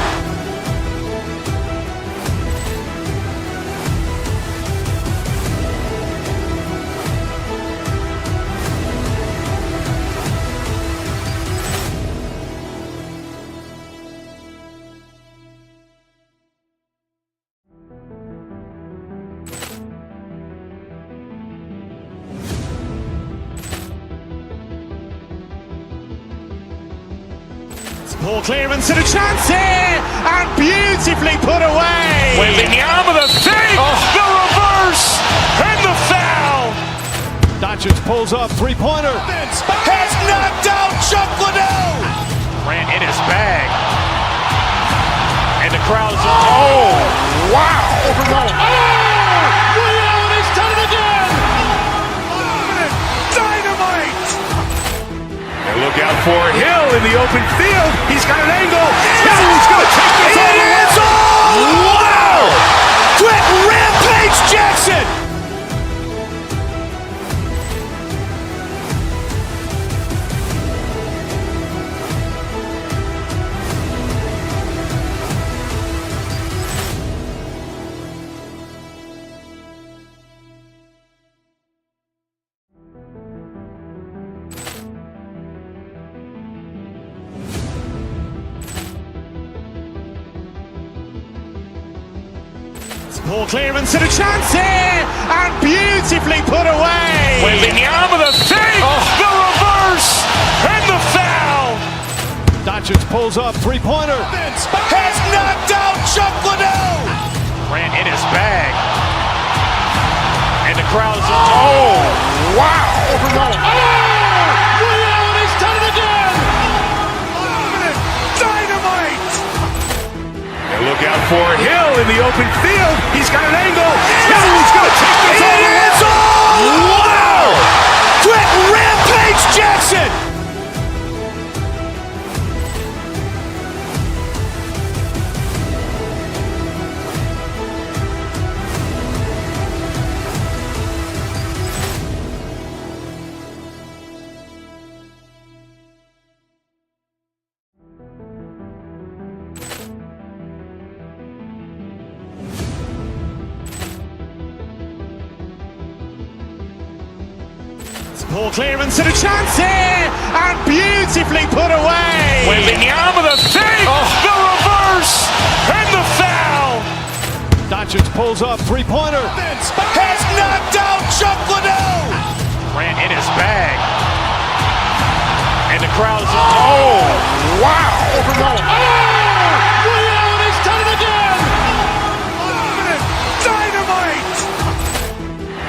Ball clearance and a chance here, and beautifully put away. Wembanyama the fake, the reverse, and the foul. Doncic pulls up, three-pointer. Has knocked out Chuck Liddell. Ran in his bag. And the crowd is... Oh, wow. He's done it again. Dynamite. And look out for Hill in the open field. He's got an angle. He's going to take this all the way. Wow. Quick Rampage Jackson. Ball clearance and a chance here, and beautifully put away. Wembanyama the fake, the reverse, and the foul. Doncic pulls up, three-pointer. Has knocked out Chuck Liddell. Ran in his bag. And the crowd is... Oh, wow. He's done it again. Dynamite. And look out for Hill in the open field. He's got an angle. He's going to take this all the way. Wow. Quick Rampage Jackson. Ball clearance and a chance here, and beautifully put away. Wembanyama the fake, the reverse, and the foul. Doncic pulls up, three-pointer. Has knocked out Chuck Liddell. Ran in his bag. And the crowd is... Oh, wow. He's done it again. Dynamite.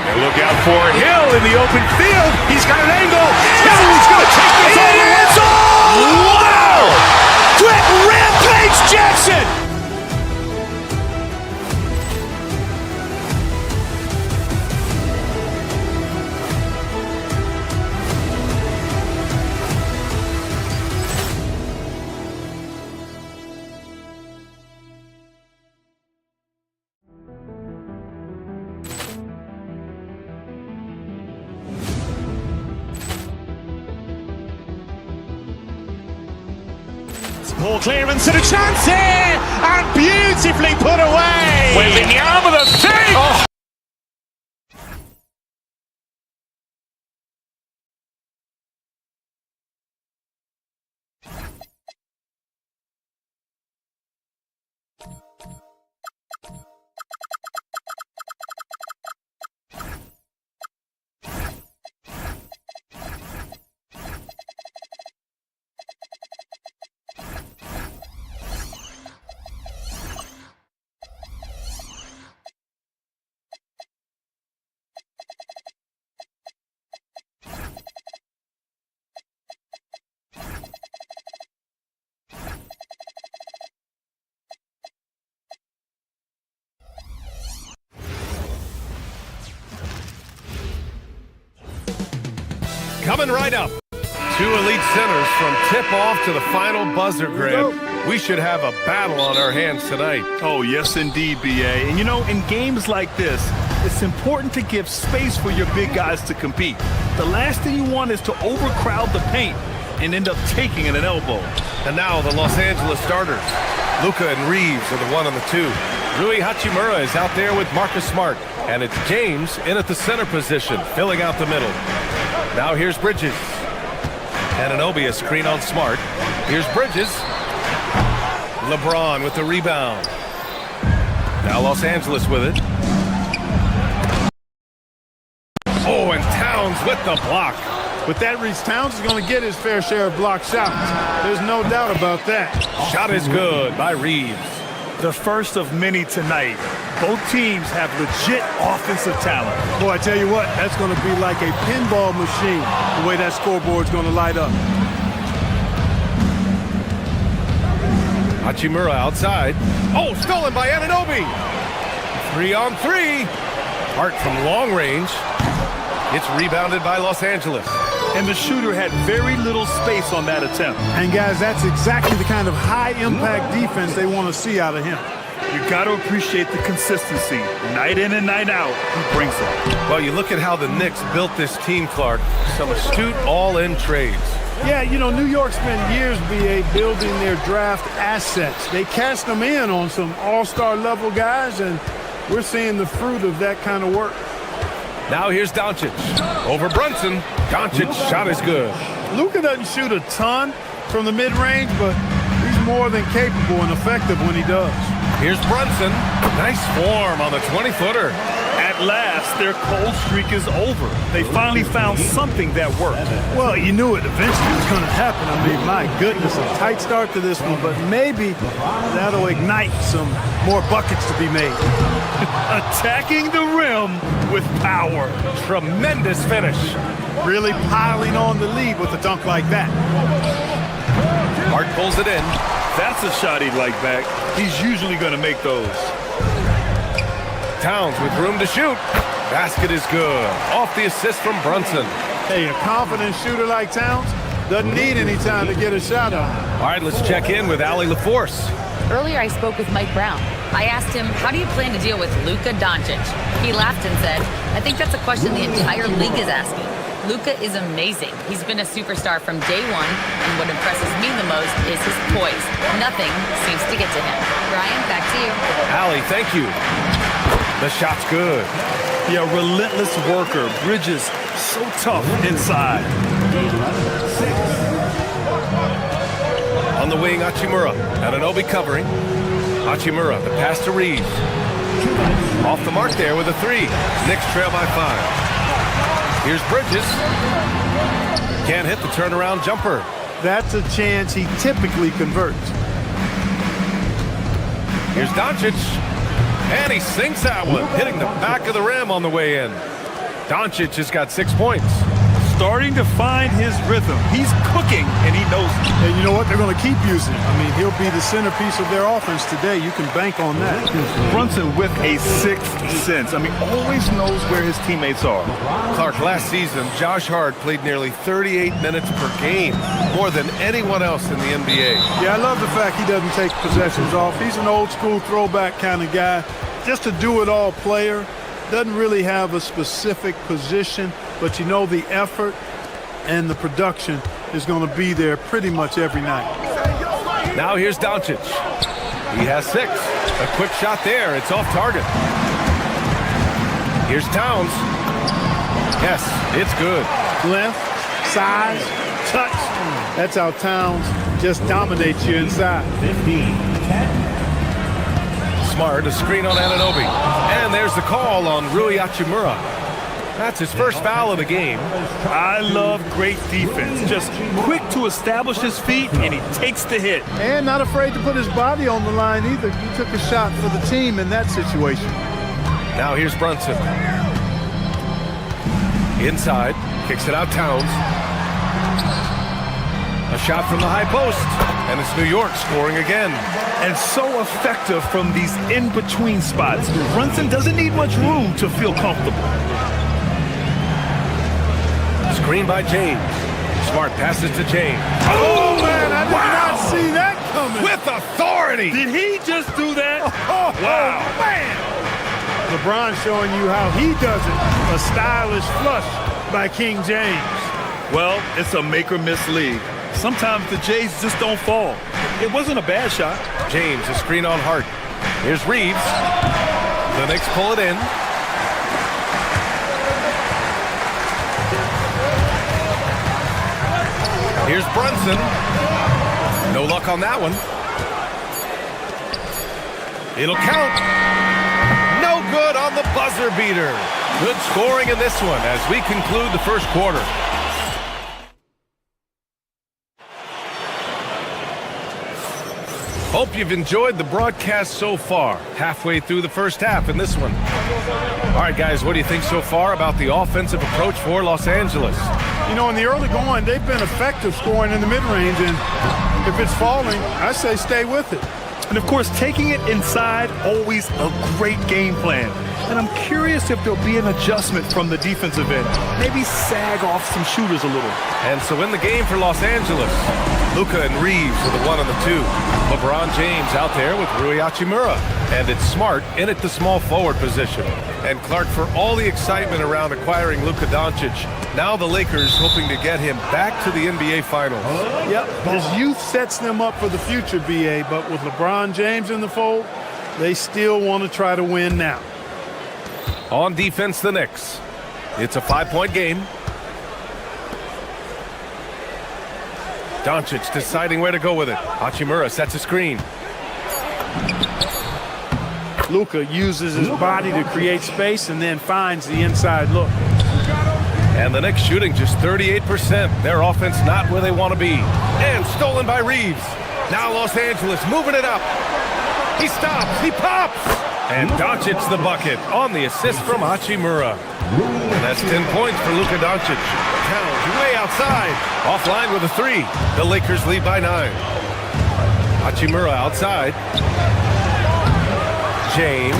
And look out for Hill in the open field. He's got an angle. He's going to take this all the way. Wow. Quick Rampage Jackson. Ball clearance and a chance here, and beautifully put away. Wembanyama the fake. Coming right up, two elite centers from tip-off to the final buzzer grab. We should have a battle on our hands tonight. Oh, yes, indeed, B.A. And, you know, in games like this, It's important to give space for your big guys to compete. The last thing you want is to overcrowd the paint and end up taking an elbow. And now the Los Angeles starters. Luka and Reeves are the 1 and the 2. Rui Hachimura is out there with Marcus Smart. And it's James in at the center position, filling out the middle. Now here's Bridges. Anunoby a screen on Smart. Here's Bridges. LeBron with the rebound. Now Los Angeles with it. Oh, and Towns with the block. With that reach, Towns is going to get his fair share of block shots. There's no doubt about that. Shot is good by Reeves. The first of many tonight. Both teams have legit offensive talent. Boy, I tell you what, that's going to be like a pinball machine, the way that scoreboard's going to light up. Hachimura outside. Oh, stolen by Anunoby. 3 on 3. Hart from long range. It's rebounded by Los Angeles. And the shooter had very little space on that attempt. And guys, that's exactly the kind of high-impact defense they want to see out of him. You got to appreciate the consistency. Night in and night out, he brings it. Well, you look at how the Knicks built this team, Clark. Some astute all-in trades. Yeah, you know, New York spent years, B.A., building their draft assets. They cast them in on some all-star level guys, and we're seeing the fruit of that kind of work. Now here's Doncic. Over Brunson. Doncic's shot is good. Luka doesn't shoot a ton from the mid-range, but he's more than capable and effective when he does. Here's Brunson. Nice form on the 20-footer. At last, their cold streak is over. They finally found something that worked. Well, you knew it eventually was going to happen. I mean, my goodness, a tight start to this one, but maybe that'll ignite some more buckets to be made. Attacking the rim with power. Tremendous finish. Really piling on the lead with a dunk like that. Hart pulls it in. That's a shot he'd like back. He's usually going to make those. Towns with room to shoot. Basket is good. Off the assist from Brunson. Hey, a confident shooter like Towns doesn't need any time to get a shot on. All right, let's check in with Allie LaForce. Earlier, I spoke with Mike Brown. I asked him, how do you plan to deal with Luka Doncic? He laughed and said, I think that's a question the entire league is asking. Luka is amazing. He's been a superstar from day one, and what impresses me the most is his poise. Nothing seems to get to him. Ryan, back to you. Allie, thank you. The shot's good. Yeah, relentless worker. Bridges, so tough inside. On the wing, Hachimura. Anunoby covering. Hachimura, the pass to Reeves. Off the mark there with a 3. Knicks trail by 5. Here's Bridges. Can't hit the turnaround jumper. That's a chance he typically converts. Here's Doncic. And he sinks that one, hitting the back of the rim on the way in. Doncic has got 6 points. Starting to find his rhythm. He's cooking, and he knows it. And you know what? They're going to keep using him. I mean, he'll be the centerpiece of their offense today. You can bank on that. Brunson with a sixth sense. I mean, always knows where his teammates are. Clark, last season, Josh Hart played nearly 38 minutes per game, more than anyone else in the NBA. Yeah, I love the fact he doesn't take possessions off. He's an old-school throwback kind of guy. Just a do-it-all player. Doesn't really have a specific position, but you know the effort and the production is going to be there pretty much every night. Now here's Doncic. He has 6. A quick shot there. It's off target. Here's Towns. Yes, it's good. Length, size, touch. That's how Towns just dominates you inside. 15-10. Smart, a screen on Anunoby. And there's the call on Rui Hachimura. That's his first foul of the game. I love great defense. Just quick to establish his feet, and he takes the hit. And not afraid to put his body on the line either. He took a shot for the team in that situation. Now here's Brunson. Inside, kicks it out Towns. A shot from the high post, and it's New York scoring again. And so effective from these in-between spots. Brunson doesn't need much room to feel comfortable. Screen by James. Smart passes to James. Oh, man, I did not see that coming. With authority. Did he just do that? Oh, wow. Man. LeBron showing you how he does it. A stylish flush by King James. Well, it's a make-or-miss league. Sometimes the Jays just don't fall. It wasn't a bad shot. James, a screen on Hart. Here's Reeves. The Knicks pull it in. Here's Brunson. No luck on that one. It'll count. No good on the buzzer beater. Good scoring in this one as we conclude the first quarter. Hope you've enjoyed the broadcast so far. Halfway through the first half in this one. All right, guys, what do you think so far about the offensive approach for Los Angeles? You know, in the early going, they've been effective scoring in the mid-range, and if it's falling, I say stay with it. And of course, taking it inside, always a great game plan. And I'm curious if there'll be an adjustment from the defensive end. Maybe sag off some shooters a little. And so in the game for Los Angeles, Luka and Reeves with the 1 and the 2. LeBron James out there with Rui Hachimura. And it's Smart in at the small forward position. And Clark, for all the excitement around acquiring Luka Doncic, now the Lakers hoping to get him back to the NBA Finals. Yep, his youth sets them up for the future, B.A., but with LeBron James in the fold, they still want to try to win now. On defense, the Knicks. It's a 5-point game. Doncic deciding where to go with it. Hachimura sets a screen. Luka uses his body to create space and then finds the inside look. And the Knicks shooting just 38%. Their offense not where they want to be. And stolen by Reeves. Now Los Angeles moving it up. He stops. He pops. And Doncic the bucket on the assist from Hachimura. And that's 10 points for Luka Doncic. Towns way outside. Offline with a 3. The Lakers lead by 9. Hachimura outside. James.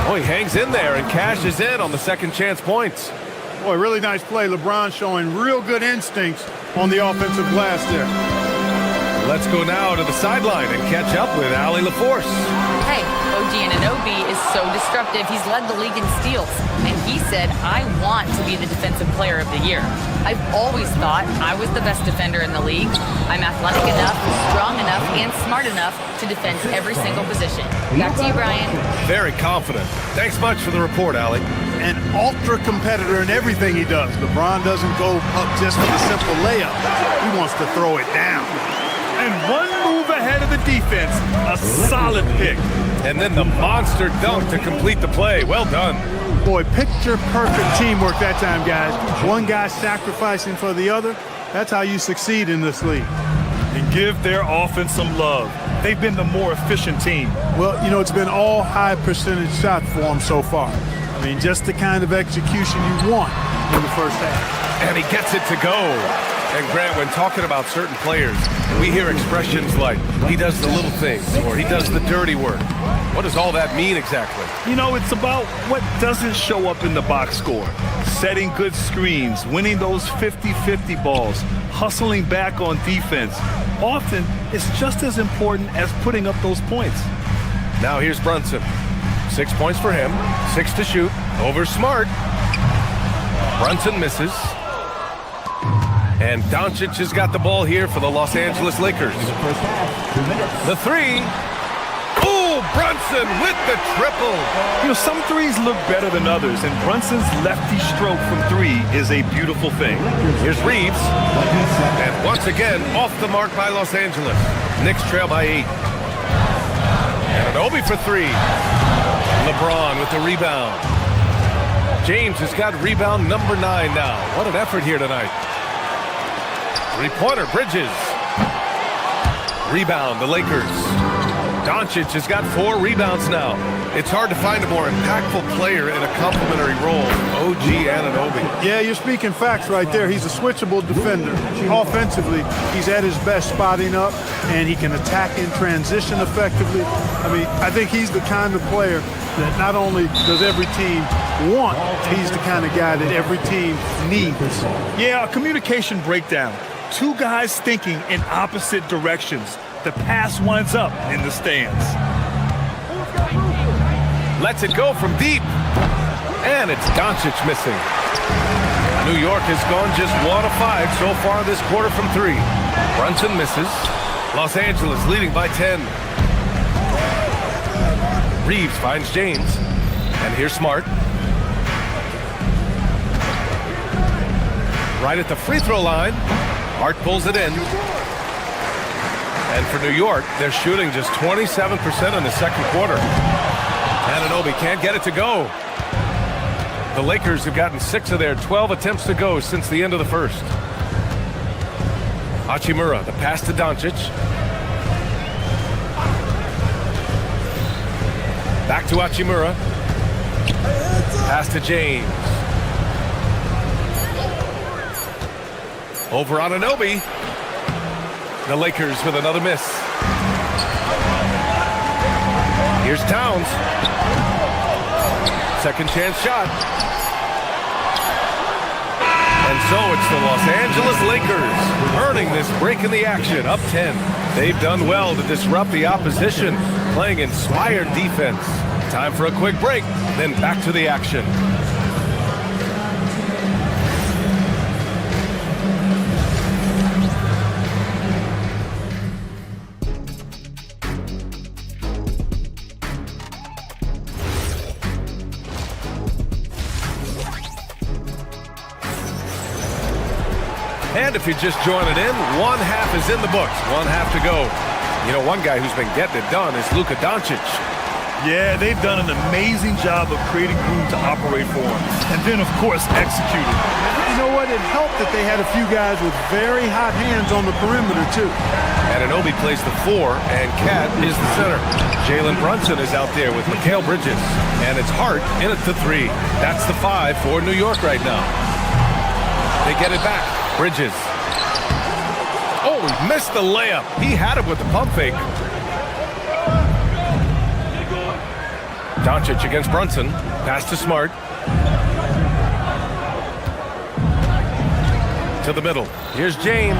Oh, he hangs in there and cashes in on the second chance points. Boy, really nice play. LeBron showing real good instincts on the offensive glass there. Let's go now to the sideline and catch up with Allie LaForce. Hey, OG Anunoby is so disruptive. He's led the league in steals. And he said, I want to be the defensive player of the year. I've always thought I was the best defender in the league. I'm athletic enough, strong enough, and smart enough to defend every single position. Back to you, Brian. Very confident. Thanks much for the report, Allie. An ultra competitor in everything he does. LeBron doesn't go up just for the simple layup. He wants to throw it down. And one move ahead of the defense. A solid pick. And then the monster dunk to complete the play. Well done. Boy, picture-perfect teamwork that time, guys. One guy sacrificing for the other. That's how you succeed in this league. And give their offense some love. They've been the more efficient team. Well, you know, it's been all high-percentage shot for them so far. I mean, just the kind of execution you want in the first half. And he gets it to go. And Grant, when talking about certain players, we hear expressions like, he does the little things, or he does the dirty work. What does all that mean exactly? You know, it's about what doesn't show up in the box score. Setting good screens, winning those 50-50 balls, hustling back on defense. Often, it's just as important as putting up those points. Now here's Brunson. 6 points for him, 6 to shoot, over Smart. Brunson misses. And Doncic has got the ball here for the Los Angeles Lakers. The 3. Ooh, Brunson with the triple. You know, some threes look better than others, and Brunson's lefty stroke from 3 is a beautiful thing. Here's Reeves. And once again, off the mark by Los Angeles. Knicks trail by 8. And Anunoby for 3. LeBron with the rebound. James has got rebound number 9 now. What an effort here tonight. Three-pointer, Bridges. Rebound, the Lakers. Doncic has got 4 rebounds now. It's hard to find a more impactful player in a complementary role. OG Anunoby. Yeah, you're speaking facts right there. He's a switchable defender. Offensively, he's at his best spotting up, and he can attack in transition effectively. I mean, I think he's the kind of player that not only does every team want, he's the kind of guy that every team needs. Yeah, a communication breakdown. 2 guys thinking in opposite directions. The pass winds up in the stands. Lets it go from deep. And it's Doncic missing. New York has gone just 1 of 5 so far this quarter from 3. Brunson misses. Los Angeles leading by 10. Reeves finds James. And here's Smart. Right at the free throw line. Hart pulls it in. And for New York, they're shooting just 27% in the second quarter. Anunoby can't get it to go. The Lakers have gotten 6 of their 12 attempts to go since the end of the first. Hachimura, the pass to Doncic. Back to Hachimura. Pass to James. Over Anunoby. The Lakers with another miss. Here's Towns. Second chance shot. And so it's the Los Angeles Lakers earning this break in the action, up 10. They've done well to disrupt the opposition, playing inspired defense. Time for a quick break, then back to the action. And if you're just joining in, 1 half is in the books, 1 half to go. You know, one guy who's been getting it done is Luka Doncic. Yeah, they've done an amazing job of creating room to operate for him. And then, of course, executing. You know what? It helped that they had a few guys with very hot hands on the perimeter, too. Anunoby plays the 4, and Cat is the center. Jalen Brunson is out there with Mikal Bridges. And it's Hart in at the 3. That's the 5 for New York right now. They get it back. Bridges. Oh, he missed the layup. He had it with the pump fake. Doncic against Brunson. Pass to Smart. To the middle. Here's James.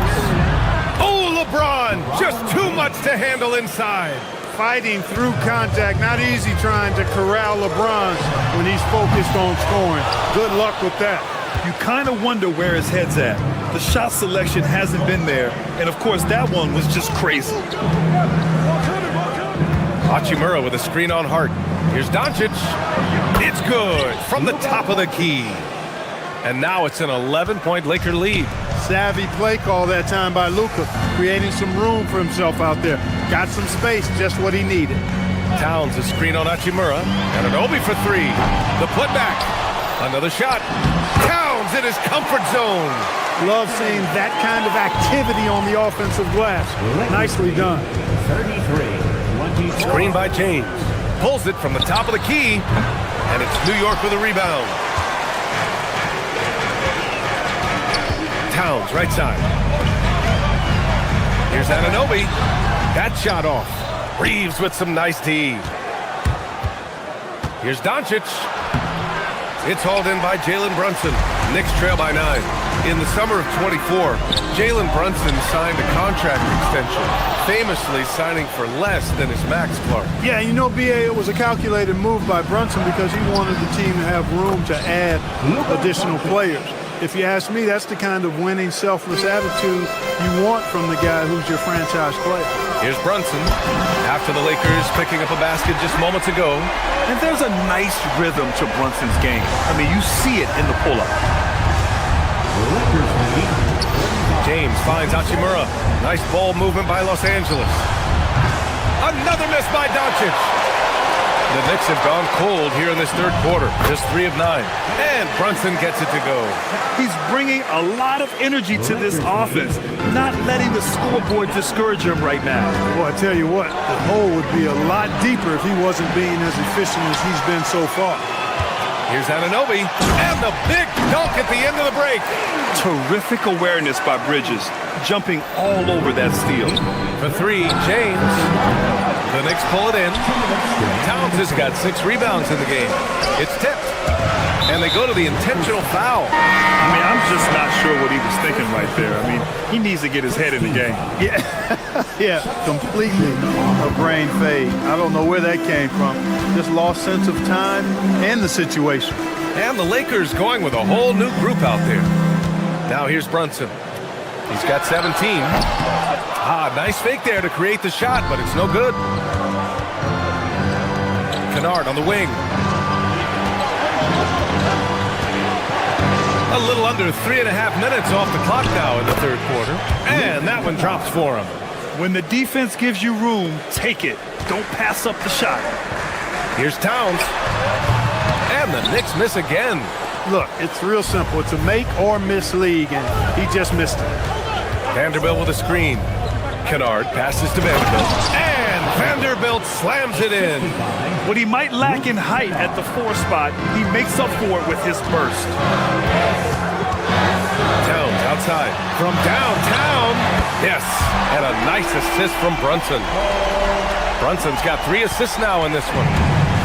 Oh, LeBron! Just too much to handle inside. Fighting through contact. Not easy trying to corral LeBron when he's focused on scoring. Good luck with that. You kind of wonder where his head's at. The shot selection hasn't been there. And, of course, that one was just crazy. Hachimura with a screen on Hart. Here's Doncic. It's good from the top of the key. And now it's an 11-point Laker lead. Savvy play call that time by Luka, creating some room for himself out there. Got some space, just what he needed. Towns a screen on Hachimura. And Anunoby for 3. The putback. Another shot. Towns in his comfort zone. Love seeing that kind of activity on the offensive glass. Nicely done. 33-24. Screen by James. Pulls it from the top of the key. And it's New York with a rebound. Towns, right side. Here's Anunoby. That shot off. Reeves with some nice D. Here's Doncic. It's hauled in by Jalen Brunson. Knicks trail by 9. In the summer of 24, Jalen Brunson signed a contract extension, famously signing for less than his max, Clark. Yeah, you know, B.A., it was a calculated move by Brunson because he wanted the team to have room to add additional players. If you ask me, that's the kind of winning, selfless attitude you want from the guy who's your franchise player. Here's Brunson after the Lakers picking up a basket just moments ago. And there's a nice rhythm to Brunson's game. I mean, you see it in the pull-up. James finds Hachimura. Nice ball movement by Los Angeles. Another miss by Doncic. The Knicks have gone cold here in this third quarter. Just 3 of 9. And Brunson gets it to go. He's bringing a lot of energy to this offense, not letting the scoreboard discourage him right now. Well, I tell you what, the hole would be a lot deeper if he wasn't being as efficient as he's been so far. Here's Anunoby, and the big dunk at the end of the break. Terrific awareness by Bridges, jumping all over that steal. For 3, James. The Knicks pull it in. Towns has got 6 rebounds in the game. It's tipped. And they go to the intentional foul. I mean, I'm just not sure what he was thinking right there. I mean, he needs to get his head in the game. Yeah, completely a brain fade. I don't know where that came from. Just lost sense of time and the situation. And the Lakers going with a whole new group out there. Now here's Brunson. He's got 17. Nice fake there to create the shot, but it's no good. Kennard on the wing. A little under 3.5 minutes off the clock now in the third quarter. And that one drops for him. When the defense gives you room, take it. Don't pass up the shot. Here's Towns. And the Knicks miss again. Look, it's real simple. It's a make or miss league, and he just missed it. Vanderbilt with a screen. Kennard passes to Vanderbilt. And Vanderbilt slams it in. What he might lack in height at the 4 spot, he makes up for it with his burst. Towns outside. From downtown. Yes. And a nice assist from Brunson. Brunson's got 3 assists now in this one.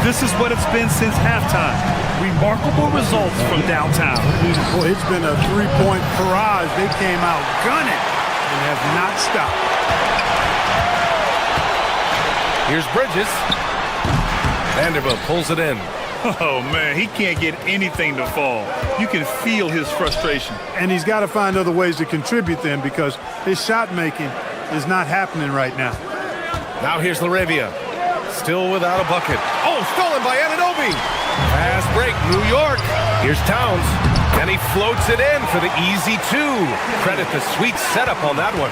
This is what it's been since halftime. Remarkable results from downtown. Boy, it's been a 3-point barrage. They came out gunning and have not stopped. Here's Bridges. Vanderbilt pulls it in. Oh, man, he can't get anything to fall. You can feel his frustration. And he's got to find other ways to contribute then, because his shot making is not happening right now. Now here's LaRavia. Still without a bucket. Oh, stolen by Anunoby. Fast break, New York. Here's Towns. And he floats it in for the easy 2. Credit the sweet setup on that one.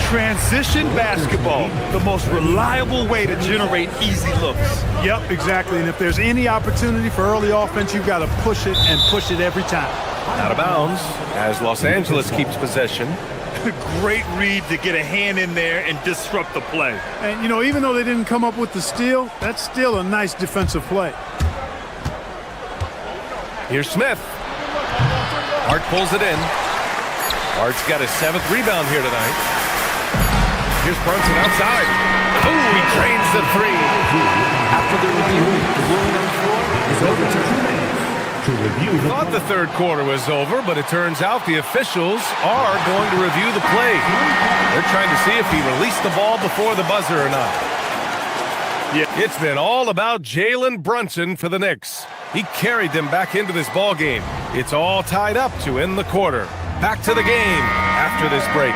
Transition basketball, the most reliable way to generate easy looks. Yep, exactly. And if there's any opportunity for early offense, you've got to push it and push it every time. Out of bounds as Los Angeles keeps possession. Great read to get a hand in there and disrupt the play. And, you know, even though they didn't come up with the steal, that's still a nice defensive play. Here's Smith. Hart pulls it in. Hart's got his 7th rebound here tonight. Here's Brunson outside. Ooh, he drains the 3. After the review, the ruling on the floor is overturned. To review the thought the third quarter was over, but it turns out the officials are going to review the play. They're trying to see if he released the ball before the buzzer or not. Yeah, it's been all about Jalen Brunson for the Knicks. He carried them back into this ball game. It's all tied up to end the quarter. Back to the game after this break.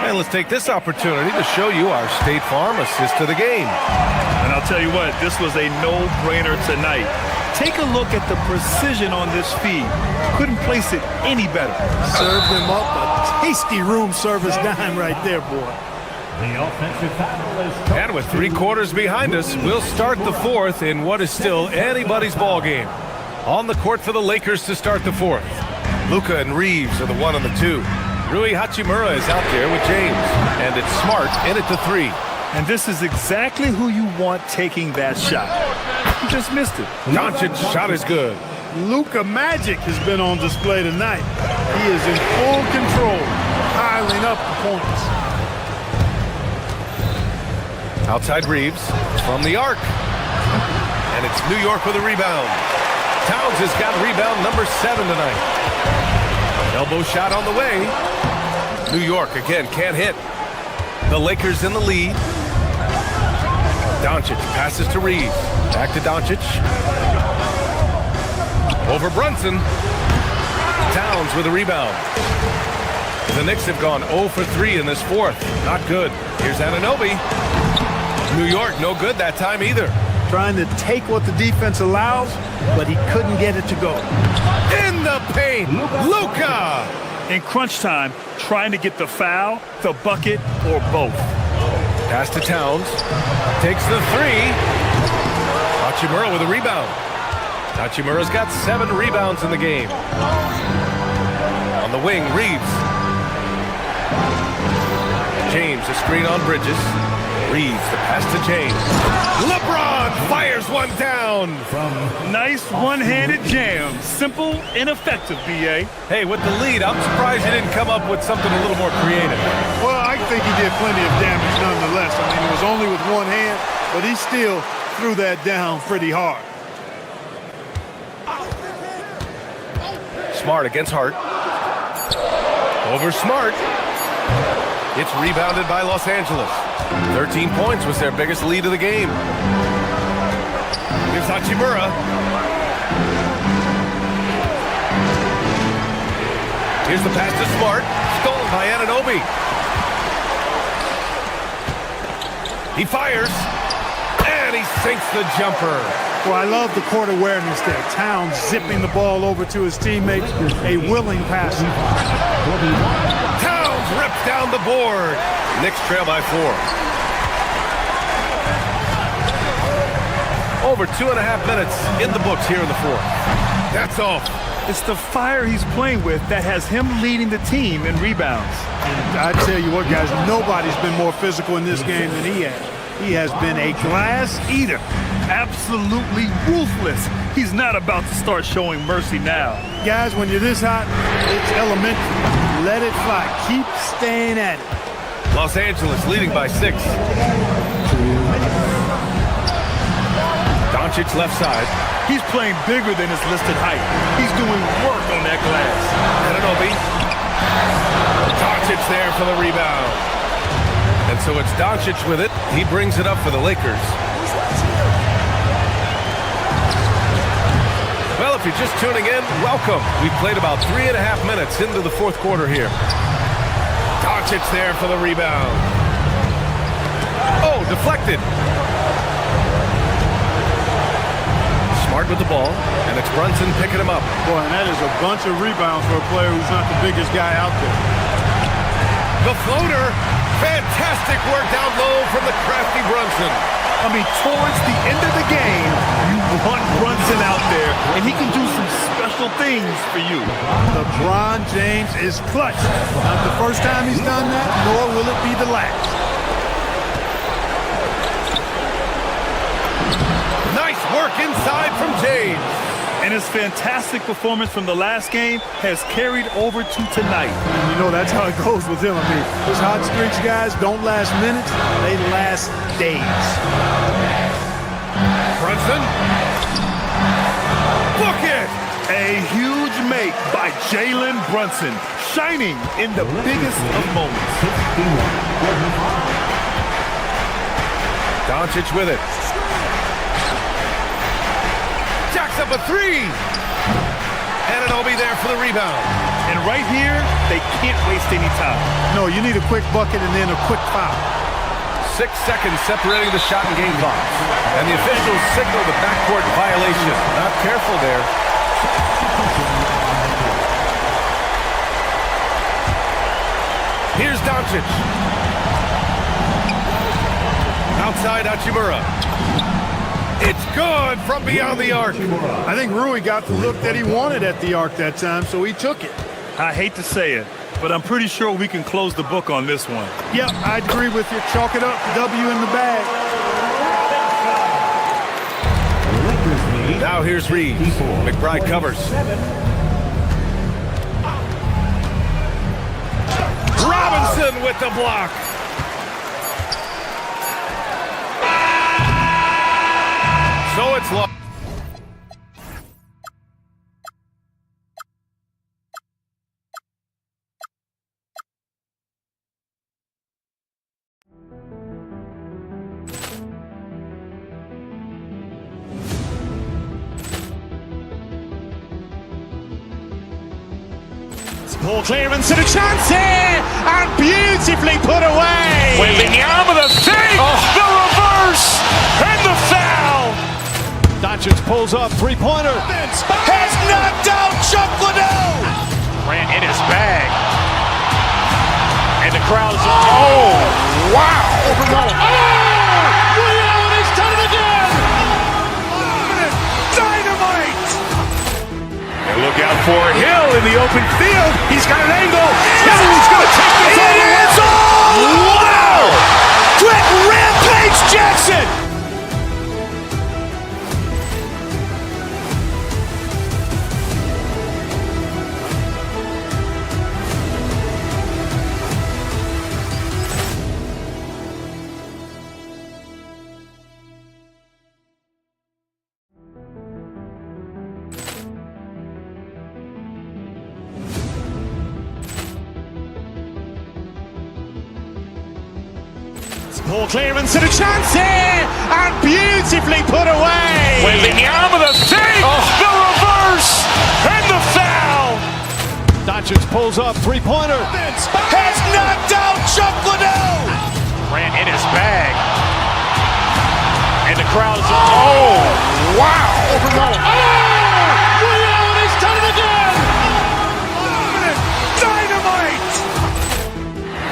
And let's take this opportunity to show you our State Farm assist of the game. And I'll tell you what, this was a no-brainer tonight. Take a look at the precision on this feed. Couldn't place it any better. Served him up a tasty room service dime right there, boy. The offensive foul is and with 3 quarters behind us, we'll start the 4th in what is still anybody's ball game. On the court for the Lakers to start the 4th. Luka and Reeves are the 1 and the 2. Rui Hachimura is out there with James. And it's Smart in at the 3. And this is exactly who you want taking that shot. He just missed it. Doncic's shot is good. Luka Magic has been on display tonight. He is in full control, piling up the points. Outside Reeves from the arc. And it's New York with a rebound. Towns has got rebound number 7 tonight. Elbow shot on the way. New York again can't hit. The Lakers in the lead. Doncic passes to Reeves. Back to Doncic. Over Brunson. Towns with a rebound. The Knicks have gone 0 for 3 in this 4th. Not good. Here's Anunoby. New York, no good that time either. Trying to take what the defense allows, but he couldn't get it to go. In the paint, Luka! In crunch time, trying to get the foul, the bucket, or both. Pass to Towns. Takes the 3. Hachimura with a rebound. Hachimura's got 7 rebounds in the game. On the wing, Reeves. James, a screen on Bridges. Reeves, the pass to James. LeBron fires one down. Nice one-handed jam. Simple and effective, B.A. Hey, with the lead, I'm surprised he didn't come up with something a little more creative. Well, I think he did plenty of damage nonetheless. I mean, it was only with one hand, but he still threw that down pretty hard. Smart against Hart. Over Smart. It's rebounded by Los Angeles. 13 points was their biggest lead of the game. Here's Hachimura. Here's the pass to Smart. Stolen by Anunoby. He fires. And he sinks the jumper. Well, I love the court awareness there. Towns zipping the ball over to his teammates. A willing passer. Towns rips down the board. Knicks trail by 4. Over 2.5 minutes in the books here in the fourth. That's off. It's the fire he's playing with that has him leading the team in rebounds. And I tell you what, guys, nobody's been more physical in this game than he has. He has been a glass eater. Absolutely ruthless. He's not about to start showing mercy now. Guys, when you're this hot, it's elementary. Let it fly. Keep staying at it. Los Angeles leading by 6. Doncic left side. He's playing bigger than his listed height. He's doing work on that glass. Anunoby. Doncic there for the rebound. And so it's Doncic with it. He brings it up for the Lakers. Well, if you're just tuning in, welcome. We've played about 3.5 minutes into the fourth quarter here. Doncic there for the rebound. Oh, deflected. Smart with the ball, and it's Brunson picking him up. Boy, and that is a bunch of rebounds for a player who's not the biggest guy out there. The floater. Fantastic work down low from the crafty Brunson. I mean, towards the end of the game, you want Brunson out there, and he can do some special things for you. LeBron James is clutch. Not the first time he's done that, nor will it be the last. Nice work inside from James. And his fantastic performance from the last game has carried over to tonight. And you know, that's how it goes with him. I mean, those hot streaks, guys, don't last minutes. They last days. Brunson. Book it. A huge make by Jalen Brunson, shining in the biggest of moments. Doncic with it. Jacks up a 3. Anunoby there for the rebound. And right here, they can't waste any time. No, you need a quick bucket and then a quick foul. 6 seconds separating the shot and game clock. And the officials signal the backcourt violation. Not careful there. Here's Doncic. Outside Hachimura. It's good from beyond the arc. I think Rui got the look that he wanted at the arc that time, so he took it. I hate to say it, but I'm pretty sure we can close the book on this one. Yep, I agree with you. Chalk it up. W in the bag. Now here's Reeves. McBride covers. Robinson with the block. So it's lost. Ball clearance and a chance here, and beautifully put away. Wembanyama the save, the reverse, and the foul. Doncic pulls up, three-pointer. Has knocked out Chuck Liddell. Ran in his bag. And the crowd is oh, wow. Oh, Ray Allen has done it again. Dynamite. And look out for Hill in the open field. He's got an angle. Hill's going to take this all the way. Wow. Quick rampage Jackson. Ball clearance and a chance here, and beautifully put away. Wembanyama the save, the reverse, and the foul. Doncic pulls up, three-pointer. Has knocked out Chuck Liddell. Ran in his bag. And the crowd is, oh, wow. He's done it again. Dynamite.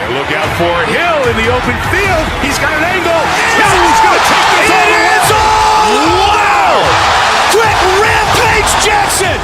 And look out for Hill in the open field. He's got an angle. He's going to take this all the way. Wow. Quick rampage Jackson.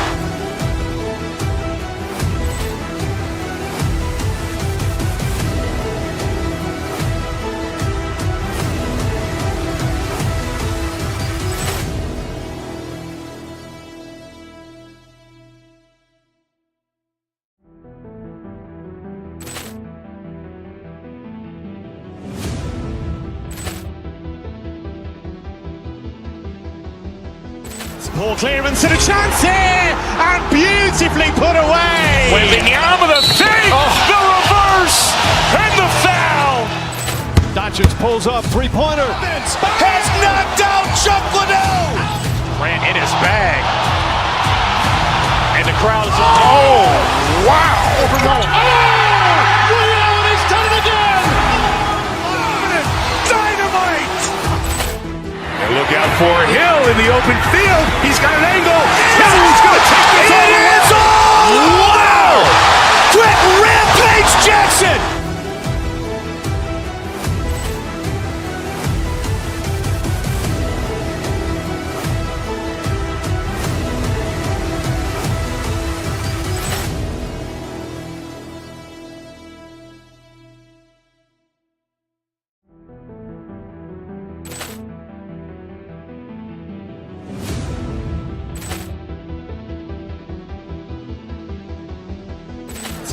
Ball clearance and a chance here, and beautifully put away. Wembanyama the save, the reverse, and the foul. Doncic pulls up, three-pointer. Has knocked out Chuck Liddell. Ran in his bag. And the crowd is, oh, wow. He's done it again. Dynamite. And look out for Hill in the open field. He's got an angle. He's going to take this all the way. Wow. Quick rampage Jackson.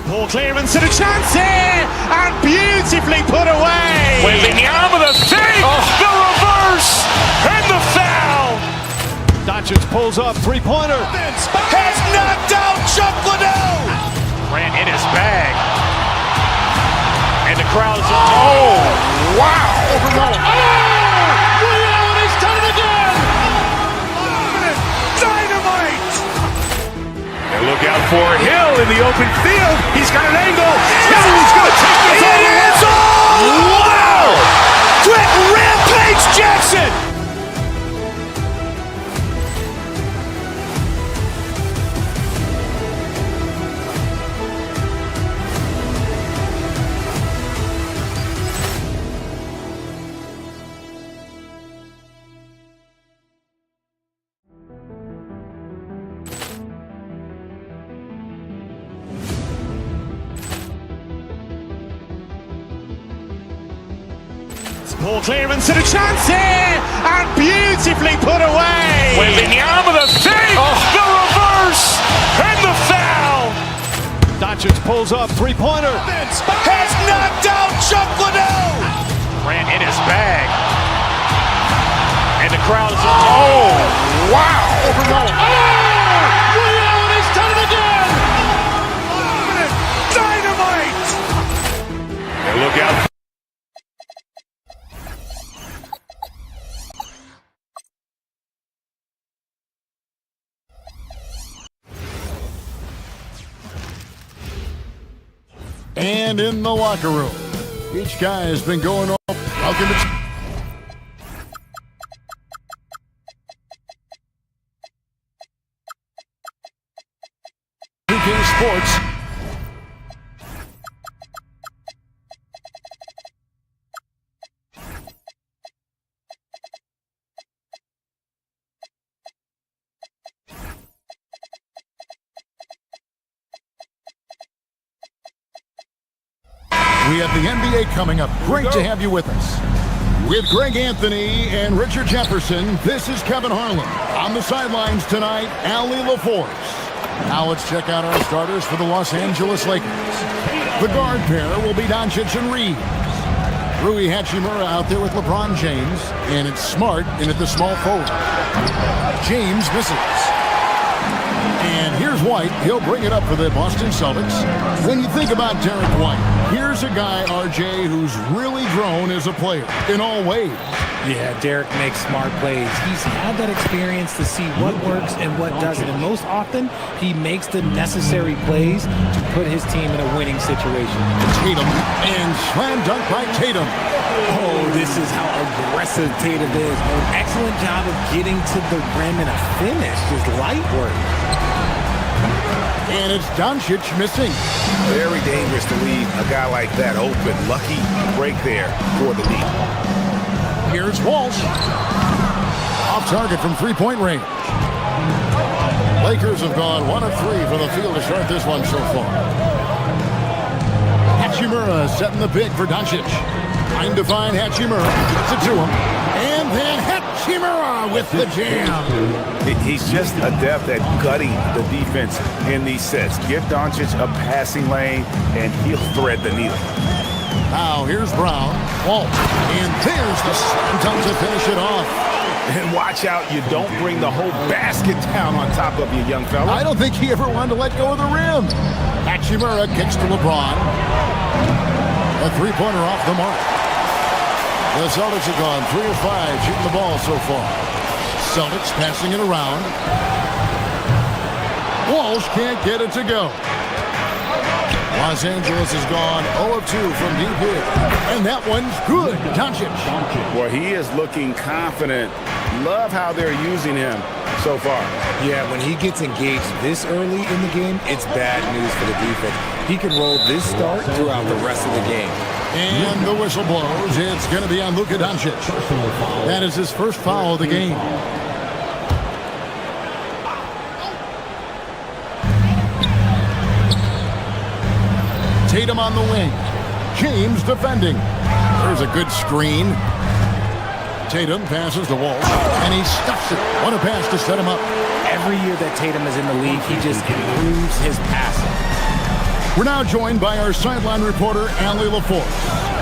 Ball clearance and a chance here, and beautifully put away. Wembanyama the save, the reverse, and the foul. Doncic pulls up, three-pointer. Has knocked out Chuck Liddell. Ran in his bag. And the crowd is, oh, wow. He's done it again. Dynamite. And look out for Hill in the open field. He's got an angle. He's going to take this all the way. Wow. Quick rampage Jackson. Ball clearance and a chance here, and beautifully put away. Wembanyama the save, the reverse, and the foul. Doncic pulls up, three-pointer. Has knocked out Chuck Liddell. Ran in his bag. And the crowd is, oh, wow. He's done it again. Dynamite. And look out. And in the locker room, each guy has been going off. Welcome to 2K Sports. We have the NBA coming up. Great to have you with us. With Greg Anthony and Richard Jefferson, this is Kevin Harlan. On the sidelines tonight, Ali LaForce. Now let's check out our starters for the Los Angeles Lakers. The guard pair will be Doncic and Reeves. Rui Hachimura out there with LeBron James, and it's Smart in at the small forward. James misses. And here's White. He'll bring it up for the Boston Celtics. When you think about Derek White, here's a guy, RJ, who's really grown as a player in all ways. Yeah, Derek makes smart plays. He's had that experience to see what works and what doesn't. And most often, he makes the necessary plays to put his team in a winning situation. Tatum, and slam dunk by Tatum. Oh, this is how aggressive Tatum is. Excellent job of getting to the rim and a finish. Just light work. And it's Doncic missing. Very dangerous to leave a guy like that open. Lucky break there for the lead. Here's Walsh. Off target from three-point range. Lakers have gone 1 of 3 from the field to start this one so far. Hachimura setting the pick for Doncic. Trying to find Hachimura. Gets it to him. And then Hachimura with the jam. He's just adept at gutting the defense in these sets. Give Doncic a passing lane, and he'll thread the needle. Now here's Brown. Walt. And there's the slam dunk to finish it off. And watch out, you don't bring the whole basket down on top of you, young fella. I don't think he ever wanted to let go of the rim. Hachimura kicks to LeBron. A three-pointer off the mark. The Celtics have gone 3 of 5 shooting the ball so far. Celtics passing it around. Walsh can't get it to go. Los Angeles has gone 0 of 2 from deep here. And that one's good. Doncic. Well, he is looking confident. Love how they're using him so far. Yeah, when he gets engaged this early in the game, it's bad news for the defense. He can roll this start throughout the rest of the game. And the whistle blows. It's going to be on Luka Doncic. That is his first foul of the game. Tatum on the wing. James defending. There's a good screen. Tatum passes the Walsh, and he stuffs it. What a pass to set him up. Every year that Tatum is in the league, he just improves his passing. We're now joined by our sideline reporter, Allie LaForce.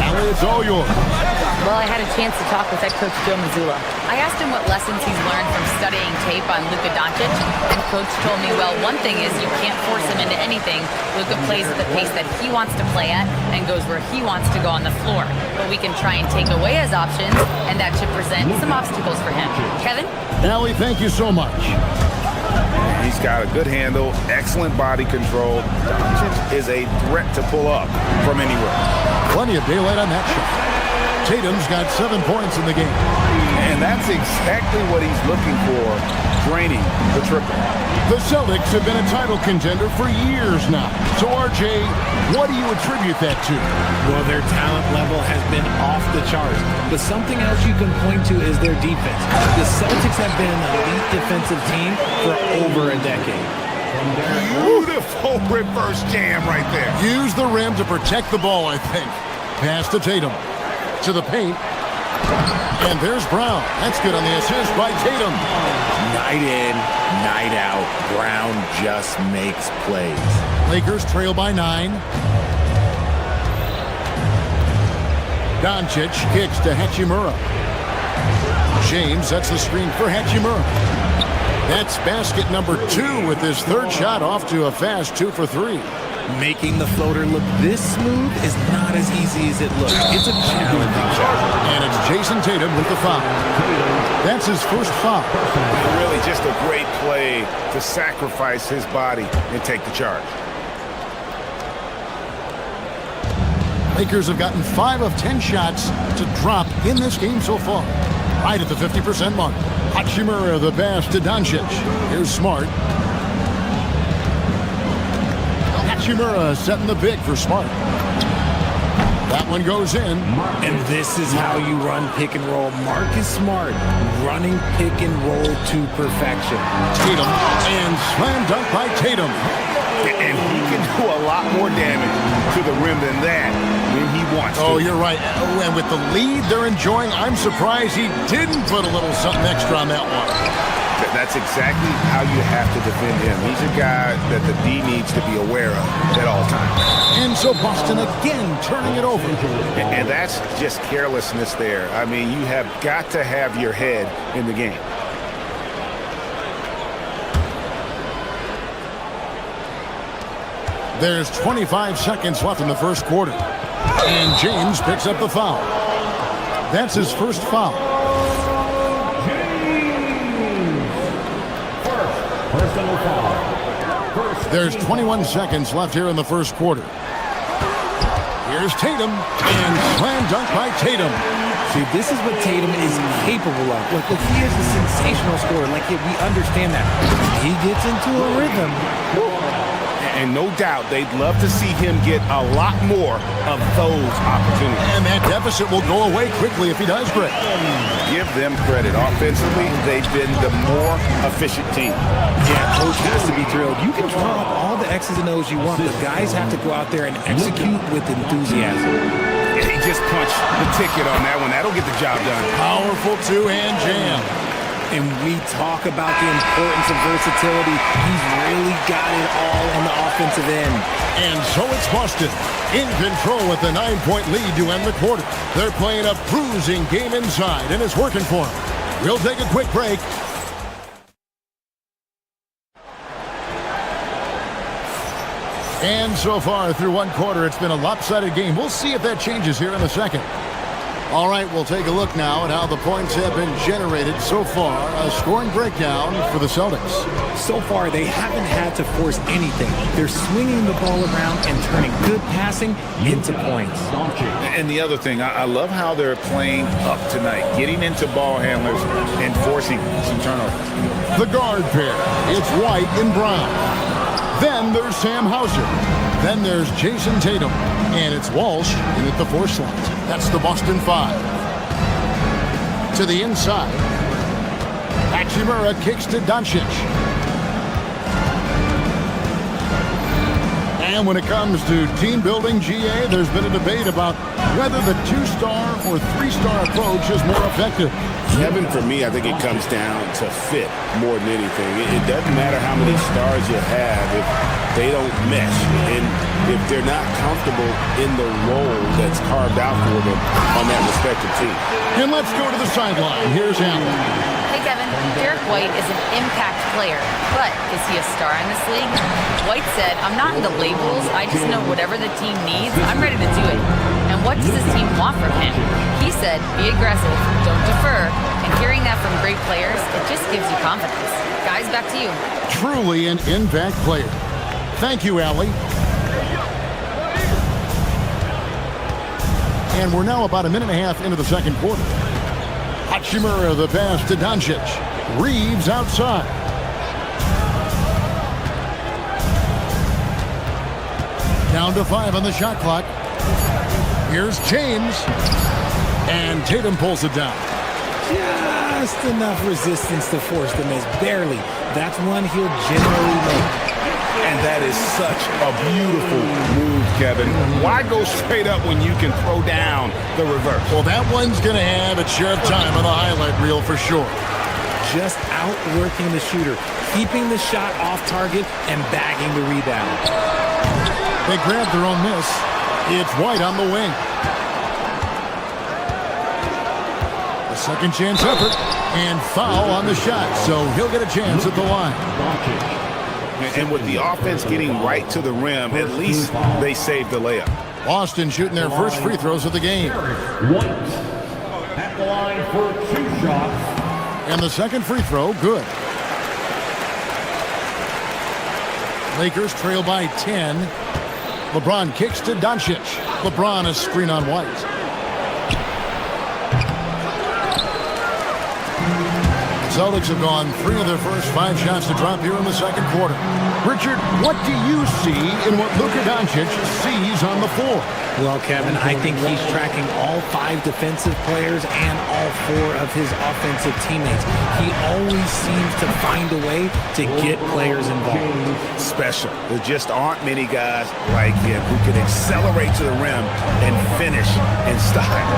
Allie, it's all yours. Well, I had a chance to talk with head coach Joe Mazzulla. I asked him what lessons he's learned from studying tape on Luka Doncic, and coach told me, well, one thing is you can't force him into anything. Luka plays at the pace that he wants to play at and goes where he wants to go on the floor. But we can try and take away his options, and that should present some obstacles for him. Kevin? Allie, thank you so much. He's got a good handle, excellent body control. Doncic is a threat to pull up from anywhere. Plenty of daylight on that shot. Tatum's got 7 points in the game. And that's exactly what he's looking for, draining the triple. The Celtics have been a title contender for years now. So, RJ, what do you attribute that to? Well, their talent level has been off the charts. But something else you can point to is their defense. The Celtics have been an elite defensive team for over a decade. Beautiful reverse jam right there. Use the rim to protect the ball, I think. Pass to Tatum. To the paint. And there's Brown. That's good on the assist by Tatum. Night in, night out. Brown just makes plays. Lakers trail by 9. Doncic kicks to Hachimura. James sets the screen for Hachimura. That's basket number 2 with his third shot off to a fast 2 for 3. Making the floater look this smooth is not as easy as it looks. It's a challenging shot. And it's Jason Tatum with the foul. That's his first foul. Really just a great play to sacrifice his body and take the charge. Lakers have gotten 5 of 10 shots to drop in this game so far. Right at the 50% mark. Hachimura the pass to Doncic. Here's Smart. Hachimura setting the pick for Smart. That one goes in. And this is how you run pick and roll. Marcus Smart running pick and roll to perfection. Tatum and slam dunk by Tatum. And he can do a lot more damage to the rim than that when he wants to. Oh, you're right. Oh, and with the lead they're enjoying, I'm surprised he didn't put a little something extra on that one. That's exactly how you have to defend him. He's a guy that the D needs to be aware of at all times. And so Boston again turning it over. And that's just carelessness there. I mean, you have got to have your head in the game. There's 25 seconds left in the first quarter. And James picks up the foul. That's his first foul. Personal foul. There's 21 seconds left here in the first quarter. Here's Tatum, and slam dunk by Tatum. See, this is what Tatum is capable of. Look, he is a sensational scorer. Like, we understand that. He gets into a rhythm. And no doubt they'd love to see him get a lot more of those opportunities. And that deficit will go away quickly if he does, Greg. Give them credit. Offensively, they've been the more efficient team. Yeah, coach has to be drilled. You can draw up all the X's and O's you want, but guys have to go out there and execute with enthusiasm. He just punched the ticket on that one. That'll get the job done. Powerful two-hand jam. And we talk about the importance of versatility. He's really got it all on the offensive end. And so it's Boston in control with a 9-point lead to end the quarter. They're playing a bruising game inside, and it's working for them. We'll take a quick break. And so far through one quarter, it's been a lopsided game. We'll see if that changes here in a second. All right, we'll take a look now at how the points have been generated so far. A scoring breakdown for the Celtics. So far, they haven't had to force anything. They're swinging the ball around and turning good passing into points. And the other thing, I love how they're playing up tonight, getting into ball handlers and forcing some turnovers. The guard pair, it's White and Brown. Then there's Sam Hauser. Then there's Jason Tatum. And it's Walsh in at the 4 slot. That's the Boston 5. To the inside. Hachimura kicks to Doncic. And when it comes to team building, GA, there's been a debate about whether the 2-star or 3-star approach is more effective. Kevin, for me, I think it comes down to fit more than anything. It doesn't matter how many stars you have if they don't mesh and if they're not comfortable in the role that's carved out for them on that respective team. And let's go to the sideline. Here's Allen. Hey, Kevin, Derek White is an impact player, but is he a star in this league? White said, I'm not into labels. I just know whatever the team needs, I'm ready to do it. And what does this team want from him? He said, be aggressive, don't defer. And hearing that from great players, it just gives you confidence. Guys, back to you. Truly an impact player. Thank you, Allie. And we're now about a minute and a half into the second quarter. Hachimura, the pass to Doncic. Reeves outside. Down to 5 on the shot clock. Here's James. And Tatum pulls it down. Just enough resistance to force the miss. Barely. That's one he'll generally make. And that is such a beautiful move, Kevin. Why go straight up when you can throw down the reverse? Well, that one's going to have its share of time on the highlight reel for sure. Just outworking the shooter, keeping the shot off target, and bagging the rebound. They grabbed their own miss. It's White on the wing. A second chance effort, and foul on the shot, so he'll get a chance at the line. And with the offense getting right to the rim, at least they saved the layup. Boston shooting their first free throws of the game. White at the line for 2 shots. And the second free throw, good. Lakers trail by 10. LeBron kicks to Doncic. LeBron a screen on White. Celtics have gone 3 of their first 5 shots to drop here in the second quarter. Richard, what do you see in what Luka Doncic sees on the floor? Well, Kevin, I think he's tracking all 5 defensive players and all 4 of his offensive teammates. He always seems to find a way to get players involved. Special. There just aren't many guys like him who can accelerate to the rim and finish in style.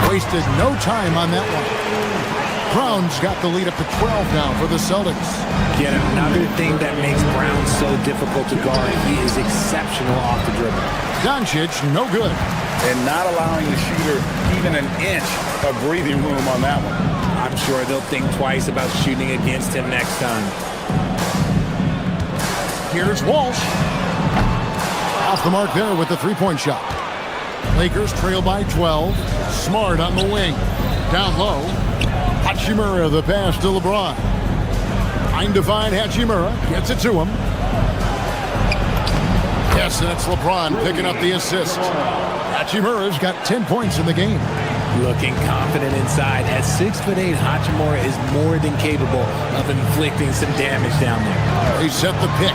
Wasted no time on that one. Brown's got the lead up to 12 now for the Celtics. Yet another thing that makes Brown so difficult to guard, he is exceptional off the dribble. Doncic, no good. And not allowing the shooter even an inch of breathing room on that one. I'm sure they'll think twice about shooting against him next time. Here's Walsh. Off the mark there with the three-point shot. Lakers trail by 12. Smart on the wing. Down low. Hachimura, the pass to LeBron. Trying to find Hachimura. Gets it to him. Yes, and it's LeBron picking up the assist. Hachimura's got 10 points in the game. Looking confident inside. At 6'8", Hachimura is more than capable of inflicting some damage down there. They set the pick.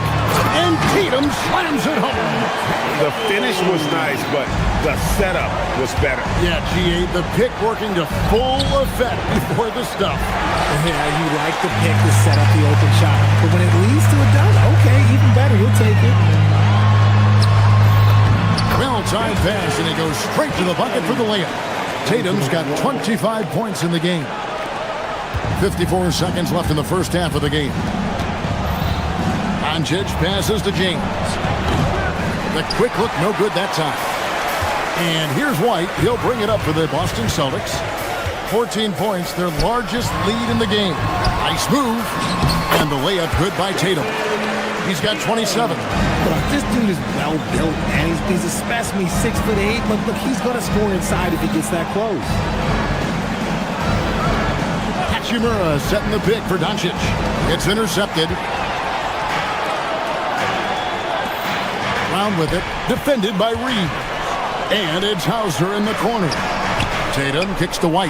And Tatum slams it home. The finish was nice, but the setup was better. Yeah, G8, the pick working to full effect before the stuff. Yeah, you like the pick to set up the open shot. But when it leads to a dunk, okay, even better. He'll take it. Well-timed pass, and it goes straight to the bucket for the layup. Tatum's got 25 points in the game. 54 seconds left in the first half of the game. Doncic passes to James. The quick look, no good that time. And here's White. He'll bring it up for the Boston Celtics. 14 points, their largest lead in the game. Nice move. And the layup good by Tatum. He's got 27. But this dude is well built, and he's a specimen. He's 6'8", but look, he's going to score inside if he gets that close. Hachimura setting the pick for Doncic. It's intercepted. Round with it, defended by Reed. And it's Hauser in the corner. Tatum kicks to White.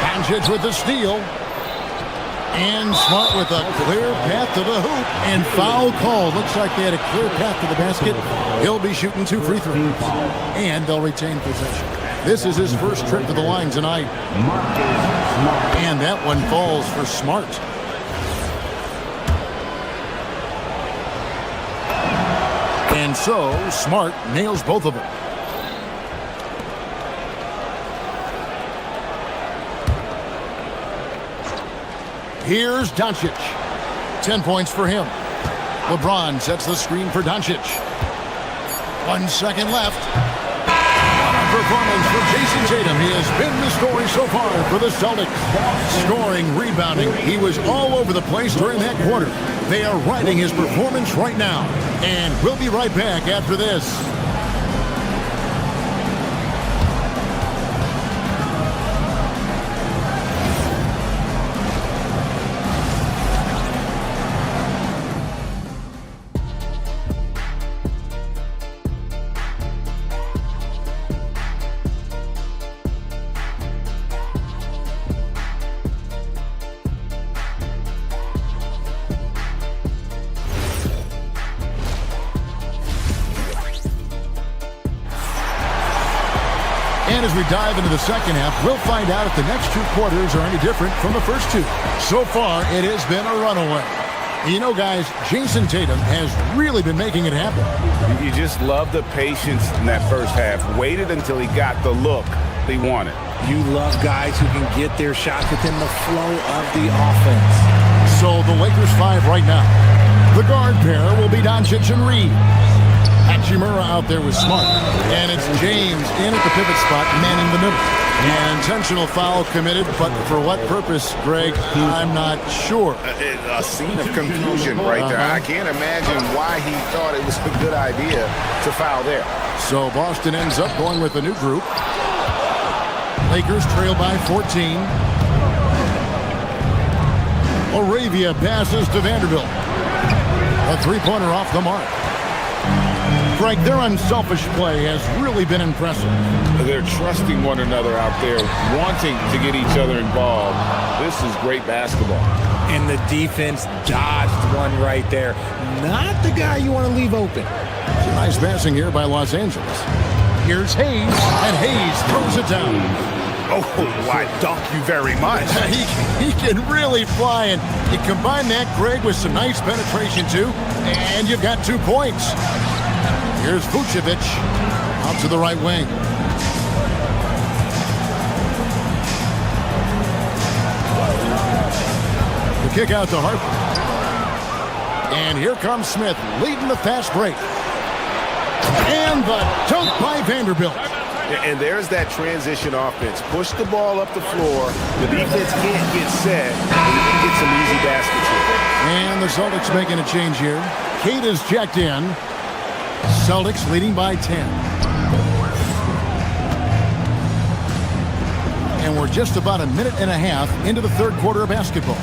Doncic with the steal. And Smart with a clear path to the hoop. And foul call. Looks like they had a clear path to the basket. He'll be shooting 2 free throws. And they'll retain possession. This is his first trip to the line tonight. And that one falls for Smart. And so, Smart nails both of them. Here's Doncic. 10 points for him. LeBron sets the screen for Doncic. 1 second left. What a performance for Jason Tatum. He has been the story so far for the Celtics. Scoring, rebounding. He was all over the place during that quarter. They are riding his performance right now. And we'll be right back after this. And as we dive into the second half, we'll find out if the next 2 quarters are any different from the first 2. So far, it has been a runaway. You know, guys, Jason Tatum has really been making it happen. You just love the patience in that first half. Waited until he got the look he wanted. You love guys who can get their shots within the flow of the offense. So the Lakers 5 right now. The guard pair will be Doncic and Reed. Hachimura out there with Smart. And it's James in at the pivot spot, manning the middle. An intentional foul committed, but for what purpose, Greg, I'm not sure. A scene of confusion right there. I can't imagine why he thought it was a good idea to foul there. So Boston ends up going with a new group. Lakers trail by 14. Arabia passes to Vanderbilt. A three-pointer off the mark. Greg, their unselfish play has really been impressive. They're trusting one another out there, wanting to get each other involved. This is great basketball. And the defense dodged one right there. Not the guy you want to leave open. Nice passing here by Los Angeles. Here's Hayes, and Hayes throws it down. Oh, why, thank you very much. He can really fly, and you combine that, Greg, with some nice penetration, too, and you've got 2 points. Here's Vucevic out to the right wing. The kick out to Harper. And here comes Smith leading the fast break. And the dunk by Vanderbilt. And there's that transition offense. Push the ball up the floor. The defense can't get set. And you can get some easy baskets here. And the Celtics making a change here. Kate is checked in. Celtics leading by 10. And we're just about a minute and a half into the third quarter of basketball.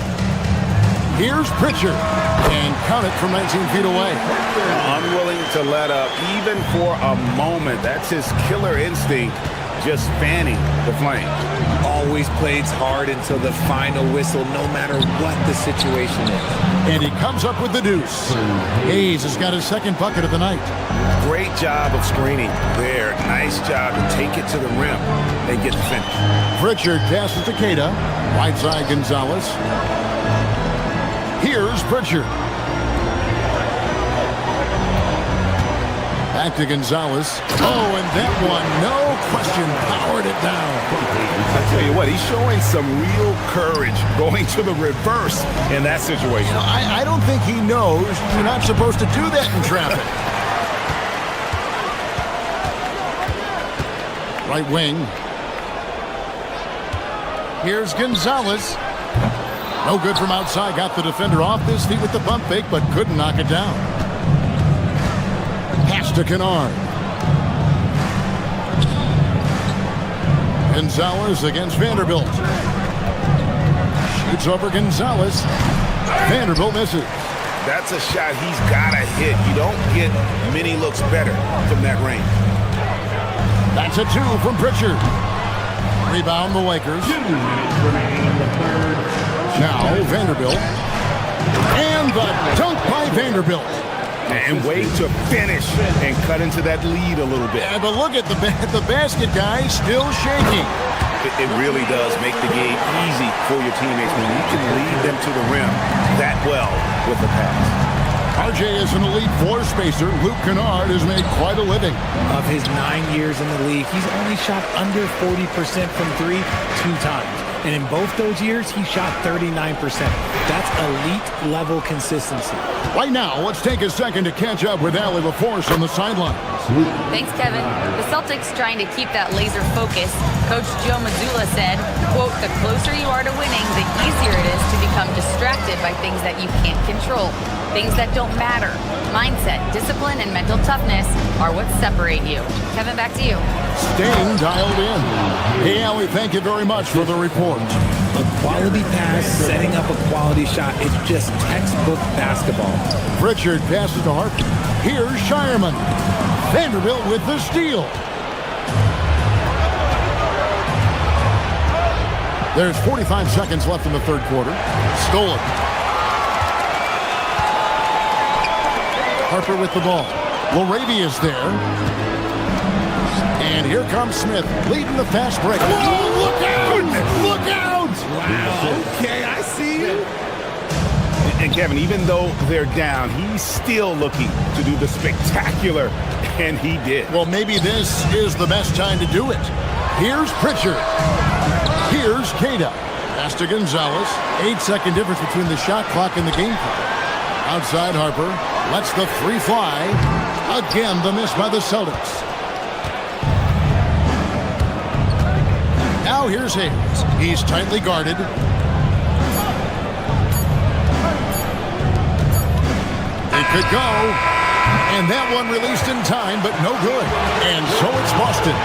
Here's Pritchard, and count it from 19 feet away. Unwilling to let up even for a moment. That's his killer instinct, just fanning the flame. Always plays hard until the final whistle, no matter what the situation is. And he comes up with the deuce. Hayes has got his second bucket of the night. Great job of screening there. Nice job to take it to the rim and get the finish. Pritchard passes to Keita. Right side Gonzalez. Here's Pritchard. Back to Gonzalez. Oh, and that one, no question, powered it down. I tell you what, he's showing some real courage going to the reverse in that situation. You know, I don't think he knows you're not supposed to do that in traffic. Right wing. Here's Gonzalez. No good from outside. Got the defender off his feet with the pump fake, but couldn't knock it down. Pass to Kennard. Gonzalez against Vanderbilt. Shoots over Gonzalez. Vanderbilt misses. That's a shot he's got to hit. You don't get many looks better from that range. That's a two from Pritchard. Rebound the Lakers. Now Vanderbilt. And the dunk by Vanderbilt. And way to finish and cut into that lead a little bit. Yeah, but look at the basket guy still shaking. It really does make the game easy for your teammates when you can lead them to the rim that well with the pass. RJ is an elite floor spacer. Luke Kennard has made quite a living. Of his 9 years in the league, he's only shot under 40% from three 2 times. And in both those years, he shot 39%. That's elite level consistency. Right now, let's take a second to catch up with Allie LaForce on the sideline. Thanks, Kevin. The Celtics trying to keep that laser focus. Coach Joe Mazzulla said, quote, "The closer you are to winning, the easier it is to become distracted by things that you can't control, things that don't matter. Mindset, discipline, and mental toughness are what separate you." Kevin, back to you. Staying dialed in. Hey, Allie, thank you very much for the report. A quality pass, setting up a quality shot. It's just textbook basketball. Pritchard passes to Harper. Here's Shireman. Vanderbilt with the steal. There's 45 seconds left in the third quarter. Stolen. Harper with the ball. Laravia's there. And here comes Smith, leading the fast break. Whoa, look out! Look out! Wow, okay, I see you. And Kevin, even though they're down, he's still looking to do the spectacular, and he did. Well, maybe this is the best time to do it. Here's Pritchard. Here's Keita. Pass to Gonzalez. 8-second difference between the shot clock and the game clock. Outside Harper. Lets the three fly. Again, the miss by the Celtics. Now here's Hayes. He's tightly guarded. It could go. And that one released in time, but no good. And so it's Boston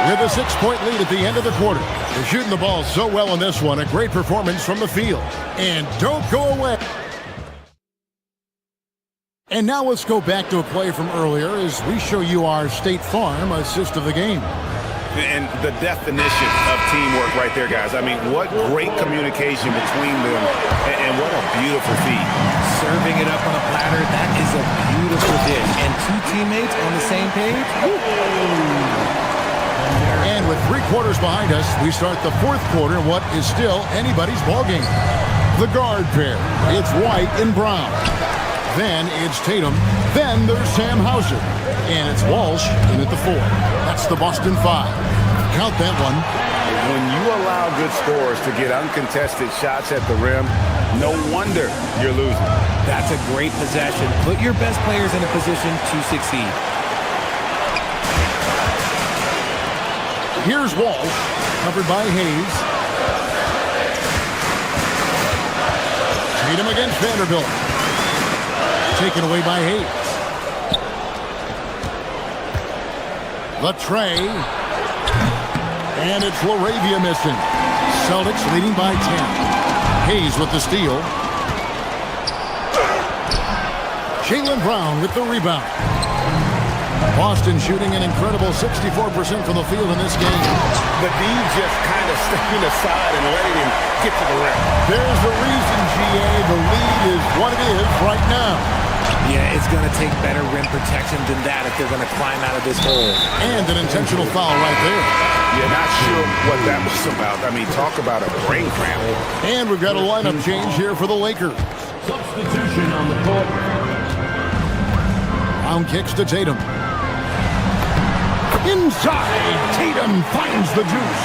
with a 6-point lead at the end of the quarter. They're shooting the ball so well in this one. A great performance from the field. And don't go away. And now let's go back to a play from earlier as we show you our State Farm assist of the game. And the definition of teamwork right there, guys. I mean, what great communication between them, and what a beautiful feed. Serving it up on a platter, that is a beautiful dish. And 2 teammates on the same page. And with 3 quarters behind us, we start the fourth quarter in what is still anybody's ballgame. The guard pair, it's White and Brown. Then it's Tatum. Then there's Sam Hauser. And it's Walsh in at the 4. That's the Boston 5. Count that one. When you allow good scorers to get uncontested shots at the rim, no wonder you're losing. That's a great possession. Put your best players in a position to succeed. Here's Walsh, covered by Hayes. Tatum against Vanderbilt. taken away by Hayes. The tray. And it's Laravia missing. Celtics leading by 10. Hayes with the steal. Jaylen Brown with the rebound. Boston shooting an incredible 64% from the field in this game. The D just kind of stepping aside and letting him get to the rim. There's a reason, GA. The lead is what it is right now. Yeah, it's going to take better rim protection than that if they're going to climb out of this hole. And an intentional foul right there. Yeah, not sure what that was about. I mean, talk about a brain cramp. And we've got a lineup change here for the Lakers. Substitution on the court. Brown kicks to Tatum. Inside, Tatum finds the juice.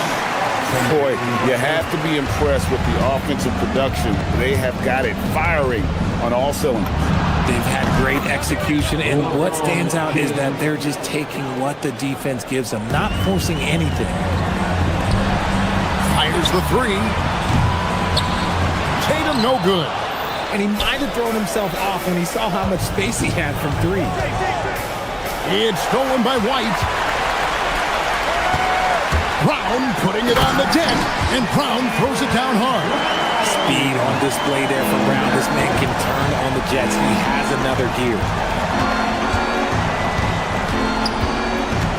Boy, you have to be impressed with the offensive production. They have got it firing on all cylinders. They've had great execution, and what stands out is that they're just taking what the defense gives them, not forcing anything. Fires the three. Tatum no good. And he might have thrown himself off when he saw how much space he had from three. It's stolen by White. Brown putting it on the deck, and Brown throws it down hard. Speed on display there for Brown. This man can turn on the Jets. He has another gear.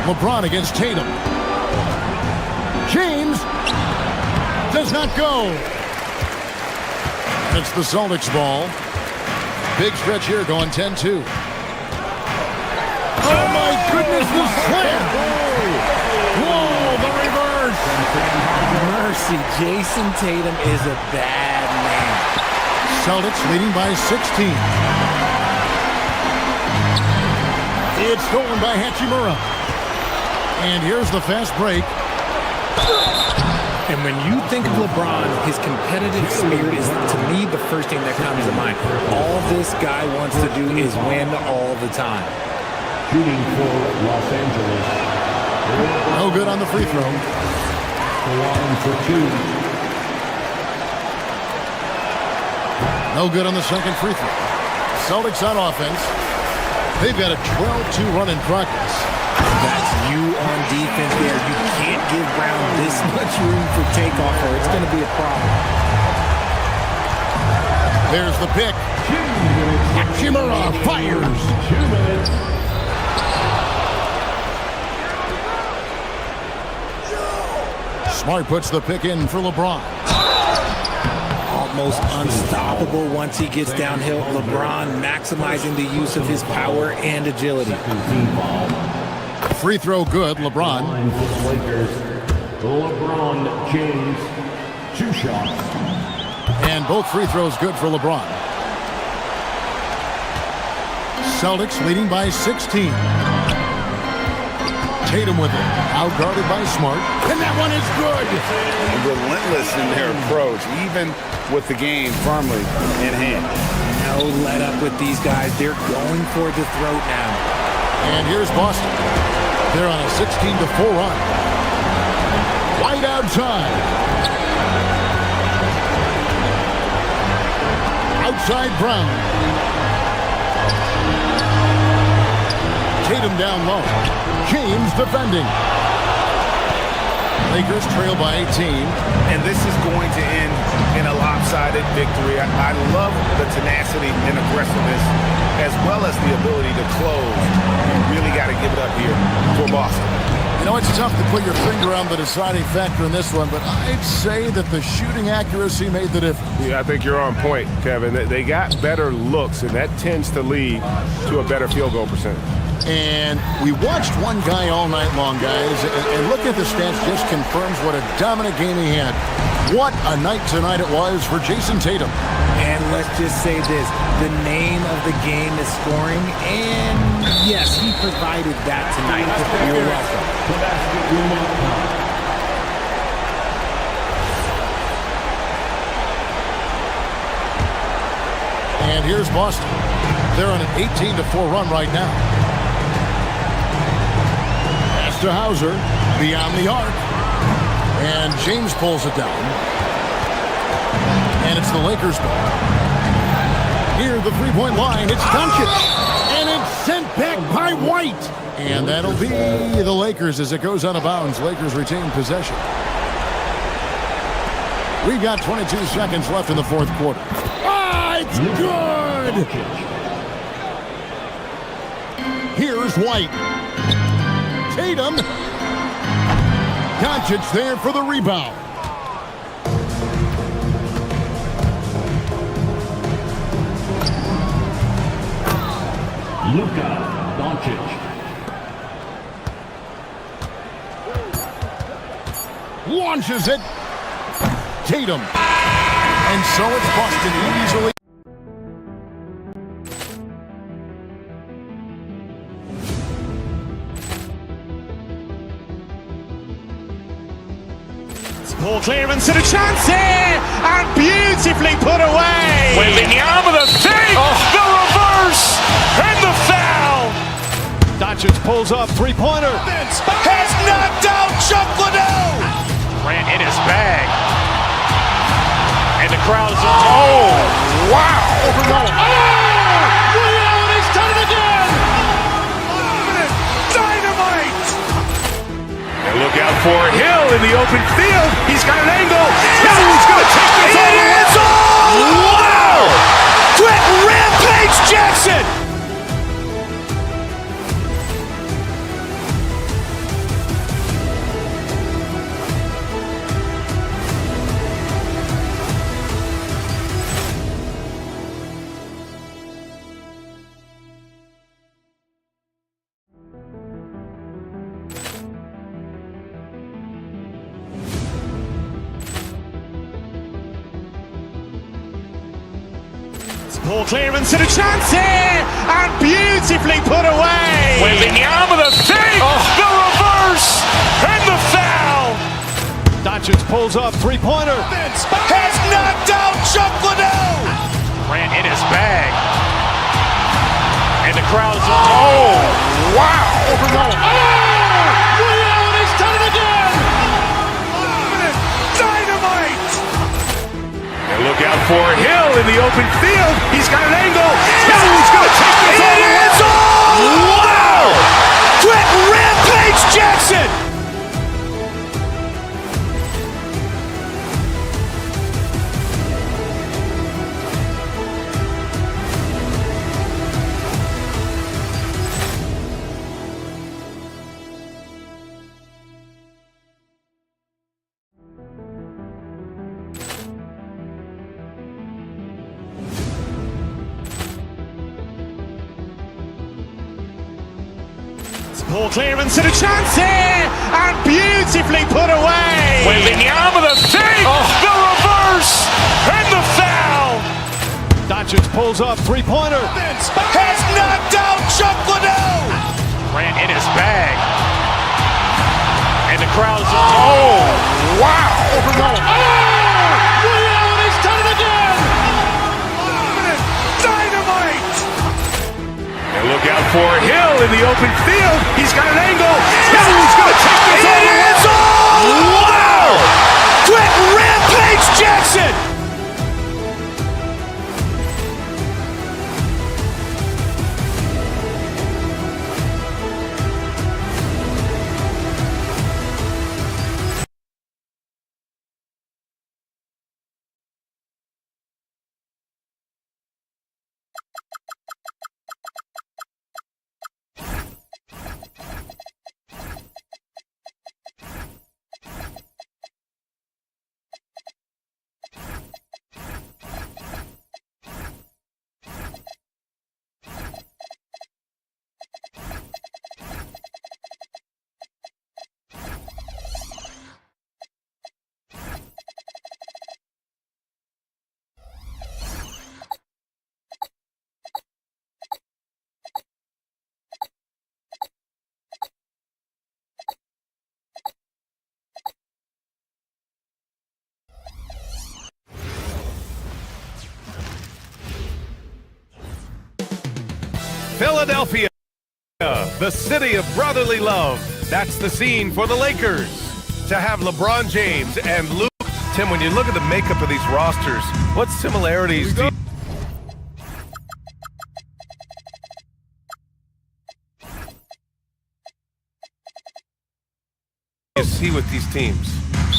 LeBron against Tatum. James does not go. It's the Celtics ball. Big stretch here going 10-2. Oh my goodness, the slam! Whoa, the reverse! Mercy, Jason Tatum is a bad man. Celtics leading by 16. It's stolen by Hachimura. And here's the fast break. And when you think of LeBron, his competitive spirit is, to me, the first thing that comes to mind. All this guy wants to do is win all the time. Shooting for Los Angeles. No good on the free throw. One for two. No good on the second free throw. Celtics on offense. They've got a 12-2 run in progress. That's you on defense there. You can't give Brown this much room for takeoff or it's going to be a problem. There's the pick. Hachimura fires. 2 minutes. Smart puts the pick in for LeBron. Almost unstoppable once he gets downhill. LeBron maximizing the use of his power and agility. Free throw good, LeBron. Line for the Lakers. LeBron James, 2 shots. And both free throws good for LeBron. Celtics leading by 16. Tatum with it. Outguarded by Smart. And that one is good. Relentless in their approach, even with the game firmly in hand. No let up with these guys. They're going for the throat now. And here's Boston. They're on a 16-4 run. White outside. Outside Brown. Tatum down low. James defending. Lakers trail by 18. And this is going to end in a lopsided victory. I love the tenacity and aggressiveness as well as the ability to close. You really got to give it up here for Boston. You know, it's tough to put your finger on the deciding factor in this one, but I'd say that the shooting accuracy made the difference. Yeah, I think you're on point, Kevin. They got better looks, and that tends to lead to a better field goal percentage. And we watched one guy all night long, guys, and looking at the stats just confirms what a dominant game he had. What a night tonight it was for Jason Tatum. And let's just say this, the name of the game is scoring, and yes, he provided that tonight. You're welcome. And here's Boston. They're on an 18-4 run right now. Pass to Hauser, beyond the arc. And James pulls it down. And it's the Lakers ball. Near the three-point line, it's Doncic. And it's sent back by White. And that'll be the Lakers as it goes out of bounds. Lakers retain possession. We've got 22 seconds left in the fourth quarter. Ah, it's good! Here's White. Tatum. Doncic there for the rebound. Luka Doncic. Launches it. Tatum. And so it's busted easily. Ball clearance and a chance here, and beautifully put away. Waving the arm of the fake, the reverse, and the foul. Doncic pulls up, three-pointer. Has knocked out Chuck Liddell. Grant in his bag. And the crowd is, oh, wow. And he's done it again. Dynamite. And look out for Hill in the open field. He's got an angle. He's going to take this all the way. Wow. Quick Rampage Jackson. Ball clearance and a chance here, and beautifully put away. Waving the arm of the fake, the reverse, and the foul. Doncic pulls up, three-pointer. Has knocked out Chuck Liddell. Grant in his bag. And the crowd is, oh, wow. And he's done it again. Dynamite. And look out for Hill in the open field. He's got an angle. He's going to take this all the way. Wow. Quick Rampage Jackson. Ball clearance and a chance here, and beautifully put away. Waving the arm of the fake, the reverse, and the foul. Doncic pulls up, three-pointer. Has knocked out Chuck Liddell. Grant in his bag. And the crowd is, oh, wow. And he's done it again. Dynamite. And look out for Hill in the open field. He's got an angle. He's going to take this all the way. Wow. Quick Rampage Jackson. Philadelphia, the city of brotherly love. That's the scene for the Lakers. To have LeBron James and Luke. Tim, when you look at the makeup of these rosters, what similarities do you... see with these teams?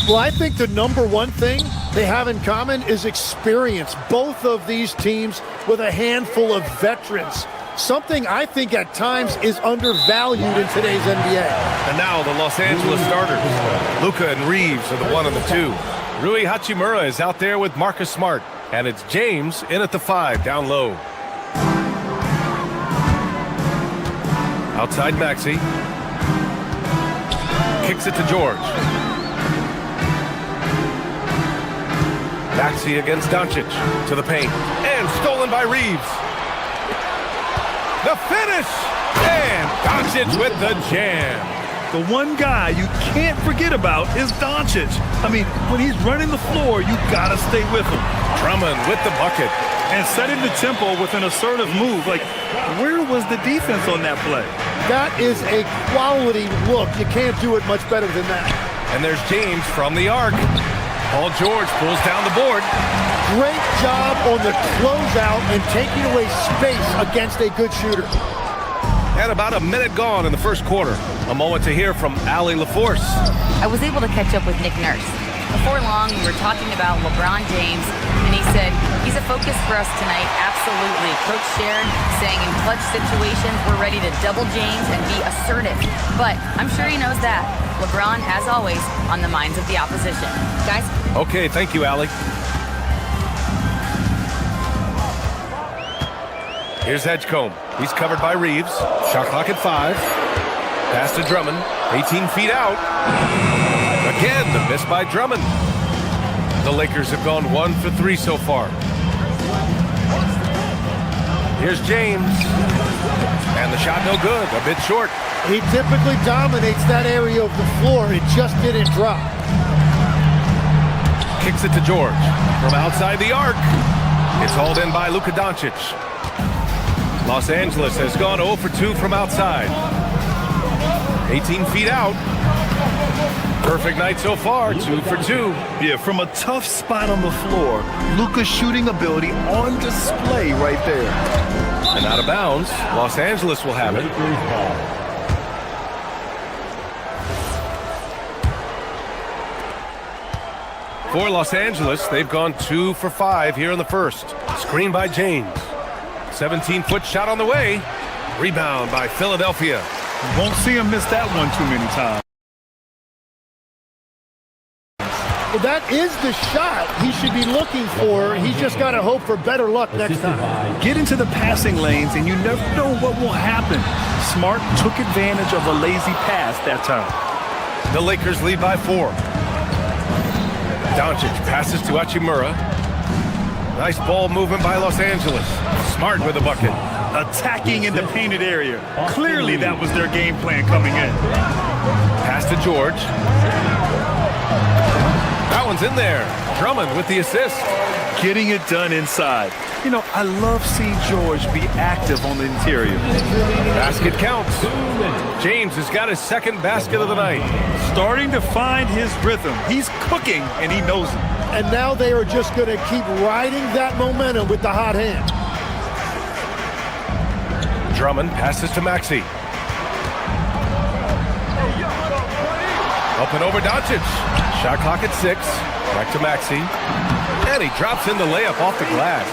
Well, I think the number one thing they have in common is experience. Both of these teams with a handful of veterans. Something I think at times is undervalued in today's NBA. And now the Los Angeles starters. Luka and Reeves are the 1 and the 2. Rui Hachimura is out there with Marcus Smart. And it's James in at the 5, down low. Outside Maxey. Kicks it to George. Maxey against Doncic. To the paint. And stolen by Reeves. The finish! And Doncic with the jam. The one guy you can't forget about is Doncic. I mean, when he's running the floor, you gotta stay with him. Drummond with the bucket. And setting the tempo with an assertive move. Like, where was the defense on that play? That is a quality look. You can't do it much better than that. And there's James from the arc. Paul George pulls down the board. Great job on the closeout and taking away space against a good shooter. And about a minute gone in the first quarter. A moment to hear from Allie LaForce. I was able to catch up with Nick Nurse. Before long, we were talking about LeBron James, and he said, he's a focus for us tonight, absolutely. Coach shared, saying in clutch situations, we're ready to double James and be assertive. But I'm sure he knows that. LeBron, as always, on the minds of the opposition. Guys? Okay, thank you, Allie. Here's Edgecombe. He's covered by Reeves. Shot clock at 5. Pass to Drummond. 18 feet out. Again, the miss by Drummond. The Lakers have gone 1 for 3 so far. Here's James. And the shot no good. A bit short. He typically dominates that area of the floor. It just didn't drop. Kicks it to George. From outside the arc. It's hauled in by Luka Doncic. Los Angeles has gone 0 for 2 from outside. 18 feet out. Perfect night so far, 2 for 2. Yeah, from a tough spot on the floor, Luka's shooting ability on display right there. And out of bounds, Los Angeles will have it. For Los Angeles, they've gone 2 for 5 here in the first. Screen by James. 17-foot shot on the way. Rebound by Philadelphia. You won't see him miss that one too many times. Well, that is the shot he should be looking for. He's just got to hope for better luck next time. Get into the passing lanes, and you never know what will happen. Smart took advantage of a lazy pass that time. The Lakers lead by 4. Doncic passes to Hachimura. Nice ball movement by Los Angeles. Smart with the bucket. Attacking in the painted area. Clearly that was their game plan coming in. Pass to George. That one's in there. Drummond with the assist. Getting it done inside. You know, I love seeing George be active on the interior. Basket counts. James has got his second basket of the night. Starting to find his rhythm. He's cooking, and he knows it. And now they are just going to keep riding that momentum with the hot hand. Drummond passes to Maxey. Up and over Doncic. Shot clock at 6. Back to Maxey. And he drops in the layup off the glass.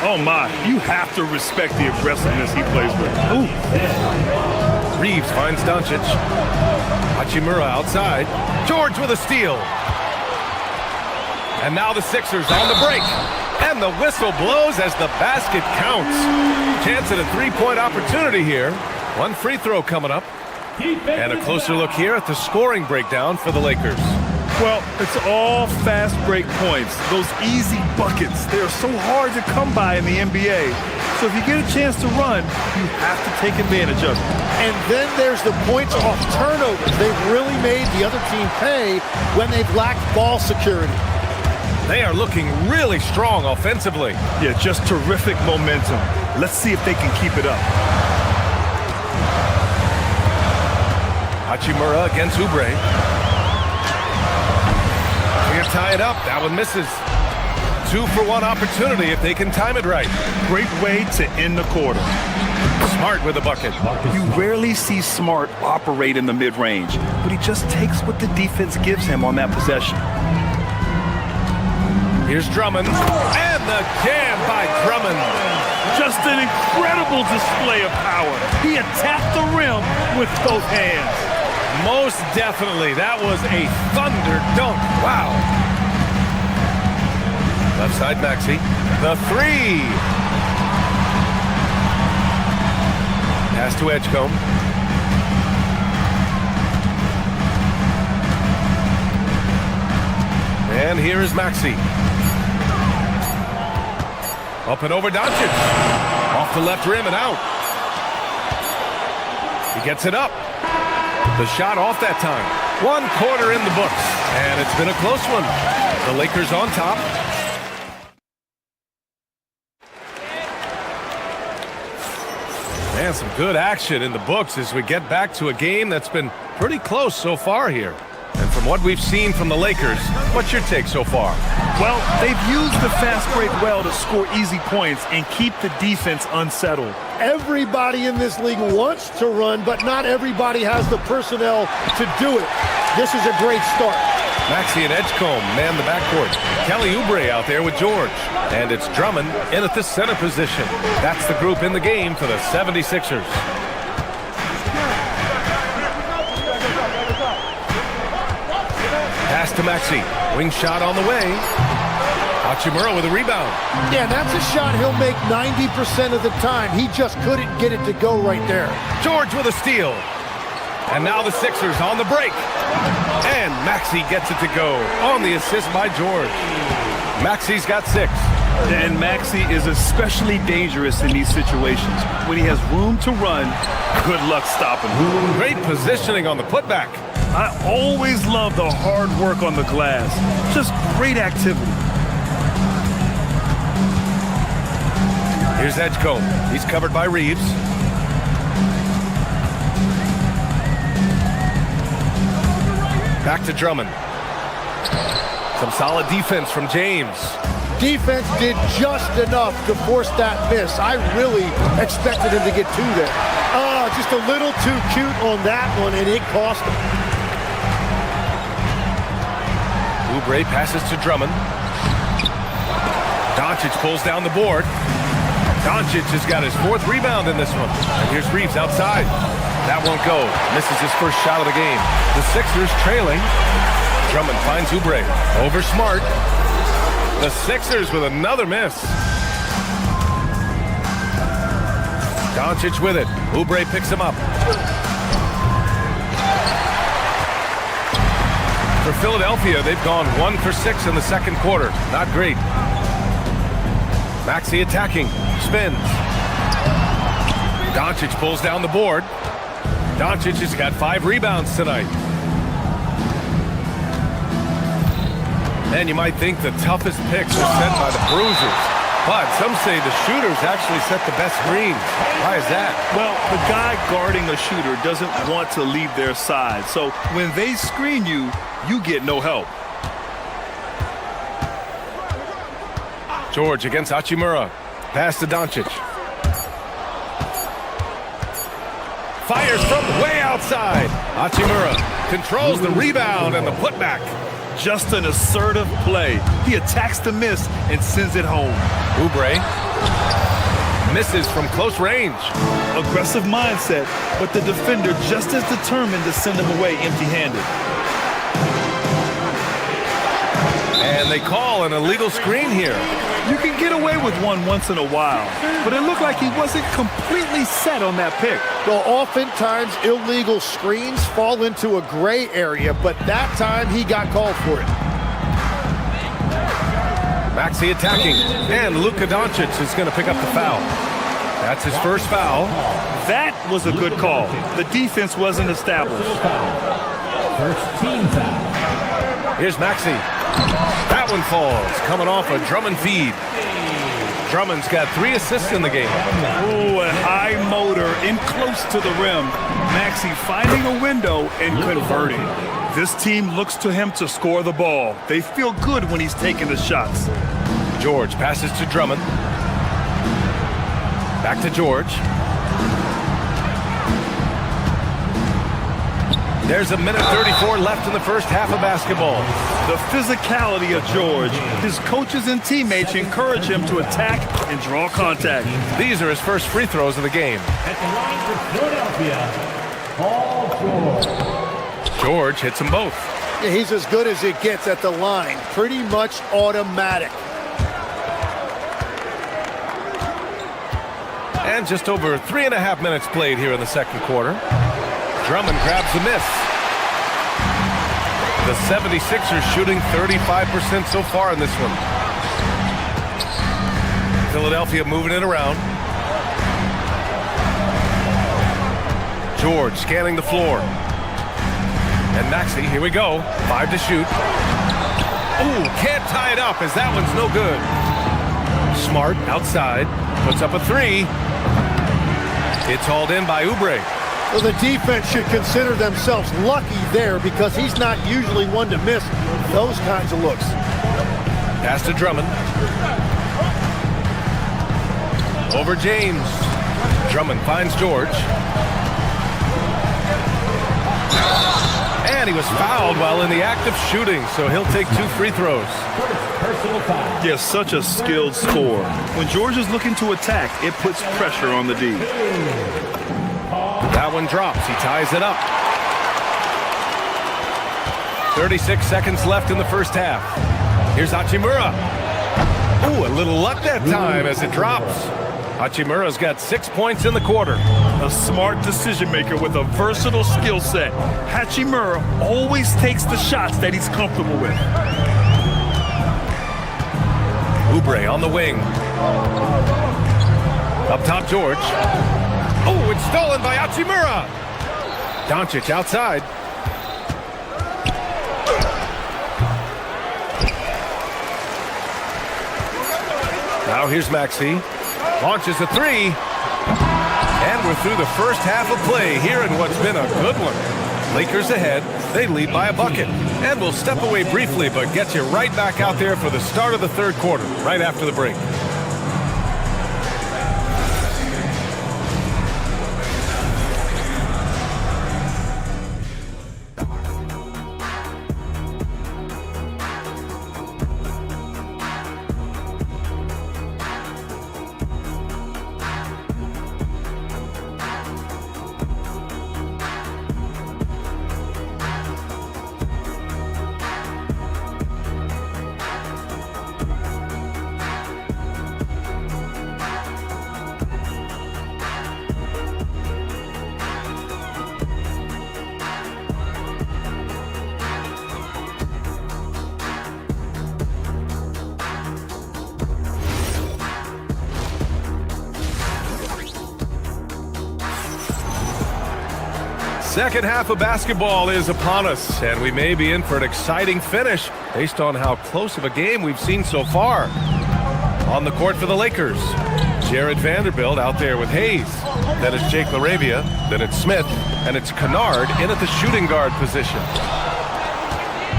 Oh, my. You have to respect the aggressiveness he plays with. Ooh. Reeves finds Doncic. Hachimura outside. George with a steal. And now the Sixers on the break. And the whistle blows as the basket counts. Chance at a three-point opportunity here. One free throw coming up. And a closer look here at the scoring breakdown for the Lakers. Well, it's all fast break points. Those easy buckets, they're so hard to come by in the NBA. So if you get a chance to run, you have to take advantage of it. And then there's the points off turnovers. They've really made the other team pay when they've lacked ball security. They are looking really strong offensively. Yeah, just terrific momentum. Let's see if they can keep it up. Hachimura against Oubre. Here tie it up. That one misses. 2-for-1 opportunity if they can time it right. Great way to end the quarter. Smart with a bucket. You rarely see Smart operate in the mid-range, but he just takes what the defense gives him on that possession. Here's Drummond, and the jam by Drummond. Just an incredible display of power. He attacked the rim with both hands. Most definitely. That was a thunder dunk. Wow. Left side, Maxey. The three. Pass to Edgecombe. And here is Maxey. Up and over Doncic. Off the left rim and out. He gets it up. The shot off that time. 1 quarter in the books. And it's been a close one. The Lakers on top. Man, some good action in the books as we get back to a game that's been pretty close so far here. And from what we've seen from the Lakers, what's your take so far? Well, they've used the fast break well to score easy points and keep the defense unsettled. Everybody in this league wants to run, but not everybody has the personnel to do it. This is a great start. Maxey and Edgecombe man the backcourt. Kelly Oubre out there with George. And it's Drummond in at the center position. That's the group in the game for the 76ers. Pass to Maxey. Wing shot on the way. Hachimura with a rebound. Yeah, that's a shot he'll make 90% of the time. He just couldn't get it to go right there. George with a steal. And now the Sixers on the break. And Maxey gets it to go on the assist by George. Maxey's got 6. And Maxey is especially dangerous in these situations. When he has room to run, good luck stopping him. Great positioning on the putback. I always love the hard work on the glass. Just great activity. Here's Edgecombe. He's covered by Reeves. Back to Drummond. Some solid defense from James. Defense did just enough to force that miss. I really expected him to get 2 there. Just a little too cute on that one, and it cost him. Oubre passes to Drummond. Doncic pulls down the board. Doncic has got his 4th rebound in this one. And here's Reeves outside. That won't go. Misses his first shot of the game. The Sixers trailing. Drummond finds Oubre. Over Smart. The Sixers with another miss. Doncic with it. Oubre picks him up. For Philadelphia, they've gone 1 for 6 in the second quarter. Not great. Maxey attacking. Spins. Doncic pulls down the board. Doncic has got 5 rebounds tonight. And you might think the toughest picks are set by the bruisers. But some say the shooters actually set the best screens. Why is that? Well, the guy guarding a shooter doesn't want to leave their side. So when they screen you, you get no help. George against Hachimura. Pass to Doncic. Fires from way outside. Hachimura controls the rebound and the putback. Just an assertive play. He attacks the miss and sends it home. Oubre misses from close range. Aggressive mindset, but the defender just as determined to send him away empty-handed. And they call an illegal screen here. You can get away with one once in a while, but it looked like he wasn't completely set on that pick. Well, oftentimes illegal screens fall into a gray area, but that time he got called for it. Maxey attacking, and Luka Doncic is going to pick up the foul. That's his first foul. That was a good call. The defense wasn't established. First team foul. Here's Maxey. That one falls, coming off a Drummond feed. Drummond's got 3 assists in the game. Oh, a high motor in close to the rim. Maxey finding a window and converting. This team looks to him to score the ball. They feel good when he's taking the shots. George passes to Drummond. Back to George. There's a minute 34 left in the first half of basketball. The physicality of George. His coaches and teammates encourage him to attack and draw contact. These are his first free throws of the game. At the line for Philadelphia, Paul George. George hits them both. Yeah, he's as good as it gets at the line. Pretty much automatic. And just over 3.5 minutes played here in the second quarter. Drummond grabs the miss. The 76ers shooting 35% so far in this one. Philadelphia moving it around. George scanning the floor. And Maxey, here we go. 5 to shoot. Ooh, can't tie it up as that one's no good. Smart outside. Puts up a 3. It's hauled in by Oubre. Well, the defense should consider themselves lucky there because he's not usually one to miss those kinds of looks. Pass to Drummond. Over James. Drummond finds George. And he was fouled while in the act of shooting, so he'll take 2 free throws. Yes, such a skilled scorer. When George is looking to attack, it puts pressure on the D. That one drops. He ties it up. 36 seconds left in the first half. Here's Hachimura. Ooh, a little luck that time as it drops. Hachimura's got 6 points in the quarter. A smart decision maker with a versatile skill set. Hachimura always takes the shots that he's comfortable with. Oubre on the wing. Up top, George. Oh, it's stolen by Hachimura. Doncic outside. Now here's Maxey. Launches a 3. And we're through the first half of play here in what's been a good one. Lakers ahead. They lead by a bucket. And we'll step away briefly, but get you right back out there for the start of the third quarter, right after the break. Second half of basketball is upon us, and we may be in for an exciting finish based on how close of a game we've seen so far. On the court for the Lakers, Jared Vanderbilt out there with Hayes. Then it's Jake LaRavia, then it's Smith, and it's Kennard in at the shooting guard position.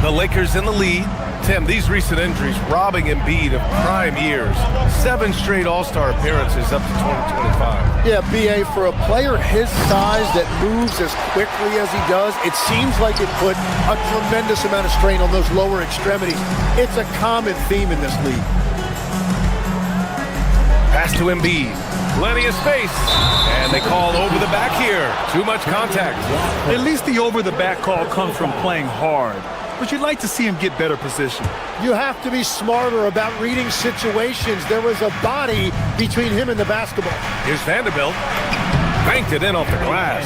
The Lakers in the lead. Tim, these recent injuries robbing Embiid of prime years. 7 straight All-Star appearances up to 2025. Yeah, B.A., for a player his size that moves as quickly as he does, it seems like it put a tremendous amount of strain on those lower extremities. It's a common theme in this league. Pass to Embiid. Plenty of space. And they call over the back here. Too much contact. At least the over-the-back call comes from playing hard. But you'd like to see him get better position. You have to be smarter about reading situations. There was a body between him and the basketball. Here's Vanderbilt. Banked it in off the glass.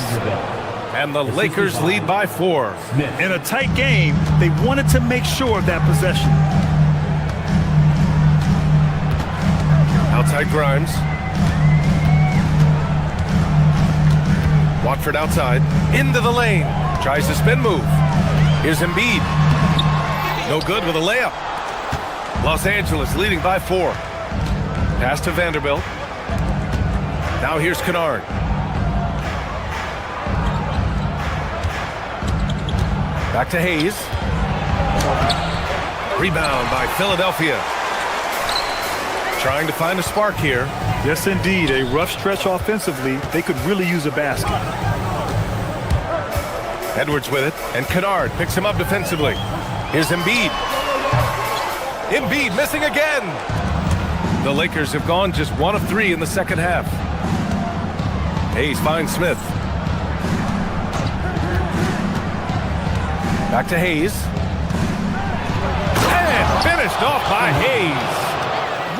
And the Lakers lead by 4. In a tight game, they wanted to make sure of that possession. Outside Grimes. Watford outside. Into the lane. Tries the spin move. Here's Embiid. No good with a layup. Los Angeles leading by 4. Pass to Vanderbilt. Now here's Kennard. Back to Hayes. Rebound by Philadelphia. trying to find a spark here. Yes, indeed. A rough stretch offensively. They could really use a basket. Edwards with it, and Kennard picks him up defensively. Here's Embiid. Embiid missing again. The Lakers have gone just 1 of 3 in the second half. Hayes finds Smith. Back to Hayes. And finished off by Hayes.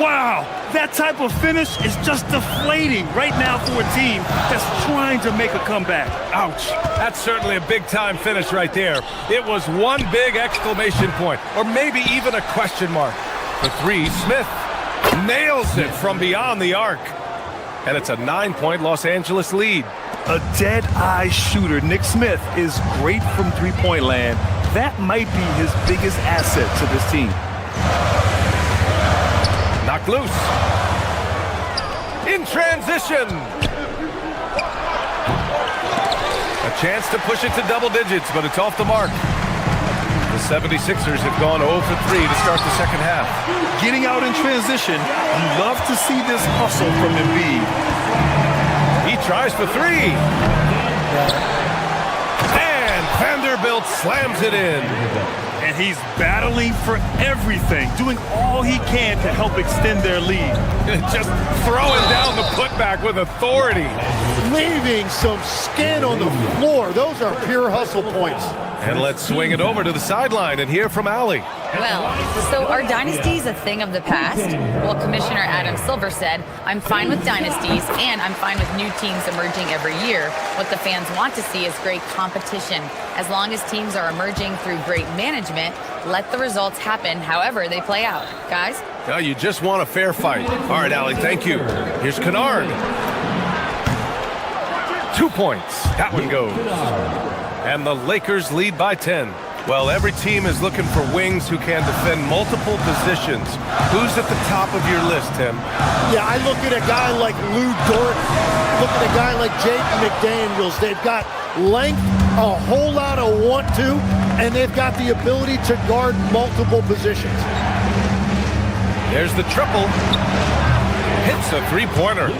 Wow, that type of finish is just deflating right now for a team that's trying to make a comeback. Ouch. That's certainly a big-time finish right there. It was one big exclamation point, or maybe even a question mark. The three, Smith nails it from beyond the arc. And it's a 9-point Los Angeles lead. A dead-eye shooter, Nick Smith, is great from three-point land. That might be his biggest asset to this team. Knocked loose. In transition. A chance to push it to double digits, but it's off the mark. The 76ers have gone 0 for 3 to start the second half. Getting out in transition, you love to see this hustle from Embiid. He tries for 3. And Vanderbilt slams it in. And he's battling for everything, doing all he can to help extend their lead. Just throwing down the putback with authority. Leaving some skin on the floor. Those are pure hustle points. And let's swing it over to the sideline and hear from Allie. Well, so are dynasties a thing of the past? Well, Commissioner Adam Silver said, I'm fine with dynasties and I'm fine with new teams emerging every year. What the fans want to see is great competition. As long as teams are emerging through great management, let the results happen however they play out. Guys? No, you just want a fair fight. All right, Allie, thank you. Here's Kennard. 2 points. That one goes. And the Lakers lead by 10. Well, every team is looking for wings who can defend multiple positions. Who's at the top of your list, Tim? Yeah, I look at a guy like Lou Dort. Look at a guy like Jaden McDaniels. They've got length, a whole lot of want-to, and they've got the ability to guard multiple positions. There's the triple. Hits a three-pointer.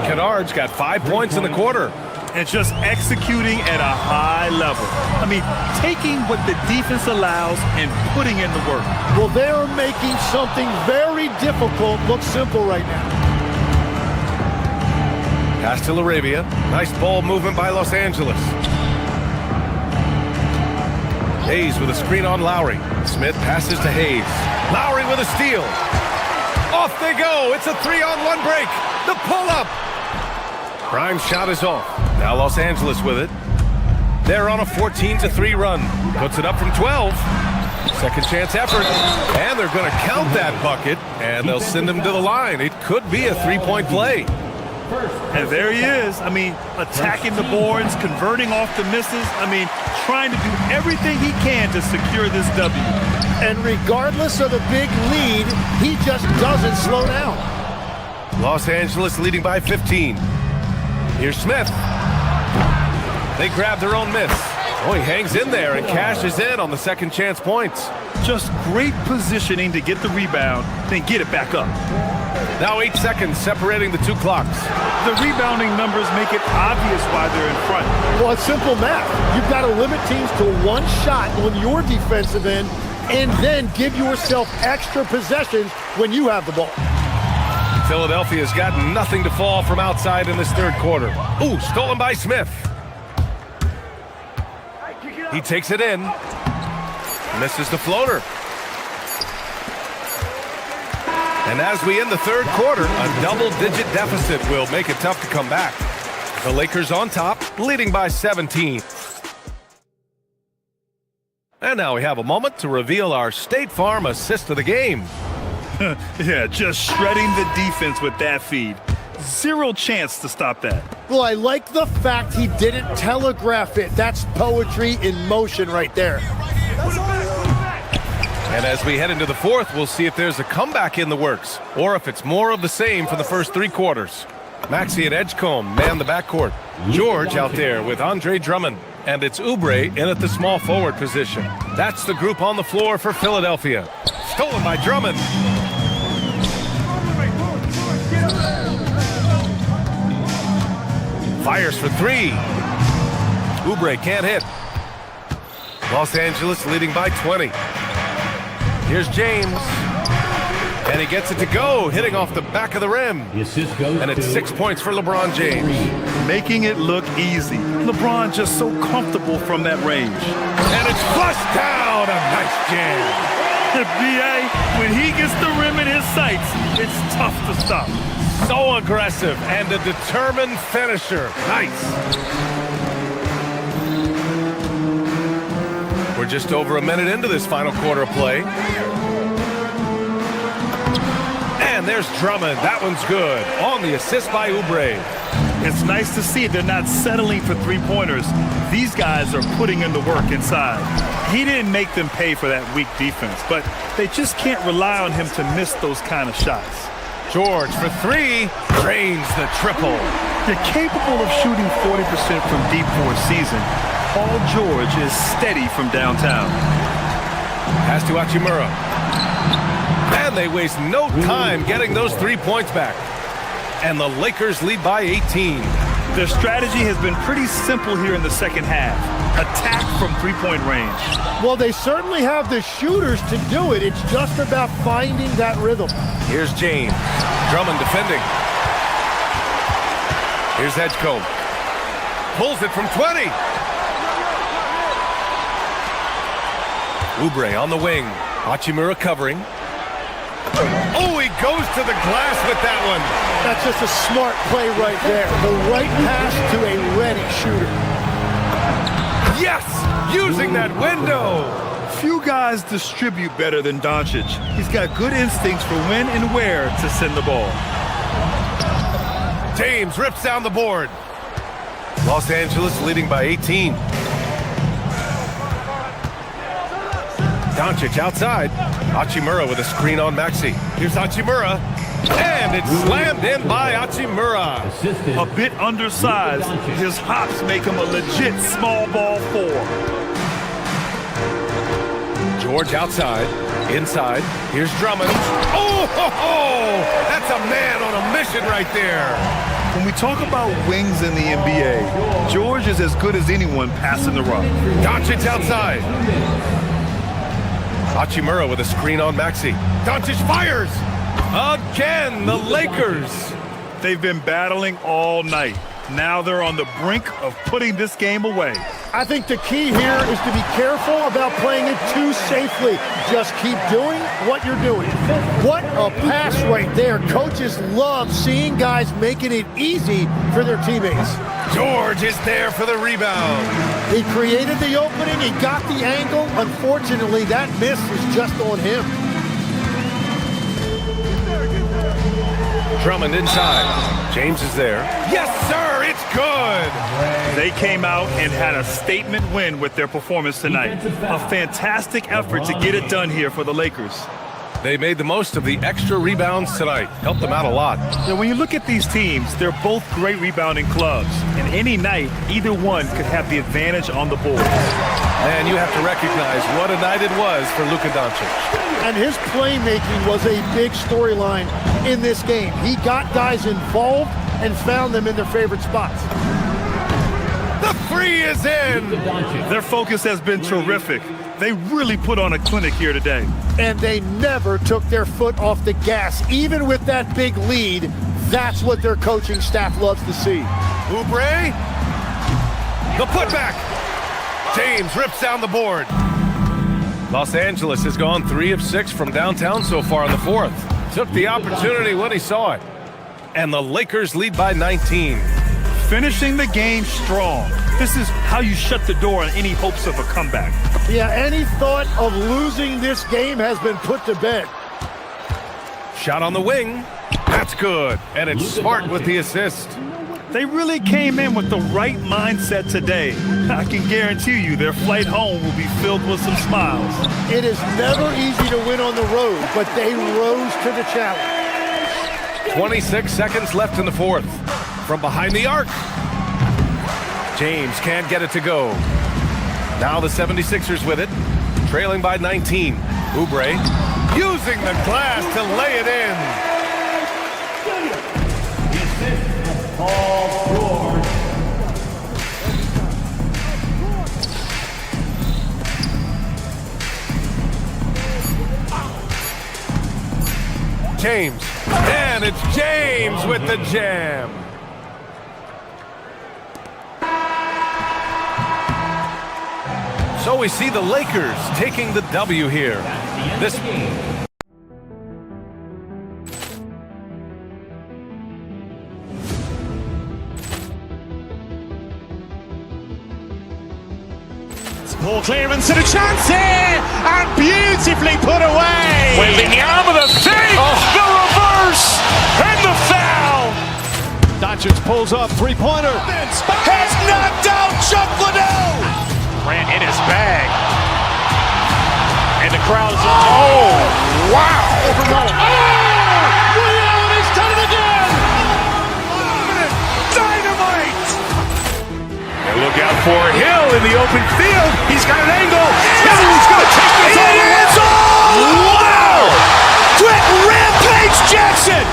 Kennard's got 5 points in the quarter. And just executing at a high level. I mean, taking what the defense allows and putting in the work. Well, they're making something very difficult look simple right now. Pass to Arabia. Nice ball movement by Los Angeles. Hayes with a screen on Lowry. Smith passes to Hayes. Lowry with a steal. Off they go. It's a 3-on-1 break. The pull-up. Prime shot is off. Now Los Angeles with it. They're on a 14-3 run. Puts it up from 12. Second chance effort. And they're going to count that bucket. And they'll send him to the line. It could be a three-point play. And there he is. I mean, attacking the boards, converting off the misses. I mean, trying to do everything he can to secure this W. And regardless of the big lead, he just doesn't slow down. Los Angeles leading by 15. Here's Smith. They grab their own miss. Oh, he hangs in there and cashes in on the second chance points. Just great positioning to get the rebound, then get it back up. Now 8 seconds separating the two clocks. The rebounding numbers make it obvious why they're in front. Well, it's simple math. You've got to limit teams to one shot on your defensive end and then give yourself extra possessions when you have the ball. Philadelphia's got nothing to fall from outside in this third quarter. Ooh, stolen by Smith. He takes it in. Misses the floater. And as we end the third quarter, a double-digit deficit will make it tough to come back. The Lakers on top, leading by 17. And now we have a moment to reveal our State Farm assist of the game. Yeah, just shredding the defense with that feed. Zero chance to stop that. Well, I like the fact he didn't telegraph it. That's poetry in motion right there. And as we head into the fourth, we'll see if there's a comeback in the works or if it's more of the same for the first three quarters. Maxey and Edgecombe man the backcourt. George out there with Andre Drummond. And it's Oubre in at the small forward position. That's the group on the floor for Philadelphia. Stolen by Drummond. Fires for three. Oubre can't hit. Los Angeles leading by 20. Here's James. And he gets it to go, hitting off the back of the rim. And it's 6 points for LeBron James. Making it look easy. LeBron just so comfortable from that range. And it's flushed down. A nice jam. B.A., when he gets the rim in his sights, it's tough to stop. So aggressive and a determined finisher. Nice. We're just over a minute into this final quarter of play. And there's Drummond. That one's good. On the assist by Oubre. It's nice to see they're not settling for three-pointers. These guys are putting in the work inside. He didn't make them pay for that weak defense, but they just can't rely on him to miss those kind of shots. George for three. Drains the triple. They're capable of shooting 40% from deep for a season. Paul George is steady from downtown. Pass to Hachimura. And they waste no time getting those 3 points back. And the Lakers lead by 18. Their strategy has been pretty simple here in the second half. Attack from three-point range. Well, they certainly have the shooters to do it. It's just about finding that rhythm. Here's James. Drummond defending. Here's Edgecombe. Pulls it from 20. Oubre on the wing. Hachimura covering. Oh, he goes to the glass with that one. That's just a smart play right there. The right pass to a ready shooter. Yes! Using that window. Few guys distribute better than Doncic. He's got good instincts for when and where to send the ball. James rips down the board. Los Angeles leading by 18. Doncic outside. Hachimura with a screen on Maxey. Here's Hachimura. And it's slammed in by Hachimura. A bit undersized. His hops make him a legit small ball four. George outside. Inside. Here's Drummond. Oh, ho, ho! That's a man on a mission right there. When we talk about wings in the NBA, George is as good as anyone passing the rock. Doncic outside. Hachimura with a screen on Maxey. Doncic fires! Again, the Lakers! They've been battling all night. Now they're on the brink of putting this game away. I think the key here is to be careful about playing it too safely. Just keep doing what you're doing. What a pass right there. Coaches love seeing guys making it easy for their teammates. George is there for the rebound. He created the opening. He got the angle. Unfortunately, that miss is just on him. Drummond inside. James is there. Yes, sir, it's good. They came out and had a statement win with their performance tonight. A fantastic effort to get it done here for the Lakers. They made the most of the extra rebounds tonight. Helped them out a lot. Now, when you look at these teams, they're both great rebounding clubs. And any night, either one could have the advantage on the board. And you have to recognize what a night it was for Luka Doncic. And his playmaking was a big storyline in this game. He got guys involved and found them in their favorite spots. The three is in! Their focus has been terrific. They really put on a clinic here today. And they never took their foot off the gas, even with that big lead. That's what their coaching staff loves to see. Oubre. The putback. James rips down the board. Los Angeles has gone 3 of 6 from downtown so far in the fourth. Took the opportunity when he saw it. And the Lakers lead by 19. Finishing the game strong. This is how you shut the door on any hopes of a comeback. Yeah, any thought of losing this game has been put to bed. Shot on the wing. That's good. And it's Smart with the assist. They really came in with the right mindset today. I can guarantee you their flight home will be filled with some smiles. It is never easy to win on the road, but they rose to the challenge. 26 seconds left in the fourth. From behind the arc. James can't get it to go. Now the 76ers with it, trailing by 19. Oubre using the glass to lay it in. James. And it's James with the jam. So we see the Lakers taking the W here. This Ball clearance and a chance here, and beautifully put away. Waving the arm of the fake, the reverse, and the foul. Doncic pulls up, three-pointer. Has knocked out Chuck Liddell. Ran in his bag. And the crowd is, oh, wow. He's done it again. Dynamite. And look out for Hill in the open field. He's got an angle. Hill's going to take this all the way. Wow. Quick Rampage Jackson.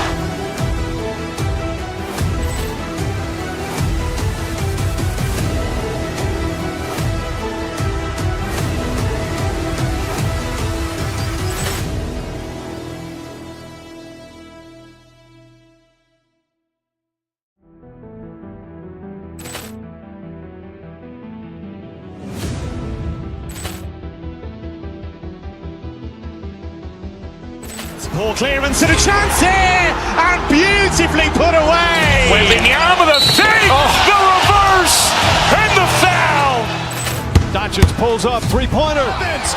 Ball clearance and a chance here, and beautifully put away. Waving the arm of the fake, the reverse, and the foul. Doncic pulls up, three-pointer. Has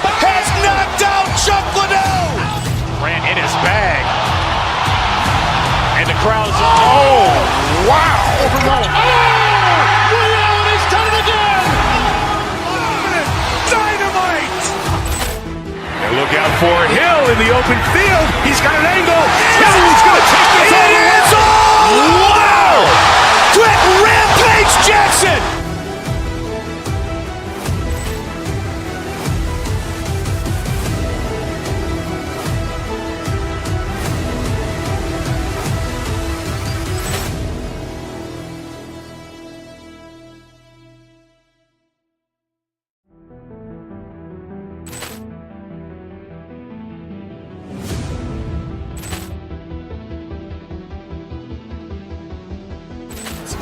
knocked out Chuck Liddell. Ran in his bag. And the crowd is, oh, wow. He's done it again. Dynamite. And look out for Hill in the open field. He's got an angle. Hill's going to take this all the way. Wow. Quick Rampage Jackson.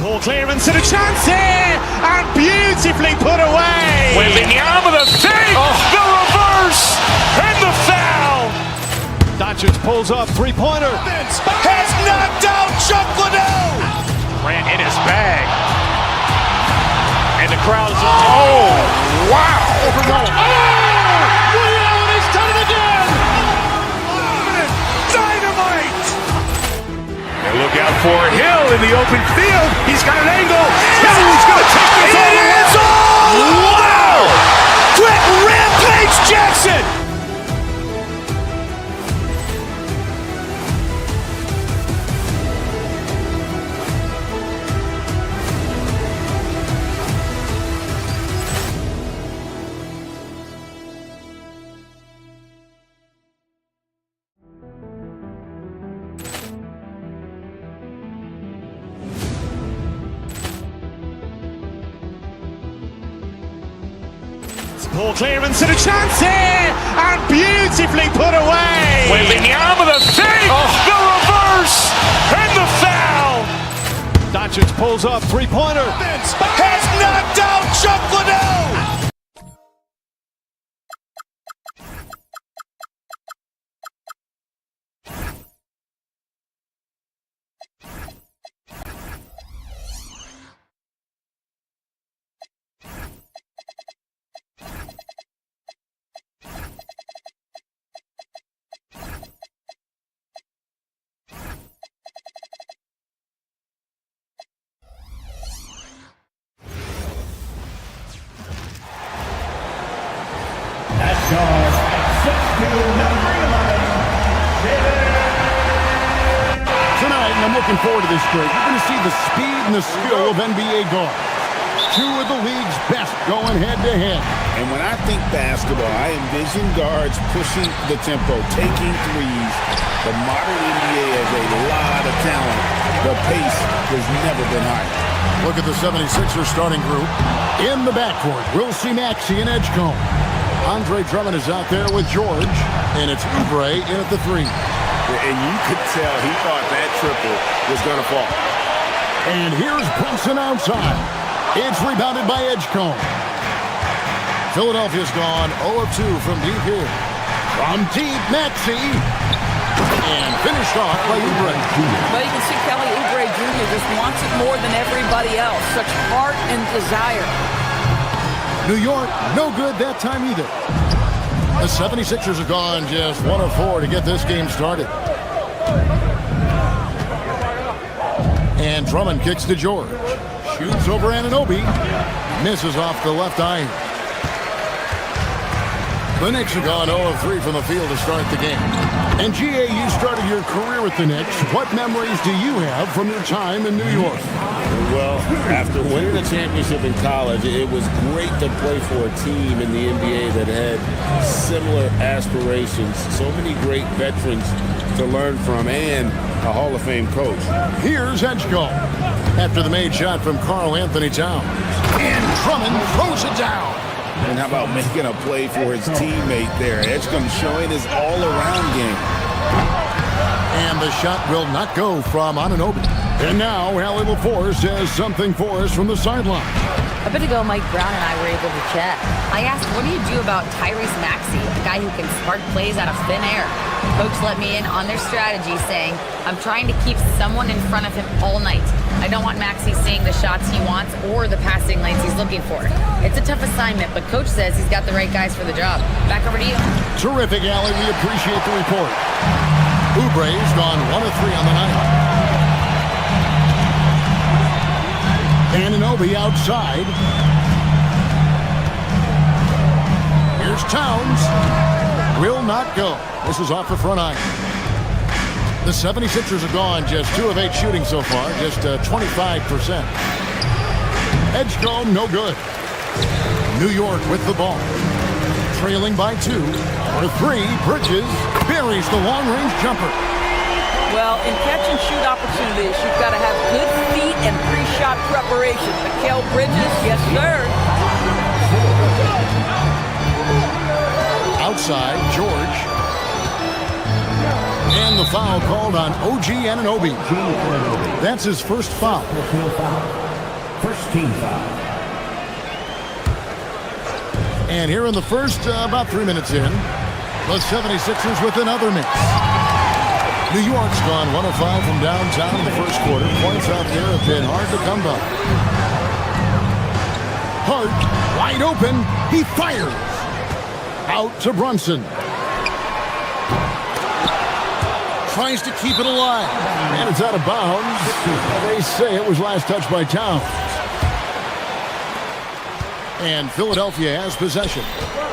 Ball clearance and a chance here, and beautifully put away. Waving the arm of the fake, the reverse, and the foul. Doncic pulls up, three-pointer. Has knocked out Chuck Liddell. Ran in his bag. And the crowd is, oh, wow. He's done it again. Dynamite. And look out for Hill in the open field. He's got an angle. Hill's going to take this all the way. Wow. Quick Rampage Jackson. Ball clearance and a chance here, and beautifully put away. Waving the arm of the fake, the reverse, and the foul. Doncic pulls up, three-pointer. Has knocked out Chuck Liddell. Tonight, and I'm looking forward to this break, you're going to see the speed and the skill of NBA guards. Two of the league's best going head-to-head. And when I think basketball, I envision guards pushing the tempo, taking threes. The modern NBA has a lot of talent. The pace has never been higher. Look at the 76ers starting group. In the backcourt, we'll see Maxey and Edgecombe. Andre Drummond is out there with George, and it's Oubre in at the three. And you could tell he thought that triple was going to fall. And here's Brunson outside. It's rebounded by Edgecombe. Philadelphia's gone 0 of 2 from deep here. From deep, Maxey. And finished off by Oubre. Well, you can see Kelly Oubre Jr. just wants it more than everybody else. Such heart and desire. New York, no good that time either. The 76ers have gone just 1 of 4 to get this game started. And Drummond kicks to George. Shoots over Anunoby. Misses off the left eye. The Knicks have gone 0 of 3 from the field to start the game. And GA, you started your career with the Knicks. What memories do you have from your time in New York? Well, after winning a championship in college, it was great to play for a team in the NBA that had similar aspirations. So many great veterans to learn from and a Hall of Fame coach. Here's Edgecombe after the made shot from Karl Anthony Towns. And Drummond throws it down. And how about making a play for his teammate there? Edgecombe showing his all-around game. And the shot will not go from Anunoby. And now Allie LaForce has something for us from the sideline. A bit ago, Mike Brown and I were able to chat. I asked, what do you do about Tyrese Maxey, a guy who can spark plays out of thin air? Coach let me in on their strategy, saying, I'm trying to keep someone in front of him all night. I don't want Maxey seeing the shots he wants or the passing lanes he's looking for. It's a tough assignment, but Coach says he's got the right guys for the job. Back over to you. Terrific, Allie. We appreciate the report. Oubre's gone 1 of 3 on the night. Anunoby outside. Here's Towns. Will not go. This is off the front eye. The 76ers have gone just 2 of 8 shooting so far, just 25%. Edgecombe, no good. New York with the ball. Trailing by 2. For 3, Bridges buries the long-range jumper. Well, in catch-and-shoot opportunities, you've got to have good feet and pre-shot preparation. Mikal Bridges, yes, sir. Outside, George. And the foul called on OG Anunoby. That's his first foul. First team foul. And here in the first, about 3 minutes in, the 76ers with another miss. New York's gone 1 of 5 from downtown in the first quarter. Points out there have been hard to come by. Hart, wide open, he fires. Out to Brunson. Tries to keep it alive. And it's out of bounds. They say it was last touched by Towns. And Philadelphia has possession.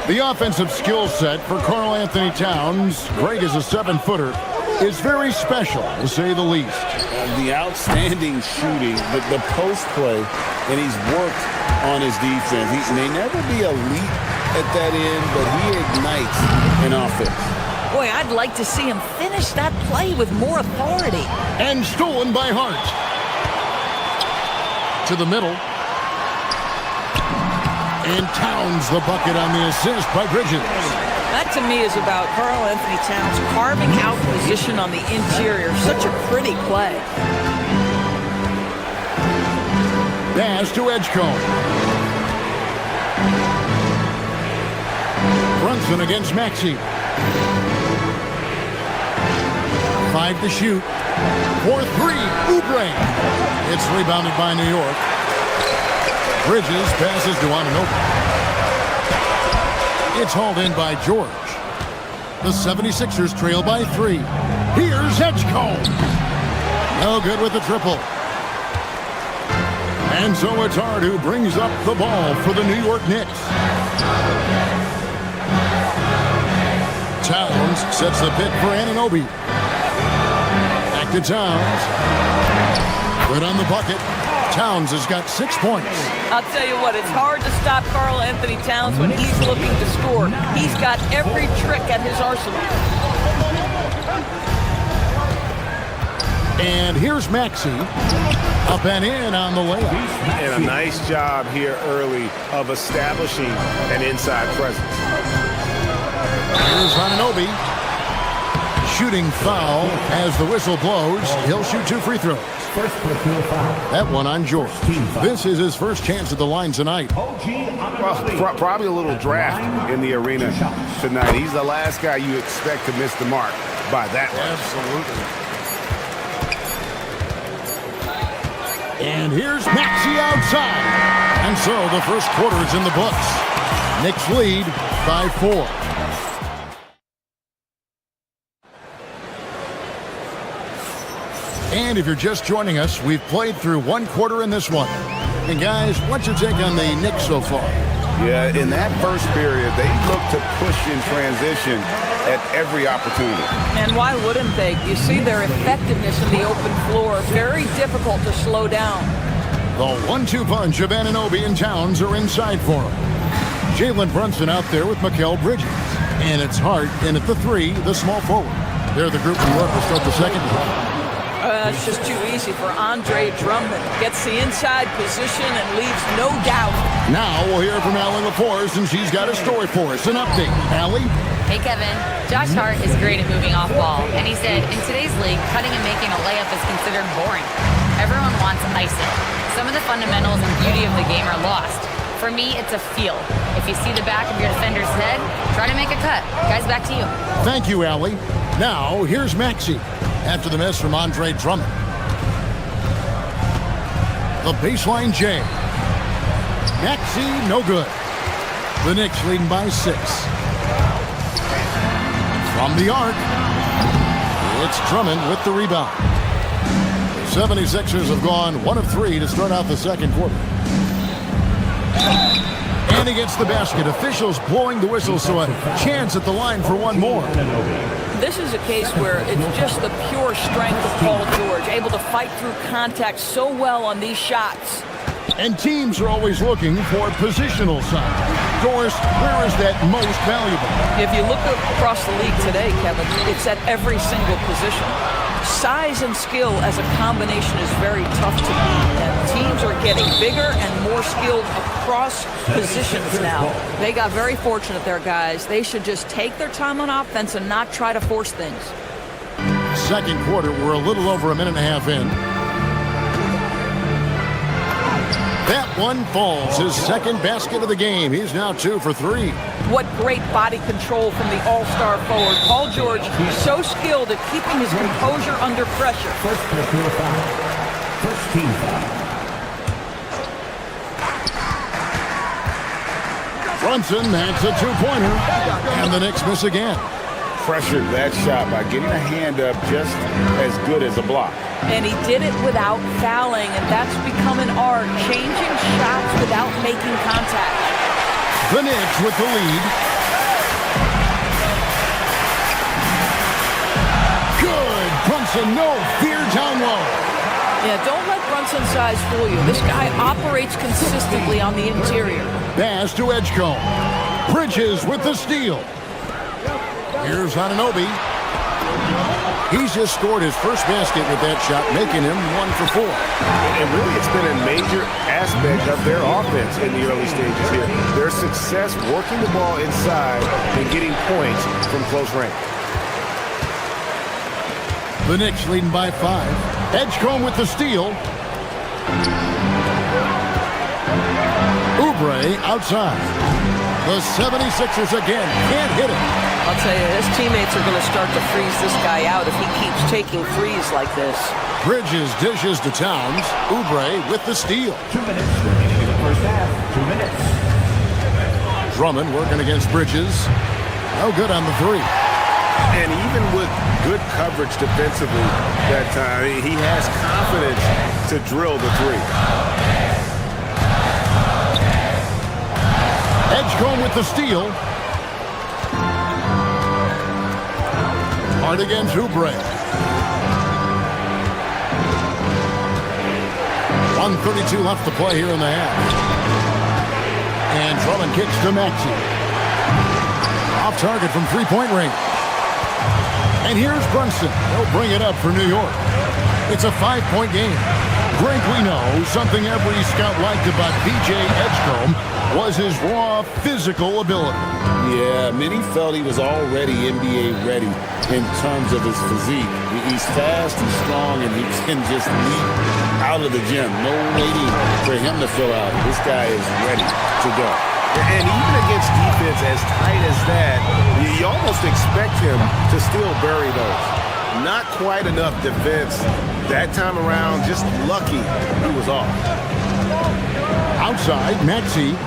The offensive skill set for Karl Anthony Towns, Greg is a 7-footer, is very special, to say the least. The outstanding shooting, the post play, and he's worked on his defense. He may never be elite at that end, but he ignites an offense. Boy, I'd like to see him finish that play with more authority. And stolen by Hart. To the middle. And Towns the bucket on the assist by Bridges. That, to me, is about Karl Anthony Towns carving out position on the interior. Such a pretty play. Pass to Edgecombe. Brunson against Maxey. 5 to shoot. For 3, Oubre. It's rebounded by New York. Bridges passes to Anunoby. It's hauled in by George. The 76ers trail by 3. Here's Edgecombe. No good with the triple. And so it's Hart who brings up the ball for the New York Knicks. Towns sets the pick for Anunoby. Back to Towns. Good on the bucket. Towns has got 6 points. I'll tell you what, it's hard to stop Karl Anthony Towns when he's looking to score. He's got every trick at his arsenal. And here's Maxey. Up and in on the layup. And a nice job here early of establishing an inside presence. Here's Anunoby. shooting foul. As the whistle blows, he'll shoot 2 free throws. First personal foul. That one on George. This is his first chance at the line tonight. Well, probably a little draft in the arena tonight. He's the last guy you expect to miss the mark by that much. Absolutely. And here's Maxey outside. And so the first quarter is in the books. Knicks lead by 4. And if you're just joining us, we've played through 1 quarter in this one. And guys, what's your take on the Knicks so far? Yeah, in that first period, they looked to push in transition at every opportunity. And why wouldn't they? You see their effectiveness in the open floor. Very difficult to slow down. The 1-2 punch of Anunoby and Towns are inside for him. Jalen Brunson out there with Mikal Bridges. And it's Hart in at the 3, the small forward. They're the group New York will start the second half. It's just too easy for Andre Drummond. Gets the inside position and leaves no doubt. Now we'll hear from Allie LaForce, and she's got a story for us. An update. Allie? Hey, Kevin. Josh Hart is great at moving off ball, and he said, in today's league, cutting and making a layup is considered boring. Everyone wants icing. Some of the fundamentals and beauty of the game are lost. For me, it's a feel. If you see the back of your defender's head, try to make a cut. Guys, back to you. Thank you, Allie. Now, here's Maxey. After the miss from Andre Drummond. The baseline J. Maxey, no good. The Knicks leading by 6. From the arc, it's Drummond with the rebound. The 76ers have gone 1 of 3 to start out the second quarter. And he gets the basket. Officials blowing the whistle, so a chance at the line for one more. This is a case where it's just the pure strength of Paul George, able to fight through contact so well on these shots. And teams are always looking for positional size. Doris, where is that most valuable? If you look across the league today, Kevin, it's at every single position. Size and skill as a combination is very tough to beat, and teams are getting bigger and more skilled across positions now. They got very fortunate there, guys. They should just take their time on offense and not try to force things. Second quarter, we're a little over a minute and a half in. That one falls, his second basket of the game. He's now 2 for 3. What great body control from the all-star forward. Paul George, so skilled at keeping his composure under pressure. First personal foul. First team foul. Brunson, that's a 2-pointer. And the Knicks miss again. Pressured that shot by getting a hand up just as good as a block. And he did it without fouling, and that's become an art, changing shots without making contact. The Knicks with the lead. Good. Brunson, no fear down low. Yeah, don't let Brunson's size fool you. This guy operates consistently on the interior. Pass to Edgecombe. Bridges with the steal. Here's Anunoby. He's just scored his first basket with that shot, making him 1 for 4. And really, it's been a major aspect of their offense in the early stages here. Their success working the ball inside and getting points from close range. The Knicks leading by 5. Edgecombe with the steal. Oubre outside. The 76ers again can't hit it. I'll tell you, his teammates are going to start to freeze this guy out if he keeps taking threes like this. Bridges dishes to Towns. Oubre with the steal. 2 minutes remaining in the first half. 2 minutes. Drummond working against Bridges. No good on the 3. And even with good coverage defensively that time, he has confidence to drill the 3. Edgecombe with the steal. Hard against Oubre. 1:32 left to play here in the half. And Drummond kicks to Maxey. Off target from three-point range. And here's Brunson. They'll bring it up for New York. It's a 5-point game. break we know something every scout liked about B.J. Edgecombe was his raw physical ability. Yeah, many felt he was already NBA ready in terms of his physique. He's fast, he's strong, and he can just leap out of the gym. No waiting for him to fill out. This guy is ready to go. And even against defense as tight as that, you almost expect him to still bury those. Not quite enough defense that time around. Just lucky he was off. Outside, Maxey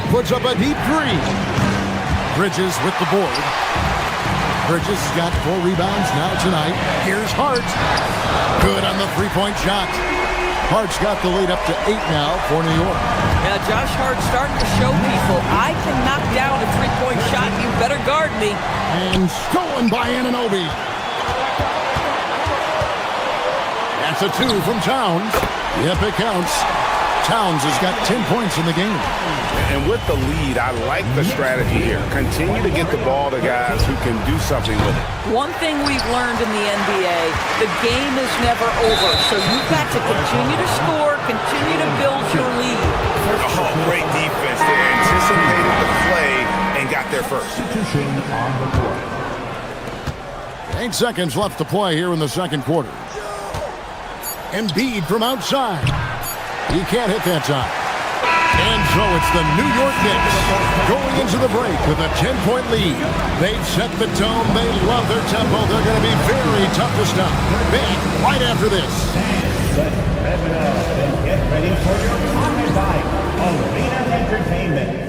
puts up a deep three. Bridges with the board. Bridges has got 4 rebounds now tonight. Here's Hart. Good on the three-point shot. Hart's got the lead up to 8 now for New York. Yeah, Josh Hart's starting to show people, I can knock down a three-point shot. You better guard me. And stolen by Anunoby. That's a 2 from Towns. Yep, it counts. Towns has got 10 points in the game. And with the lead, I like the strategy here. Continue to get the ball to guys who can do something with it. One thing we've learned in the NBA, the game is never over. So you've got to continue to score, continue to build your lead. Oh, great defense. They anticipated the play and got there first. 8 seconds left to play here in the second quarter. Embiid from outside. He can't hit that time. And so it's the New York Knicks going into the break with a 10-point lead. They've set the tone. They love their tempo. They're going to be very tough to stop. Back right after this. And get ready for your comment by Arena Entertainment.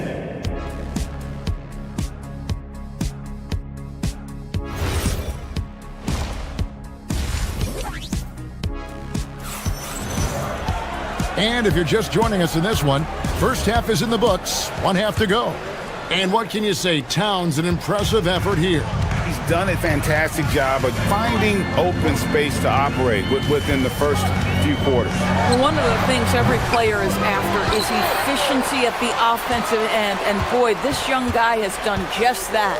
And if you're just joining us in this one, first half is in the books, 1 half to go. And what can you say? Towns, an impressive effort here. He's done a fantastic job of finding open space to operate within the first few quarters. Well, one of the things every player is after is efficiency at the offensive end. And boy, this young guy has done just that.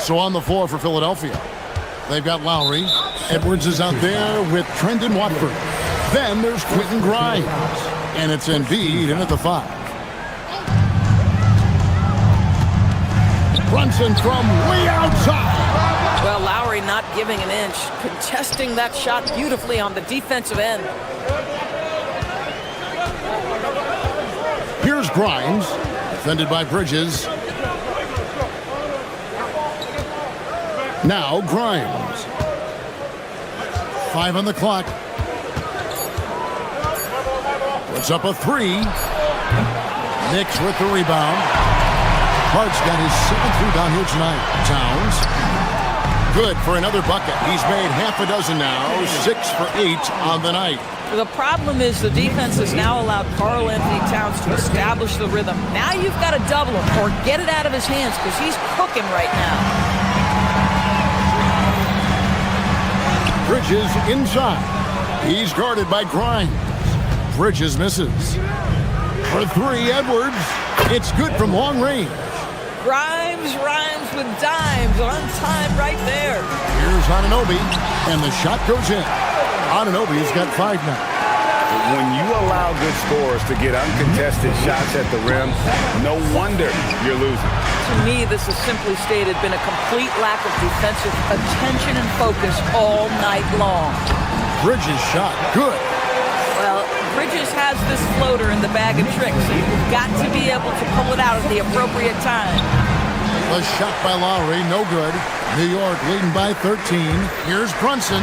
So on the floor for Philadelphia, they've got Lowry. Edwards is out there with Trendon Watford. Then there's Quentin Grimes. And it's Embiid in at the 5. Brunson from way outside. Well, Lowry not giving an inch, contesting that shot beautifully on the defensive end. Here's Grimes, defended by Bridges. Now Grimes. 5 on the clock. Puts up a 3. Knicks with the rebound. Hart's got his 7th rebound here tonight. Towns. Good for another bucket. He's made half a dozen now. 6 for 8 on the night. The problem is the defense has now allowed Karl Anthony Towns to establish the rhythm. Now you've got to double him or get it out of his hands because he's cooking right now. Bridges inside. He's guarded by Grimes. Bridges misses. For 3, Edwards. It's good from long range. Grimes rhymes with dimes on time right there. Here's Anunoby, and the shot goes in. Anunoby's got 5 now. When you allow good scorers to get uncontested shots at the rim, no wonder you're losing. To me, this has simply stated been a complete lack of defensive attention and focus all night long. Bridges shot good. Well, Bridges has this floater in the bag of tricks, so you've got to be able to pull it out at the appropriate time. A shot by Lowry, no good. New York leading by 13. Here's Brunson.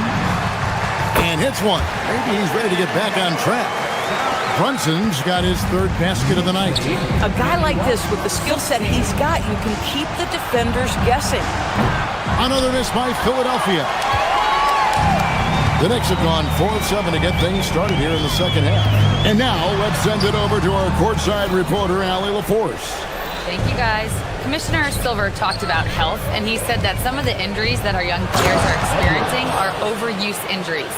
And hits one. Maybe he's ready to get back on track. Brunson's got his 3rd basket of the night. A guy like this, with the skill set he's got, you can keep the defenders guessing. Another miss by Philadelphia. The Knicks have gone 4 of 7 to get things started here in the second half. And now let's send it over to our courtside reporter, Allie LaForce. Thank you, guys. Commissioner Silver talked about health, and he said that some of the injuries that our young players are experiencing are overuse injuries.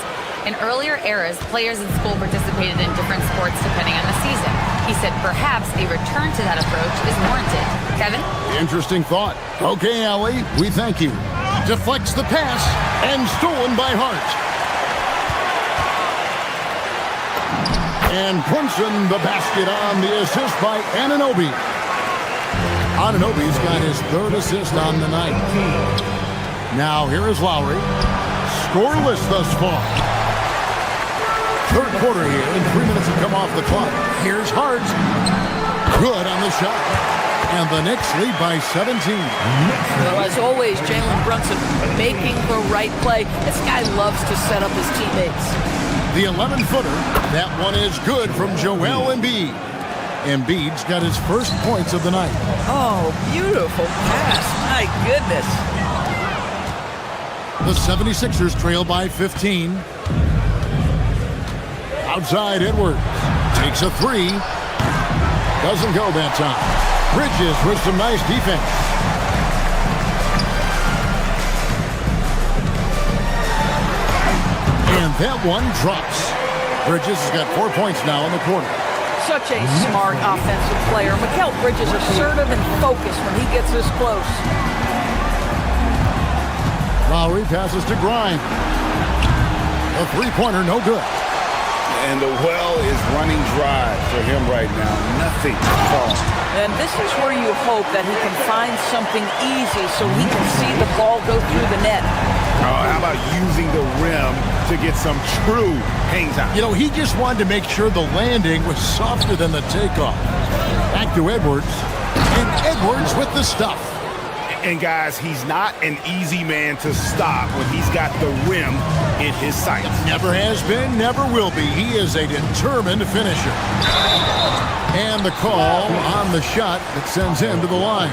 In earlier eras, players in school participated in different sports depending on the season. He said perhaps a return to that approach is warranted. Kevin? Interesting thought. Okay, Allie, we thank you. Deflects the pass and stolen by Hart. And Brunson the basket on the assist by Anunoby. Anunoby's got his third assist on the night. Now here is Lowry. Scoreless thus far. Third quarter here, and 3 minutes have come off the clock. Here's Hart. Good on the shot. And the Knicks lead by 17. Well, as always, Jalen Brunson making the right play. This guy loves to set up his teammates. The 11-footer, that one is good from Joel Embiid. Embiid's got his first points of the night. Oh, beautiful pass. My goodness. The 76ers trail by 15. Outside Edwards. Takes a three. Doesn't go that time. Bridges with some nice defense. And that one drops. Bridges has got 4 points now in the quarter. Such a smart offensive player. Mikal Bridges assertive and focused when he gets this close. Lowry passes to Grimes. A three-pointer, no good. And the well is running dry for him right now. Nothing falls. And this is where you hope that he can find something easy so he can see the ball go through the net. How about using the rim to get some true hang time? You know, he just wanted to make sure the landing was softer than the takeoff. Back to Edwards. And Edwards with the stuff. And guys, he's not an easy man to stop when he's got the rim in his sights. Never has been, never will be. He is a determined finisher. And the call on the shot that sends him to the line.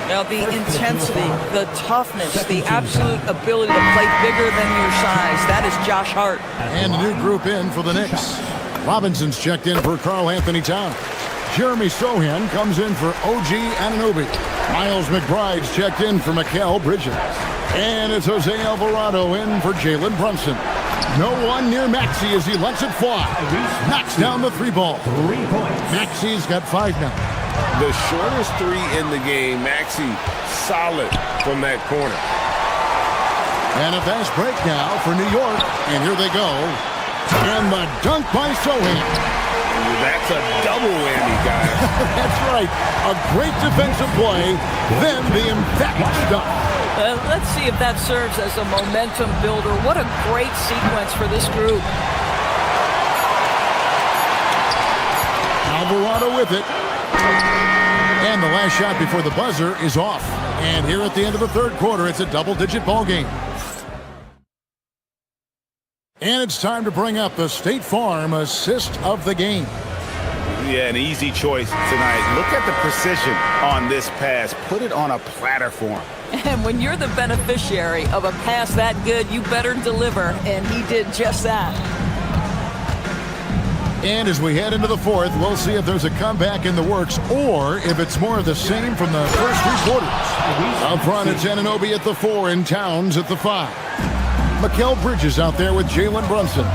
Now the intensity, the toughness, the absolute ability to play bigger than your size. That is Josh Hart. And a new group in for the Knicks. Robinson's checked in for Karl Anthony Towns. Jeremy Sohan comes in for OG Anunoby. Miles McBride's checked in for Mikal Bridges. And it's Jose Alvarado in for Jalen Brunson. No one near Maxey as he lets it fly. Knocks down the three ball. 3 points. Maxey's got 5 now. The shortest three in the game, Maxey solid from that corner. And a fast break now for New York. And here they go. And the dunk by Sohan. That's a double whammy, guys. That's right. A great defensive play, then the emphatic stuff. Let's see if that serves as a momentum builder. What a great sequence for this group. Alvarado with it. And the last shot before the buzzer is off. And here at the end of the third quarter, it's a double-digit ball game. And it's time to bring up the State Farm assist of the game. Yeah, an easy choice tonight. Look at the precision on this pass. Put it on a platter for him. And when you're the beneficiary of a pass that good, you better deliver. And he did just that. And as we head into the fourth, we'll see if there's a comeback in the works or if it's more of the same from the first 3 quarters. Up front, it's Anunoby at the 4 and Towns at the 5. Mikal Bridges out there with Jalen Brunson.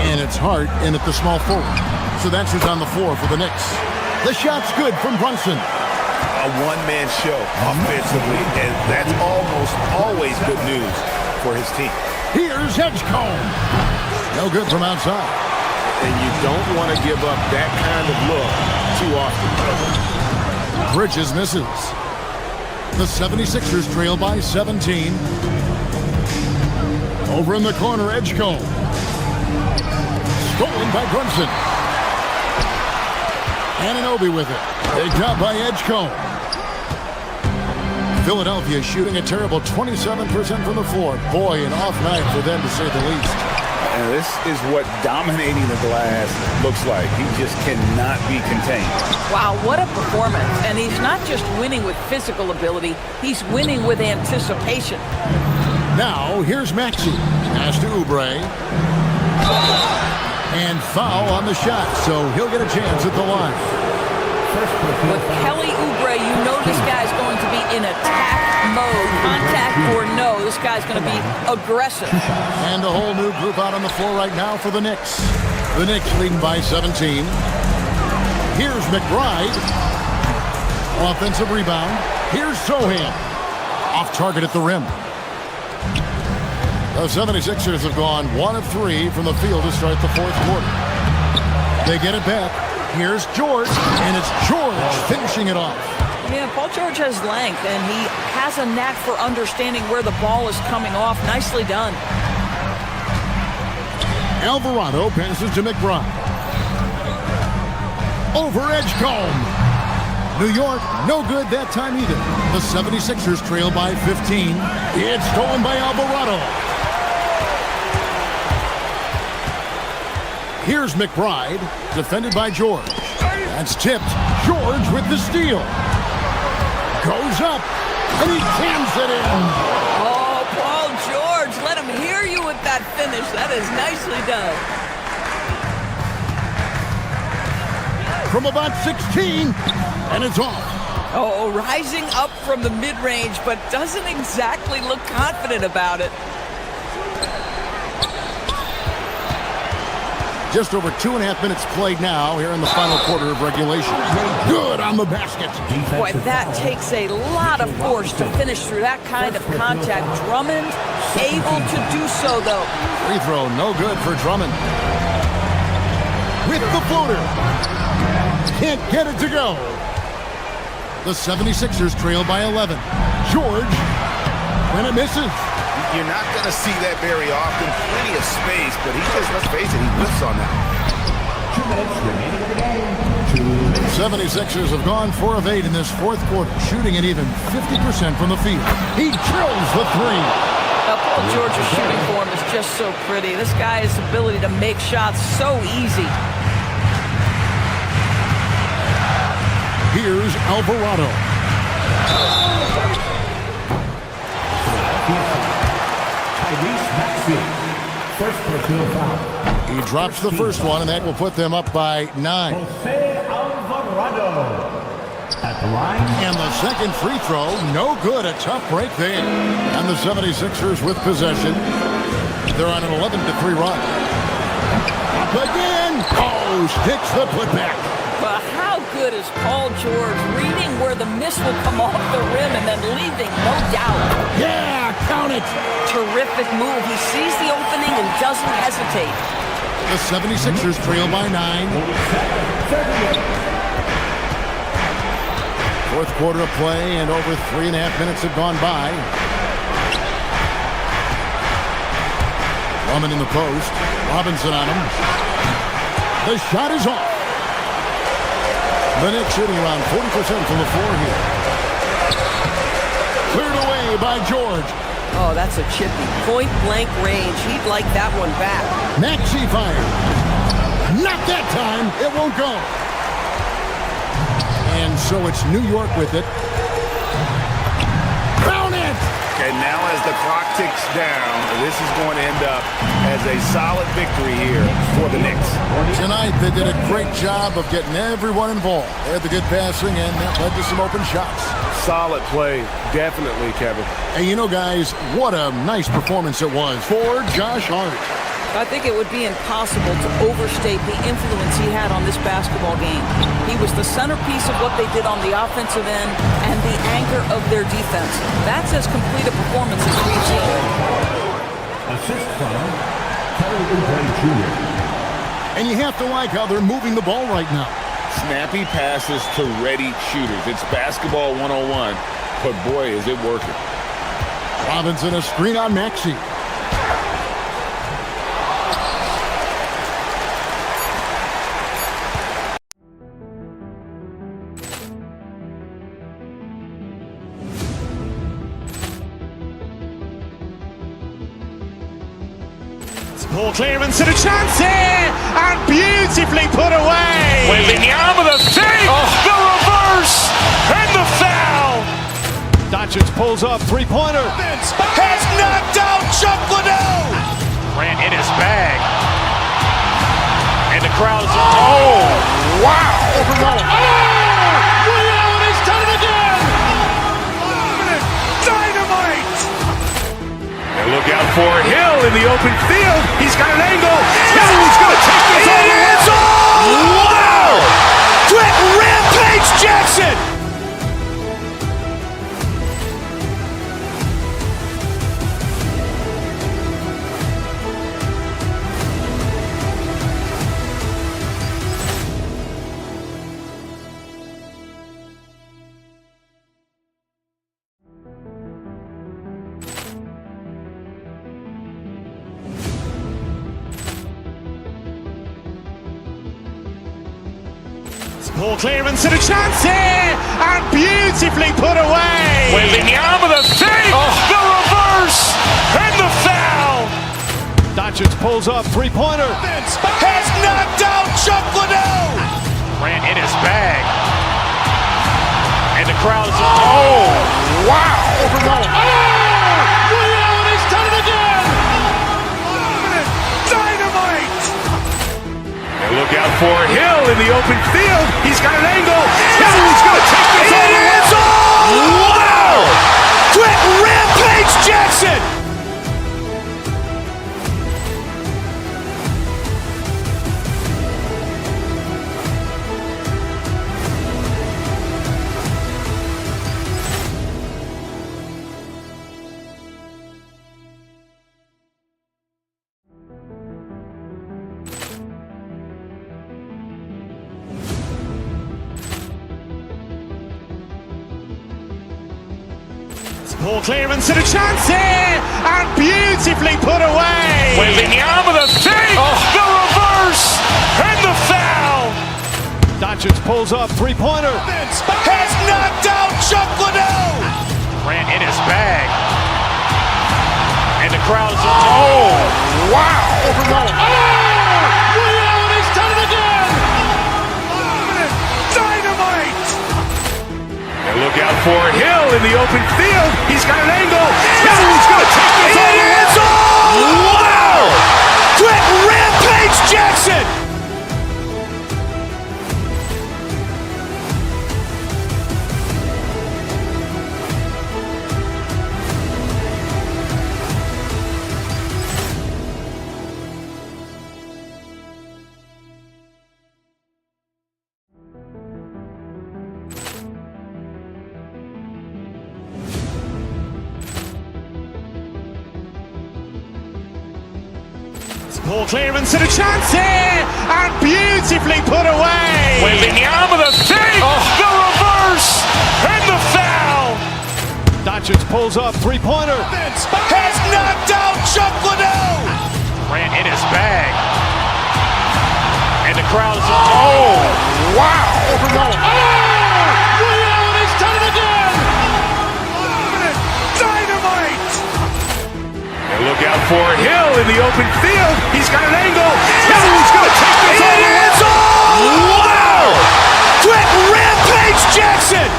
And it's Hart in at the small forward. So that's who's on the floor for the Knicks. The shot's good from Brunson. A one-man show offensively, and that's almost always good news for his team. Here's Edgecombe. No good from outside. And you don't want to give up that kind of look too often. Bridges misses. The 76ers trail by 17. Over in the corner, Edgecombe. Stolen by Brunson. Anunoby with it. Picked up by Edgecombe. Philadelphia shooting a terrible 27% from the floor. Boy, an off night for them to say the least. And this is what dominating the glass looks like. He just cannot be contained. Wow, what a performance. And he's not just winning with physical ability, he's winning with anticipation. Now, here's Maxey. Pass to Oubre. And foul on the shot, so he'll get a chance at the line. With Kelly Oubre, you know this guy's going to be in attack mode. Contact or no, this guy's going to be aggressive. And a whole new group out on the floor right now for the Knicks. The Knicks leading by 17. Here's McBride. Offensive rebound. Here's Sohan. Off target at the rim. The 76ers have gone 1 of 3 from the field to start the fourth quarter. They get it back. Here's George, and it's George finishing it off. Yeah, Paul George has length, and he has a knack for understanding where the ball is coming off. Nicely done. Alvarado passes to McBride. Over Edgecombe. New York, no good that time either. The 76ers trail by 15. It's stolen by Alvarado. Here's McBride, defended by George. That's tipped. George with the steal. Goes up, and he jams it in. Oh, Paul George, let him hear you with that finish. That is nicely done. From about 16, and it's off. Oh, rising up from the mid-range, but doesn't exactly look confident about it. Just over 2.5 minutes played now here in the final quarter of regulation. Good on the basket. Boy, that takes a lot of force to finish through that kind of contact. Drummond able to do so, though. Free throw, no good for Drummond. With the floater. Can't get it to go. The 76ers trail by 11. George, and it misses. You're not going to see that very often. Plenty of space, but he just, let's face it, he whiffs on that. 2 minutes remaining in the game. 76ers have gone 4 of 8 in this fourth quarter, shooting at even 50% from the field. He drills the three. Paul George's shooting form is just so pretty. This guy's ability to make shots so easy. Here's Alvarado. First personal foul. He drops the first one, and that will put them up by 9. Jose Alvarado at the line. And the second free throw, no good. A tough break there. And the 76ers with possession. They're on an 11-3 run. Up again. Oh, sticks the putback. But how good is Paul George reading where the miss will come off the rim and then leaving, no doubt. Yeah, count it. Terrific move. He sees the opening and doesn't hesitate. The 76ers trail by 9. Fourth quarter of play, and over 3.5 minutes have gone by. Drummond in the post. Robinson on him. The shot is off. The Knicks shooting around 40% from the floor here. Cleared away by George. Oh, that's a chippy. Point-blank range. He'd like that one back. Maxey fired. Not that time. It won't go. And so it's New York with it. Count it! And now as the clock ticks down, this is going to end up as a solid victory here for the Knicks. Tonight, they did a great job of getting everyone involved. They had the good passing, and that led to some open shots. Solid play, definitely, Kevin. And you know, guys, what a nice performance it was for Josh Hart. I think it would be impossible to overstate the influence he had on this basketball game. He was the centerpiece of what they did on the offensive end and the anchor of their defense. That's as complete a performance as we've seen. Assist from Kelly Oubre Jr. And you have to like how they're moving the ball right now. Snappy passes to ready shooters. It's basketball 101, but boy, is it working. Robinson a screen on Maxey. Ball clearance and a chance here, and beautifully put away. Wembanyama the fake, the reverse, and the foul. Doncic pulls up, three-pointer. Has knocked out Chuck Liddell. Ran in his bag. And the crowd is, oh, wow. Ray Allen has done it again. Dynamite. And look out for Hill in the open field. He's got an angle. Hill's going to take this all the way. It's all. Wow. Quick Rampage Jackson. Ball clearance and a chance here, and beautifully put away. Wembanyama with a save, the reverse, and the foul. Doncic pulls up, three-pointer. Has knocked out Chuck Liddell. Ran in his bag. And the crowd is, wow. He's done it again. Dynamite. And look out for Hill in the open field. He's got an angle. Hill's going to take this all the way. Wow. Quick Rampage Jackson. Ball clearance and a chance here, and beautifully put away. Wembanyama with a save, the reverse, and the foul. Doncic pulls up, three-pointer. Has knocked out Chuck Liddell. Ran in his bag. And the crowd is, wow. He's done it again. Dynamite. And look out for Hill in the open field. He's got an angle. Hill's going to take this all the way. Wow. Quick Rampage Jackson. Ball clearance and a chance here, and beautifully put away. Wembanyama with a save, the reverse, and the foul. Doncic pulls up, three-pointer. Has knocked out Chuck Liddell. Ran in his bag. And the crowd is, wow. He's done it again. Dynamite. And look out for Hill in the open field. He's got an angle. Hill's going to take this all the way. Wow. Quick Rampage Jackson.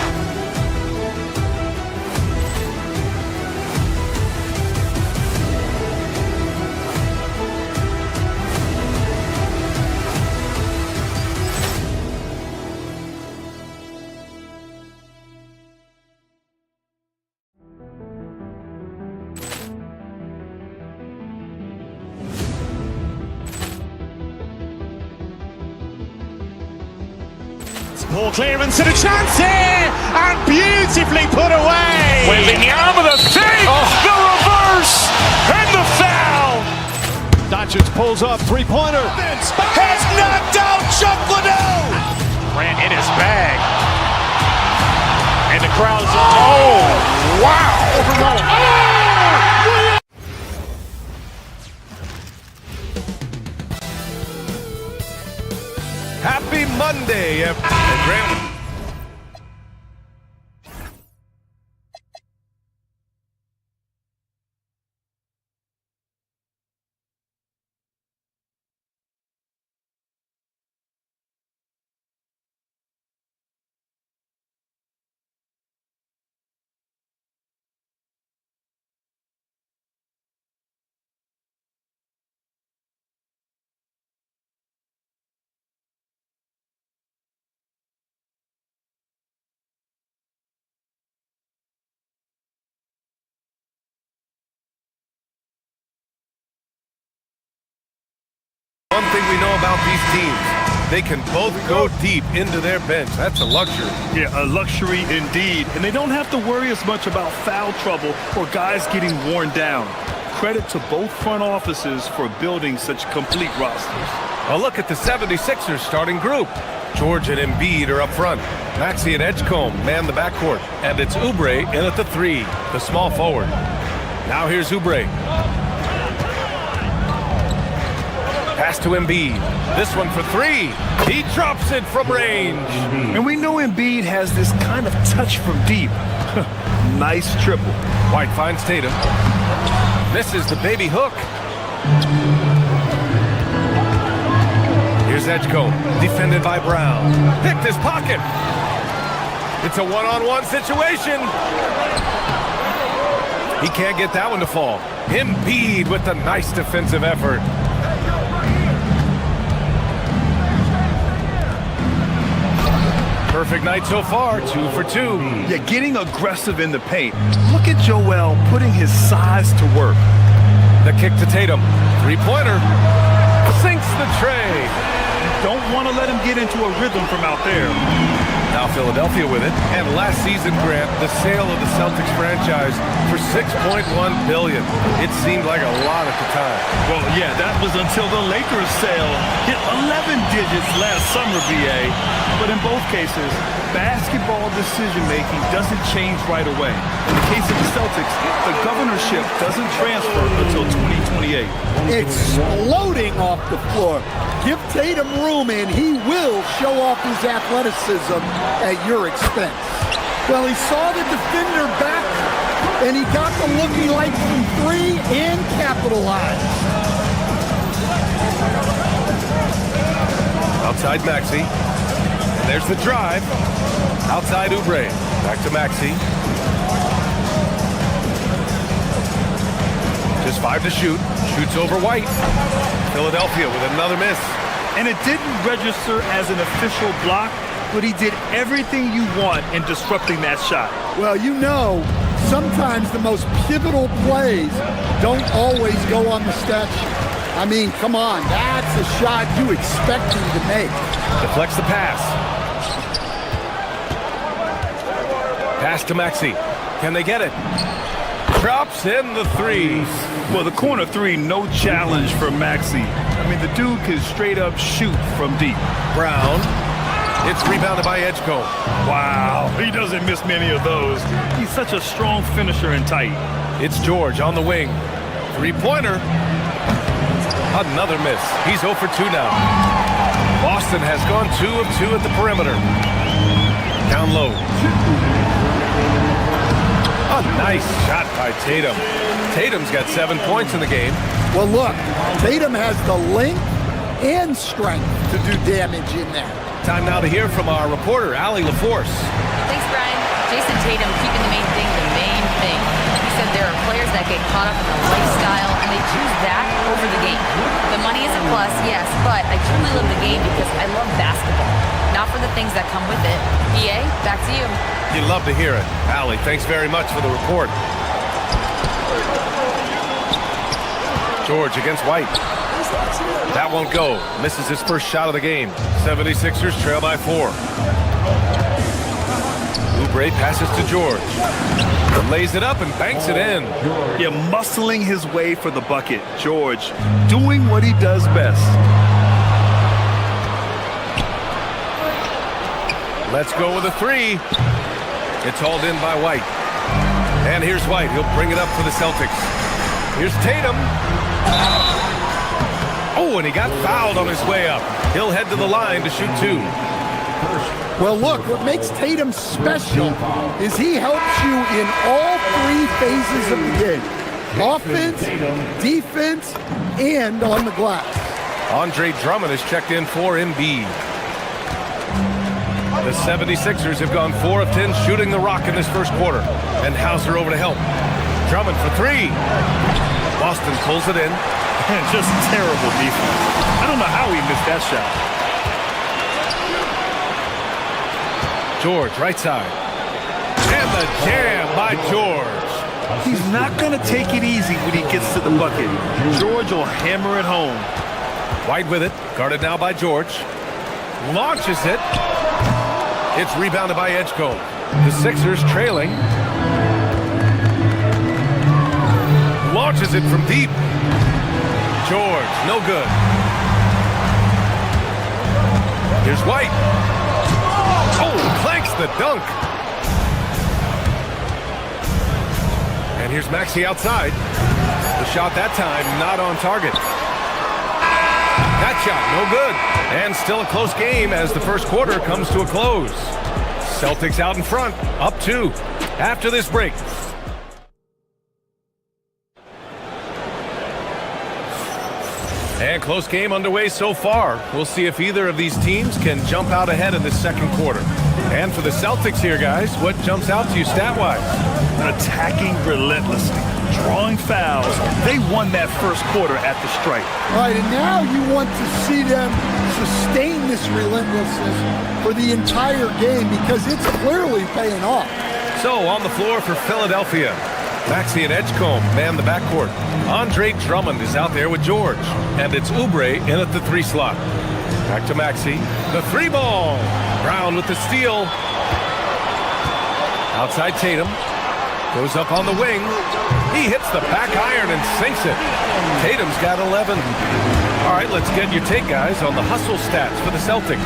Ball clearance and a chance here, and beautifully put away. Wembanyama with a save, the reverse, and the foul. Doncic pulls up, three-pointer. Has knocked out Chuck Liddell. Ran in his bag. And the crowd is, wow. Happy Monday, and Graham. One thing we know about these teams, they can both go deep into their bench. That's a luxury. Yeah, a luxury indeed. And they don't have to worry as much about foul trouble or guys getting worn down. Credit to both front offices for building such complete rosters. A look at the 76ers starting group. George and Embiid are up front. Maxey and Edgecombe man the backcourt. And it's Oubre in at the 3, the small forward. Now here's Oubre. Pass to Embiid. This one for three. He drops it from range. And we know Embiid has this kind of touch from deep. Nice triple. White finds Tatum. Misses the baby hook. Here's Edgecombe, defended by Brown. Picked his pocket. It's a one-on-one situation. He can't get that one to fall. Embiid with the nice defensive effort. Perfect night so far, 2 for 2. Yeah, getting aggressive in the paint. Look at Joel putting his size to work. The kick to Tatum. Three-pointer. Sinks the tray. Don't want to let him get into a rhythm from out there. Now Philadelphia with it. And last season, Grant, the sale of the Celtics franchise for $6.1 billion. It seemed like a lot at the time. Well, yeah, that was until the Lakers sale hit 11 digits last summer, BA. But in both cases, basketball decision-making doesn't change right away. In the case of the Celtics, the governorship doesn't transfer until 2028. Exploding off the floor. Give Tatum room and he will show off his athleticism at your expense. Well, he saw the defender back and he got the look he liked from three and capitalized. Outside Maxey. And there's the drive. Outside Oubre. Back to Maxey. Just 5 to shoot. Shoots over White. Philadelphia with another miss. And it didn't register as an official block, but he did everything you want in disrupting that shot. Well, you know, sometimes the most pivotal plays don't always go on the stat sheet. I mean, come on, that's a shot you expect him to make. Deflects the pass. Pass to Maxey. Can they get it? Drops in the three. Well, the corner three, no challenge for Maxey. I mean, the dude can straight up shoot from deep. Brown. It's rebounded by Edgecombe. Wow, he doesn't miss many of those. He's such a strong finisher and tight. It's George on the wing. Three-pointer. Another miss. He's 0 for 2 now. Boston has gone 2 of 2 at the perimeter. Down low. A nice shot by Tatum. Tatum's got 7 points in the game. Well, look, Tatum has the length and strength to do damage in there. Time now to hear from our reporter, Allie LaForce. Thanks, Brian. Jason Tatum keeping the main thing the main thing. He said there are players that get caught up in the lifestyle and they choose that over the game. The money is a plus, yes, but I truly love the game because I love basketball, not for the things that come with it. EA, back to you. You love to hear it. Allie, thanks very much for the report. George against White. That won't go. Misses his first shot of the game. 76ers trail by 4. Oubre passes to George. Lays it up and banks it in. Yeah, muscling his way for the bucket. George doing what he does best. Let's go with a three. It's hauled in by White. And here's White. He'll bring it up for the Celtics. Here's Tatum. Oh, and he got fouled on his way up. He'll head to the line to shoot 2. Well, look, what makes Tatum special is he helps you in all 3 phases of the game. Offense, defense, and on the glass. Andre Drummond is checked in for Embiid. The 76ers have gone 4 of 10 shooting the rock in this first quarter. And Hauser over to help. Drummond for 3. Boston pulls it in. Just terrible defense. I don't know how he missed that shot. George, right side. And the jam by George. He's not going to take it easy when he gets to the bucket. George will hammer it home. White with it. Guarded now by George. Launches it. It's rebounded by Edgecombe. The Sixers trailing. Launches it from deep. George, no good. Here's White. Oh, clanks the dunk. And here's Maxey outside. The shot that time not on target. That shot, no good. And still a close game as the first quarter comes to a close. Celtics out in front, up 2. After this break. And close game underway so far. We'll see if either of these teams can jump out ahead in this second quarter. And for the Celtics here, guys, what jumps out to you stat-wise? Attacking relentlessly, drawing fouls. They won that first quarter at the stripe. All right, and now you want to see them sustain this relentlessness for the entire game because it's clearly paying off. So on the floor for Philadelphia, Maxey and Edgecombe man the backcourt. Andre Drummond is out there with George. And it's Oubre in at the 3 slot. Back to Maxey. The 3 ball. Brown with the steal. Outside Tatum. Goes up on the wing. He hits the back iron and sinks it. Tatum's got 11. All right, let's get your take, guys, on the hustle stats for the Celtics.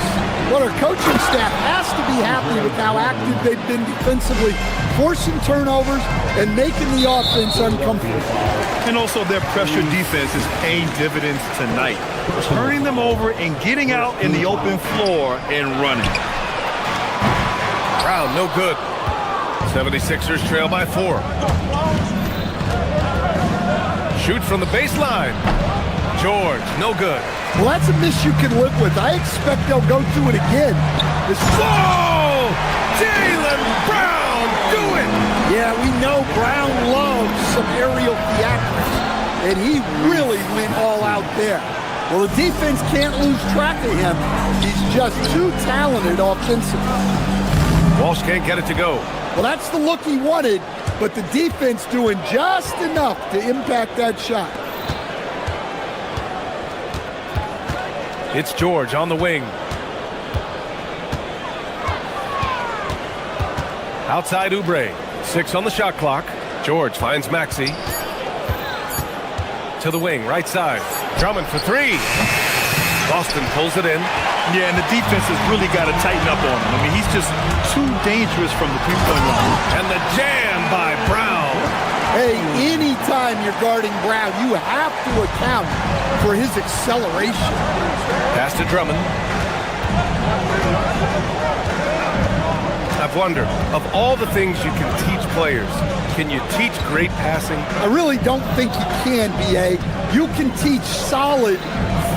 Well, our coaching staff has to be happy with how active they've been defensively, forcing turnovers and making the offense uncomfortable. And also their pressure defense is paying dividends tonight. Turning them over and getting out in the open floor and running. Brown, no good. 76ers trail by 4. Shoot from the baseline. George, no good. Well, that's a miss you can live with. I expect they'll go through it again. Whoa! Jaylen Brown, do it! Yeah, we know Brown loves some aerial theatrics, and he really went all out there. Well, the defense can't lose track of him. He's just too talented offensively. Walsh can't get it to go. Well, that's the look he wanted, but the defense doing just enough to impact that shot. It's George on the wing. Outside Oubre. 6 on the shot clock. George finds Maxey. To the wing, right side. Drummond for 3. Boston pulls it in. Yeah, and the defense has really got to tighten up on him. I mean, he's just too dangerous from the three-point line. And the jam by Brown. Hey, anytime you're guarding Brown, you have to account for his acceleration. Pass to Drummond. I've wondered, of all the things you can teach players, can you teach great passing? I really don't think you can, B.A. You can teach solid,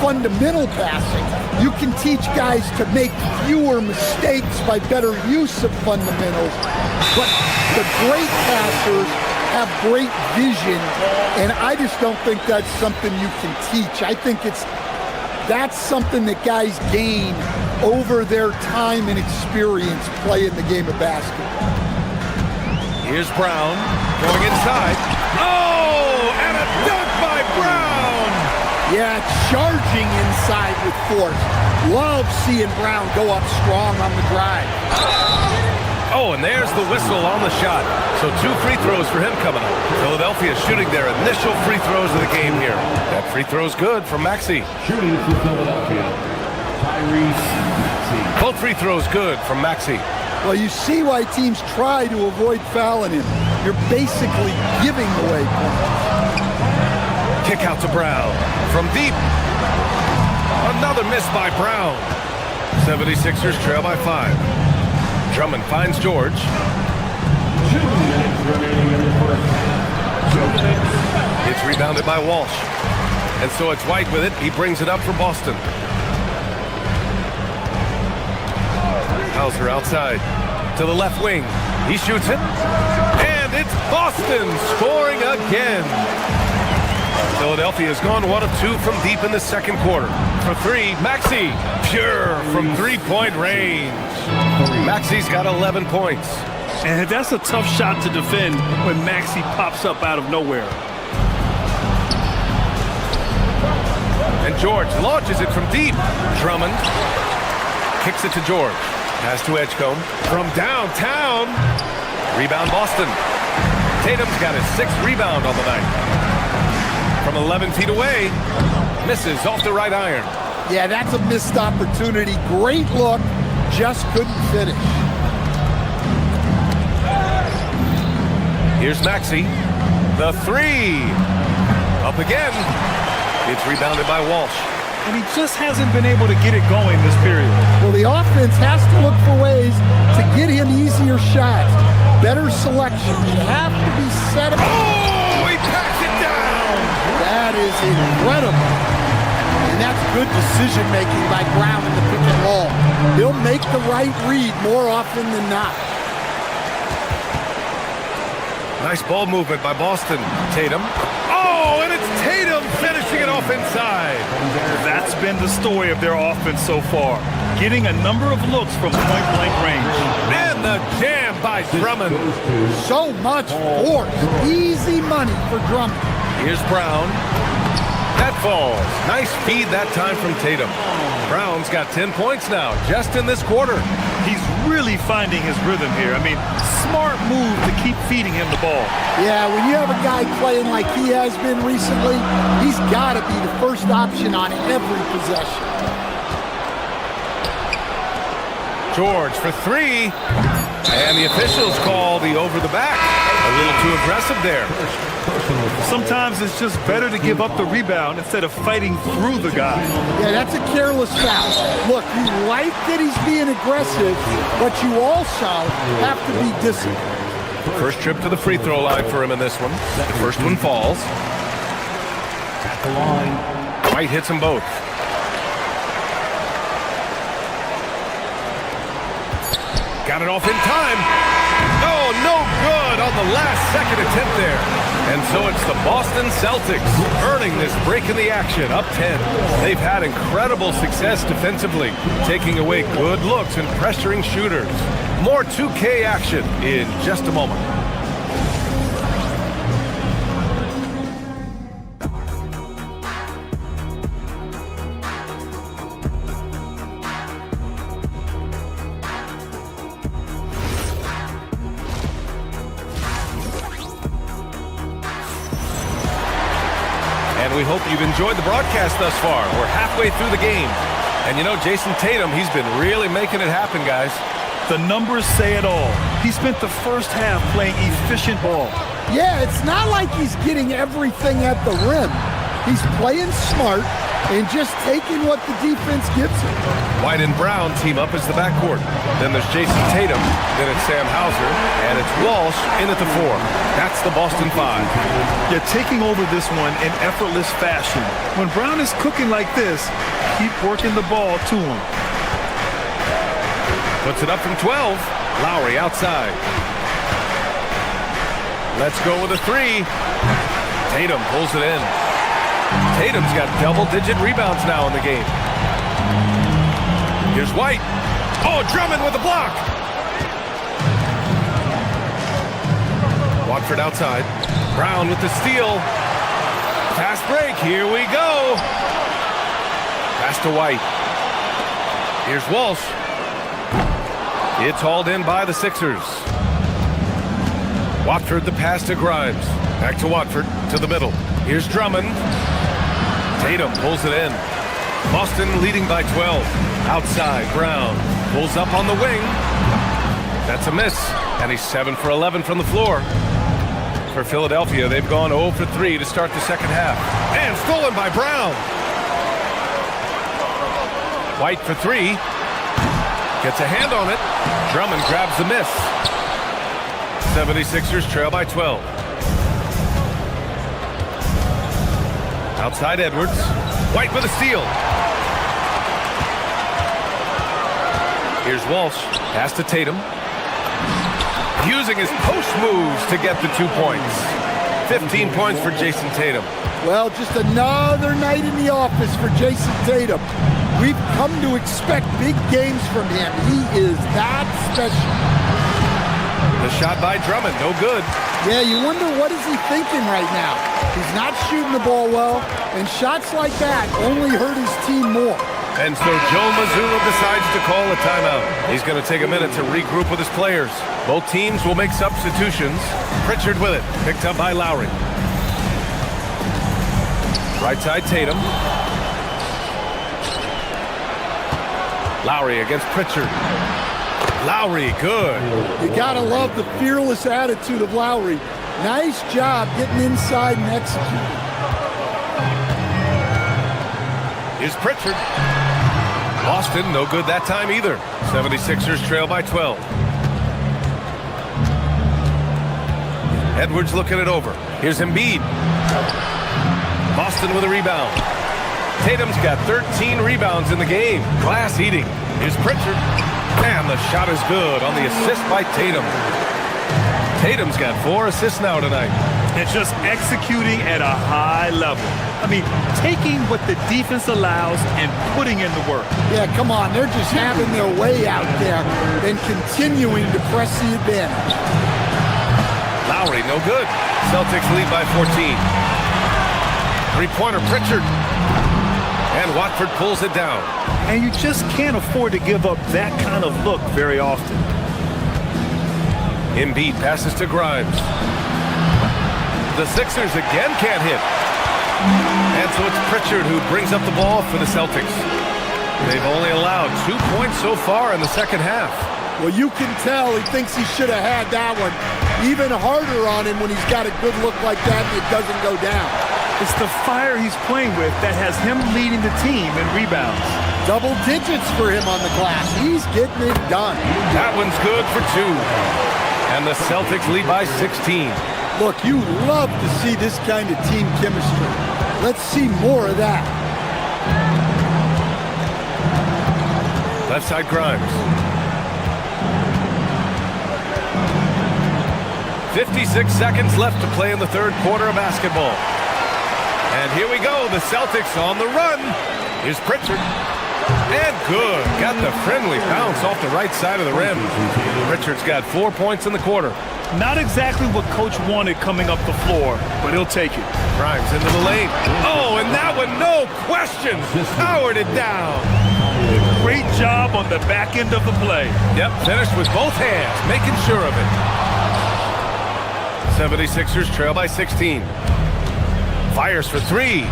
fundamental passing. You can teach guys to make fewer mistakes by better use of fundamentals. But the great passers have great vision, and I just don't think that's something you can teach. I think that's something that guys gain over their time and experience playing the game of basketball. Here's Brown going inside. Oh, and a dunk by Brown! Yeah, charging inside with force. Love seeing Brown go up strong on the drive. Oh, and there's the whistle on the shot. So 2 free throws for him coming up. Philadelphia shooting their initial free throws of the game here. That free throw's good from Maxey. Shooting for Philadelphia, Tyrese Maxey. Both free throws good from Maxey. Well, you see why teams try to avoid fouling him. You're basically giving away points. Kick out to Brown. From deep. Another miss by Brown. 76ers trail by 5. Drummond finds George. 2 minutes remaining in the first half. It's rebounded by Walsh. And so it's White with it. He brings it up for Boston. Hauser outside to the left wing. He shoots it. And it's Boston scoring again. Philadelphia has gone 1 of 2 from deep in the second quarter. For 3, Maxey, pure from 3-point range. Maxey's got 11 points. And that's a tough shot to defend when Maxey pops up out of nowhere. And George launches it from deep. Drummond kicks it to George. Pass to Edgecombe from downtown. Rebound Boston. Tatum's got his 6th rebound on the night. From 11 feet away, misses off the right iron. Yeah, that's a missed opportunity. Great look, just couldn't finish. Here's Maxey. The 3. Up again. It's rebounded by Walsh. and he just hasn't been able to get it going this period. Well, the offense has to look for ways to get him easier shots, better selection. You have to be set up. Oh, he packs it down! That is incredible. And that's good decision-making by Brown in the pick and roll. He'll make the right read more often than not. Nice ball movement by Boston. Tatum. Oh, and it's Tatum finishing it off inside. That's been the story of their offense so far, getting a number of looks from point-blank range. And the jam by Drummond. So much force. Easy money for Drummond. Here's Brown. That falls. Nice feed that time from Tatum. Brown's got 10 points now, just in this quarter. He's really finding his rhythm here. I mean, smart move to keep feeding him the ball. Yeah, when you have a guy playing like he has been recently, he's got to be the first option on every possession. George for three. And the officials call the over the back. A little too aggressive there. Sometimes it's just better to give up the rebound instead of fighting through the guy. Yeah, that's a careless foul. Look, you like that he's being aggressive, but you also have to be disciplined. First trip to the free throw line for him in this one. The first one falls. At the line. White hits them both. Got it off in time. Oh, no good on the last second attempt there. And so it's the Boston Celtics earning this break in the action, up 10. They've had incredible success defensively, taking away good looks and pressuring shooters. More 2K action in just a moment. We hope you've enjoyed the broadcast thus far. We're halfway through the game. And you know, Jason Tatum, he's been really making it happen, guys. The numbers say it all. He spent the first half playing efficient ball. Yeah, it's not like he's getting everything at the rim. He's playing smart and just taking what the defense gives him. White and Brown team up as the backcourt. Then there's Jason Tatum, then it's Sam Hauser, and it's Walsh in at the 4. That's the Boston 5. You're taking over this one in effortless fashion. When Brown is cooking like this, keep working the ball to him. Puts it up from 12. Lowry outside. Let's go with a 3. Tatum pulls it in. Tatum's got double-digit rebounds now in the game. Here's White. Oh, Drummond with a block. Watford outside. Brown with the steal. Fast break. Here we go. Pass to White. Here's Walsh. It's hauled in by the Sixers. Watford the pass to Grimes. Back to Watford to the middle. Here's Drummond. Tatum pulls it in. Boston leading by 12. Outside, Brown pulls up on the wing. That's a miss. And he's 7 for 11 from the floor. For Philadelphia, they've gone 0 for 3 to start the second half. And stolen by Brown. White for 3. Gets a hand on it. Drummond grabs the miss. 76ers trail by 12. Outside Edwards. White with a steal. Here's Walsh. Pass to Tatum. Using his post moves to get the 2 points. 15 points for Jason Tatum. Well, just another night in the office for Jason Tatum. We've come to expect big games from him. He is that special. The shot by Drummond, no good. Yeah, you wonder what is he thinking right now. He's not shooting the ball well, and shots like that only hurt his team more. And so Joe Mazzulla decides to call a timeout. He's going to take a minute to regroup with his players. Both teams will make substitutions. Pritchard with it, picked up by Lowry. Right side Tatum. Lowry against Pritchard. Lowry, good. You gotta love the fearless attitude of Lowry. Nice job getting inside and executing. Here's Pritchard. Boston, no good that time either. 76ers trail by 12. Edwards looking it over. Here's Embiid. Boston with a rebound. Tatum's got 13 rebounds in the game. Glass eating. Here's Pritchard. And the shot is good on the assist by Tatum. Tatum's got 4 assists now tonight. And just executing at a high level. I mean, taking what the defense allows and putting in the work. Yeah, come on. They're just having their way out there and continuing to press the advantage. Lowry, no good. Celtics lead by 14. Three-pointer, Pritchard. And Watford pulls it down. And you just can't afford to give up that kind of look very often. Embiid passes to Grimes. The Sixers again can't hit. And so it's Pritchard who brings up the ball for the Celtics. They've only allowed 2 points so far in the second half. Well, you can tell he thinks he should have had that one. Even harder on him when he's got a good look like that and it doesn't go down. It's the fire he's playing with that has him leading the team in rebounds. Double digits for him on the glass. He's getting it done. That one's good for 2. And the Celtics lead by 16. Look, you love to see this kind of team chemistry. Let's see more of that. Left side Grimes. 56 seconds left to play in the third quarter of basketball. And here we go, the Celtics on the run. Here's Pritchard. And good. Got the friendly bounce off the right side of the rim. Pritchard's got 4 points in the quarter. Not exactly what Coach wanted coming up the floor, but he'll take it. Grimes into the lane. Oh, and that one, no question, powered it down. Great job on the back end of the play. Yep, finished with both hands, making sure of it. 76ers trail by 16. Fires for 3.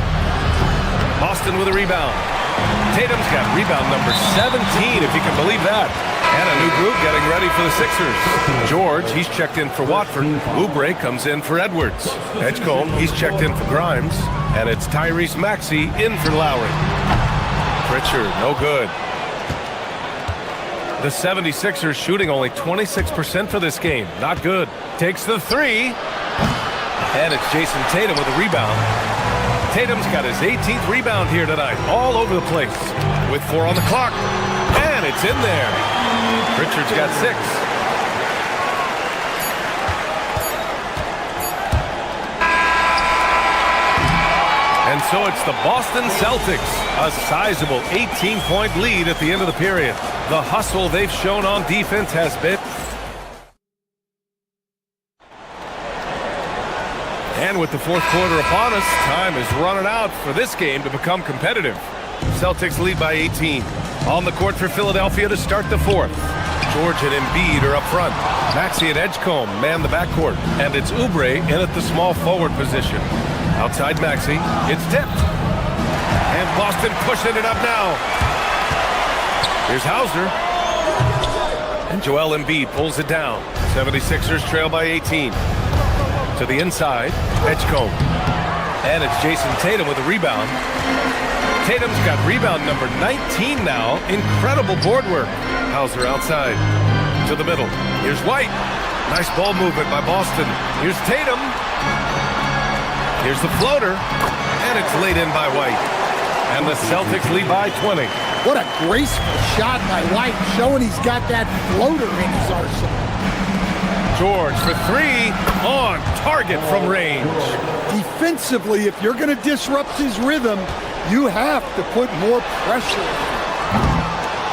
Boston with a rebound. Tatum's got rebound number 17, if you can believe that. And a new group getting ready for the Sixers. George, he's checked in for Watford. Oubre comes in for Edwards. Edgecombe, he's checked in for Grimes. And it's Tyrese Maxey in for Lowry. Pritchard, no good. The 76ers shooting only 26% for this game. Not good. Takes the 3. And it's Jason Tatum with a rebound. Tatum's got his 18th rebound here tonight, all over the place, with 4 on the clock. And it's in there. Pritchard's got 6. And so it's the Boston Celtics, a sizable 18-point lead at the end of the period. The hustle they've shown on defense has been... And with the fourth quarter upon us, time is running out for this game to become competitive. Celtics lead by 18. On the court for Philadelphia to start the fourth. George and Embiid are up front. Maxey and Edgecombe man the backcourt. And it's Oubre in at the small forward position. Outside Maxey, it's tipped. And Boston pushing it up now. Here's Hauser. And Joel Embiid pulls it down. 76ers trail by 18. To the inside, Edgecombe. And it's Jason Tatum with a rebound. Tatum's got rebound number 19 now. Incredible board work. Hauser outside. To the middle. Here's White. Nice ball movement by Boston. Here's Tatum. Here's the floater. And it's laid in by White. And the Celtics lead by 20. What a graceful shot by White, showing he's got that floater in his arsenal. George for 3, on target from range. Defensively, if you're going to disrupt his rhythm, you have to put more pressure.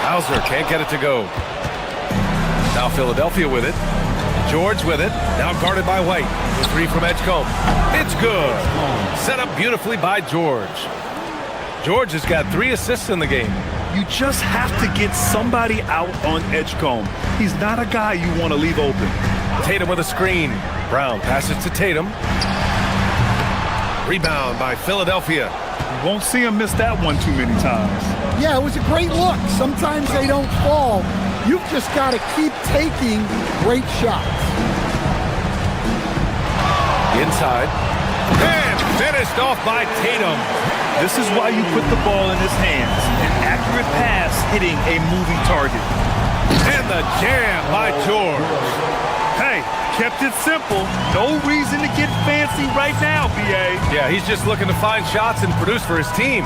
Hauser can't get it to go. Now Philadelphia with it. George with it. Now guarded by White. The 3 from Edgecombe. It's good. Set up beautifully by George. George has got 3 assists in the game. You just have to get somebody out on Edgecombe. He's not a guy you want to leave open. Tatum with a screen. Brown passes to Tatum. Rebound by Philadelphia. You won't see him miss that one too many times. Yeah, it was a great look. Sometimes they don't fall. You've just got to keep taking great shots. Inside. And finished off by Tatum. This is why you put the ball in his hands. An accurate pass hitting a moving target. And the jam by George. Hey, kept it simple. No reason to get fancy right now, B.A. Yeah, he's just looking to find shots and produce for his team.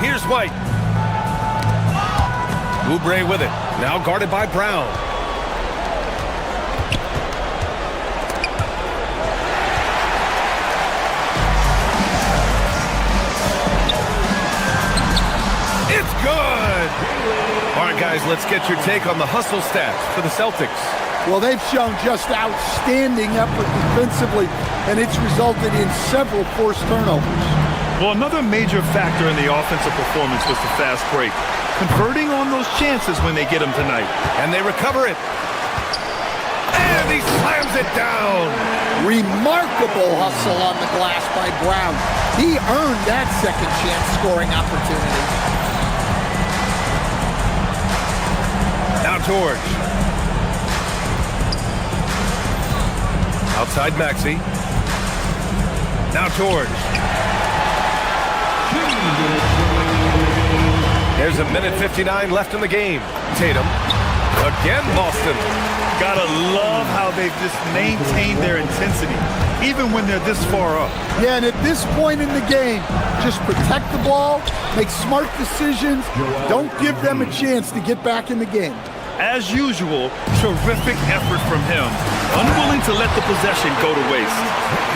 Here's White. Oubre with it. Now guarded by Brown. It's good! All right, guys, let's get your take on the hustle stats for the Celtics. Well, they've shown just outstanding effort defensively, and it's resulted in several forced turnovers. Well, another major factor in the offensive performance was the fast break. Converting on those chances when they get them tonight. And they recover it. And he slams it down. Remarkable hustle on the glass by Brown. He earned that second chance scoring opportunity. Now George. Outside Maxey. Now George. There's a minute 59 left in the game. Tatum. Again, Boston. Gotta love how they've just maintained their intensity, even when they're this far up. Yeah, and at this point in the game, just protect the ball, make smart decisions, don't give them a chance to get back in the game. As usual, terrific effort from him. Unwilling to let the possession go to waste.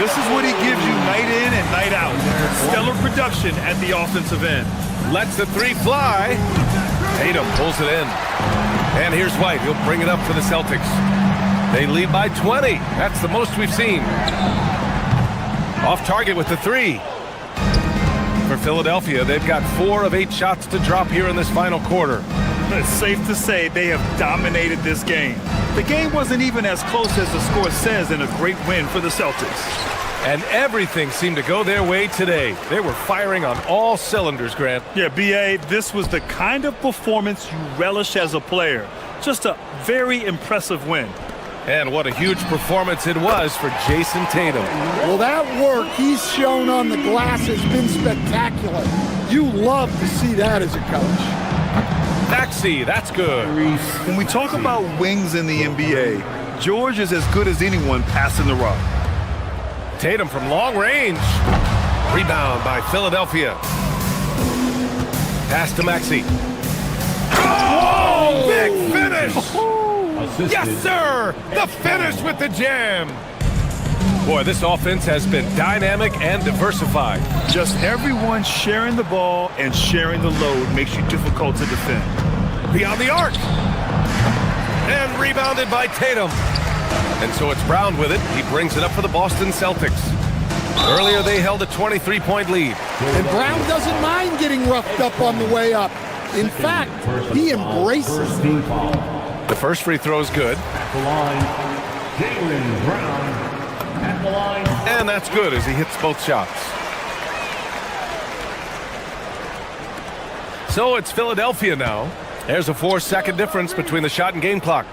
This is what he gives you night in and night out. Stellar production at the offensive end. Lets the three fly. Tatum pulls it in. And here's White. He'll bring it up for the Celtics. They lead by 20. That's the most we've seen. Off target with the three. For Philadelphia, they've got 4 of 8 shots to drop here in this final quarter. It's safe to say they have dominated this game. The game wasn't even as close as the score says in a great win for the Celtics. And everything seemed to go their way today. They were firing on all cylinders, Grant. Yeah, B.A., this was the kind of performance you relish as a player. Just a very impressive win. And what a huge performance it was for Jason Tatum. Well, that work he's shown on the glass has been spectacular. You love to see that as a coach. Maxey, that's good. When we talk about wings in the NBA, George is as good as anyone passing the rock. Tatum from long range. Rebound by Philadelphia. Pass to Maxey. Oh, big finish! Yes, sir! The finish with the jam! Boy, this offense has been dynamic and diversified. Just everyone sharing the ball and sharing the load makes you difficult to defend. Beyond the arc. And rebounded by Tatum. And so it's Brown with it. He brings it up for the Boston Celtics. Earlier, they held a 23-point lead. And Brown doesn't mind getting roughed up on the way up. In fact, he embraces it. The first free throw is good. At the line, Jaylen Brown. At the line. And that's good as he hits both shots. So it's Philadelphia now. There's a 4-second difference between the shot and game clock.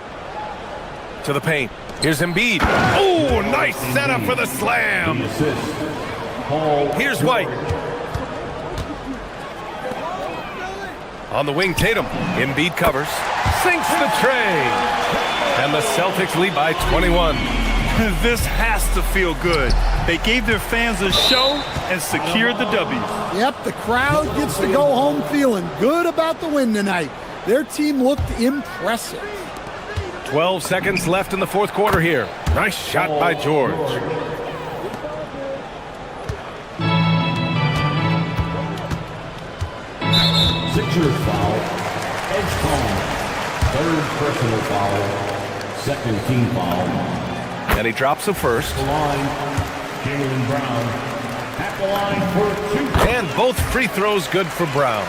To the paint. Here's Embiid. Oh, nice setup for the slam. Here's White. On the wing, Tatum. Embiid covers. Sinks the tray. And the Celtics lead by 21. This has to feel good. They gave their fans a show and secured the W. Yep, the crowd gets to go home feeling good about the win tonight. Their team looked impressive. 12 seconds left in the fourth quarter here. Nice shot by George. Sixers foul. Edgecombe. Third personal foul. Second team foul. And he drops the first. The line, Jaylen Brown. At the line for 2. And both free throws good for Brown.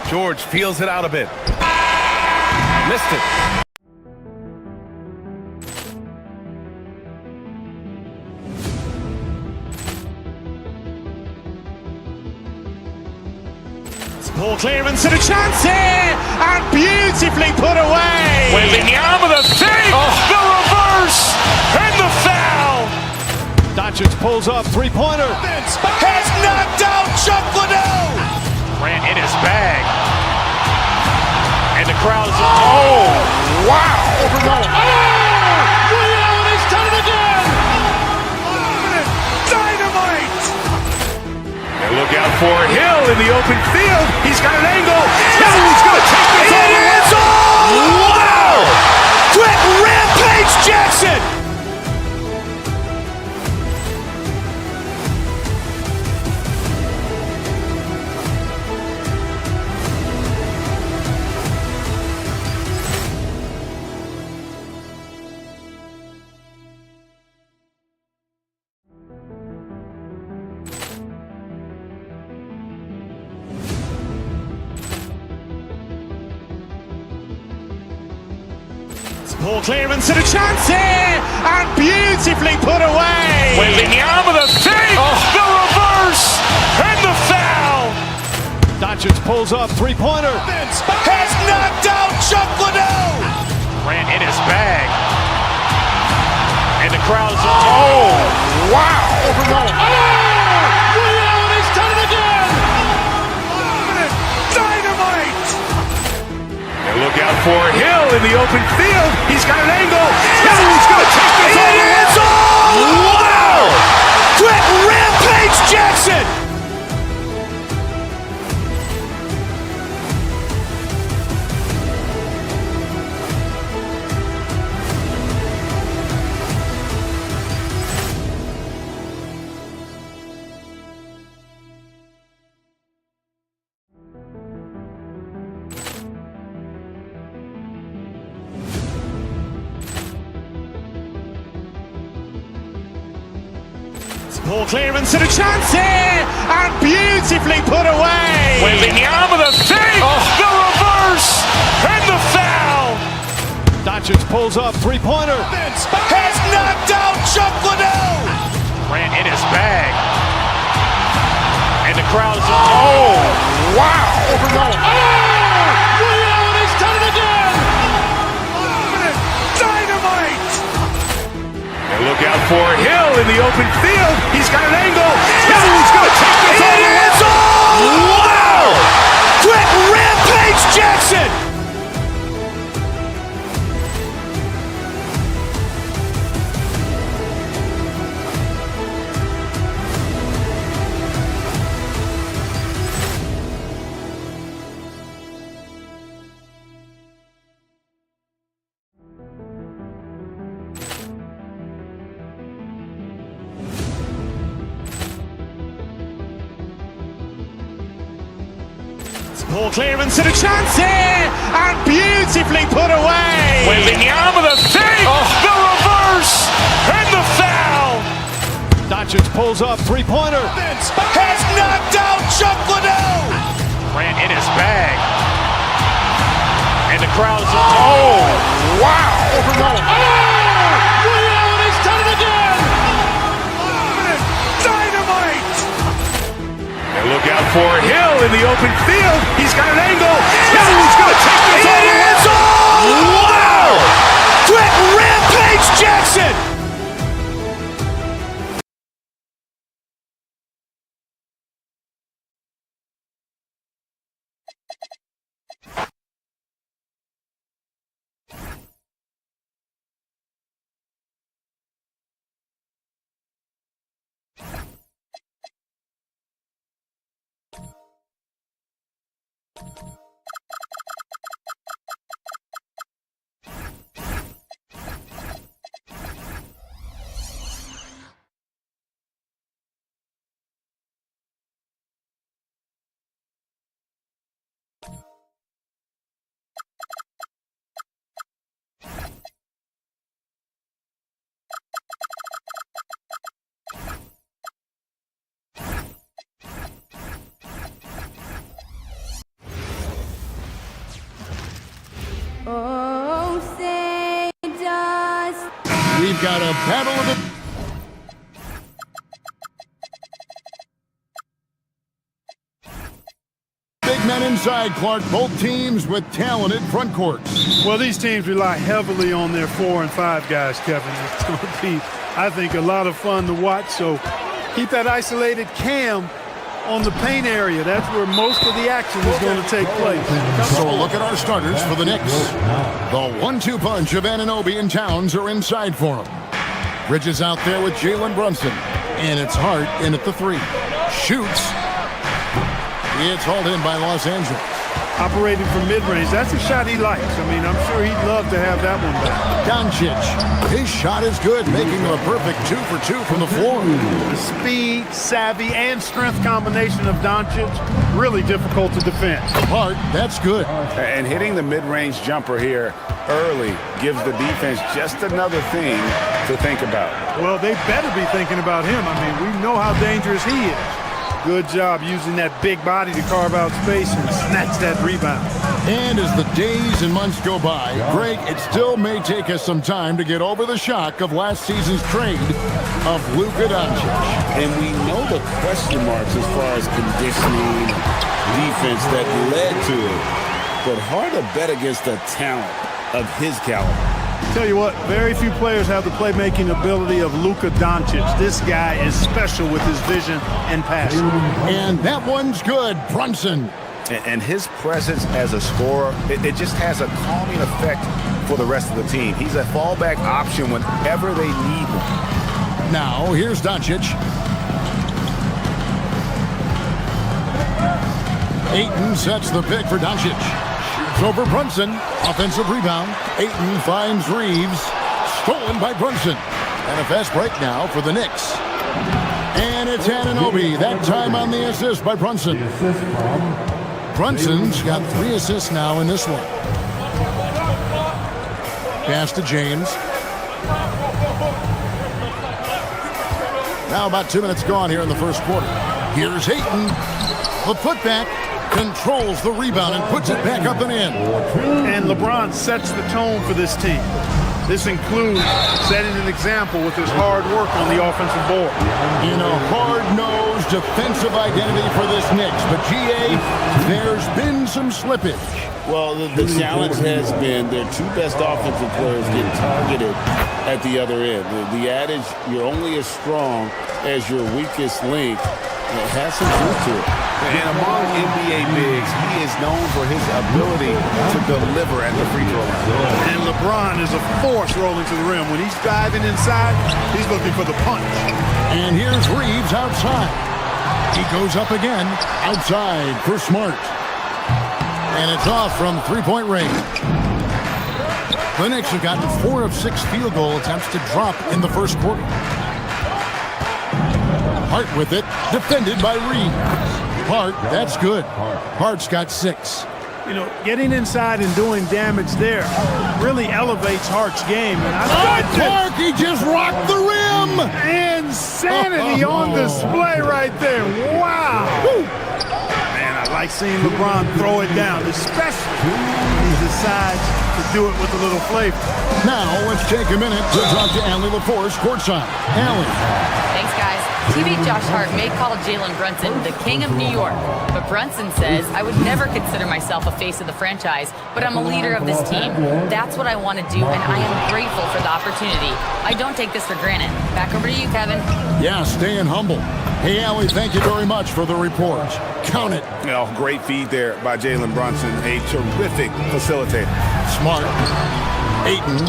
George feels it out a bit. Missed it. Ball clearance and a chance here, and beautifully put away. Waving the arm of the fake, the reverse, and the foul. Doncic pulls up, three-pointer. Has knocked out Chuck Liddell. Grant in his bag. And the crowd is, oh, wow. Overrun. Ray Allen has done it again. Dynamite. And look out for Hill in the open field. He's got an angle. Hill is going to take this all the way. Wow. Quick Rampage Jackson. Ball clearance and a chance here, and beautifully put away. Wembanyama the fake, the reverse, and the foul. Doncic pulls up, three-pointer. Has knocked out Chuck Liddell. Grant in his bag. And the crowd is, oh, wow. Overrun. Ray Allen has done it again. Dynamite. And look out for Hill in the open field. He's got an angle. Hill is going to take this all the way. Wow. Quick Rampage Jackson. Ball clearance and a chance here, and beautifully put away. Wembanyama the fake, the reverse, and the foul. Doncic pulls up, three-pointer. Has knocked out Chuck Liddell. Grant in his bag. And the crowd is, oh, wow. Overrun. Ray Allen has done it again. Dynamite. And look out for Hill in the open field. He's got an angle. Hill is going to take this all the way. Wow. Quick Rampage Jackson. Ball clearance and a chance here, and beautifully put away. Wembanyama the fake, the reverse, and the foul. Doncic pulls up, three-pointer. Has knocked out Chuck Liddell. Grant in his bag. And the crowd is, oh, wow. Overrun. Ray Allen has done it again. Dynamite. And look out for Hill in the open field. He's got an angle. Hill is going to take this all the way. Wow. Quick Rampage Jackson. Oh, say does. We've got a battle of the... Big men inside, Clark. Both teams with talented front courts. Well, these teams rely heavily on their 4 and 5 guys, Kevin. It's going to be I think a lot of fun to watch. So keep that isolated cam on the paint area. That's where most of the action is going to take place. So look at our starters for the Knicks. The 1-2 punch of Anunoby and Towns are inside for him. Bridges out there with Jalen Brunson. And it's Hart in at the 3. Shoots. It's hauled in by Los Angeles. Operating from mid-range, that's a shot he likes. I mean, I'm sure he'd love to have that one back. Doncic. His shot is good, making him a perfect 2 for 2 from the floor. The speed, savvy, and strength combination of Doncic, really difficult to defend. Hart, that's good. And hitting the mid-range jumper here early gives the defense just another thing to think about. Well, they better be thinking about him. I mean, we know how dangerous he is. Good job using that big body to carve out space and snatch that rebound. And as the days and months go by, Greg, it still may take us some time to get over the shock of last season's trade of Luka Doncic. And we know the question marks as far as conditioning, defense that led to it. But hard to bet against the talent of his caliber. Tell you what, very few players have the playmaking ability of Luka Doncic. This guy is special with his vision and passion. And that one's good, Brunson. And his presence as a scorer, it just has a calming effect for the rest of the team. He's a fallback option whenever they need one. Now, here's Doncic. Ayton sets the pick for Doncic. Shoots over Brunson. Offensive rebound. Ayton finds Reeves. Stolen by Brunson. And a fast break now for the Knicks. And it's Anunoby. That time on the assist by Brunson. Brunson's got 3 assists now in this one. Pass to James. Now about 2 minutes gone here in the first quarter. Here's Ayton. The putback. Controls the rebound and puts it back up and in. And LeBron sets the tone for this team. This includes setting an example with his hard work on the offensive board. In a hard-nosed defensive identity for this Knicks. But, GA, there's been some slippage. Well, the challenge has been their 2 best offensive players get targeted at the other end. The adage, you're only as strong as your weakest link, has some truth to it. And among NBA bigs, he is known for his ability to deliver at the free throw line. And LeBron is a force rolling to the rim. When he's diving inside, he's looking for the punch. And here's Reeves outside. He goes up again, outside for Smart. And it's off from three-point range. The Knicks have gotten 4 of 6 field goal attempts to drop in the first quarter. Hart with it, defended by Reeves. Hart, that's good. Hart's got 6. You know, getting inside and doing damage there really elevates Hart's game. And Clark, he just rocked the rim! Insanity on display right there. Wow! Man, I like seeing LeBron throw it down, especially when he decides to do it with a little flavor. Now, let's take a minute to talk to Allie LaForce courtside. Allie. Thanks, guys. TV Josh Hart may call Jalen Brunson the king of New York, but Brunson says, I would never consider myself a face of the franchise, but I'm a leader of this team. That's what I want to do, and I am grateful for the opportunity. I don't take this for granted. Back over to you, Kevin. Yeah, staying humble. Hey, Allie, thank you very much for the report. Count it. You know, great feed there by Jalen Brunson, a terrific facilitator. Smart. Ayton.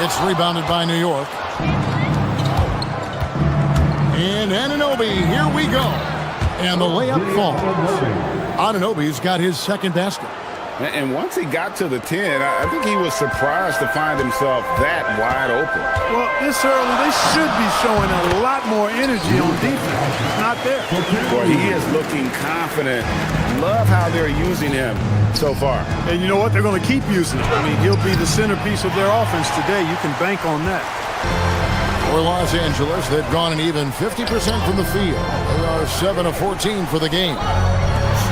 It's rebounded by New York. And Anunoby, here we go. And the layup falls. Anunoby's got his second basket. And once he got to the 10, I think he was surprised to find himself that wide open. Well, this early, they should be showing a lot more energy on defense. It's not there. Boy, he is looking confident. Love how they're using him so far. And you know what? They're going to keep using him. I mean, he'll be the centerpiece of their offense today. You can bank on that. For Los Angeles, they've gone an even 50% from the field. They are 7 of 14 for the game.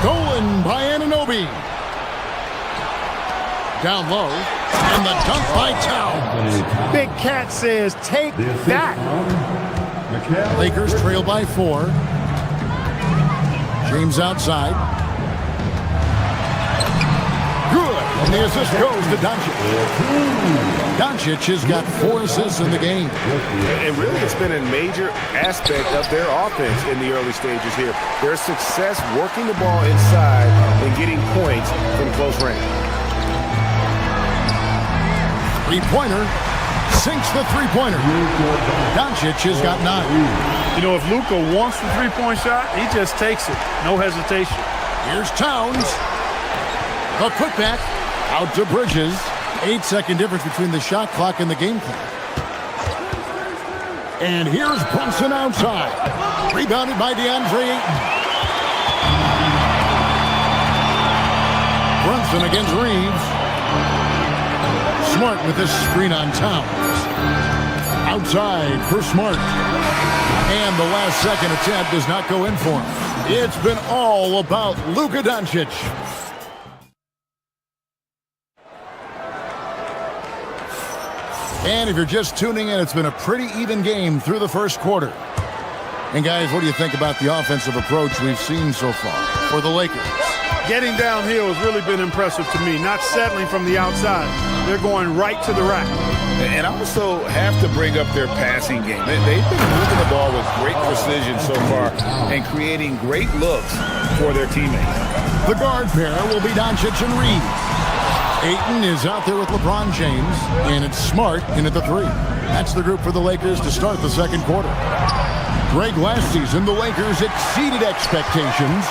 Stolen by Anunoby. Down low, and the dunk by Towns. Big Cat says, take that. Lakers trail by 4. James outside. Good. And the assist goes to Doncic. Doncic has got 4 assists in the game. And really, it's been a major aspect of their offense in the early stages here. Their success working the ball inside and getting points from close range. Three-pointer. Sinks the three-pointer. Doncic has got 9. You know, if Luka wants the three-point shot, he just takes it. No hesitation. Here's Towns. A putback out to Bridges. 8-second difference between the shot clock and the game clock. And here's Brunson outside. Rebounded by DeAndre Ayton. Brunson against Reeves. Smart with this screen on Towns. Outside for Smart. And the last second attempt does not go in for him. It's been all about Luka Doncic. And if you're just tuning in, it's been a pretty even game through the first quarter. And guys, what do you think about the offensive approach we've seen so far for the Lakers? Getting downhill has really been impressive to me. Not settling from the outside. They're going right to the rack. And I also have to bring up their passing game. They've been moving the ball with great precision so far and creating great looks for their teammates. The guard pair will be Doncic and Reeves. Ayton is out there with LeBron James, and it's Smart in at the 3. That's the group for the Lakers to start the second quarter. Greg, last season, the Lakers exceeded expectations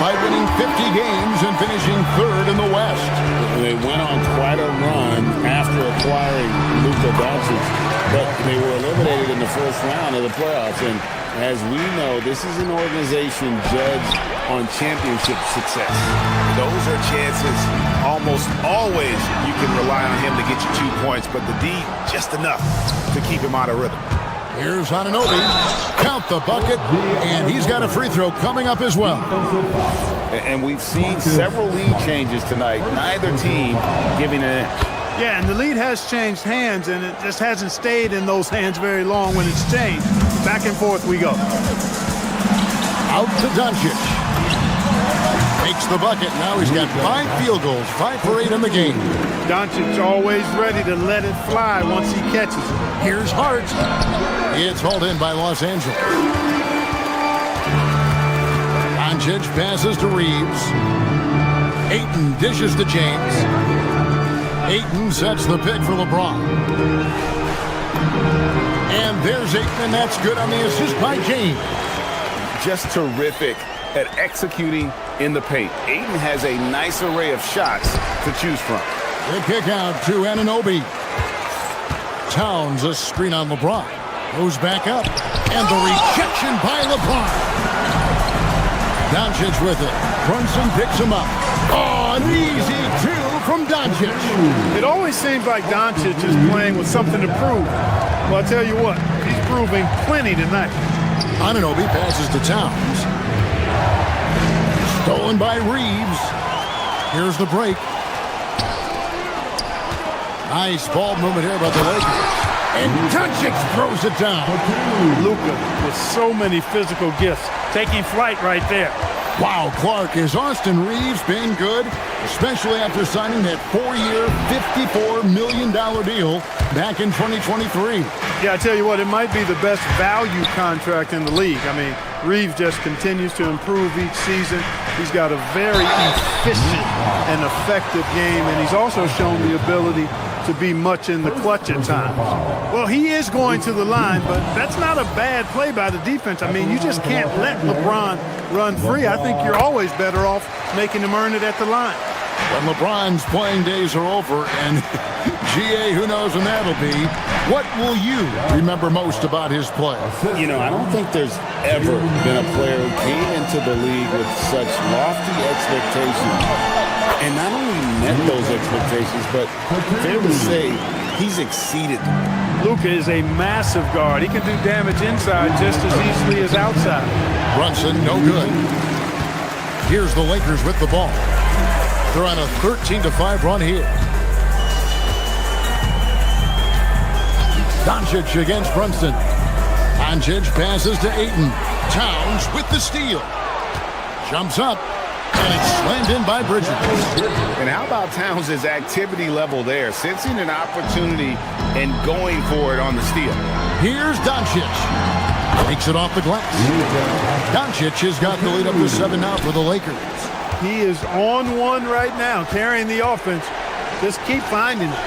by winning 50 games and finishing 3rd in the West. They went on quite a run after acquiring Luka Doncic, but they were eliminated in the first round of the playoffs. And as we know, this is an organization judged on championship success. Those are chances almost always you can rely on him to get you 2 points, but the D, just enough to keep him out of rhythm. Here's Anunoby. Count the bucket, and he's got a free throw coming up as well. And we've seen several lead changes tonight. Neither team giving an inch. Yeah, and the lead has changed hands, and it just hasn't stayed in those hands very long when it's changed. Back and forth we go. Out to Doncic. Makes the bucket. Now he's got 5 field goals, 5 for 8 in the game. Doncic always ready to let it fly once he catches it. Here's Hart. It's hauled in by Los Angeles. Doncic passes to Reeves. Ayton dishes to James. Ayton sets the pick for LeBron. And there's Ayton, and that's good on the assist by James. Just terrific at executing in the paint. Ayton has a nice array of shots to choose from. The kick out to Anunoby. Towns, a screen on LeBron. Goes back up. And the rejection by LeBron. Doncic with it. Brunson picks him up. Oh, an easy 2 from Doncic. It always seems like Doncic is playing with something to prove. Well, I'll tell you what, he's proving plenty tonight. Anunoby passes to Towns. Stolen by Reeves. Here's the break. Nice ball movement here by the Lakers. And Doncic throws it down. Luka with so many physical gifts. Taking flight right there. Wow, Clark, is Austin Reeves been good? Especially after signing that 4-year, $54 million deal back in 2023. Yeah, I tell you what, it might be the best value contract in the league. I mean, Reeves just continues to improve each season. He's got a very efficient and effective game, and he's also shown the ability to be much in the clutch at times. Well, he is going to the line, but that's not a bad play by the defense. I mean, you just can't let LeBron run free. I think you're always better off making him earn it at the line. When LeBron's playing days are over, and GA, who knows when that'll be, what will you remember most about his play? You know, I don't think there's ever been a player who came into the league with such lofty expectations and not only met those expectations, but fair to say, he's exceeded them. Luka is a massive guard. He can do damage inside just as easily as outside. Brunson, no good. Here's the Lakers with the ball. They're on a 13-5 run here. Doncic against Brunson. Doncic passes to Ayton. Towns with the steal. Jumps up. And it's slammed in by Bridges. And how about Towns' activity level there, sensing an opportunity and going for it on the steal. Here's Doncic. Takes it off the glass. Doncic has got the lead up to 7 now for the Lakers. He is on one right now, carrying the offense. Just keep finding it.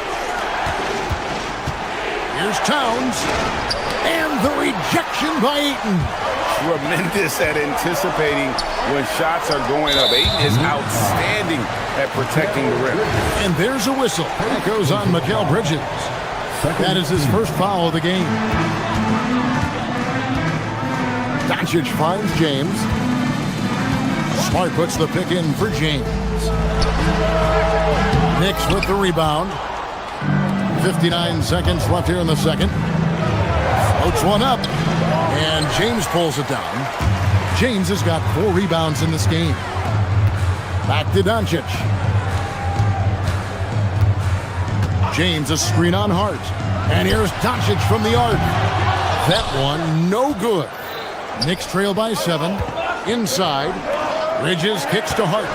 Here's Towns. And the rejection by Ayton. Tremendous at anticipating when shots are going up. Ayton is outstanding at protecting the rim. And there's a whistle. That goes on Mikal Bridges. That is his first foul of the game. Doncic finds James. Smart puts the pick in for James. Knicks with the rebound. 59 seconds left here in the second. Floats one up. And James pulls it down. James has got 4 rebounds in this game. Back to Doncic. James a screen on Hart. And here's Doncic from the arc. That one no good. Knicks trail by 7. Inside. Bridges kicks to Hart.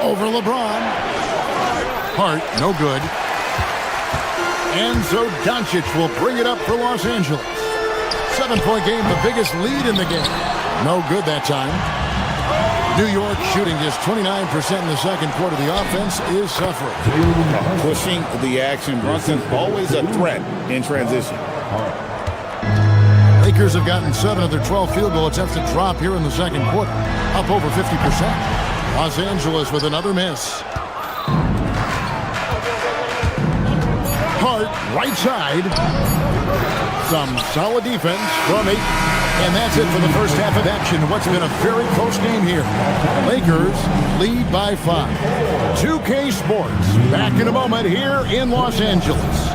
Over LeBron. Hart no good. And so Doncic will bring it up for Los Angeles. 7-point game, the biggest lead in the game. No good that time. New York shooting just 29% in the second quarter. The offense is suffering. Pushing the action. Brunson's always a threat in transition. Lakers have gotten 7 of their 12 field goal attempts to drop here in the second quarter. Up over 50%. Los Angeles with another miss. Hart, right side. Some solid defense from Ayton. And that's it for the first half of action. What's been a very close game here. Lakers lead by 5. 2K Sports back in a moment here in Los Angeles.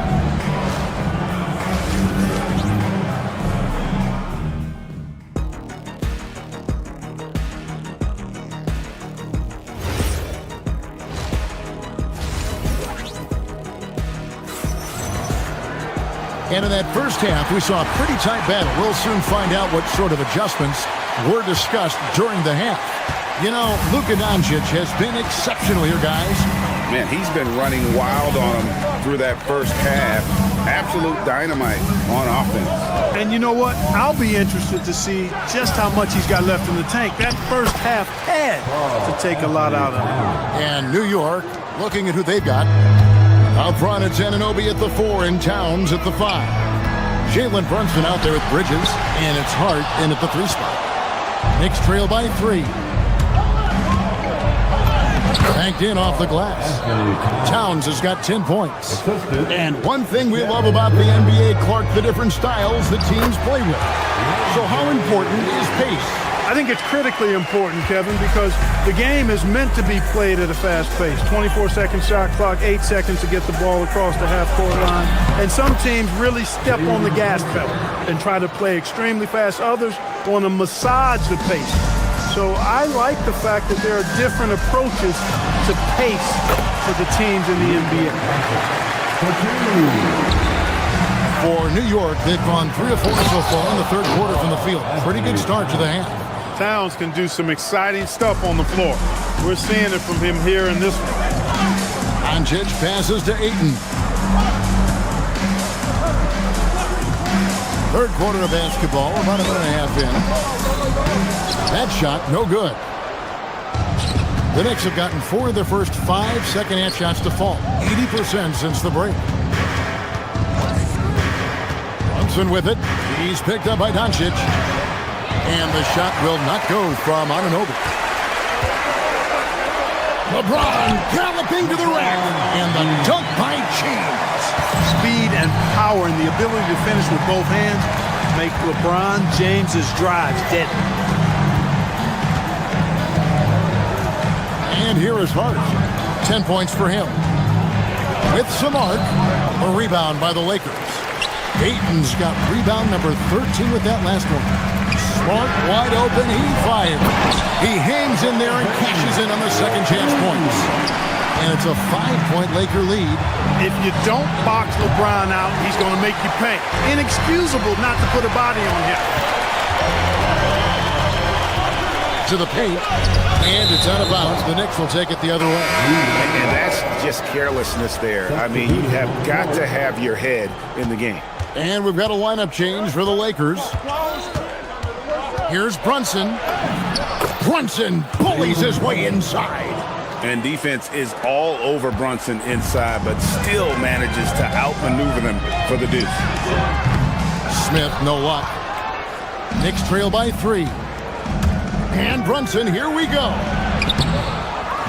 And in that first half, we saw a pretty tight battle. We'll soon find out what sort of adjustments were discussed during the half. You know, Luka Doncic has been exceptional here, guys. Man, he's been running wild on him through that first half. Absolute dynamite on offense. And you know what? I'll be interested to see just how much he's got left in the tank. That first half had to take a lot out of him. And New York, looking at who they've got. Out front, it's Anunoby at the 4 and Towns at the 5. Jalen Brunson out there with Bridges, and it's Hart in at the 3 spot. Knicks trail by 3. Banked in off the glass. Towns has got 10 points. And one thing we love about the NBA, Clark, the different styles that teams play with. So how important is pace? I think it's critically important, Kevin, because the game is meant to be played at a fast pace. 24-second shot clock, 8 seconds to get the ball across the half-court line. And some teams really step on the gas pedal and try to play extremely fast. Others want to massage the pace. So I like the fact that there are different approaches to pace for the teams in the NBA. For New York, they've gone 3 of 4 so far in the third quarter from the field. Pretty good start to the half. Towns can do some exciting stuff on the floor. We're seeing it from him here in this one. Doncic passes to Ayton. Third quarter of basketball, about a minute and a half in. That shot, no good. The Knicks have gotten 4 of their first 5 second-half shots to fall. 80% since the break. Brunson with it. He's picked up by Doncic. And the shot will not go from Anunoby. LeBron galloping to the rack. And the dunk by James. Speed and power and the ability to finish with both hands make LeBron James's drives deadly. And here is Hart. 10 points for him. With some arc, a rebound by the Lakers. Ayton's got rebound number 13 with that last one. Smart, wide open, he fires. He hangs in there and cashes in on the second chance points. And it's a 5-point Laker lead. If you don't box LeBron out, he's going to make you pay. Inexcusable not to put a body on him. to the paint, and it's out of bounds. The Knicks will take it the other way. And that's just carelessness there. I mean, you have got to have your head in the game. And we've got a lineup change for the Lakers. Here's Brunson. Brunson bullies his way inside. And defense is all over Brunson inside, but still manages to outmaneuver them for the deuce. Smith, no luck. Knicks trail by 3. And Brunson, here we go.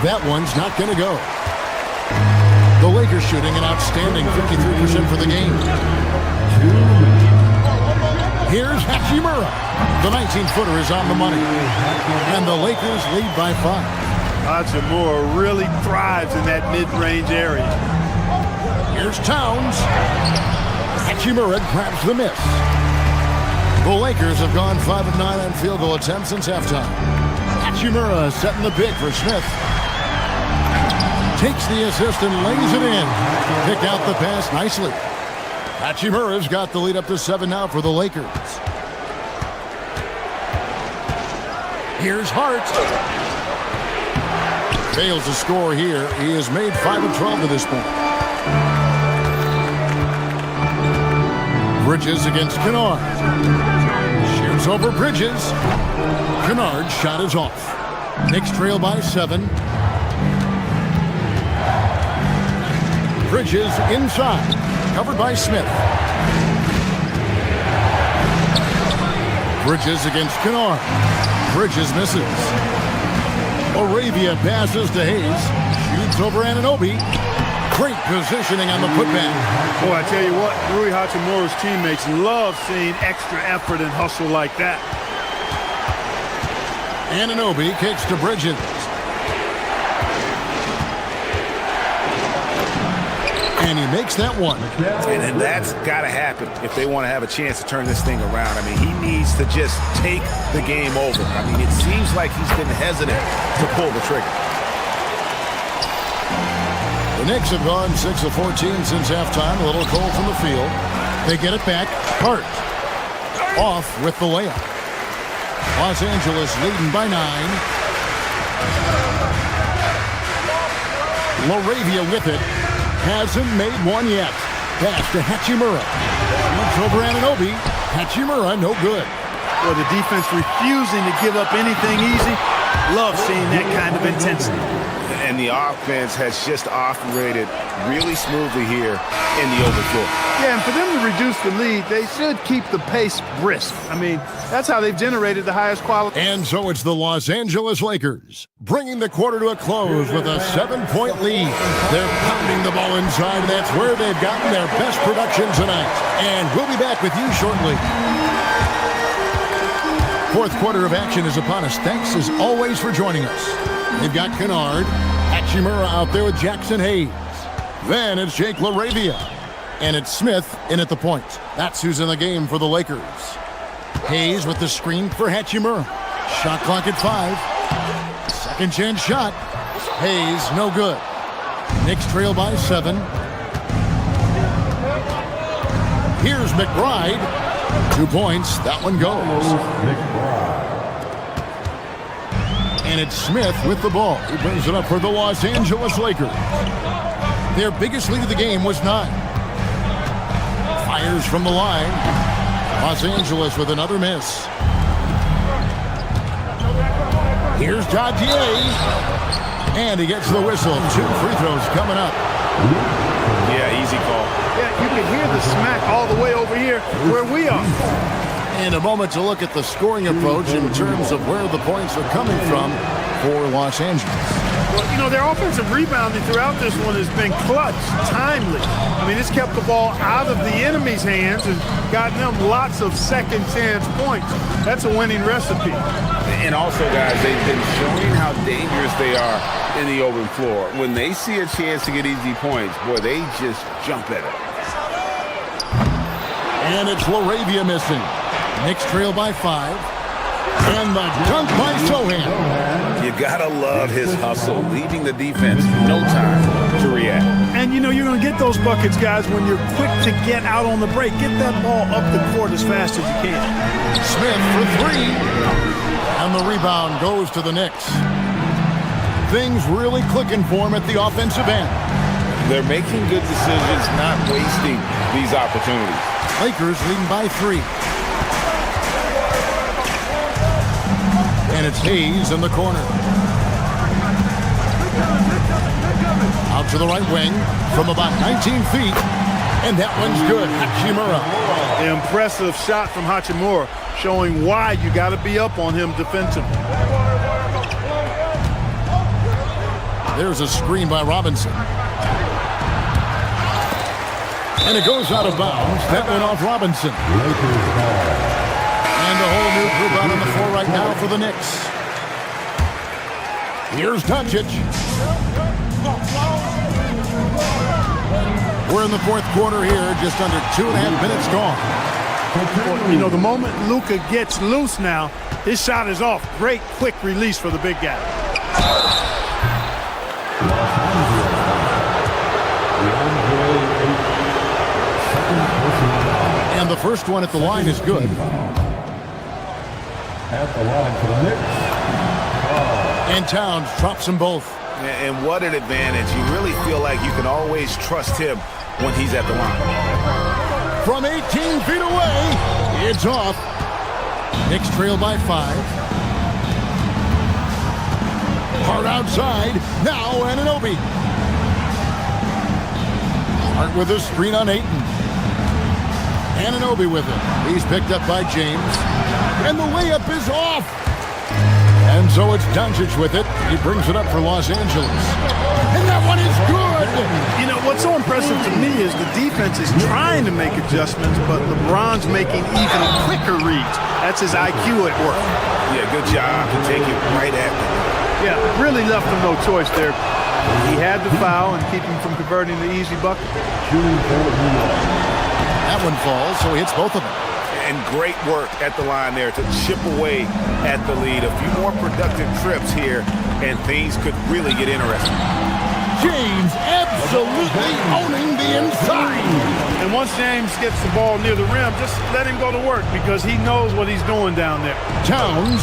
That one's not going to go. The Lakers shooting an outstanding 53% for the game. Here's Hachimura. The 19-footer is on the money. And the Lakers lead by 5. Hachimura really thrives in that mid-range area. Here's Towns. Hachimura grabs the miss. The Lakers have gone 5 of 9 on field goal attempts since halftime. Hachimura setting the pick for Smith. Takes the assist and lays it in. Pick out the pass nicely. Hachimura's got the lead up to 7 now for the Lakers. Here's Hart. Fails to score here. He has made 5 of 12 to this point. Bridges against Kennard. Shoots over Bridges. Kennard's shot is off. Knicks trail by 7. Bridges inside. Covered by Smith. Bridges against Kennard. Bridges misses. Arabia passes to Hayes. Shoots over Anunoby. Great positioning on the putback. Boy, I tell you what, Rui Hachimura's teammates love seeing extra effort and hustle like that. Anunoby kicks to Bridges. And he makes that one. And that's got to happen if they want to have a chance to turn this thing around. I mean, he needs to just take the game over. I mean, it seems like he's been hesitant to pull the trigger. The Knicks have gone 6 of 14 since halftime. A little cold from the field. They get it back. Hart off with the layup. Los Angeles leading by 9. LaRavia with it. Hasn't made one yet. Pass to Hachimura. Shoots over Anunoby. Hachimura, no good. Well, the defense refusing to give up anything easy. Love seeing that kind of intensity. And the offense has just operated really smoothly here in the open floor. Yeah, and for them to reduce the lead, they should keep the pace brisk. I mean, that's how they've generated the highest quality. And so it's the Los Angeles Lakers bringing the quarter to a close with a 7-point lead. They're pounding the ball inside, and that's where they've gotten their best production tonight. And we'll be back with you shortly. Fourth quarter of action is upon us. Thanks, as always, for joining us. They've got Kennard, Hachimura out there with Jackson Hayes. Then it's Jake LaRavia. And it's Smith in at the point. That's who's in the game for the Lakers. Hayes with the screen for Hachimura. Shot clock at 5. Second chance shot. Hayes, no good. Knicks trail by 7. Here's McBride. 2 points. That one goes. And it's Smith with the ball. He brings it up for the Los Angeles Lakers. Their biggest lead of the game was 9. Fires from the line. Los Angeles with another miss. Here's Dadier. And he gets the whistle. 2 free throws coming up. Yeah, easy call. Yeah, you can hear the smack all the way over here where we are. And a moment to look at the scoring approach in terms of where the points are coming from for Los Angeles. Well, you know, their offensive rebounding throughout this one has been clutch, timely. I mean, it's kept the ball out of the enemy's hands and gotten them lots of second chance points. That's a winning recipe. And also, guys, they've been showing how dangerous they are in the open floor. When they see a chance to get easy points, boy, they just jump at it. And it's LaRavia missing. Knicks trail by 5. And the dunk by Sohan. You gotta love his hustle, leaving the defense no time to react. And you know you're going to get those buckets, guys, when you're quick to get out on the break. Get that ball up the court as fast as you can. Smith for 3. And the rebound goes to the Knicks. Things really clicking for him at the offensive end. They're making good decisions, not wasting these opportunities. Lakers leading by 3. And it's Hayes in the corner. Out to the right wing from about 19 feet. And that one's good. Hachimura. The impressive shot from Hachimura, showing why you got to be up on him defensively. There's a screen by Robinson. And it goes out of bounds. That went off Robinson. And a whole new group out on the floor right now for the Knicks. Here's Doncic. We're in the fourth quarter here, just under 2.5 minutes gone. You know, the moment Luka gets loose now, his shot is off. Great quick release for the big guy. And the first one at the line is good. At the line for the Knicks. And Towns drops them both. And what an advantage. You really feel like you can always trust him when he's at the line. From 18 feet away, it's off. Knicks trail by 5. Hard outside. Now Anunoby. Hart with a screen on Ayton. Anunoby with it. He's picked up by James. And the layup is off. And so it's Doncic with it. He brings it up for Los Angeles. And that one is good. You know, what's so impressive to me is the defense is trying to make adjustments, but LeBron's making even quicker reads. That's his IQ at work. Yeah, good job to take it right at them. Yeah, really left him no choice there. He had the foul and keep him from converting the easy bucket. That one falls, so he hits both of them. And great work at the line there to chip away at the lead. A few more productive trips here, and things could really get interesting. James absolutely owning the inside. And once James gets the ball near the rim, just let him go to work because he knows what he's doing down there. Towns.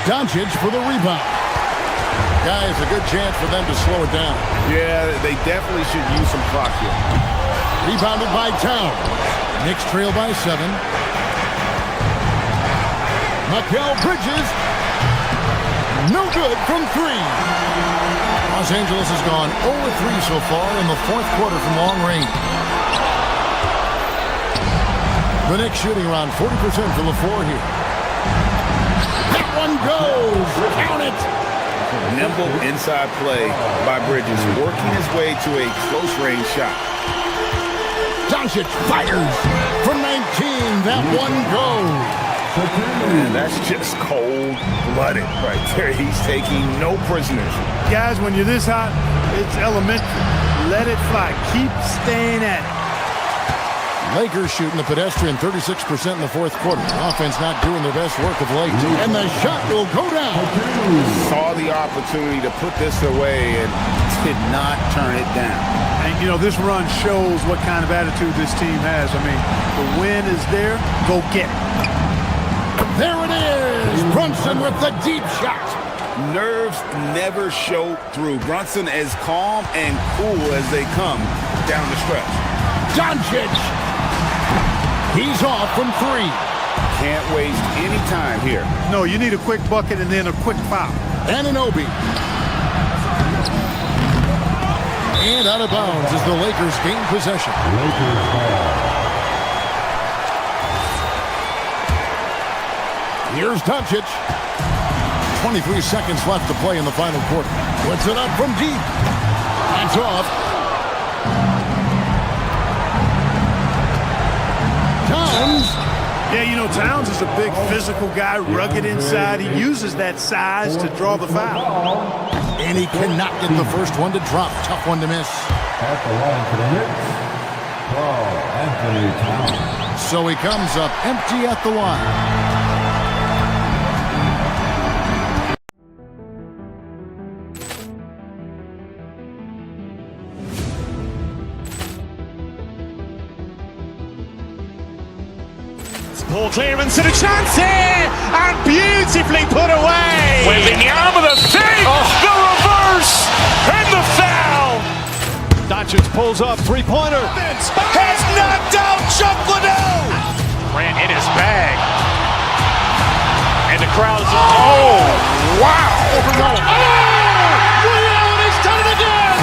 Doncic for the rebound. Guys, a good chance for them to slow it down. Yeah, they definitely should use some clock here. Rebounded by Towns. Knicks trail by 7. Mikal Bridges. No good from 3. Los Angeles has gone 0-3 so far in the fourth quarter from long range. The Knicks shooting around 40% from the floor here. That one goes. Count it. Nimble inside play by Bridges, working his way to a close-range shot. Doncic fires from 19. That one goes. Man, that's just cold-blooded right there. He's taking no prisoners. Guys, when you're this hot, it's elementary. Let it fly. Keep staying at it. Lakers shooting the pedestrian 36% in the fourth quarter. Offense not doing their best work of late. And the shot will go down. Saw the opportunity to put this away and did not turn it down. And, you know, this run shows what kind of attitude this team has. I mean, the win is there. Go get it. There it is. Brunson with the deep shot. Nerves never show through. Brunson as calm and cool as they come down the stretch. Doncic. He's off from 3. Can't waste any time here. No, you need a quick bucket and then a quick foul. Anunoby. And out of bounds as the Lakers gain possession. Here's Doncic. 23 seconds left to play in the final quarter. Puts it up from deep. It's off. Towns. Yeah, you know, Towns is a big physical guy, rugged inside. He uses that size to draw the foul. And he cannot get the first one to drop. Tough one to miss. At the line for the Knicks, Anthony Towns. So he comes up empty at the line. Ball clearance and a chance here, and beautifully put away. Wembanyama the fake, the reverse, and the foul. Doncic pulls up, three-pointer. Has knocked out Chuck Liddell. Ran in his bag. And the crowd is, wow. Ray Allen has done it again.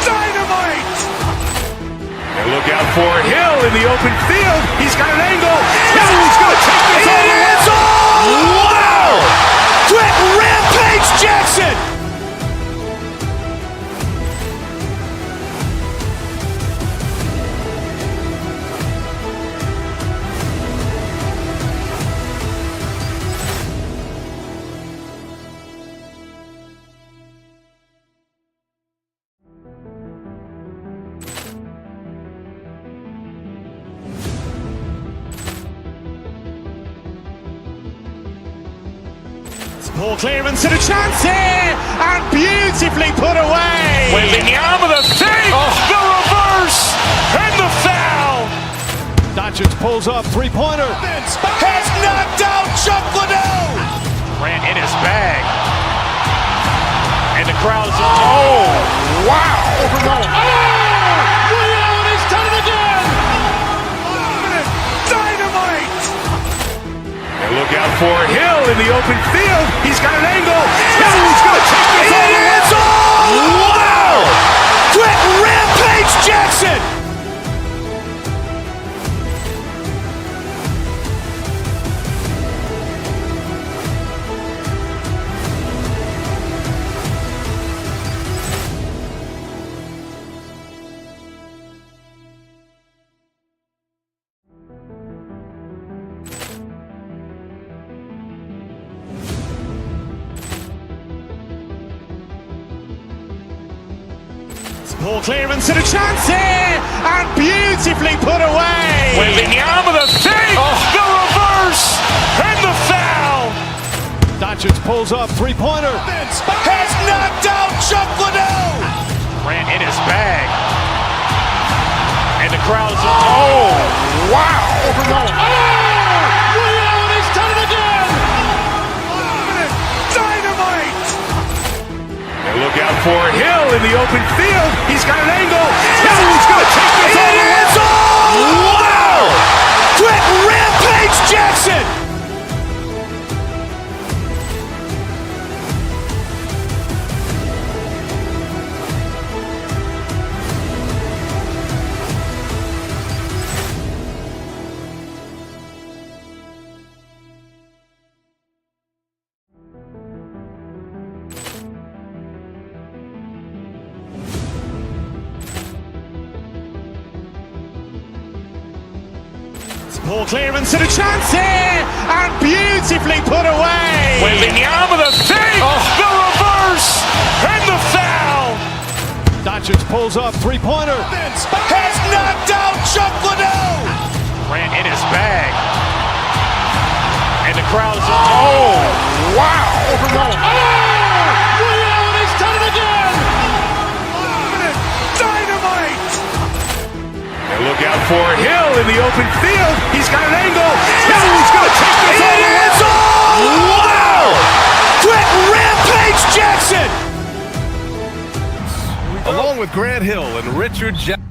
Dynamite. And look out for Hill in the open field. He's got an angle. Hill's going to take this all the way. Wow. Quick Rampage Jackson. Ball clearance and a chance here, and beautifully put away. Wembanyama the fake, the reverse, and the foul. Doncic pulls up, three-pointer. Has knocked out Chuck Liddell. Ran in his bag. And the crowd is, wow. Ray Allen has done it again. Dynamite. And look out for Hill in the open field. He's got an angle. Hill's going to take this all the way. Wow. Quick Rampage Jackson. Ball clearance and a chance here, and beautifully put away. Wembanyama the fake, the reverse, and the foul. Doncic pulls up, three-pointer. Has knocked out Chuck Liddell. Ran in his bag. And the crowd is, wow. Ray Allen has done it again. Dynamite. And look out for Hill in the open field. He's got an angle. Hill's going to take this all the way. Wow. Quick Rampage Jackson. Ball clearance and a chance here, and beautifully put away. Wembanyama the fake, the reverse, and the foul. Doncic pulls up, three-pointer. Has knocked out Chuck Liddell. Ran in his bag. And the crowd is, wow. Ray Allen has done it again. Dynamite. And look out for Hill in the open field. He's got an angle. Hill's going to take this all the way. Wow. Quick Rampage Jackson. Along with Grant Hill and Richard Jackson.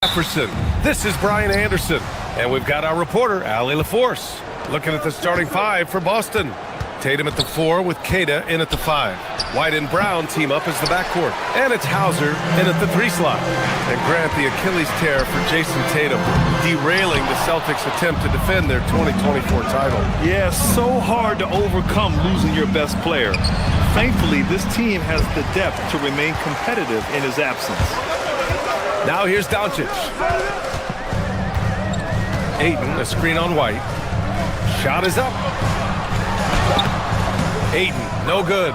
Jefferson. This is Brian Anderson. And we've got our reporter, Allie LaForce, looking at the starting five for Boston. Tatum at the 4 with Queta in at the 5. White and Brown team up as the backcourt. And it's Hauser in at the 3 slot. And Grant, the Achilles tear for Jason Tatum, derailing the Celtics' attempt to defend their 2024 title. Yeah, so hard to overcome losing your best player. Thankfully, this team has the depth to remain competitive in his absence. Now here's Doncic. Ayton, a screen on White. Shot is up. Ayton, no good.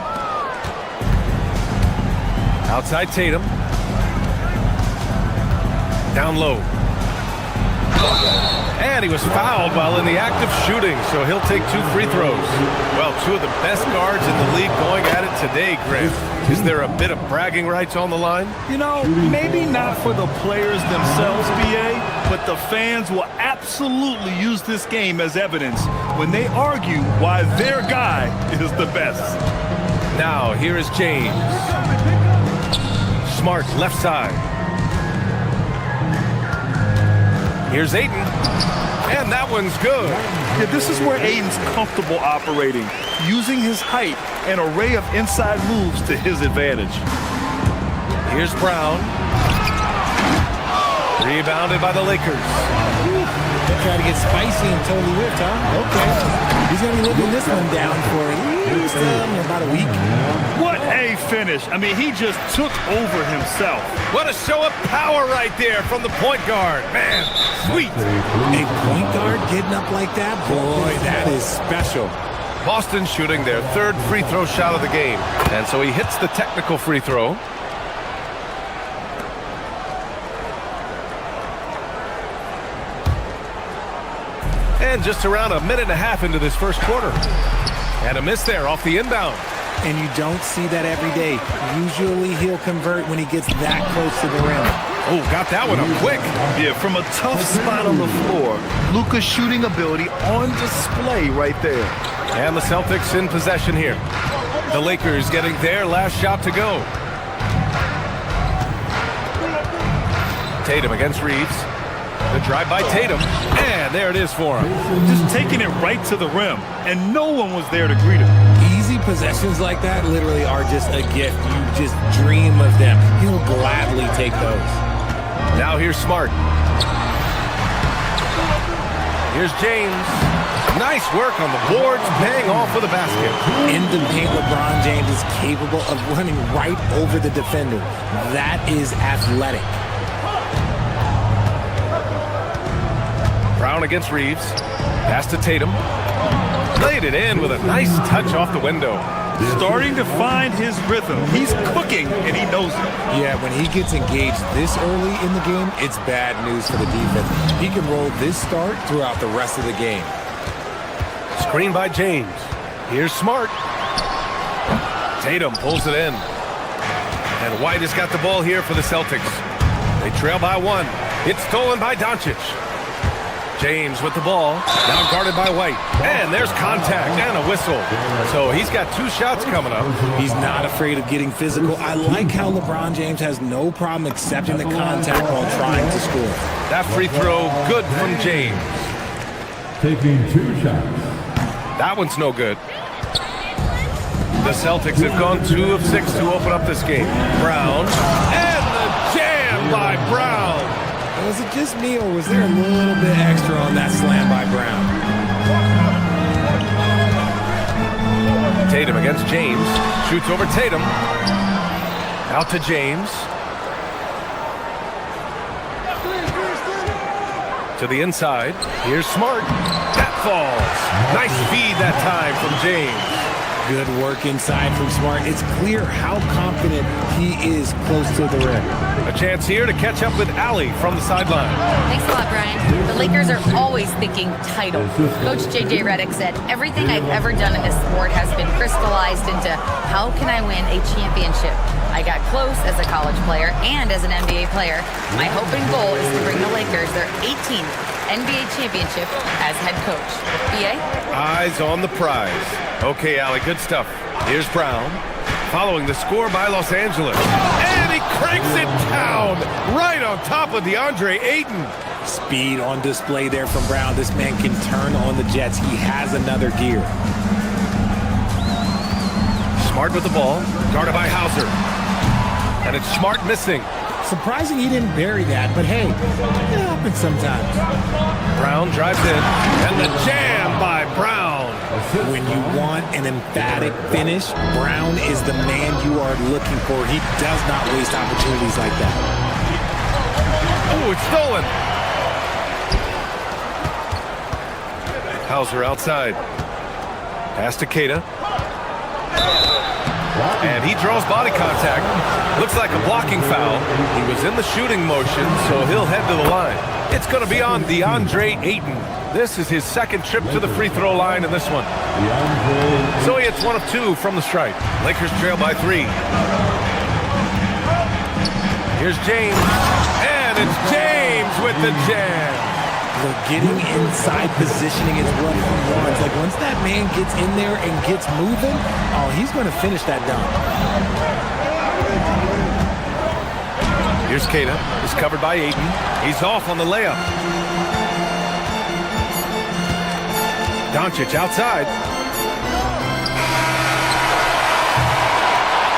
Outside Tatum. Down low. And he was fouled while in the act of shooting, so he'll take 2 free throws. Well, 2 of the best guards in the league going at it today, Grant. Is there a bit of bragging rights on the line? You know, maybe not for the players themselves, BA, but the fans will absolutely use this game as evidence when they argue why their guy is the best. Now, here is James. Smart, left side. Here's Ayton. And that one's good. Yeah, this is where Ayton's comfortable operating, using his height and array of inside moves to his advantage. Here's Brown. Rebounded by the Lakers. They try to get spicy and totally whipped, huh? Okay. He's going to be looking this one down for at least about a week. What a finish. I mean, he just took over himself. What a show of power right there from the point guard. Man, sweet. A point guard getting up like that? Boy, that is special. Boston shooting their 3rd free throw shot of the game. And so he hits the technical free throw. And just around a minute and a half into this first quarter. And a miss there off the inbound. And you don't see that every day. Usually he'll convert when he gets that close to the rim. Oh, got that one up quick. Yeah, from a tough spot on the floor. Luka's shooting ability on display right there. And the Celtics in possession here. The Lakers getting their last shot to go. Tatum against Reeves. The drive by Tatum, and there it is for him. Just taking it right to the rim, and no one was there to greet him. Easy possessions like that literally are just a gift. You just dream of them. He'll gladly take those. Now here's Smart. Here's James. Nice work on the boards, paying off with a basket. In the paint, LeBron James is capable of running right over the defender. That is athletic. Brown against Reeves. Pass to Tatum. Laid it in with a nice touch off the window. Starting to find his rhythm. He's cooking, and he knows it. Yeah, when he gets engaged this early in the game, it's bad news for the defense. He can roll this start throughout the rest of the game. Screen by James. Here's Smart. Tatum pulls it in. And White has got the ball here for the Celtics. They trail by 1. It's stolen by Doncic. James with the ball, now guarded by White. And there's contact and a whistle. So he's got 2 shots coming up. He's not afraid of getting physical. I like how LeBron James has no problem accepting the contact while trying to score. That free throw, good from James. Taking 2 shots. That one's no good. The Celtics have gone 2 of 6 to open up this game. Brown, and the jam by Brown. Was it just me, or was there a little bit extra on that slam by Brown? Tatum against James. Shoots over Tatum. Out to James. To the inside. Here's Smart. That falls. Nice feed that time from James. Good work inside from Smart. It's clear how confident he is close to the rim. A chance here to catch up with Allie from the sideline. Thanks a lot, Brian. The Lakers are always thinking title. Coach J.J. Redick said, everything I've ever done in this sport has been crystallized into how can I win a championship? I got close as a college player and as an NBA player. My hope and goal is to bring the Lakers their 18th NBA championship as head coach. BA? Eyes on the prize. Okay, Allie, good stuff. Here's Brown, following the score by Los Angeles. And he cranks it down right on top of DeAndre Ayton. Speed on display there from Brown. This man can turn on the jets. He has another gear. Smart with the ball, guarded by Hauser. And it's Smart missing. Surprising he didn't bury that, but hey, it happens sometimes. Brown drives in, and the jam by Brown. When you want an emphatic finish, Brown is the man you are looking for. He does not waste opportunities like that. Oh, it's stolen. Hauser outside. Pass to Keita. And he draws body contact. Looks like a blocking foul. He was in the shooting motion, so he'll head to the line. It's going to be on DeAndre Ayton. This is his second trip to the free throw line in this one. So he hits 1 of 2 from the stripe. Lakers trail by 3. Here's James. And it's James with the jam. Look, getting inside positioning is what he wants. Like, once that man gets in there and gets moving, oh, he's going to finish that dunk. Here's Keita. He's covered by Ayton. He's off on the layup. Doncic outside.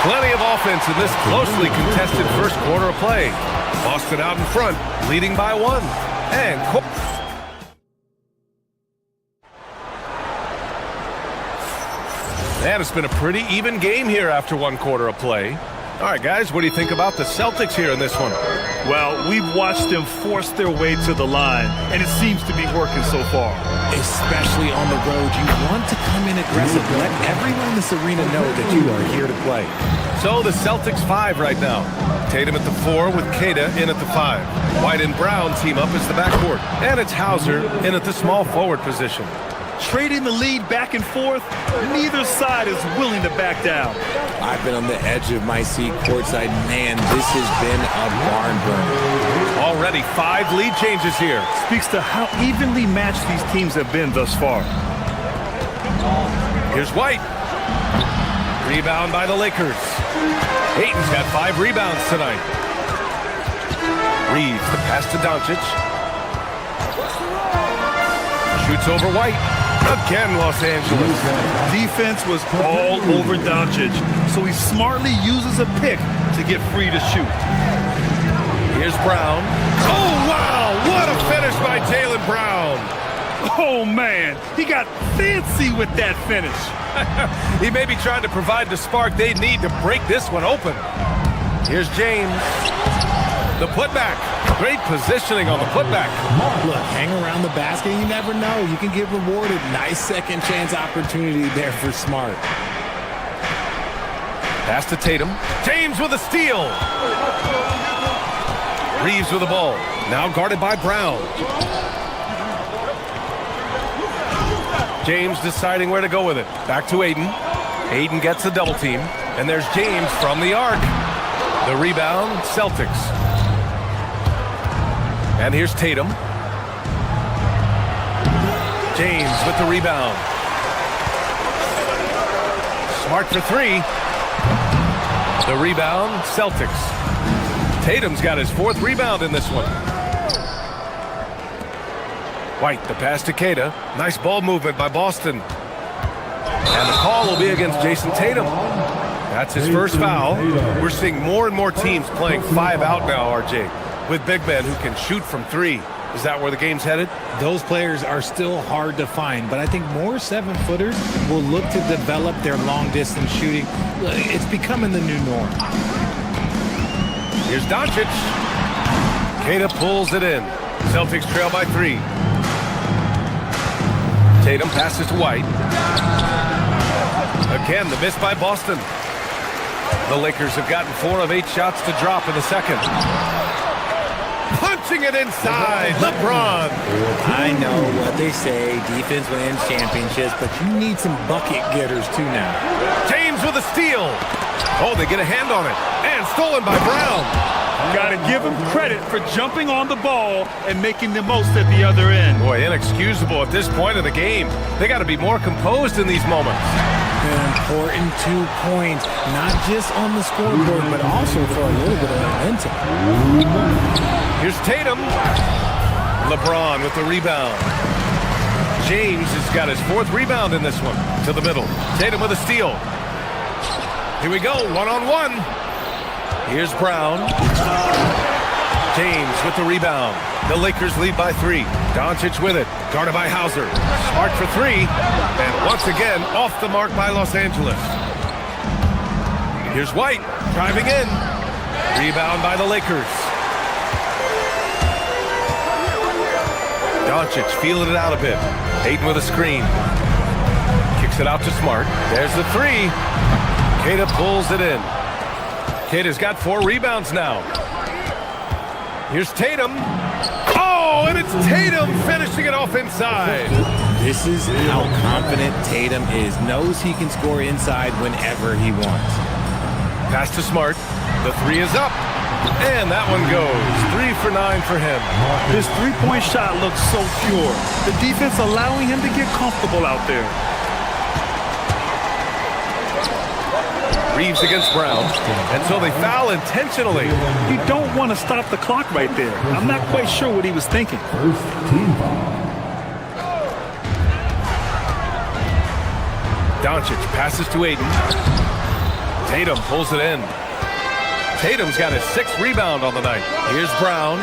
Plenty of offense in this closely contested first quarter of play. Boston out in front, leading by 1. And man, it's been a pretty even game here after 1 quarter of play. All right, guys, what do you think about the Celtics here in this one? Well, we've watched them force their way to the line, and it seems to be working so far. Especially on the road, you want to come in aggressive. Let everyone in this arena know that you are here to play. So the Celtics 5 right now. Tatum at the 4 with Keita in at the 5. White and Brown team up as the backcourt. And it's Hauser in at the small forward position. Trading the lead back and forth, neither side is willing to back down. I've been on the edge of my seat courtside. Man, this has been a barn burner. Already 5 lead changes here. Speaks to how evenly matched these teams have been thus far. Here's White. Rebound by the Lakers. Ayton's got 5 rebounds tonight. Reeves, the pass to Doncic. Shoots over White. Again, Los Angeles. Defense was all over Doncic, so he smartly uses a pick to get free to shoot. Here's Brown. Oh, wow! What a finish by Jaylen Brown. Oh, man. He got fancy with that finish. He may be trying to provide the spark they need to break this one open. Here's James. The putback. Great positioning on the putback. Look, hang around the basket. You never know. You can get rewarded. Nice second chance opportunity there for Smart. Pass to Tatum. James with a steal. Reeves with the ball. Now guarded by Brown. James deciding where to go with it. Back to Ayton. Ayton gets the double team. And there's James from the arc. The rebound, Celtics. And here's Tatum. James with the rebound. Smart for 3. The rebound, Celtics. Tatum's got his 4th rebound in this one. White, the pass to Keita. Nice ball movement by Boston. And the call will be against Jason Tatum. That's his first foul. We're seeing more and more teams playing 5 out now, RJ, with big men who can shoot from 3. Is that where the game's headed? Those players are still hard to find, but I think more 7-footers will look to develop their long-distance shooting. It's becoming the new norm. Here's Doncic. Keita pulls it in. Celtics trail by 3. Tatum passes to White. Again, the miss by Boston. The Lakers have gotten 4 of 8 shots to drop in the second. Punching it inside, LeBron. I know what they say, defense wins championships, but you need some bucket getters too now. James with a steal. Oh, they get a hand on it. And stolen by Brown. Got to give him credit for jumping on the ball and making the most at the other end. Boy, inexcusable at this point of the game. They got to be more composed in these moments. An important 2 points, not just on the scoreboard, but also for a little bit of momentum. Here's Tatum. LeBron with the rebound. James has got his 4th rebound in this one. To the middle. Tatum with a steal. Here we go, one-on-one. Here's Brown. James with the rebound. The Lakers lead by 3. Doncic with it. Guarded by Hauser. Smart for 3. And once again, off the mark by Los Angeles. Here's White driving in. Rebound by the Lakers. Doncic feeling it out a bit. Ayton with a screen. Kicks it out to Smart. There's the 3. Queta pulls it in. Queta's got 4 rebounds now. Here's Tatum. Oh, and it's Tatum finishing it off inside. This is how confident Tatum is. Knows he can score inside whenever he wants. Pass to Smart. The 3 is up. And that one goes. 3 for 9 for him. His three-point shot looks so pure. The defense allowing him to get comfortable out there. Reeves against Brown. And so they foul intentionally. You don't want to stop the clock right there. I'm not quite sure what he was thinking. Doncic passes to Ayton. Tatum pulls it in. Tatum's got his 6th rebound on the night. Here's Brown.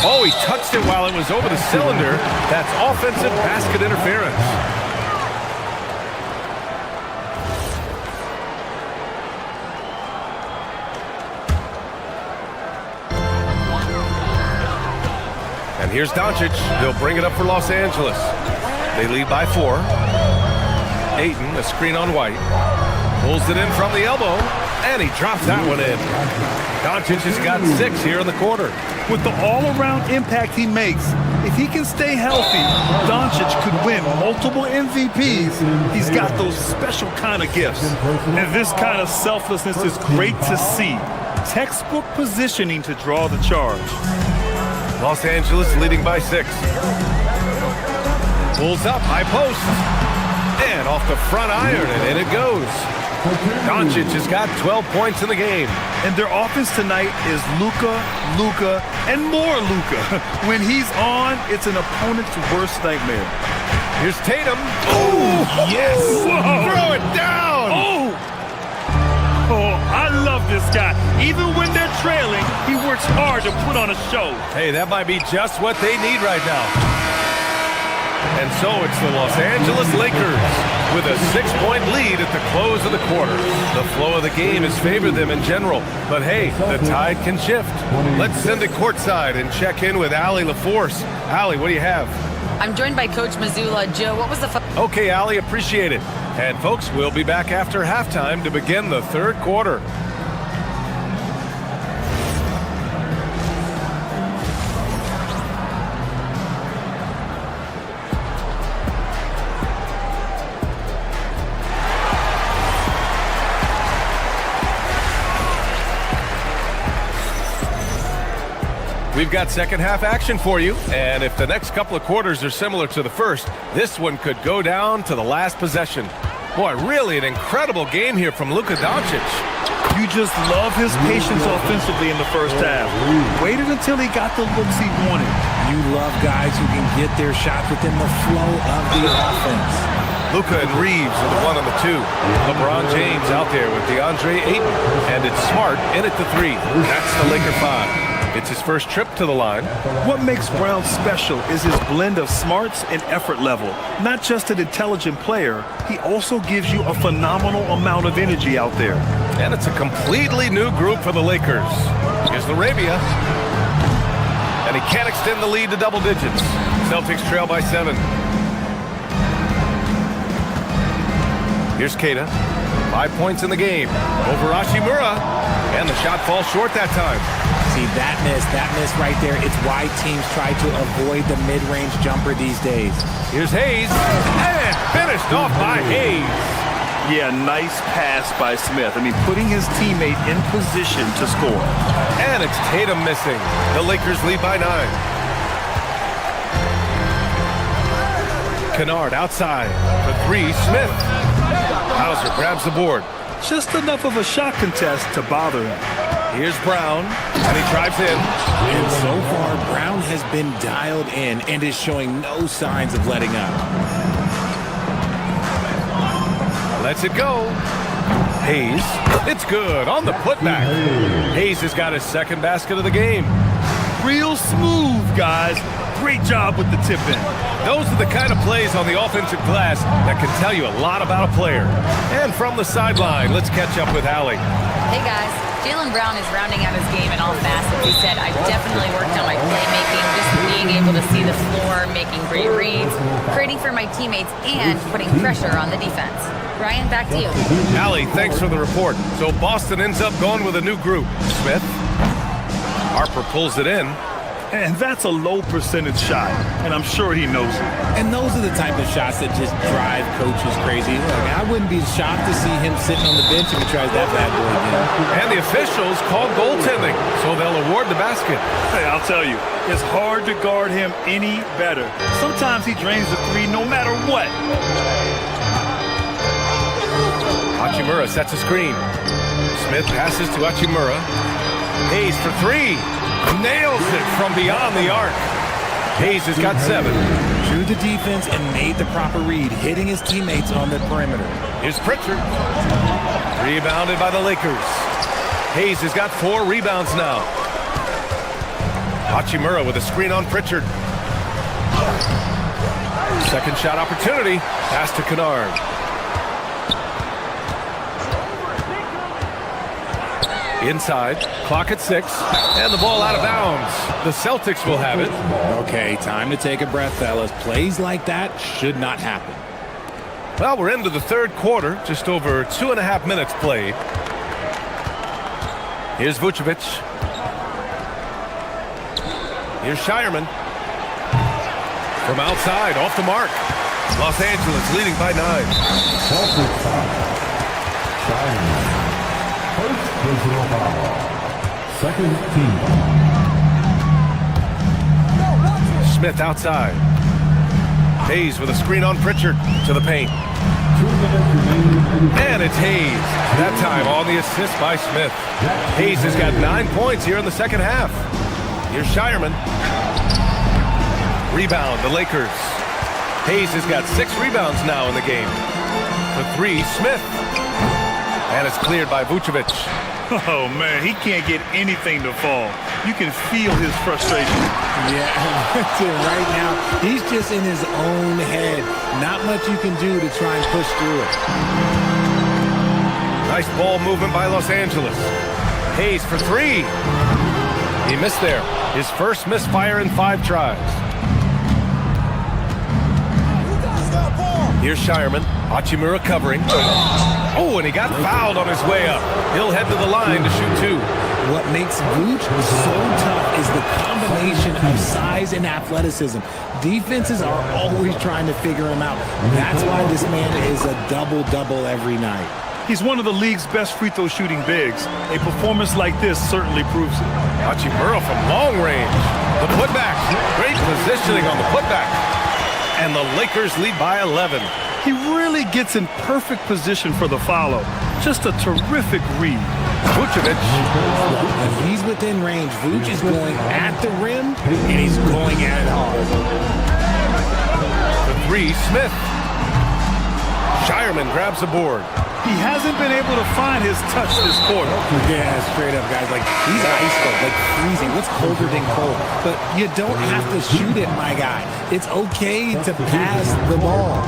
Oh, he touched it while it was over the cylinder. That's offensive basket interference. And here's Doncic. He'll bring it up for Los Angeles. They lead by 4. Ayton, a screen on White. Pulls it in from the elbow. And he drops that one in. Doncic has got 6 here in the quarter. With the all-around impact he makes, if he can stay healthy, Doncic could win multiple MVPs. He's got those special kind of gifts. And this kind of selflessness is great to see. Textbook positioning to draw the charge. Los Angeles leading by 6. Pulls up, high post. And off the front iron, and in it goes. Doncic has got 12 points in the game. And their offense tonight is Luka, and more Luka. When he's on, it's an opponent's worst nightmare. Here's Tatum. Oh, yes! Whoa. Throw it down! Oh, I love this guy. Even when they're trailing, he works hard to put on a show. Hey, that might be just what they need right now. And so it's the Los Angeles Lakers with a 6-point lead at the close of the quarter. The flow of the game has favored them in general, but hey, the tide can shift. Let's send it courtside and check in with Allie LaForce. Allie, what do you have? I'm joined by Coach Mazzulla. Joe, what was the... Okay, Allie, appreciate it. And folks, we'll be back after halftime to begin the 3rd quarter. We've got second half action for you, and if the next couple of quarters are similar to the first, this one could go down to the last possession. Boy, really an incredible game here from Luka Doncic. You just love his patience offensively in the first half. Waited until he got the looks he wanted. You love guys who can get their shots within the flow of the offense. Luka and Reeves are the 1 and the 2. LeBron James out there with DeAndre Ayton, and it's Smart in at the 3. That's the Laker 5. It's his first trip to the line. What makes Brown special is his blend of smarts and effort level. Not just an intelligent player, he also gives you a phenomenal amount of energy out there. And it's a completely new group for the Lakers. Here's Arabia. And he can't extend the lead to double digits. Celtics trail by 7. Here's Queta. 5 points in the game over Hachimura. And the shot falls short that time. See, that miss right there, it's why teams try to avoid the mid-range jumper these days. Here's Hayes, and finished off by Hayes. Yeah, nice pass by Smith. I mean, putting his teammate in position to score. And it's Tatum missing. The Lakers lead by 9. Kennard outside for 3, Smith. Hauser grabs the board. Just enough of a shot contest to bother him. Here's Brown, and he drives in. And so far, Brown has been dialed in and is showing no signs of letting up. Lets it go. Hayes, it's good on the putback. Hayes has got his second basket of the game. Real smooth, guys. Great job with the tip in. Those are the kind of plays on the offensive glass that can tell you a lot about a player. And from the sideline, let's catch up with Allie. Hey guys, Jaylen Brown is rounding out his game in all facets. He said, I've definitely worked on my playmaking, just being able to see the floor, making great reads, creating for my teammates, and putting pressure on the defense. Ryan, back to you. Allie, thanks for the report. So Boston ends up going with a new group. Smith. Harper pulls it in. And that's a low percentage shot, and I'm sure he knows it. And those are the type of shots that just drive coaches crazy. Look, I wouldn't be shocked to see him sitting on the bench if he tries that bad boy again. And the officials called goaltending, so they'll award the basket. Hey, I'll tell you, it's hard to guard him any better. Sometimes he drains the three no matter what. Hachimura sets a screen. Smith passes to Hachimura. Hayes for three. Nails it from beyond the arc. Hayes has got 7. Drew the defense and made the proper read, hitting his teammates on the perimeter. Here's Pritchard. Rebounded by the Lakers. Hayes has got 4 rebounds now. Hachimura with a screen on Pritchard. Second shot opportunity. Pass to Kennard. Inside, clock at 6, and the ball out of bounds. The Celtics will have it. Okay, time to take a breath, fellas. Plays like that should not happen. Well, we're into the third quarter, just over 2.5 minutes played. Here's Vucevic. Here's Shireman. From outside, off the mark. Los Angeles leading by 9. Celtics Shireman. First personal foul. Second team. Smith outside. Hayes with a screen on Pritchard to the paint. 2 minutes remaining. And it's Hayes. That time on the assist by Smith. Hayes has got 9 points here in the second half. Here's Shireman. Rebound, the Lakers. Hayes has got 6 rebounds now in the game. For 3, Smith. And it's cleared by Vucevic. Oh, man, he can't get anything to fall. You can feel his frustration. Yeah, right now, he's just in his own head. Not much you can do to try and push through it. Nice ball movement by Los Angeles. Hayes for 3. He missed there. His first misfire in 5 tries. Here's Shireman. Hachimura covering. Oh, and he got fouled on his way up. He'll head to the line to shoot 2. What makes Vooch so tough is the combination of size and athleticism. Defenses are always trying to figure him out. That's why this man is a double-double every night. He's one of the league's best free throw shooting bigs. A performance like this certainly proves it. Hachimura from long range. The putback. Great positioning on the putback. And the Lakers lead by 11. He really gets in perfect position for the follow. Just a terrific read. Vucevic. If he's within range, Vooch is going at the rim, and he's going at it hard. For 3, Smith. Shireman grabs the board. He hasn't been able to find his touch this quarter. Yeah, straight up, guys. Like, he's ice cold, like freezing. What's colder than cold? But you don't have to shoot it, my guy. It's okay to pass the ball.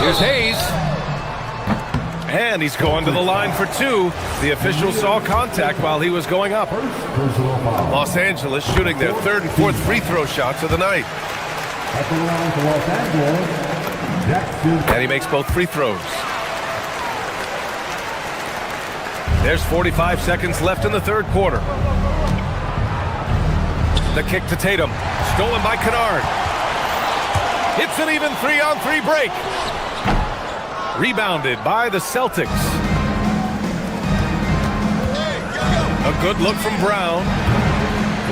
Here's Hayes. And he's going to the line for 2. The official saw contact while he was going up. Los Angeles shooting their 3rd and 4th free throw shots of the night. At the line for Los Angeles, Jackson. And he makes both free throws. There's 45 seconds left in the third quarter. The kick to Tatum. Stolen by Kennard. It's an even 3-on-3 break. Rebounded by the Celtics. A good look from Brown.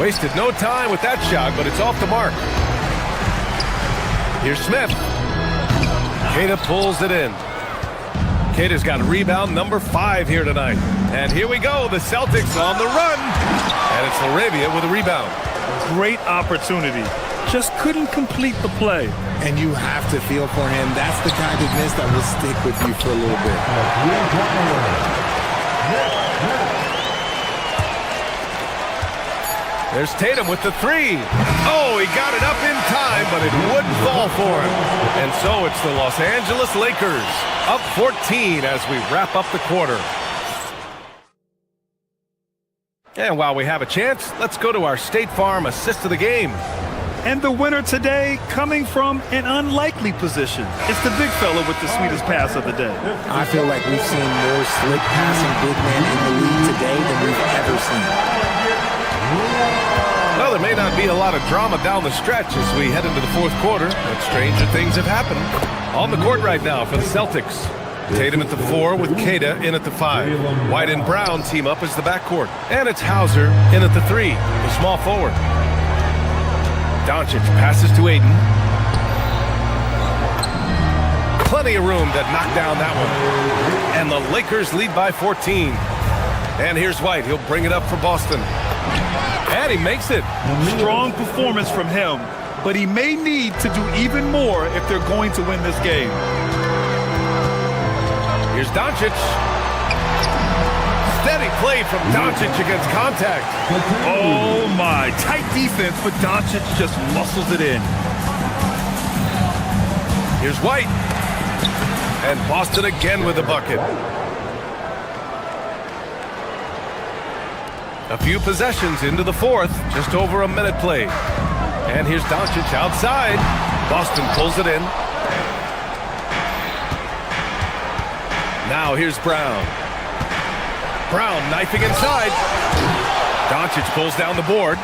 Wasted no time with that shot, but it's off the mark. Here's Smith. Queta pulls it in. Queta's got rebound number 5 here tonight. And here we go, the Celtics on the run. And it's Laravia with a rebound. Great opportunity. Just couldn't complete the play. And you have to feel for him. That's the kind of miss that will stick with you for a little bit. There's Tatum with the three. Oh, he got it up in time, but it wouldn't fall for him. And so it's the Los Angeles Lakers up 14 as we wrap up the quarter. And while we have a chance, let's go to our State Farm assist of the game. And the winner today coming from an unlikely position. It's the big fella with the sweetest pass of the day. I feel like we've seen more slick passing big men in the league today than we've ever seen. Well, there may not be a lot of drama down the stretch as we head into the fourth quarter, but stranger things have happened. On the court right now for the Celtics. Tatum at the 4 with Keita in at the 5. White and Brown team up as the backcourt. And it's Hauser in at the 3, the small forward. Doncic passes to Aiden. Plenty of room to knock down that one. And the Lakers lead by 14. And here's White. He'll bring it up for Boston. And he makes it. Strong performance from him, but he may need to do even more if they're going to win this game. Here's Doncic. Steady play from Doncic against contact. Oh my, tight defense, but Doncic just muscles it in. Here's White. And Boston again with the bucket. A few possessions into the fourth, just over a minute played. And here's Doncic outside. Boston pulls it in. Now here's Brown. Brown knifing inside. Doncic pulls down the board.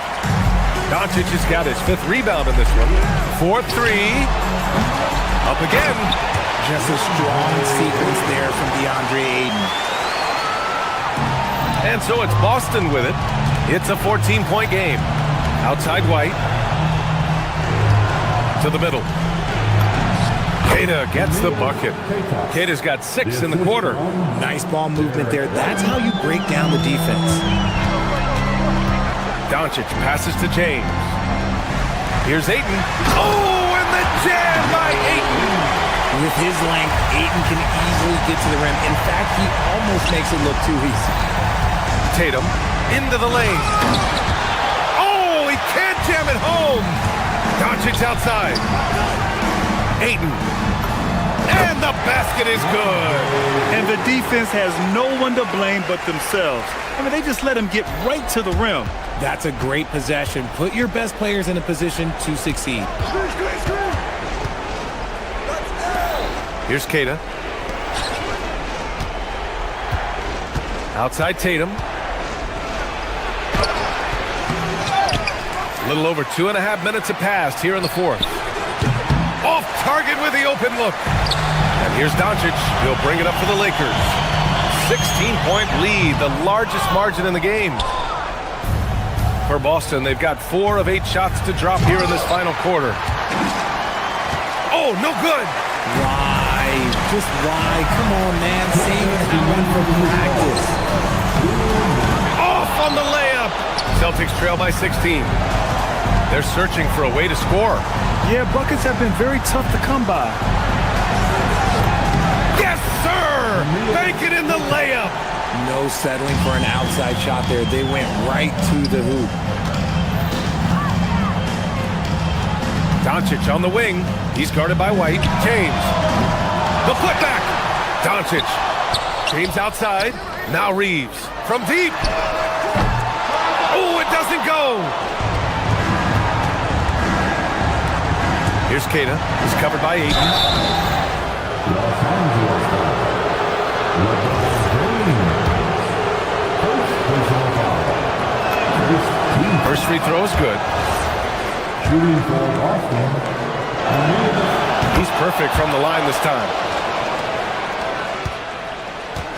Doncic has got his 5th rebound in this one. 4-3. Up again. Just a strong sequence there from DeAndre Ayton. And so it's Boston with it. It's a 14-point game. Outside White. To the middle. Keita gets the bucket. Keita's got 6 in the quarter. Nice ball movement there. That's how you break down the defense. Doncic passes to James. Here's Ayton. Oh, and the jam by Ayton. With his length, Ayton can easily get to the rim. In fact, he almost makes it look too easy. Tatum into the lane. Oh, he can't jam it home. Doncic outside. Ayton. And the basket is good. And the defense has no one to blame but themselves. I mean, they just let him get right to the rim. That's a great possession. Put your best players in a position to succeed. Here's Keita. Outside Tatum. A little over 2.5 minutes have passed here in the fourth. Off target with the open look. And here's Doncic. He'll bring it up for the Lakers. 16-point lead, the largest margin in the game. For Boston, they've got 4 of 8 shots to drop here in this final quarter. Oh, no good. Why? Just why? Come on, man. Save that one for practice. Off on the layup. Celtics trail by 16. They're searching for a way to score. Yeah, buckets have been very tough to come by. Yes, sir! Bank it in the layup. No settling for an outside shot there. They went right to the hoop. Doncic on the wing. He's guarded by White. James. The putback. Doncic. James outside. Now Reeves. From deep. Oh, it doesn't go. Here's Keita. He's covered by Ayton. First free throw is good. He's perfect from the line this time.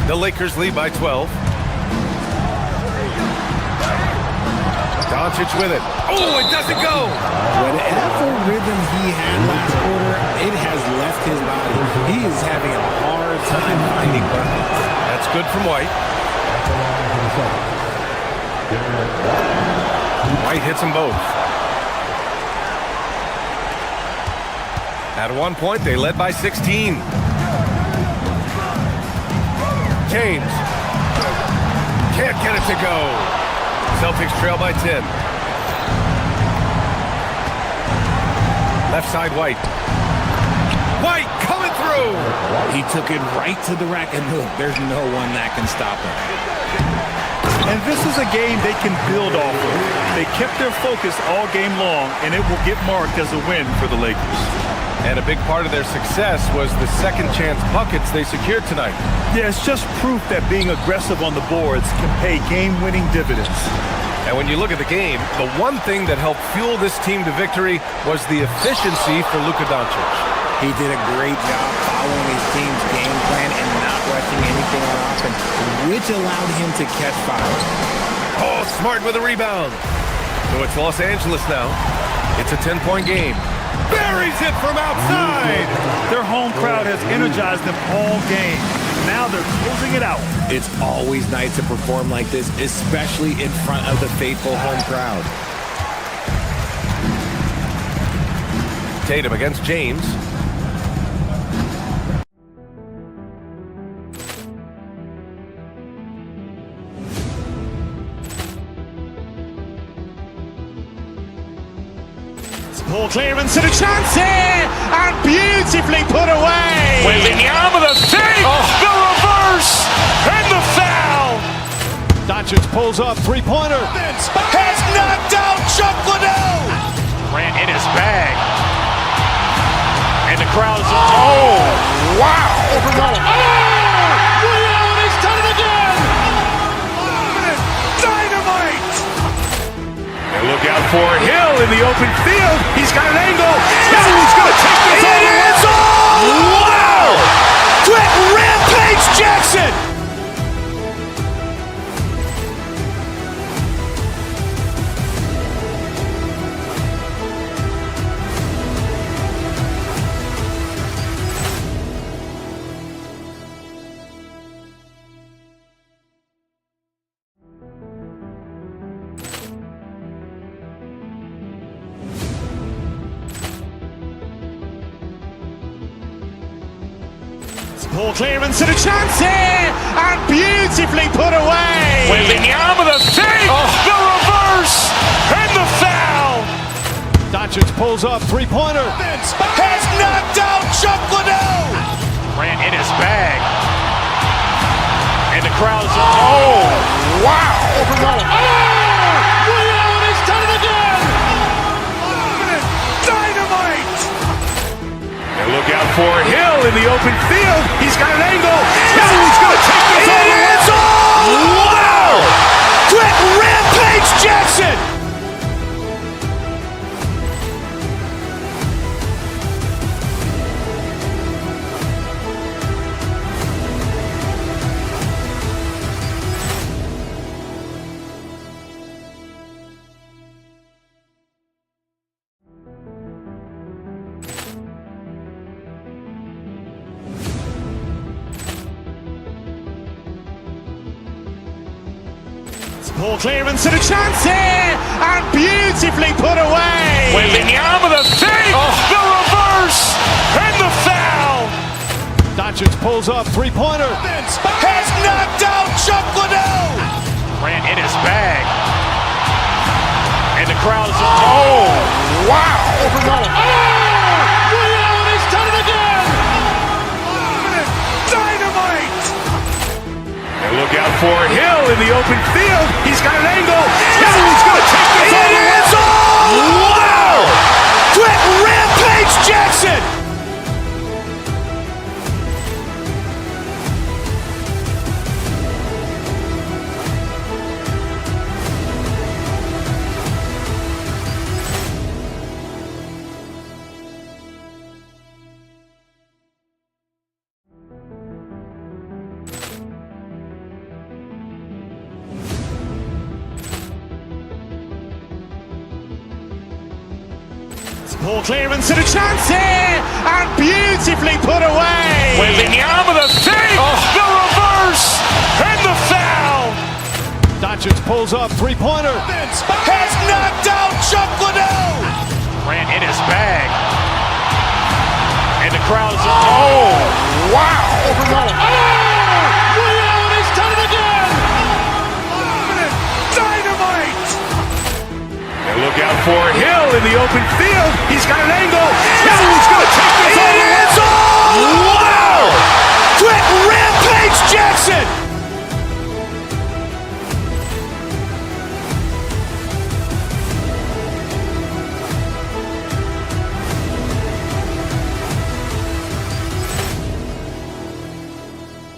The Lakers lead by 12. Doncic with it. Oh, it doesn't go. Whatever rhythm he had last quarter, it has left his body. He is having a hard time finding buckets. That's good from White. White hits them both. At one point, they led by 16. James can't get it to go. Celtics trail by 10. Left side, White. White coming through. He took it right to the rack, and look, there's no one that can stop him. And this is a game they can build off of. They kept their focus all game long, and it will get marked as a win for the Lakers. And a big part of their success was the second chance buckets they secured tonight. Yeah, it's just proof that being aggressive on the boards can pay game-winning dividends. And when you look at the game, the one thing that helped fuel this team to victory was the efficiency for Luka Doncic. He did a great job following his team's game plan and not rushing anything on offense, which allowed him to catch fire. Oh, Smart with a rebound. So it's Los Angeles now. It's a 10-point game. Buries it from outside. Their home crowd has energized them all game. Now they're closing it out. It's always nice to perform like this, especially in front of the faithful home crowd. Tatum against James. Ball clearance and a chance here, and beautifully put away. Wembanyama the save, the reverse, and the foul. Doncic pulls up, three-pointer. Has knocked out Chuck Liddell. Ran in his bag. And the crowd is, oh, wow. Liddell, and he's done it again. Dynamite. And look out for Hill in the open field. He's got an angle. He's going to take this all the way. Wow! Quick Rampage Jackson. Ball clearance and a chance here, and beautifully put away. Wembanyama the save, the reverse, and the foul. Doncic pulls up, three-pointer. Has knocked out Chuck Liddell. Ran in his bag. And the crowd is, oh, wow. Liddell, and he's done it again. Dynamite. And look out for Hill in the open field. He's got an angle. He's going to take this all the way. Wow! Quick Rampage Jackson. Ball clearance and a chance here, and beautifully put away. Wembanyama the save, the reverse, and the foul. Doncic pulls up, three-pointer. Has knocked out Chuck Liddell. Ran in his bag. And the crowd is, oh, wow. Liddell, and he's done it again. Dynamite. And look out for Hill in the open field. He's got an angle. He's going to take this all the way. Wow! Quick Rampage Jackson. Ball clearance and a chance here, and beautifully put away. Wembanyama the save, the reverse, and the foul. Doncic pulls up, three-pointer. Has knocked out Chuck Liddell. Ran in his bag. And the crowd is, oh, wow. Ray Allen has done it again! Dynamite. And look out for Hill in the open